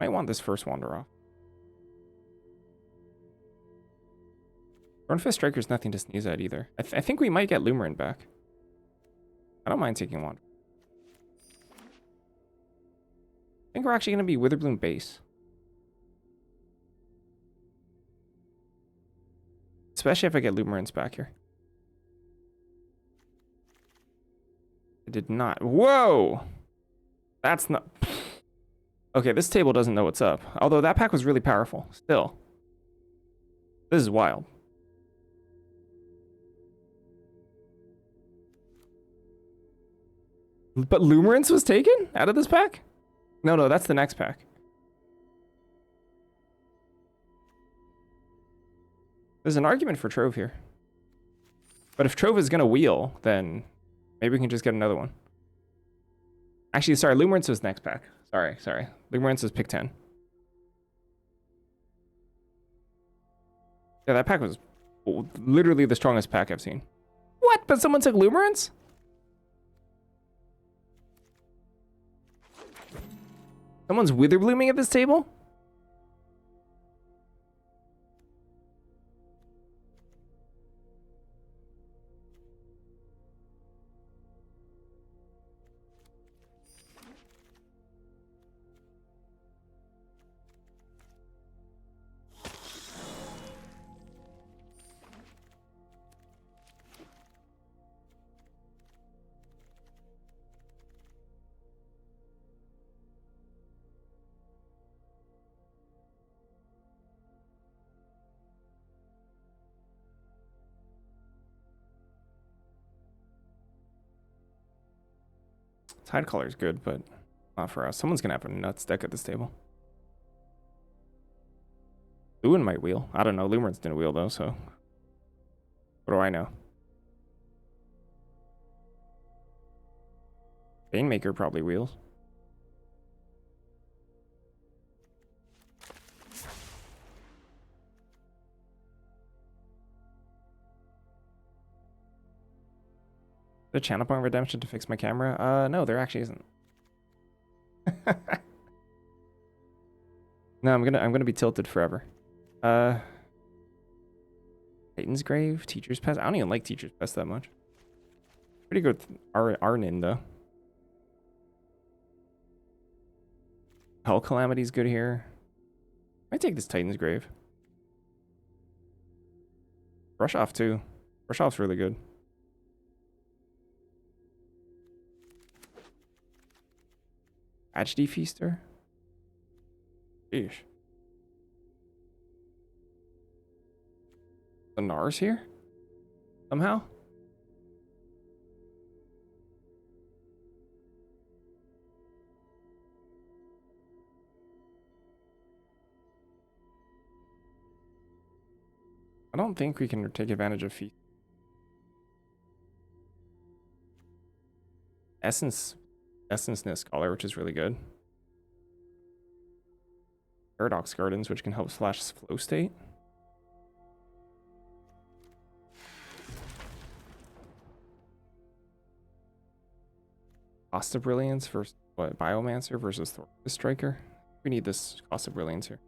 Speaker 1: Might want this first wander off. Thornfist Striker's nothing to sneeze at either. I think we might get Lumerin back. I don't mind taking Wander. I think we're actually going to be Witherbloom base. Especially if I get Lumerins back here. I did not. Whoa! That's not... Okay, this table doesn't know what's up. Although that pack was really powerful. Still. This is wild. But Lumerins was taken out of this pack? No, that's the next pack. There's an argument for Trove here. But if Trove is going to wheel, then maybe we can just get another one. Actually, sorry, Lumerins was next pack. Sorry. Lumerins was pick 10. Yeah, that pack was literally the strongest pack I've seen. What? But someone took Lumerins? Someone's Witherblooming at this table? Tide Collar is good, but not for us. Someone's gonna have a nuts deck at this table. Lewin might wheel. I don't know. Lumerins didn't wheel though, so what do I know? Banemaker probably wheels. The channel point redemption to fix my camera? No, there actually isn't. No, I'm gonna be tilted forever. Titan's Grave, Teacher's Pest. I don't even like Teacher's Pest that much. Pretty good Arnin though. Hell Calamity's good here. I take this Titan's Grave. Brush Off too. Brush Off's really good. HD Feaster? Sheesh. The Nars here? Somehow? I don't think we can take advantage of Feast. Essence Nest Scholar, which is really good. Paradox Gardens, which can help slash flow state. Cost of Brilliance versus what? Biomancer versus Thornfist Striker. We need this Cost of Brilliance here.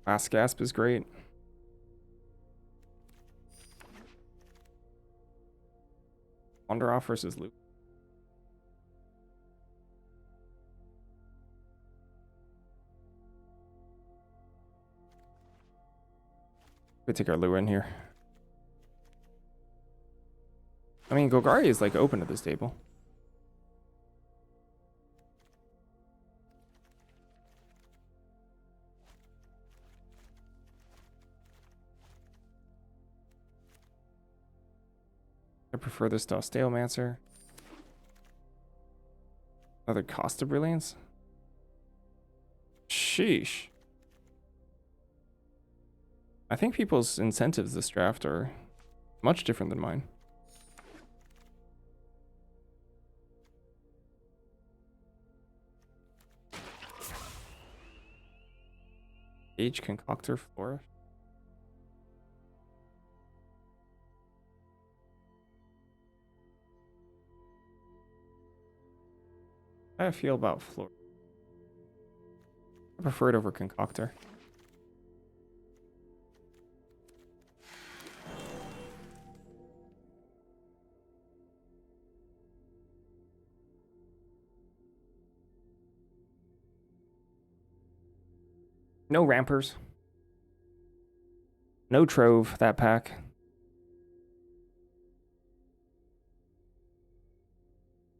Speaker 1: Last Gasp is great. Wander Off versus Loop. We take our Lewin here. I mean, Golgari is like open to this table. prefer this to Osteomancer. Another Cost of Brilliance. Sheesh. I think people's incentives this draft are much different than mine. Age Concoctor Flourish. How do I feel about Flourish? I prefer it over Concoctor. No Rampers. No Trove, that pack.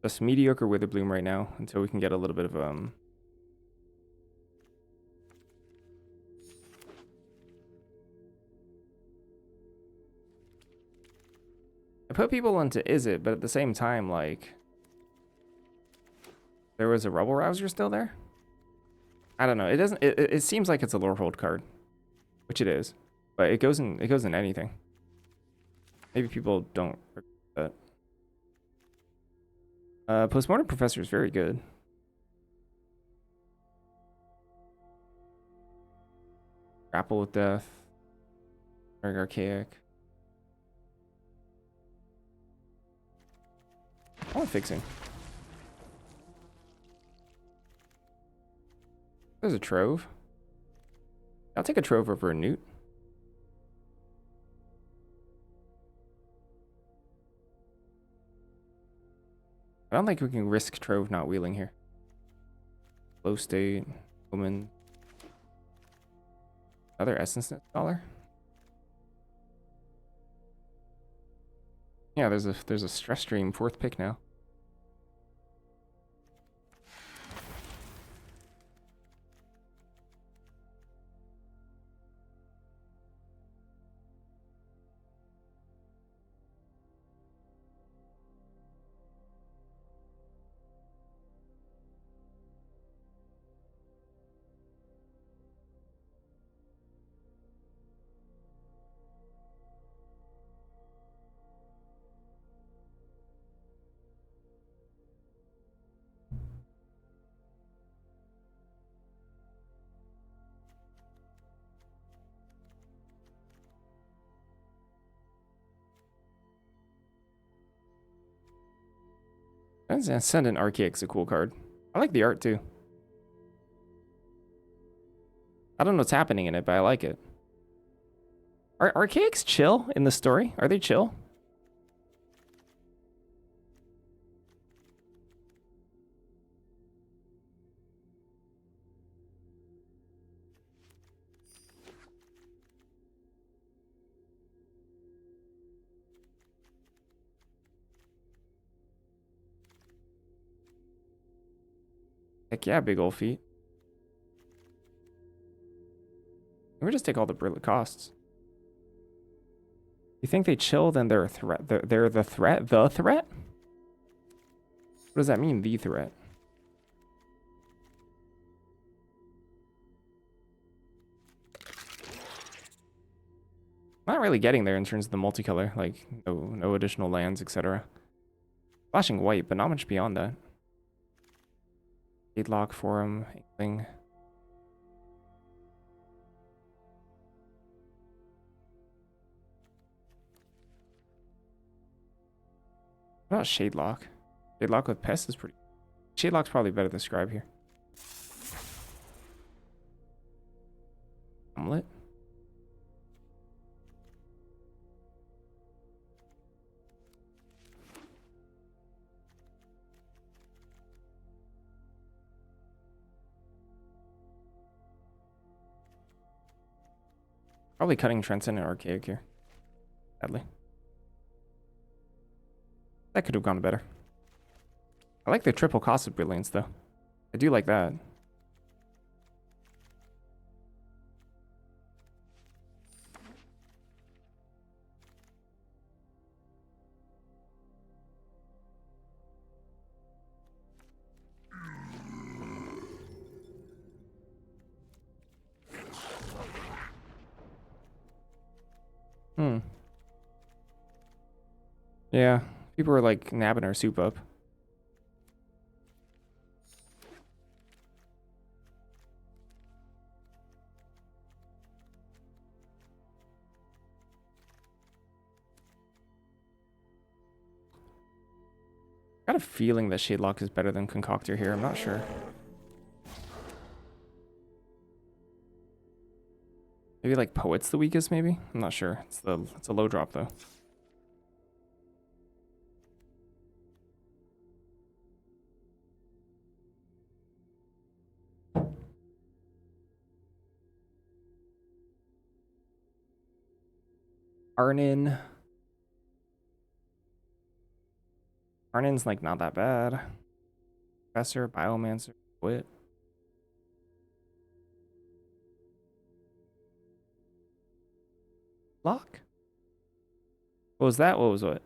Speaker 1: Just mediocre Witherbloom right now until we can get a little bit of I put people into Is It, but at the same time, like, there was a Rebel Rouser still there? I don't know. It doesn't. It seems like it's a lore hold card, which it is, but it goes in anything. Maybe people don't regret that. Postmortem Professor is very good. Grapple with Death. Very archaic. I want Fixing. There's a Trove. I'll take a Trove over a Newt. I don't think we can risk Trove not wheeling here. Low State, Woman. Another Essence Scholar. Yeah, there's a Stress Stream 4th pick now. Ascendant Archaic's a cool card. I like the art too. I don't know what's happening in it, but I like it. Are Archaics chill in the story? Are they chill? Heck yeah, big old feet. Can we just take all the brilliant costs? You think they chill, then they're a threat. They're the threat? The threat? What does that mean, the threat? Not really getting there in terms of the multicolor, like no additional lands, etc. Flashing white, but not much beyond that. Gatelock, Forum, Inkling. What about Shadelock? Shadelock with Pest is pretty... Shadelock's probably better than Scribe here. Omelet? Probably cutting Trenton and Archaic here. Sadly. That could have gone better. I like the triple cost of Brilliance, though. I do like that. Yeah, people were like nabbing our soup up. Got a feeling that Shadelock is better than Concoctor here. I'm not sure. Maybe like Poet's the weakest, maybe? I'm not sure. It's a low drop though. Arnin. Arnin's like not that bad. Professor, Biomancer, Poet. Lock? What was that? What was what?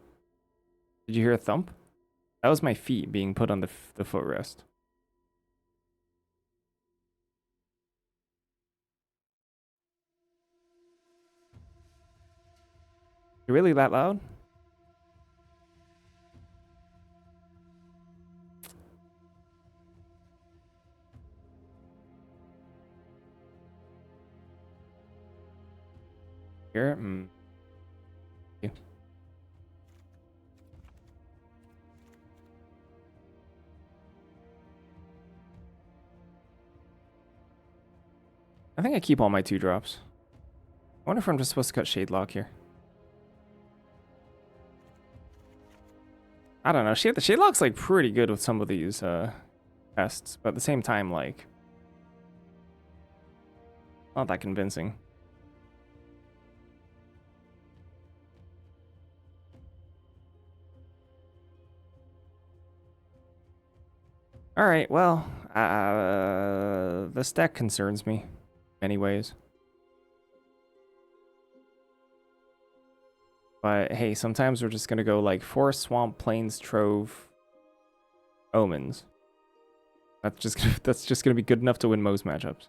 Speaker 1: Did you hear a thump? That was my feet being put on the footrest. You really that loud? Here? Yeah. I think I keep all my 2-drops. I wonder if I'm just supposed to cut Shadelock here. I don't know. Shadelock's like pretty good with some of these tests, but at the same time, like, not that convincing. All right, well, this deck concerns me in many ways. But hey, sometimes we're just gonna go like Forest, Swamp, Plains, Trove, Omens. That's just gonna be good enough to win most matchups.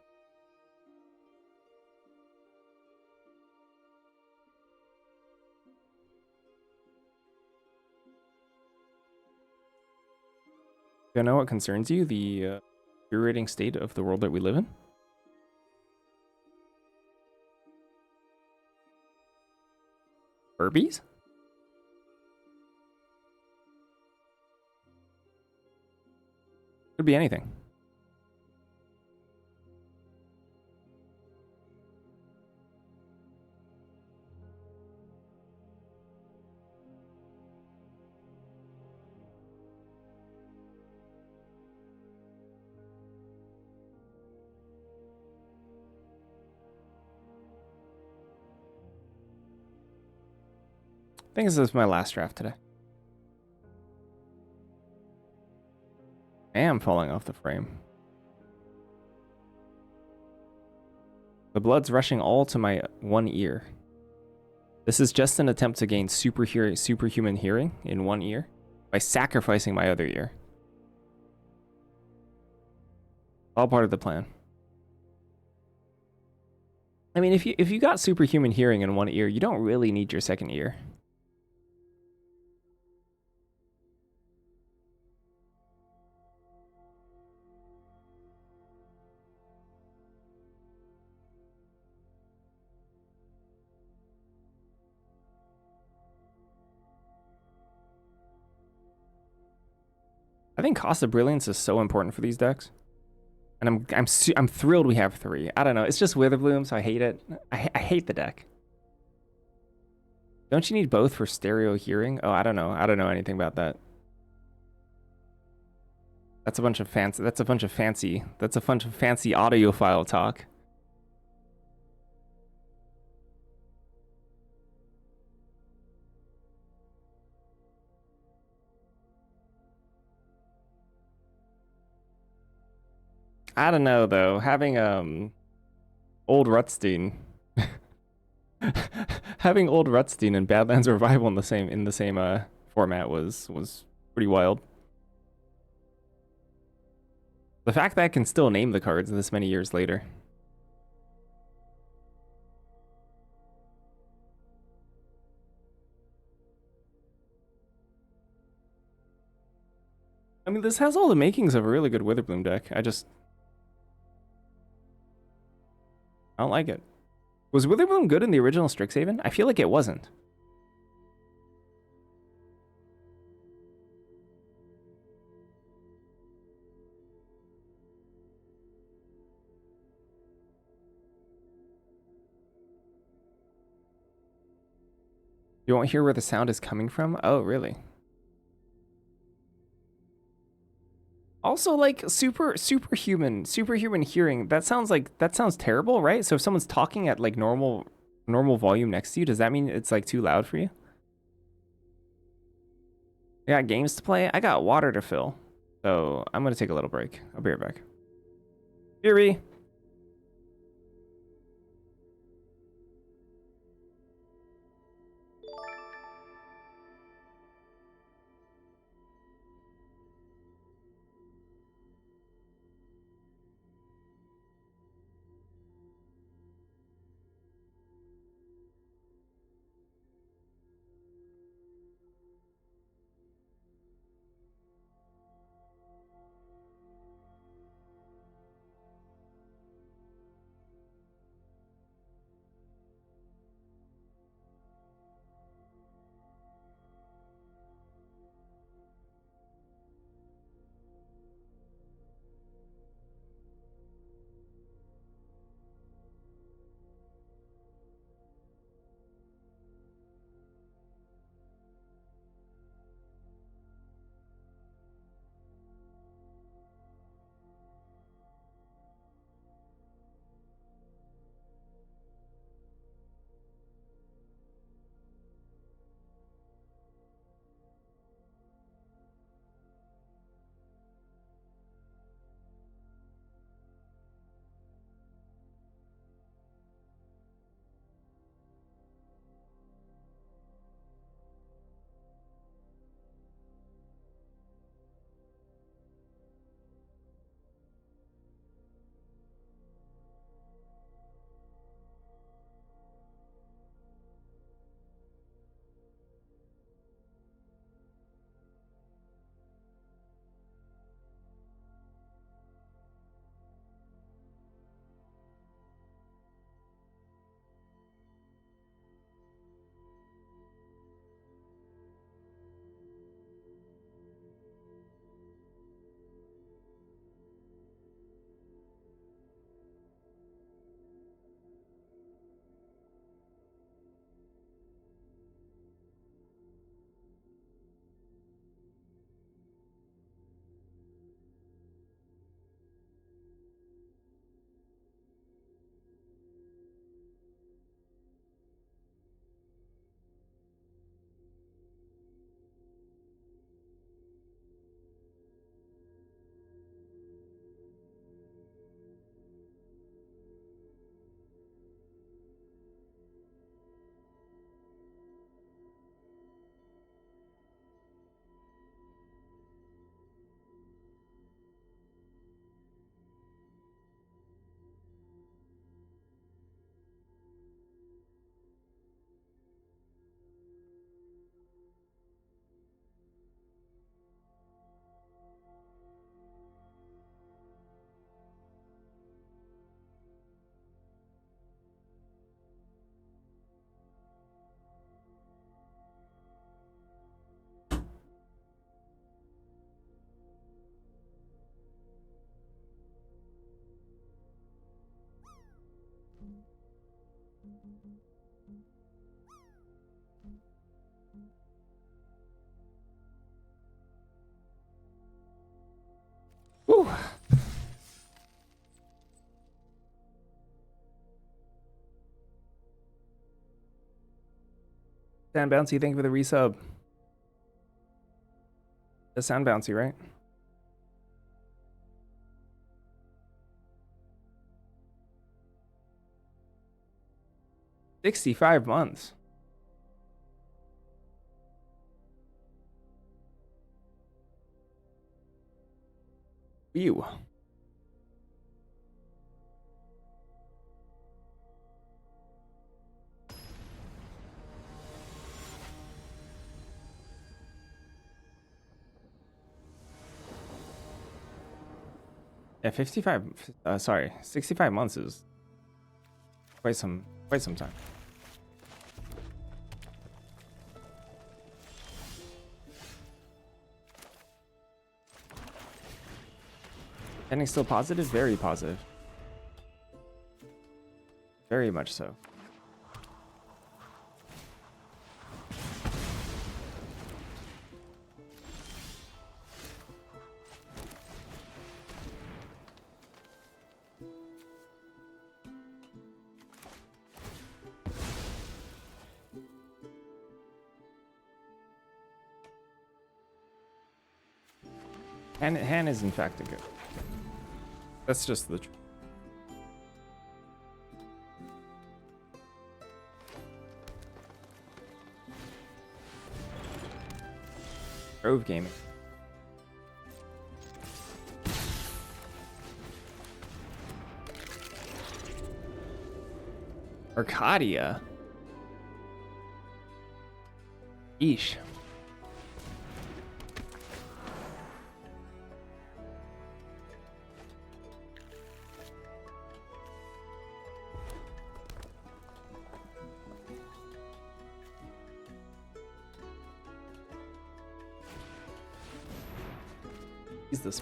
Speaker 1: You know what concerns you? The deteriorating state of the world that we live in? Furbies? Could be anything. I think this is my last draft today. I am falling off the frame. The blood's rushing all to my one ear. This is just an attempt to gain superhuman hearing in one ear by sacrificing my other ear. All part of the plan. I mean, if you got superhuman hearing in one ear, you don't really need your second ear. I think Cost of Brilliance is so important for these decks. And I'm thrilled we have 3. I don't know. It's just Witherbloom, so I hate it. I hate the deck. Don't you need both for stereo hearing? Oh, I don't know. I don't know anything about that. That's a bunch of fancy. That's a bunch of fancy audiophile talk. I don't know though. Having old Rutstein having old Rutstein and Badlands Revival in the same format was pretty wild. The fact that I can still name the cards this many years later. I mean, this has all the makings of a really good Witherbloom deck. I don't like it. Was Witherbloom good in the original Strixhaven? I feel like it wasn't. You won't hear where the sound is coming from? Oh, really? Also, like superhuman hearing. That sounds terrible, right? So if someone's talking at like normal volume next to you, does that mean it's like too loud for you? I got games to play. I got water to fill. So I'm gonna take a little break. I'll be right back. Here. Woo. Sound bouncy, thank you for the resub. The sound bouncy, right? $65 months. Ew. Yeah, 55. Sorry, 65 months is quite some time. Ending still positive, very positive, very much so. And Han is in fact a good. That's just the truth. Grove Gaming. Arcadia. Eesh. Is this?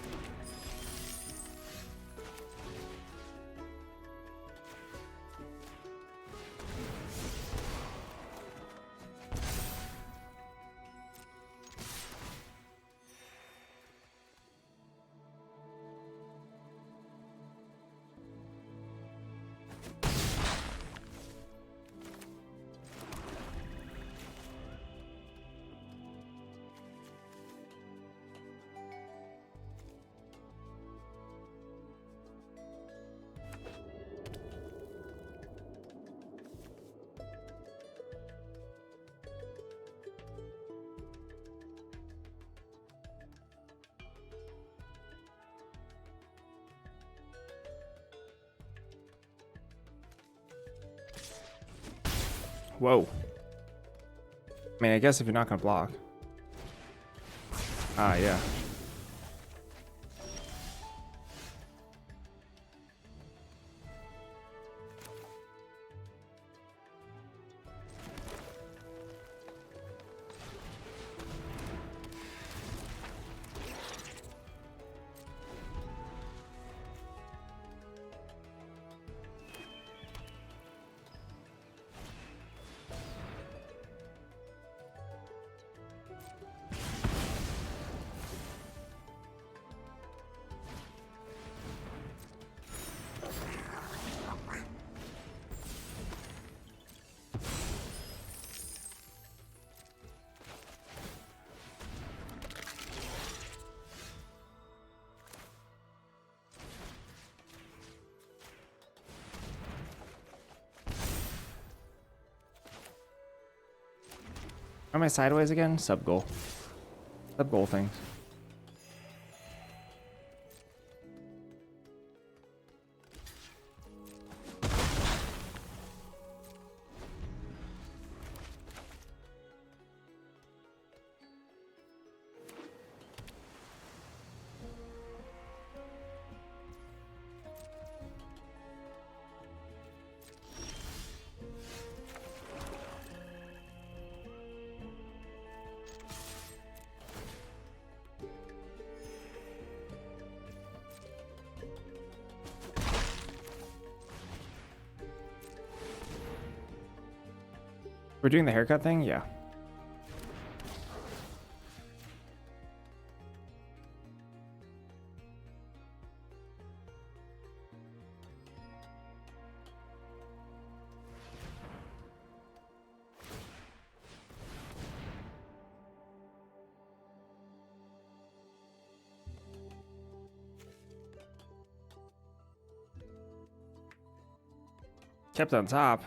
Speaker 1: Whoa. I mean, I guess if you're not gonna block. Ah, yeah. Am I sideways again? Sub goal. Sub goal things. We're doing the haircut thing? Yeah. Kept on top.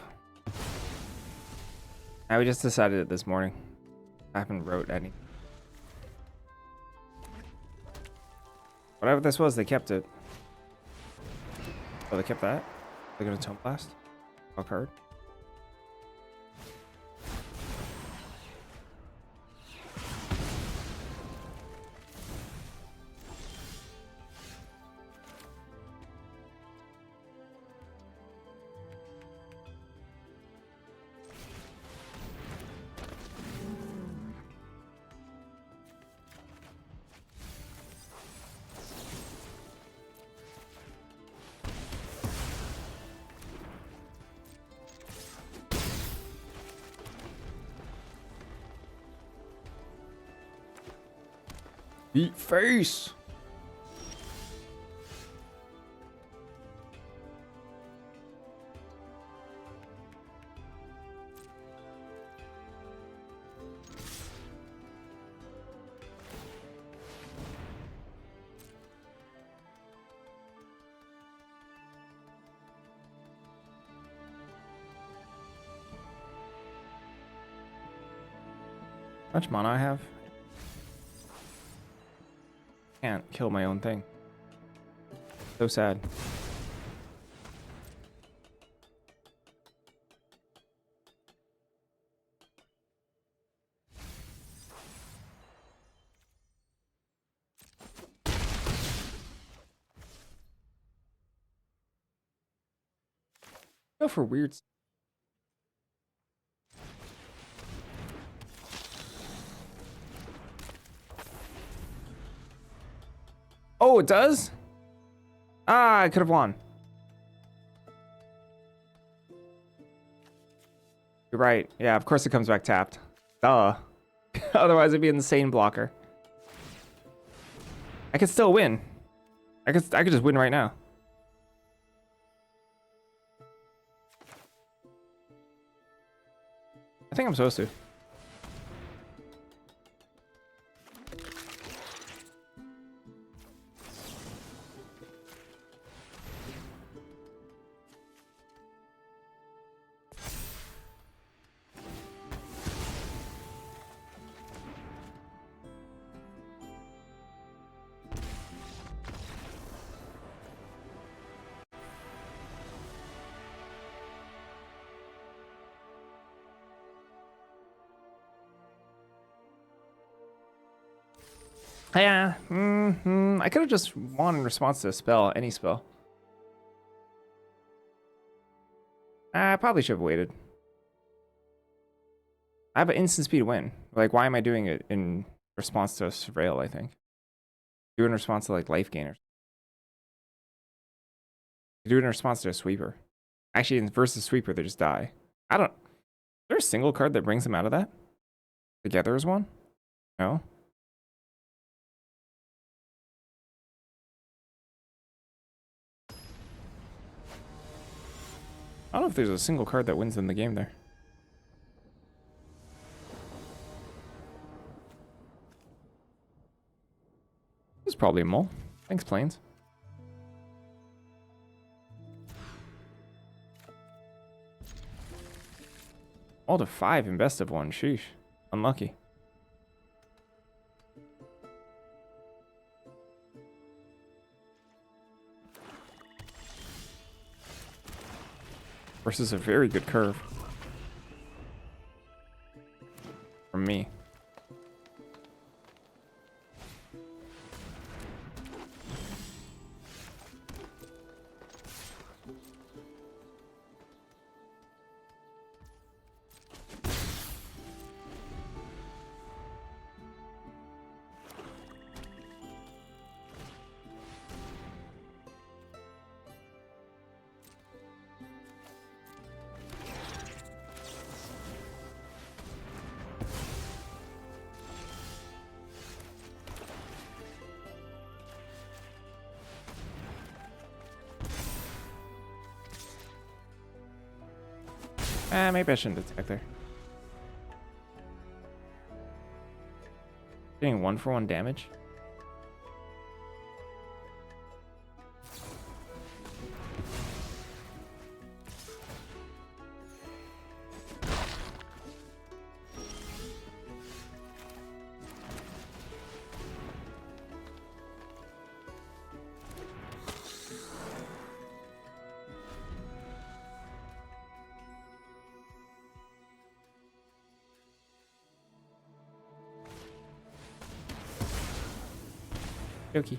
Speaker 1: Now we just decided it this morning. I haven't wrote any. Whatever this was, they kept it. Oh, they kept that? They're gonna Tome Blast? Fuck hard. Eat face. How much mana I have? Can't kill my own thing. So sad. Go for weird. Oh, it does? Ah, I could have won. You're right. Yeah, of course it comes back tapped. Duh. Otherwise it'd be an insane blocker. I could still win. I could just win right now. I think I'm supposed to. Yeah. I could have just won in response to a spell, any spell. I probably should have waited. I have an instant speed win. Like, why am I doing it in response to a surveil, I think? Do it in response to, like, life gainers. Do it in response to a sweeper. Actually, in versus sweeper, they just die. I don't... Is there a single card that brings them out of that? Together as one? No? I don't know if there's a single card that wins in the game there. This is probably a mole. Thanks, Plains. All to 5 in best of 1. Sheesh. Unlucky. Versus a very good curve. From me. Maybe I shouldn't attack there. Getting 1-for-1 damage. Okay.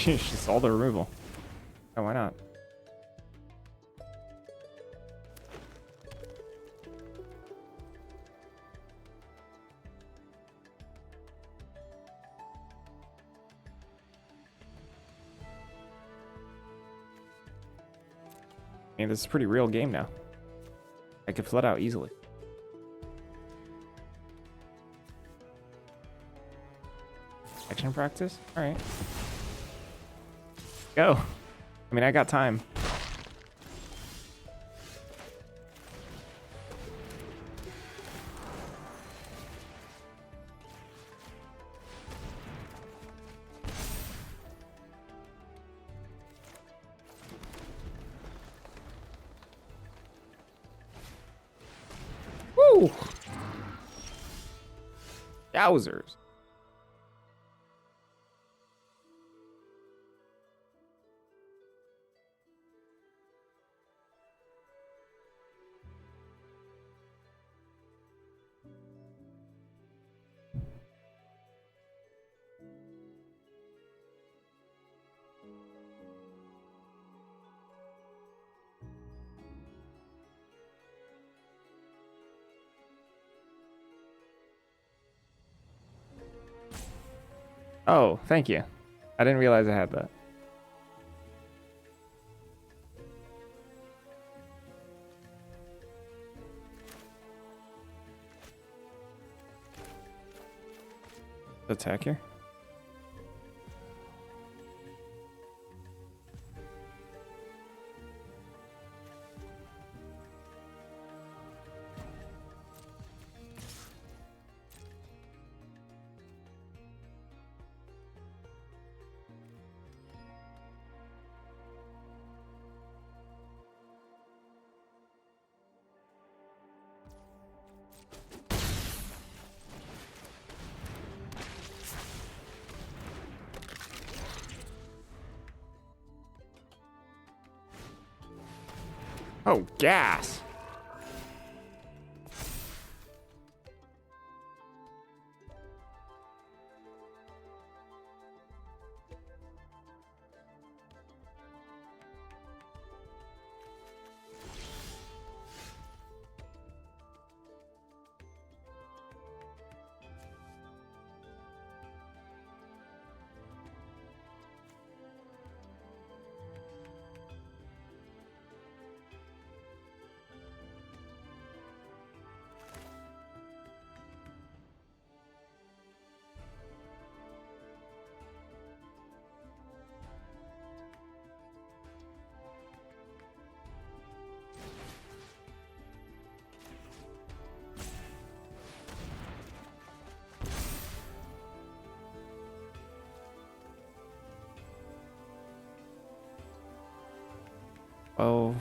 Speaker 1: Just all the removal. Oh, why not? I mean, this is a pretty real game now. I could flood out easily. Action practice? Alright. Go. I mean, I got time. Woo! Yowzers. Oh, thank you. I didn't realize I had that. Attack here. Oh, gas. Oh.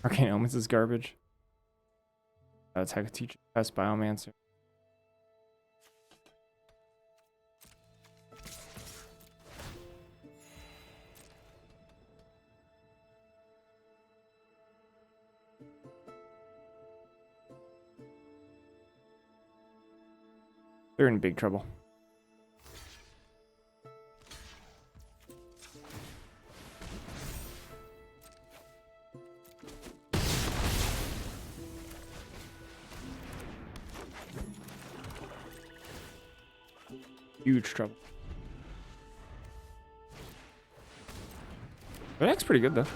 Speaker 1: Arcane Omens is garbage. Attack a teacher. Best Biomancer. They're in big trouble. Huge trouble. The deck's pretty good though.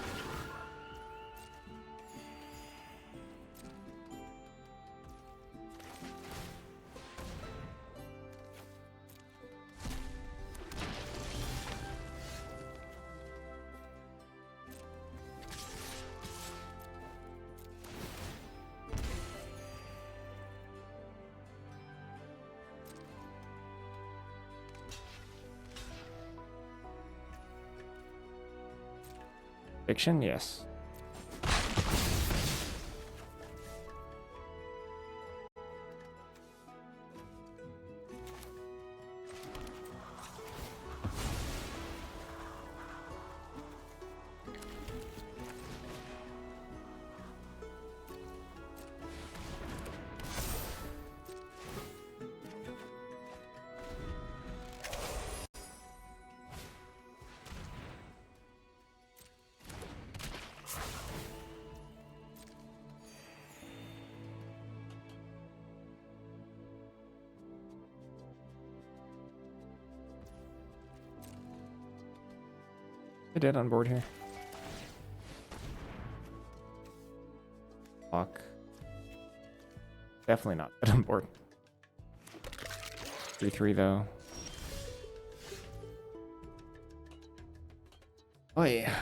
Speaker 1: Fiction, yes. I did on board here. Fuck. Definitely not dead on board. 3-3 though. Oh yeah.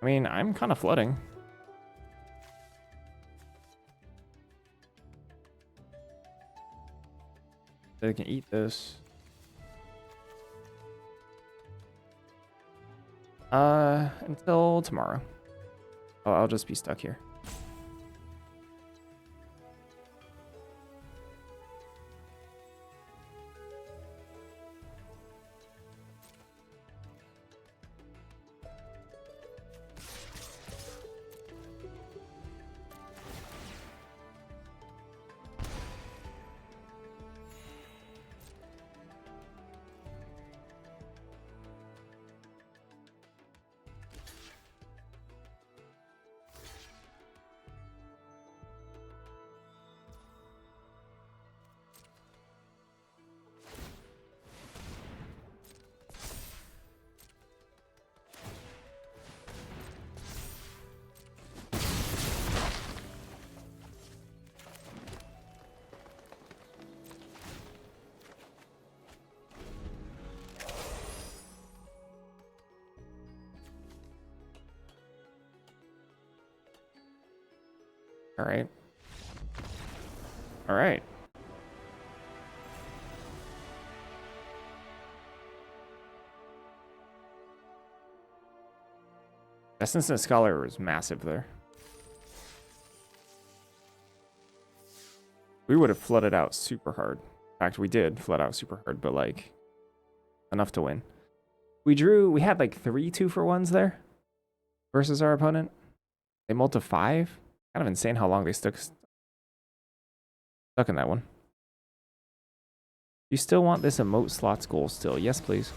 Speaker 1: I mean, I'm kind of flooding. They can eat this. Until tomorrow. Oh, I'll just be stuck here. All right. All right. Essence and Scholar was massive there. We would have flooded out super hard. In fact, we did flood out super hard, but like enough to win. We had like 3 2-for-1s there versus our opponent. They mulled to 5. Kind of insane how long they stuck in that one. You still want this emote slots goal still? Yes, please.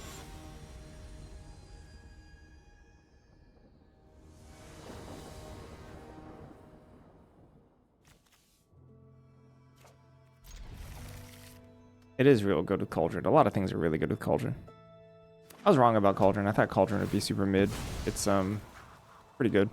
Speaker 1: It is real good with Cauldron. A lot of things are really good with Cauldron. I was wrong about Cauldron. I thought Cauldron would be super mid. It's pretty good.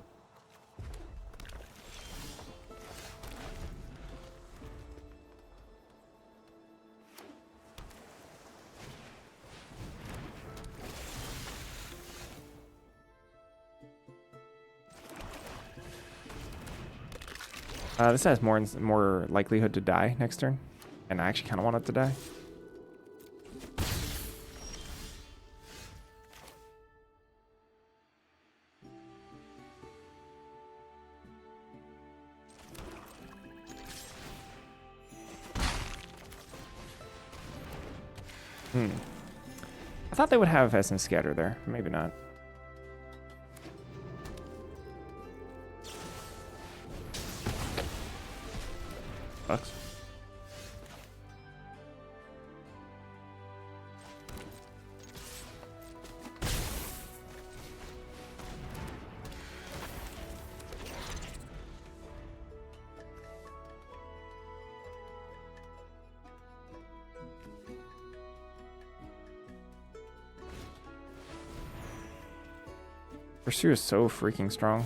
Speaker 1: This has more likelihood to die next turn, and I actually kind of want it to die. I thought they would have Essence Scatter there. Maybe not. Sucks. Pursue is so freaking strong.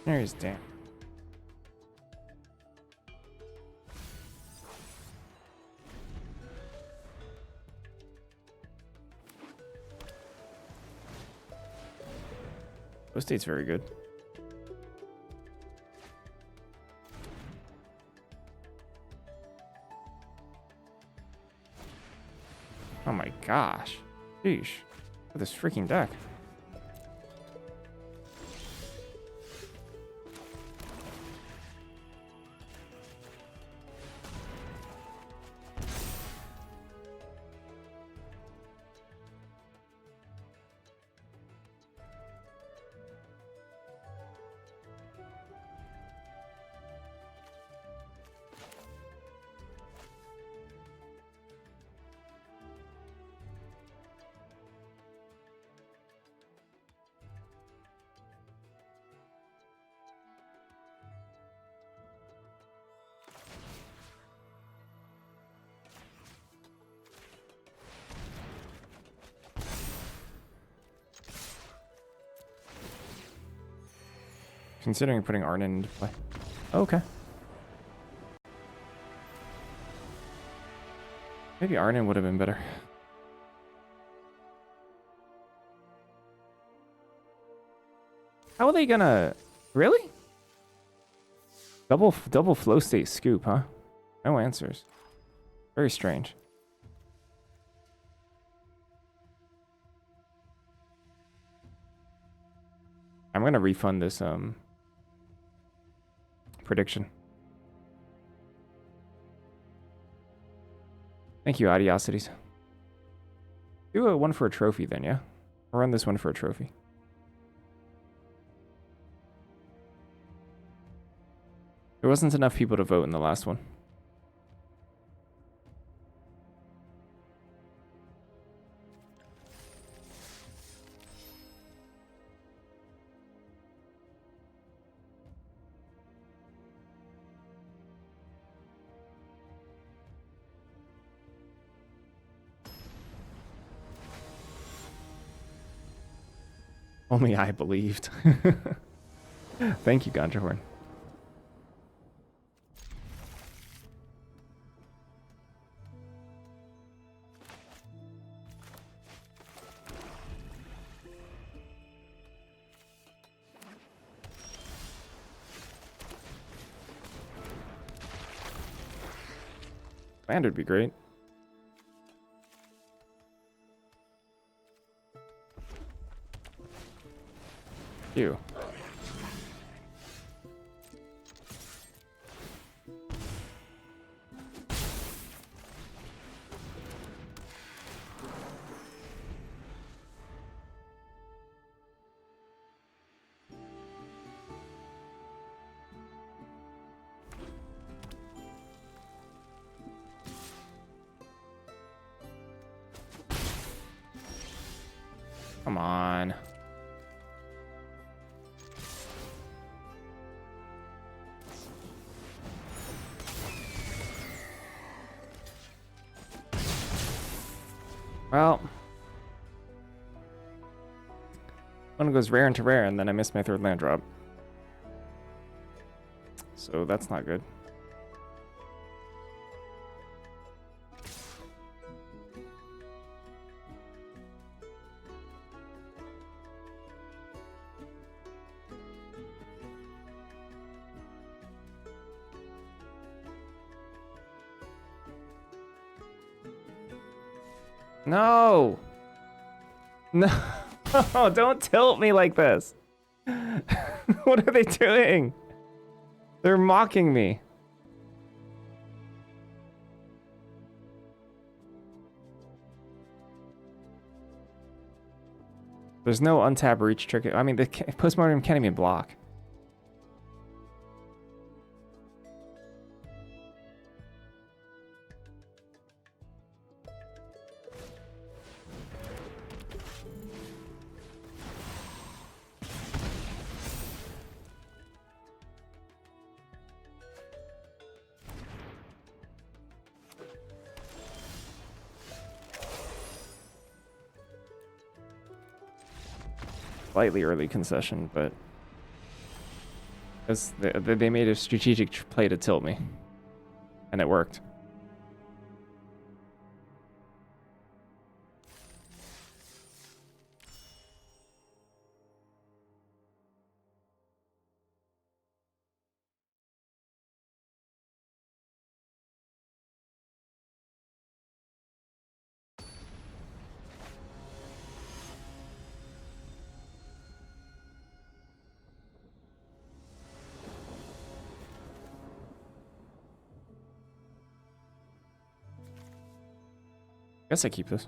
Speaker 1: There he's damn. Those state's very good. Oh my gosh. Sheesh. Look at this freaking deck. Considering putting Arnon into play. Okay. Maybe Arnon would have been better. How are they gonna... Really? Double flow state scoop, huh? No answers. Very strange. I'm gonna refund this prediction. Thank you, Adiosities. Do a one for a trophy then, yeah? I'll run this one for a trophy. There wasn't enough people to vote in the last one. Only I believed. Thank you, Ganjahorn. Land would be great. You. Come on. Well, one goes rare into rare, and then I missed my third land drop. So that's not good. No! No! Don't tilt me like this! What are they doing? They're mocking me. There's no untap reach trick. I mean, the postmortem can't even block. Slightly early concession, but Because they made a strategic play to tilt me. And it worked. Guess I keep this.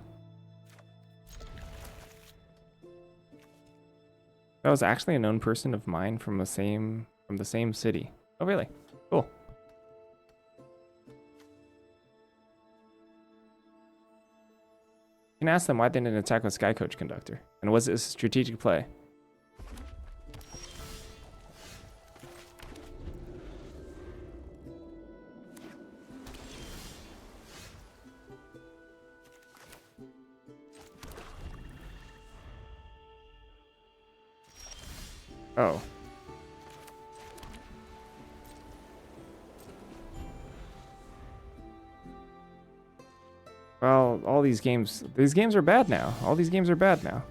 Speaker 1: That was actually a known person of mine from the same city. Oh really? Cool. You can ask them why they didn't attack with Sky Coach Conductor. And was it a strategic play? Oh. Well, all these games are bad now. All these games are bad now.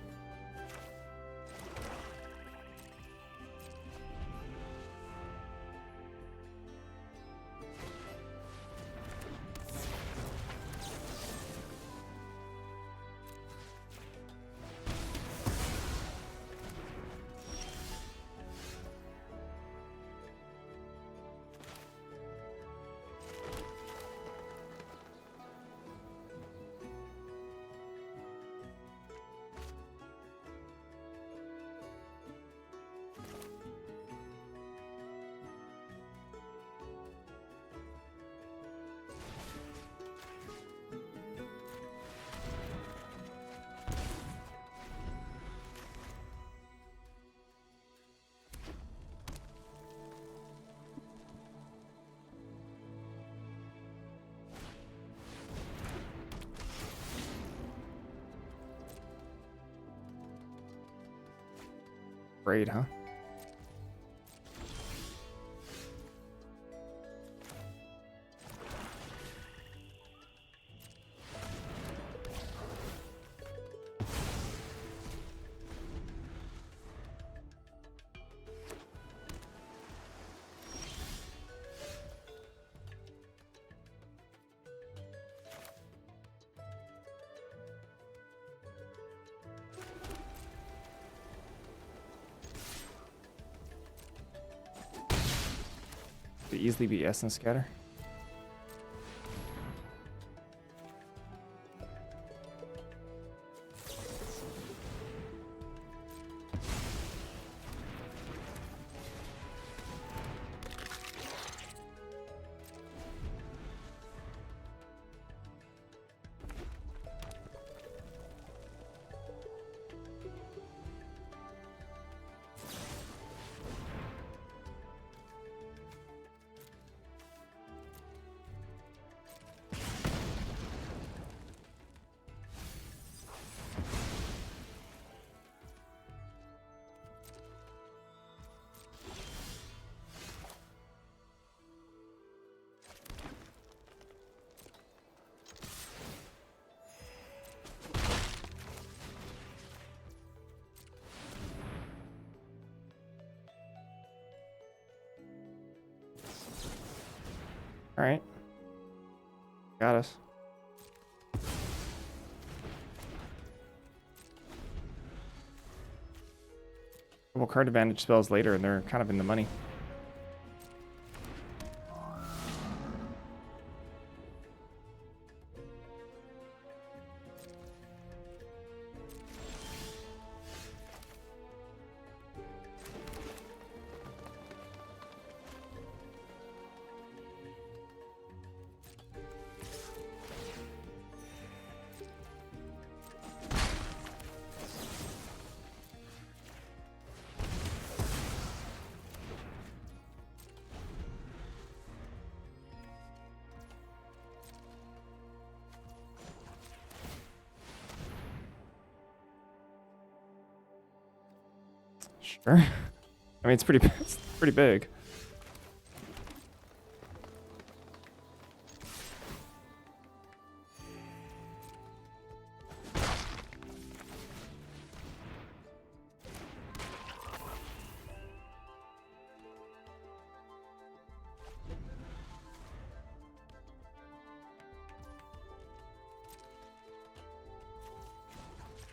Speaker 1: Great, huh? Could easily be Essence Scatter. All right. Got us. Couple card advantage spells later, and they're kind of in the money. Sure. I mean, it's pretty big.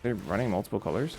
Speaker 1: They're running multiple colors.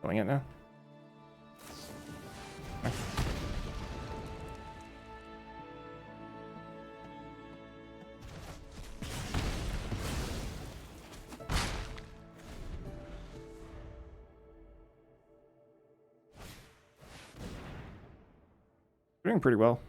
Speaker 1: Killing it now. Doing pretty well.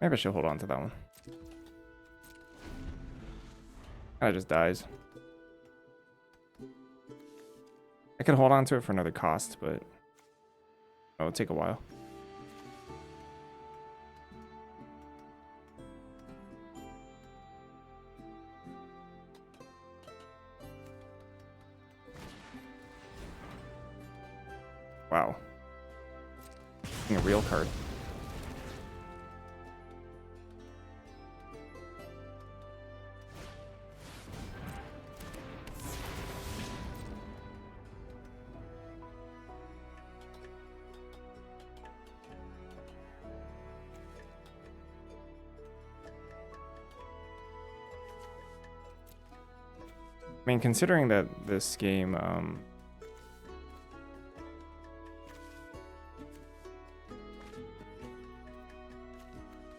Speaker 1: Maybe I should hold on to that one. Kinda just dies. I could hold on to it for another cost, but it'll take a while. Wow. Getting a real card. I mean, considering that this game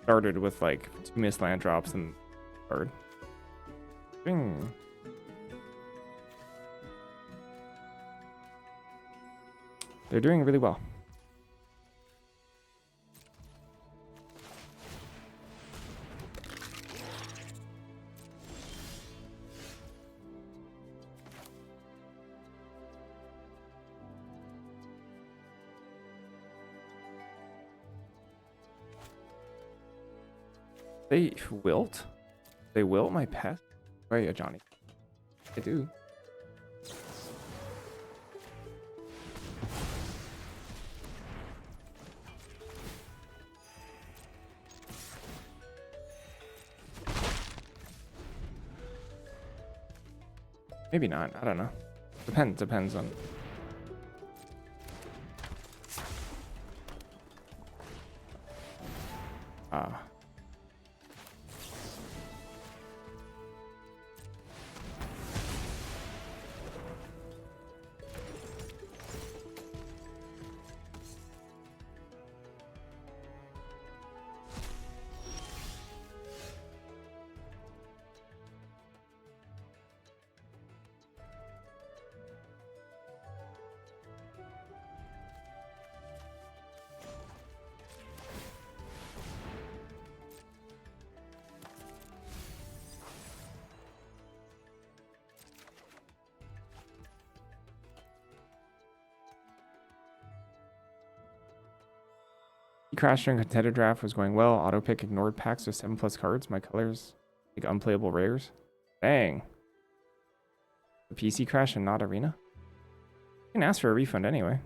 Speaker 1: started with like 2 missed land drops and third. They're doing really well. They wilt? They wilt my pet? Right, Johnny. I do. Maybe not. I don't know. Depends on. Crash during Contender draft was going well. Auto pick ignored packs with 7+ cards. My colors like unplayable rares. Dang. The PC crash and not arena? You can ask for a refund anyway.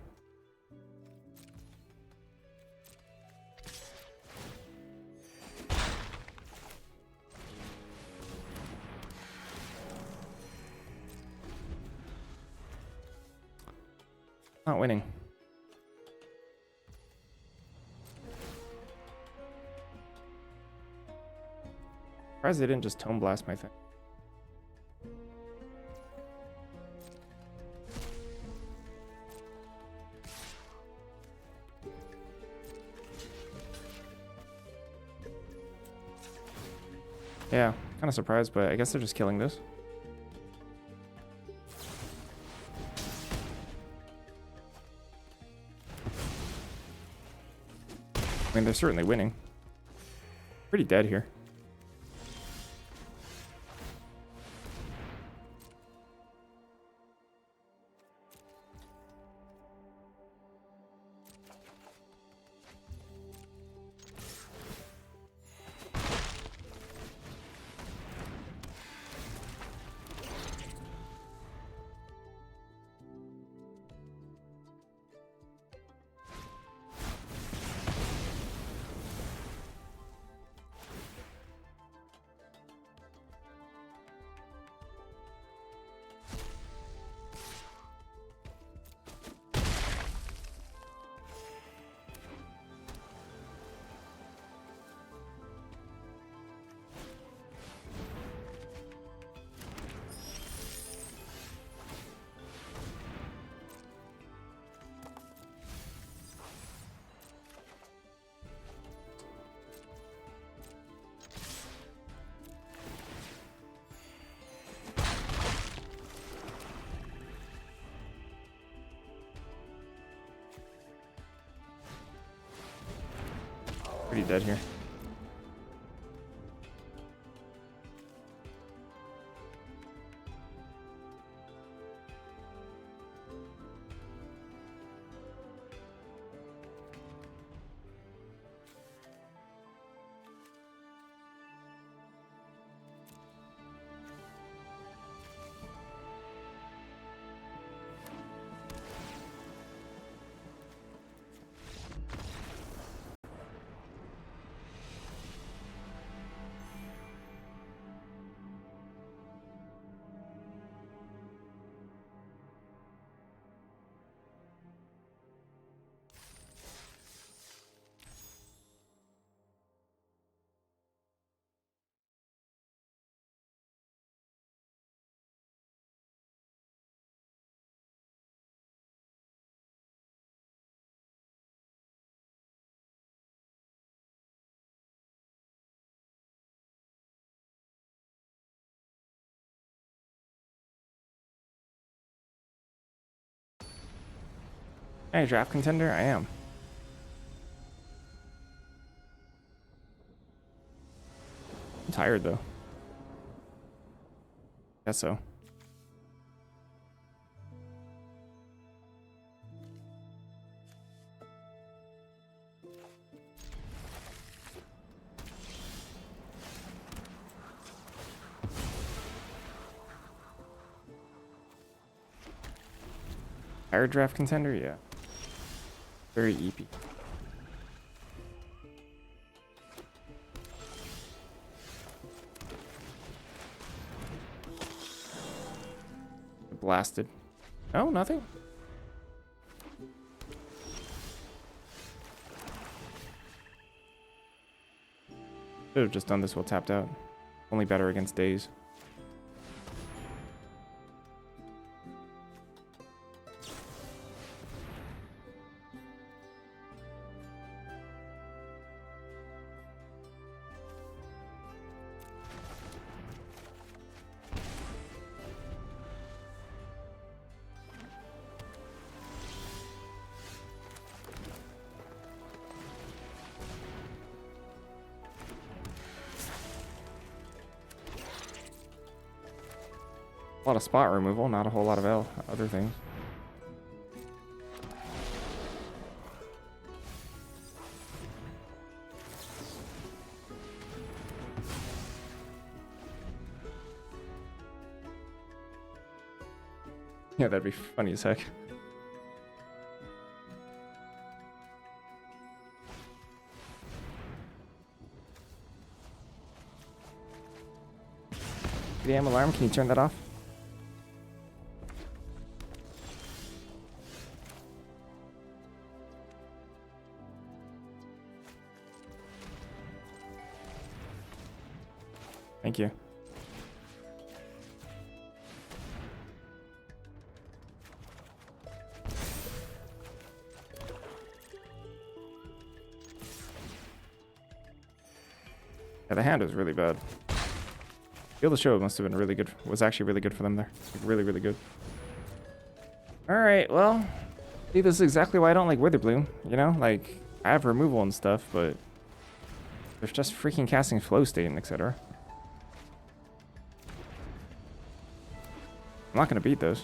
Speaker 1: Not winning. Surprised they didn't just Tome Blast my thing. Yeah, kind of surprised, but I guess they're just killing this. I mean, they're certainly winning. Pretty dead here. Pretty dead here. Hey, draft contender? I am. I'm tired though. Guess so. Tired draft contender? Yeah. Very EP. Blasted. Oh, nothing. Should have just done this while tapped out. Only better against days. A lot of spot removal, not a whole lot of other things. Yeah, that'd be funny as heck. Damn alarm, can you turn that off? Thank you. Yeah, the hand was really bad. Feel the show must have been really good. Was actually really good for them there. Like, really, really good. All right, well, see, this is exactly why I don't like Witherbloom. You know, like I have removal and stuff, but there's just freaking casting flow state and etc. I'm not gonna beat those.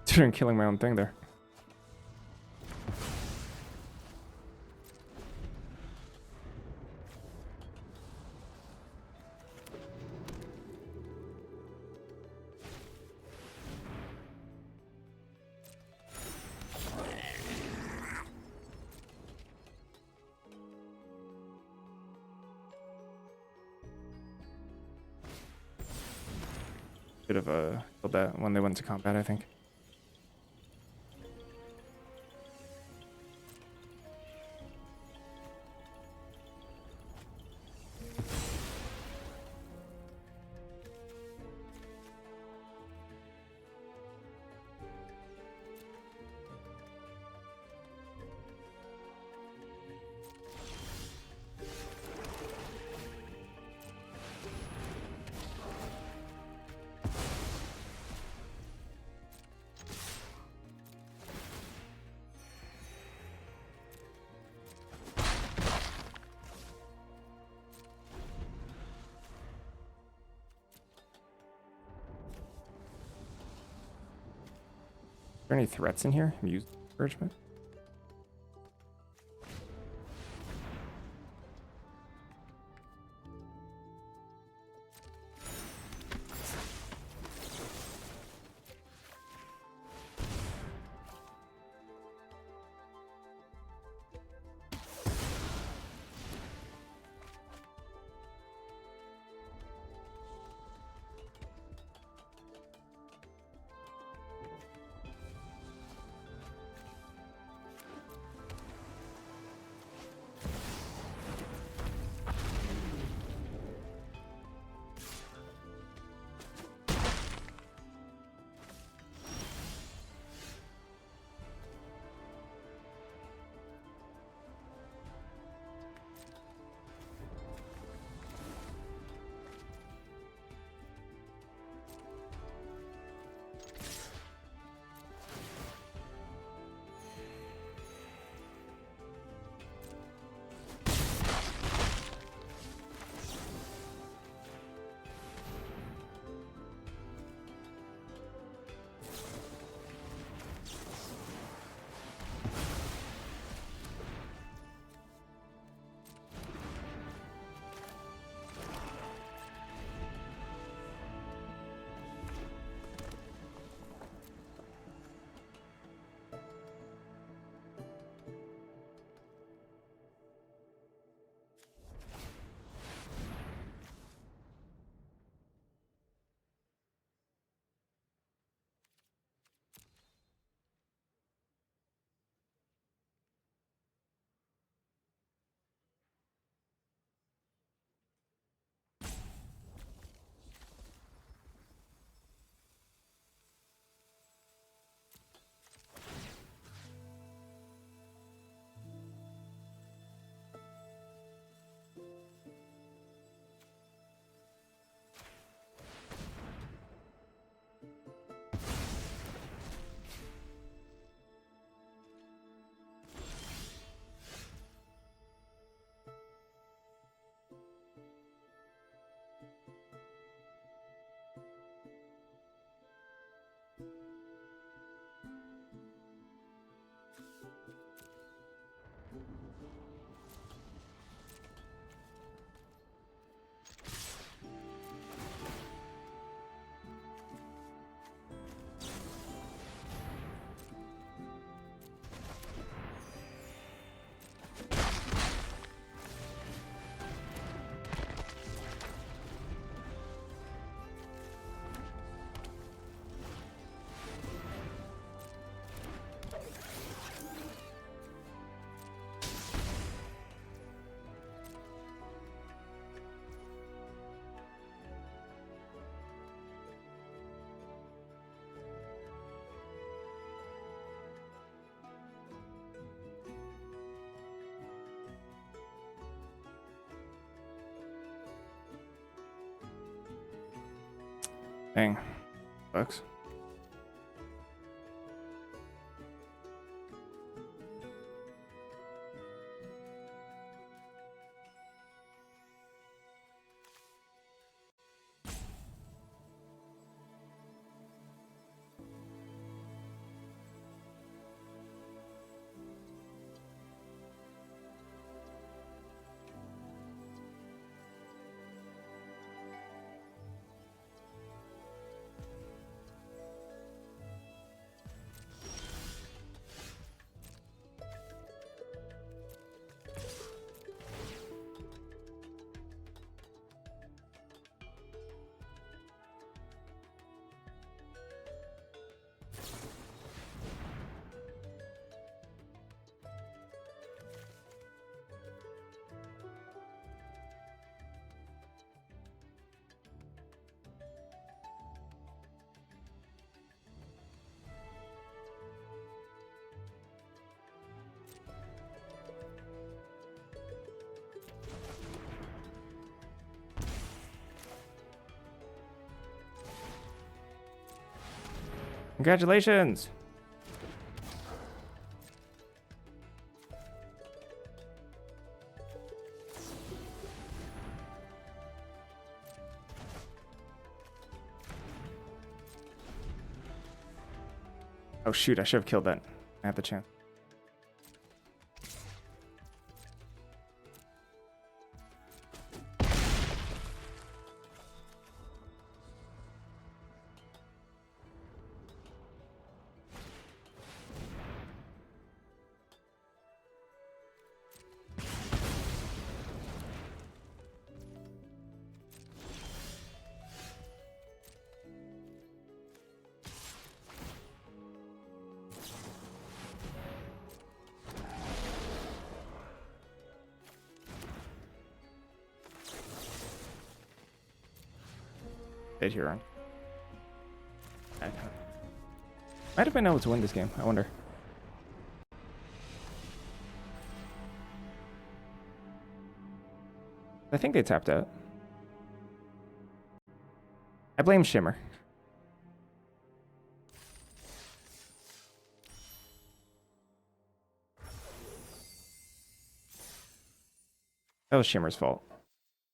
Speaker 1: Considering killing my own thing there. Should have killed that when they went to combat, I think. Are there any threats in here? Muse encouragement. Dang. Sucks. Congratulations! Oh shoot, I should have killed that. I had the chance. Dead Huron. Might have been able to win this game, I wonder. I think they tapped out. I blame Shimmer. That was Shimmer's fault.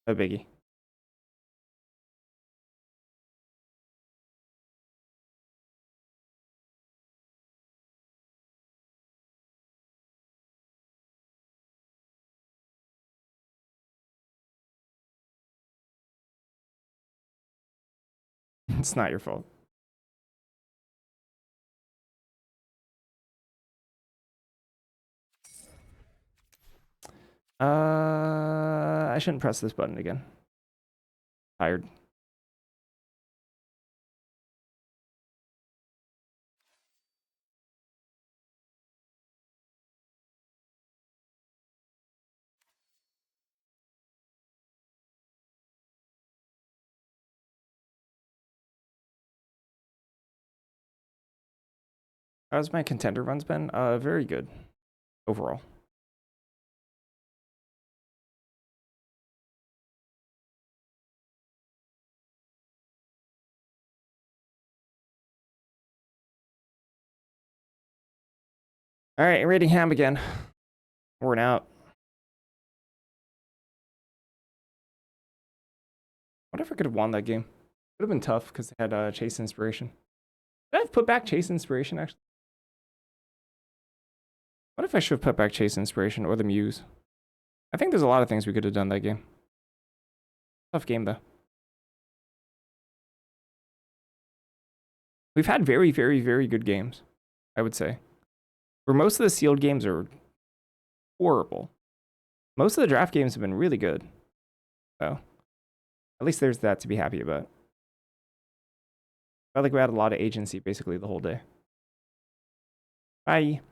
Speaker 1: No biggie. It's not your fault. I shouldn't press this button again. Tired. How's my contender runs been? Very good overall. All right, rating Ham again. Worn out. What if I could have won that game? Would have been tough because they had Chase Inspiration. Did I have put back Chase Inspiration actually? What if I should have put back Chase Inspiration or the Muse? I think there's a lot of things we could have done that game. Tough game though. We've had very, very, very good games, I would say. Where most of the sealed games are horrible. Most of the draft games have been really good. So, at least there's that to be happy about. Felt like we had a lot of agency basically the whole day. Bye.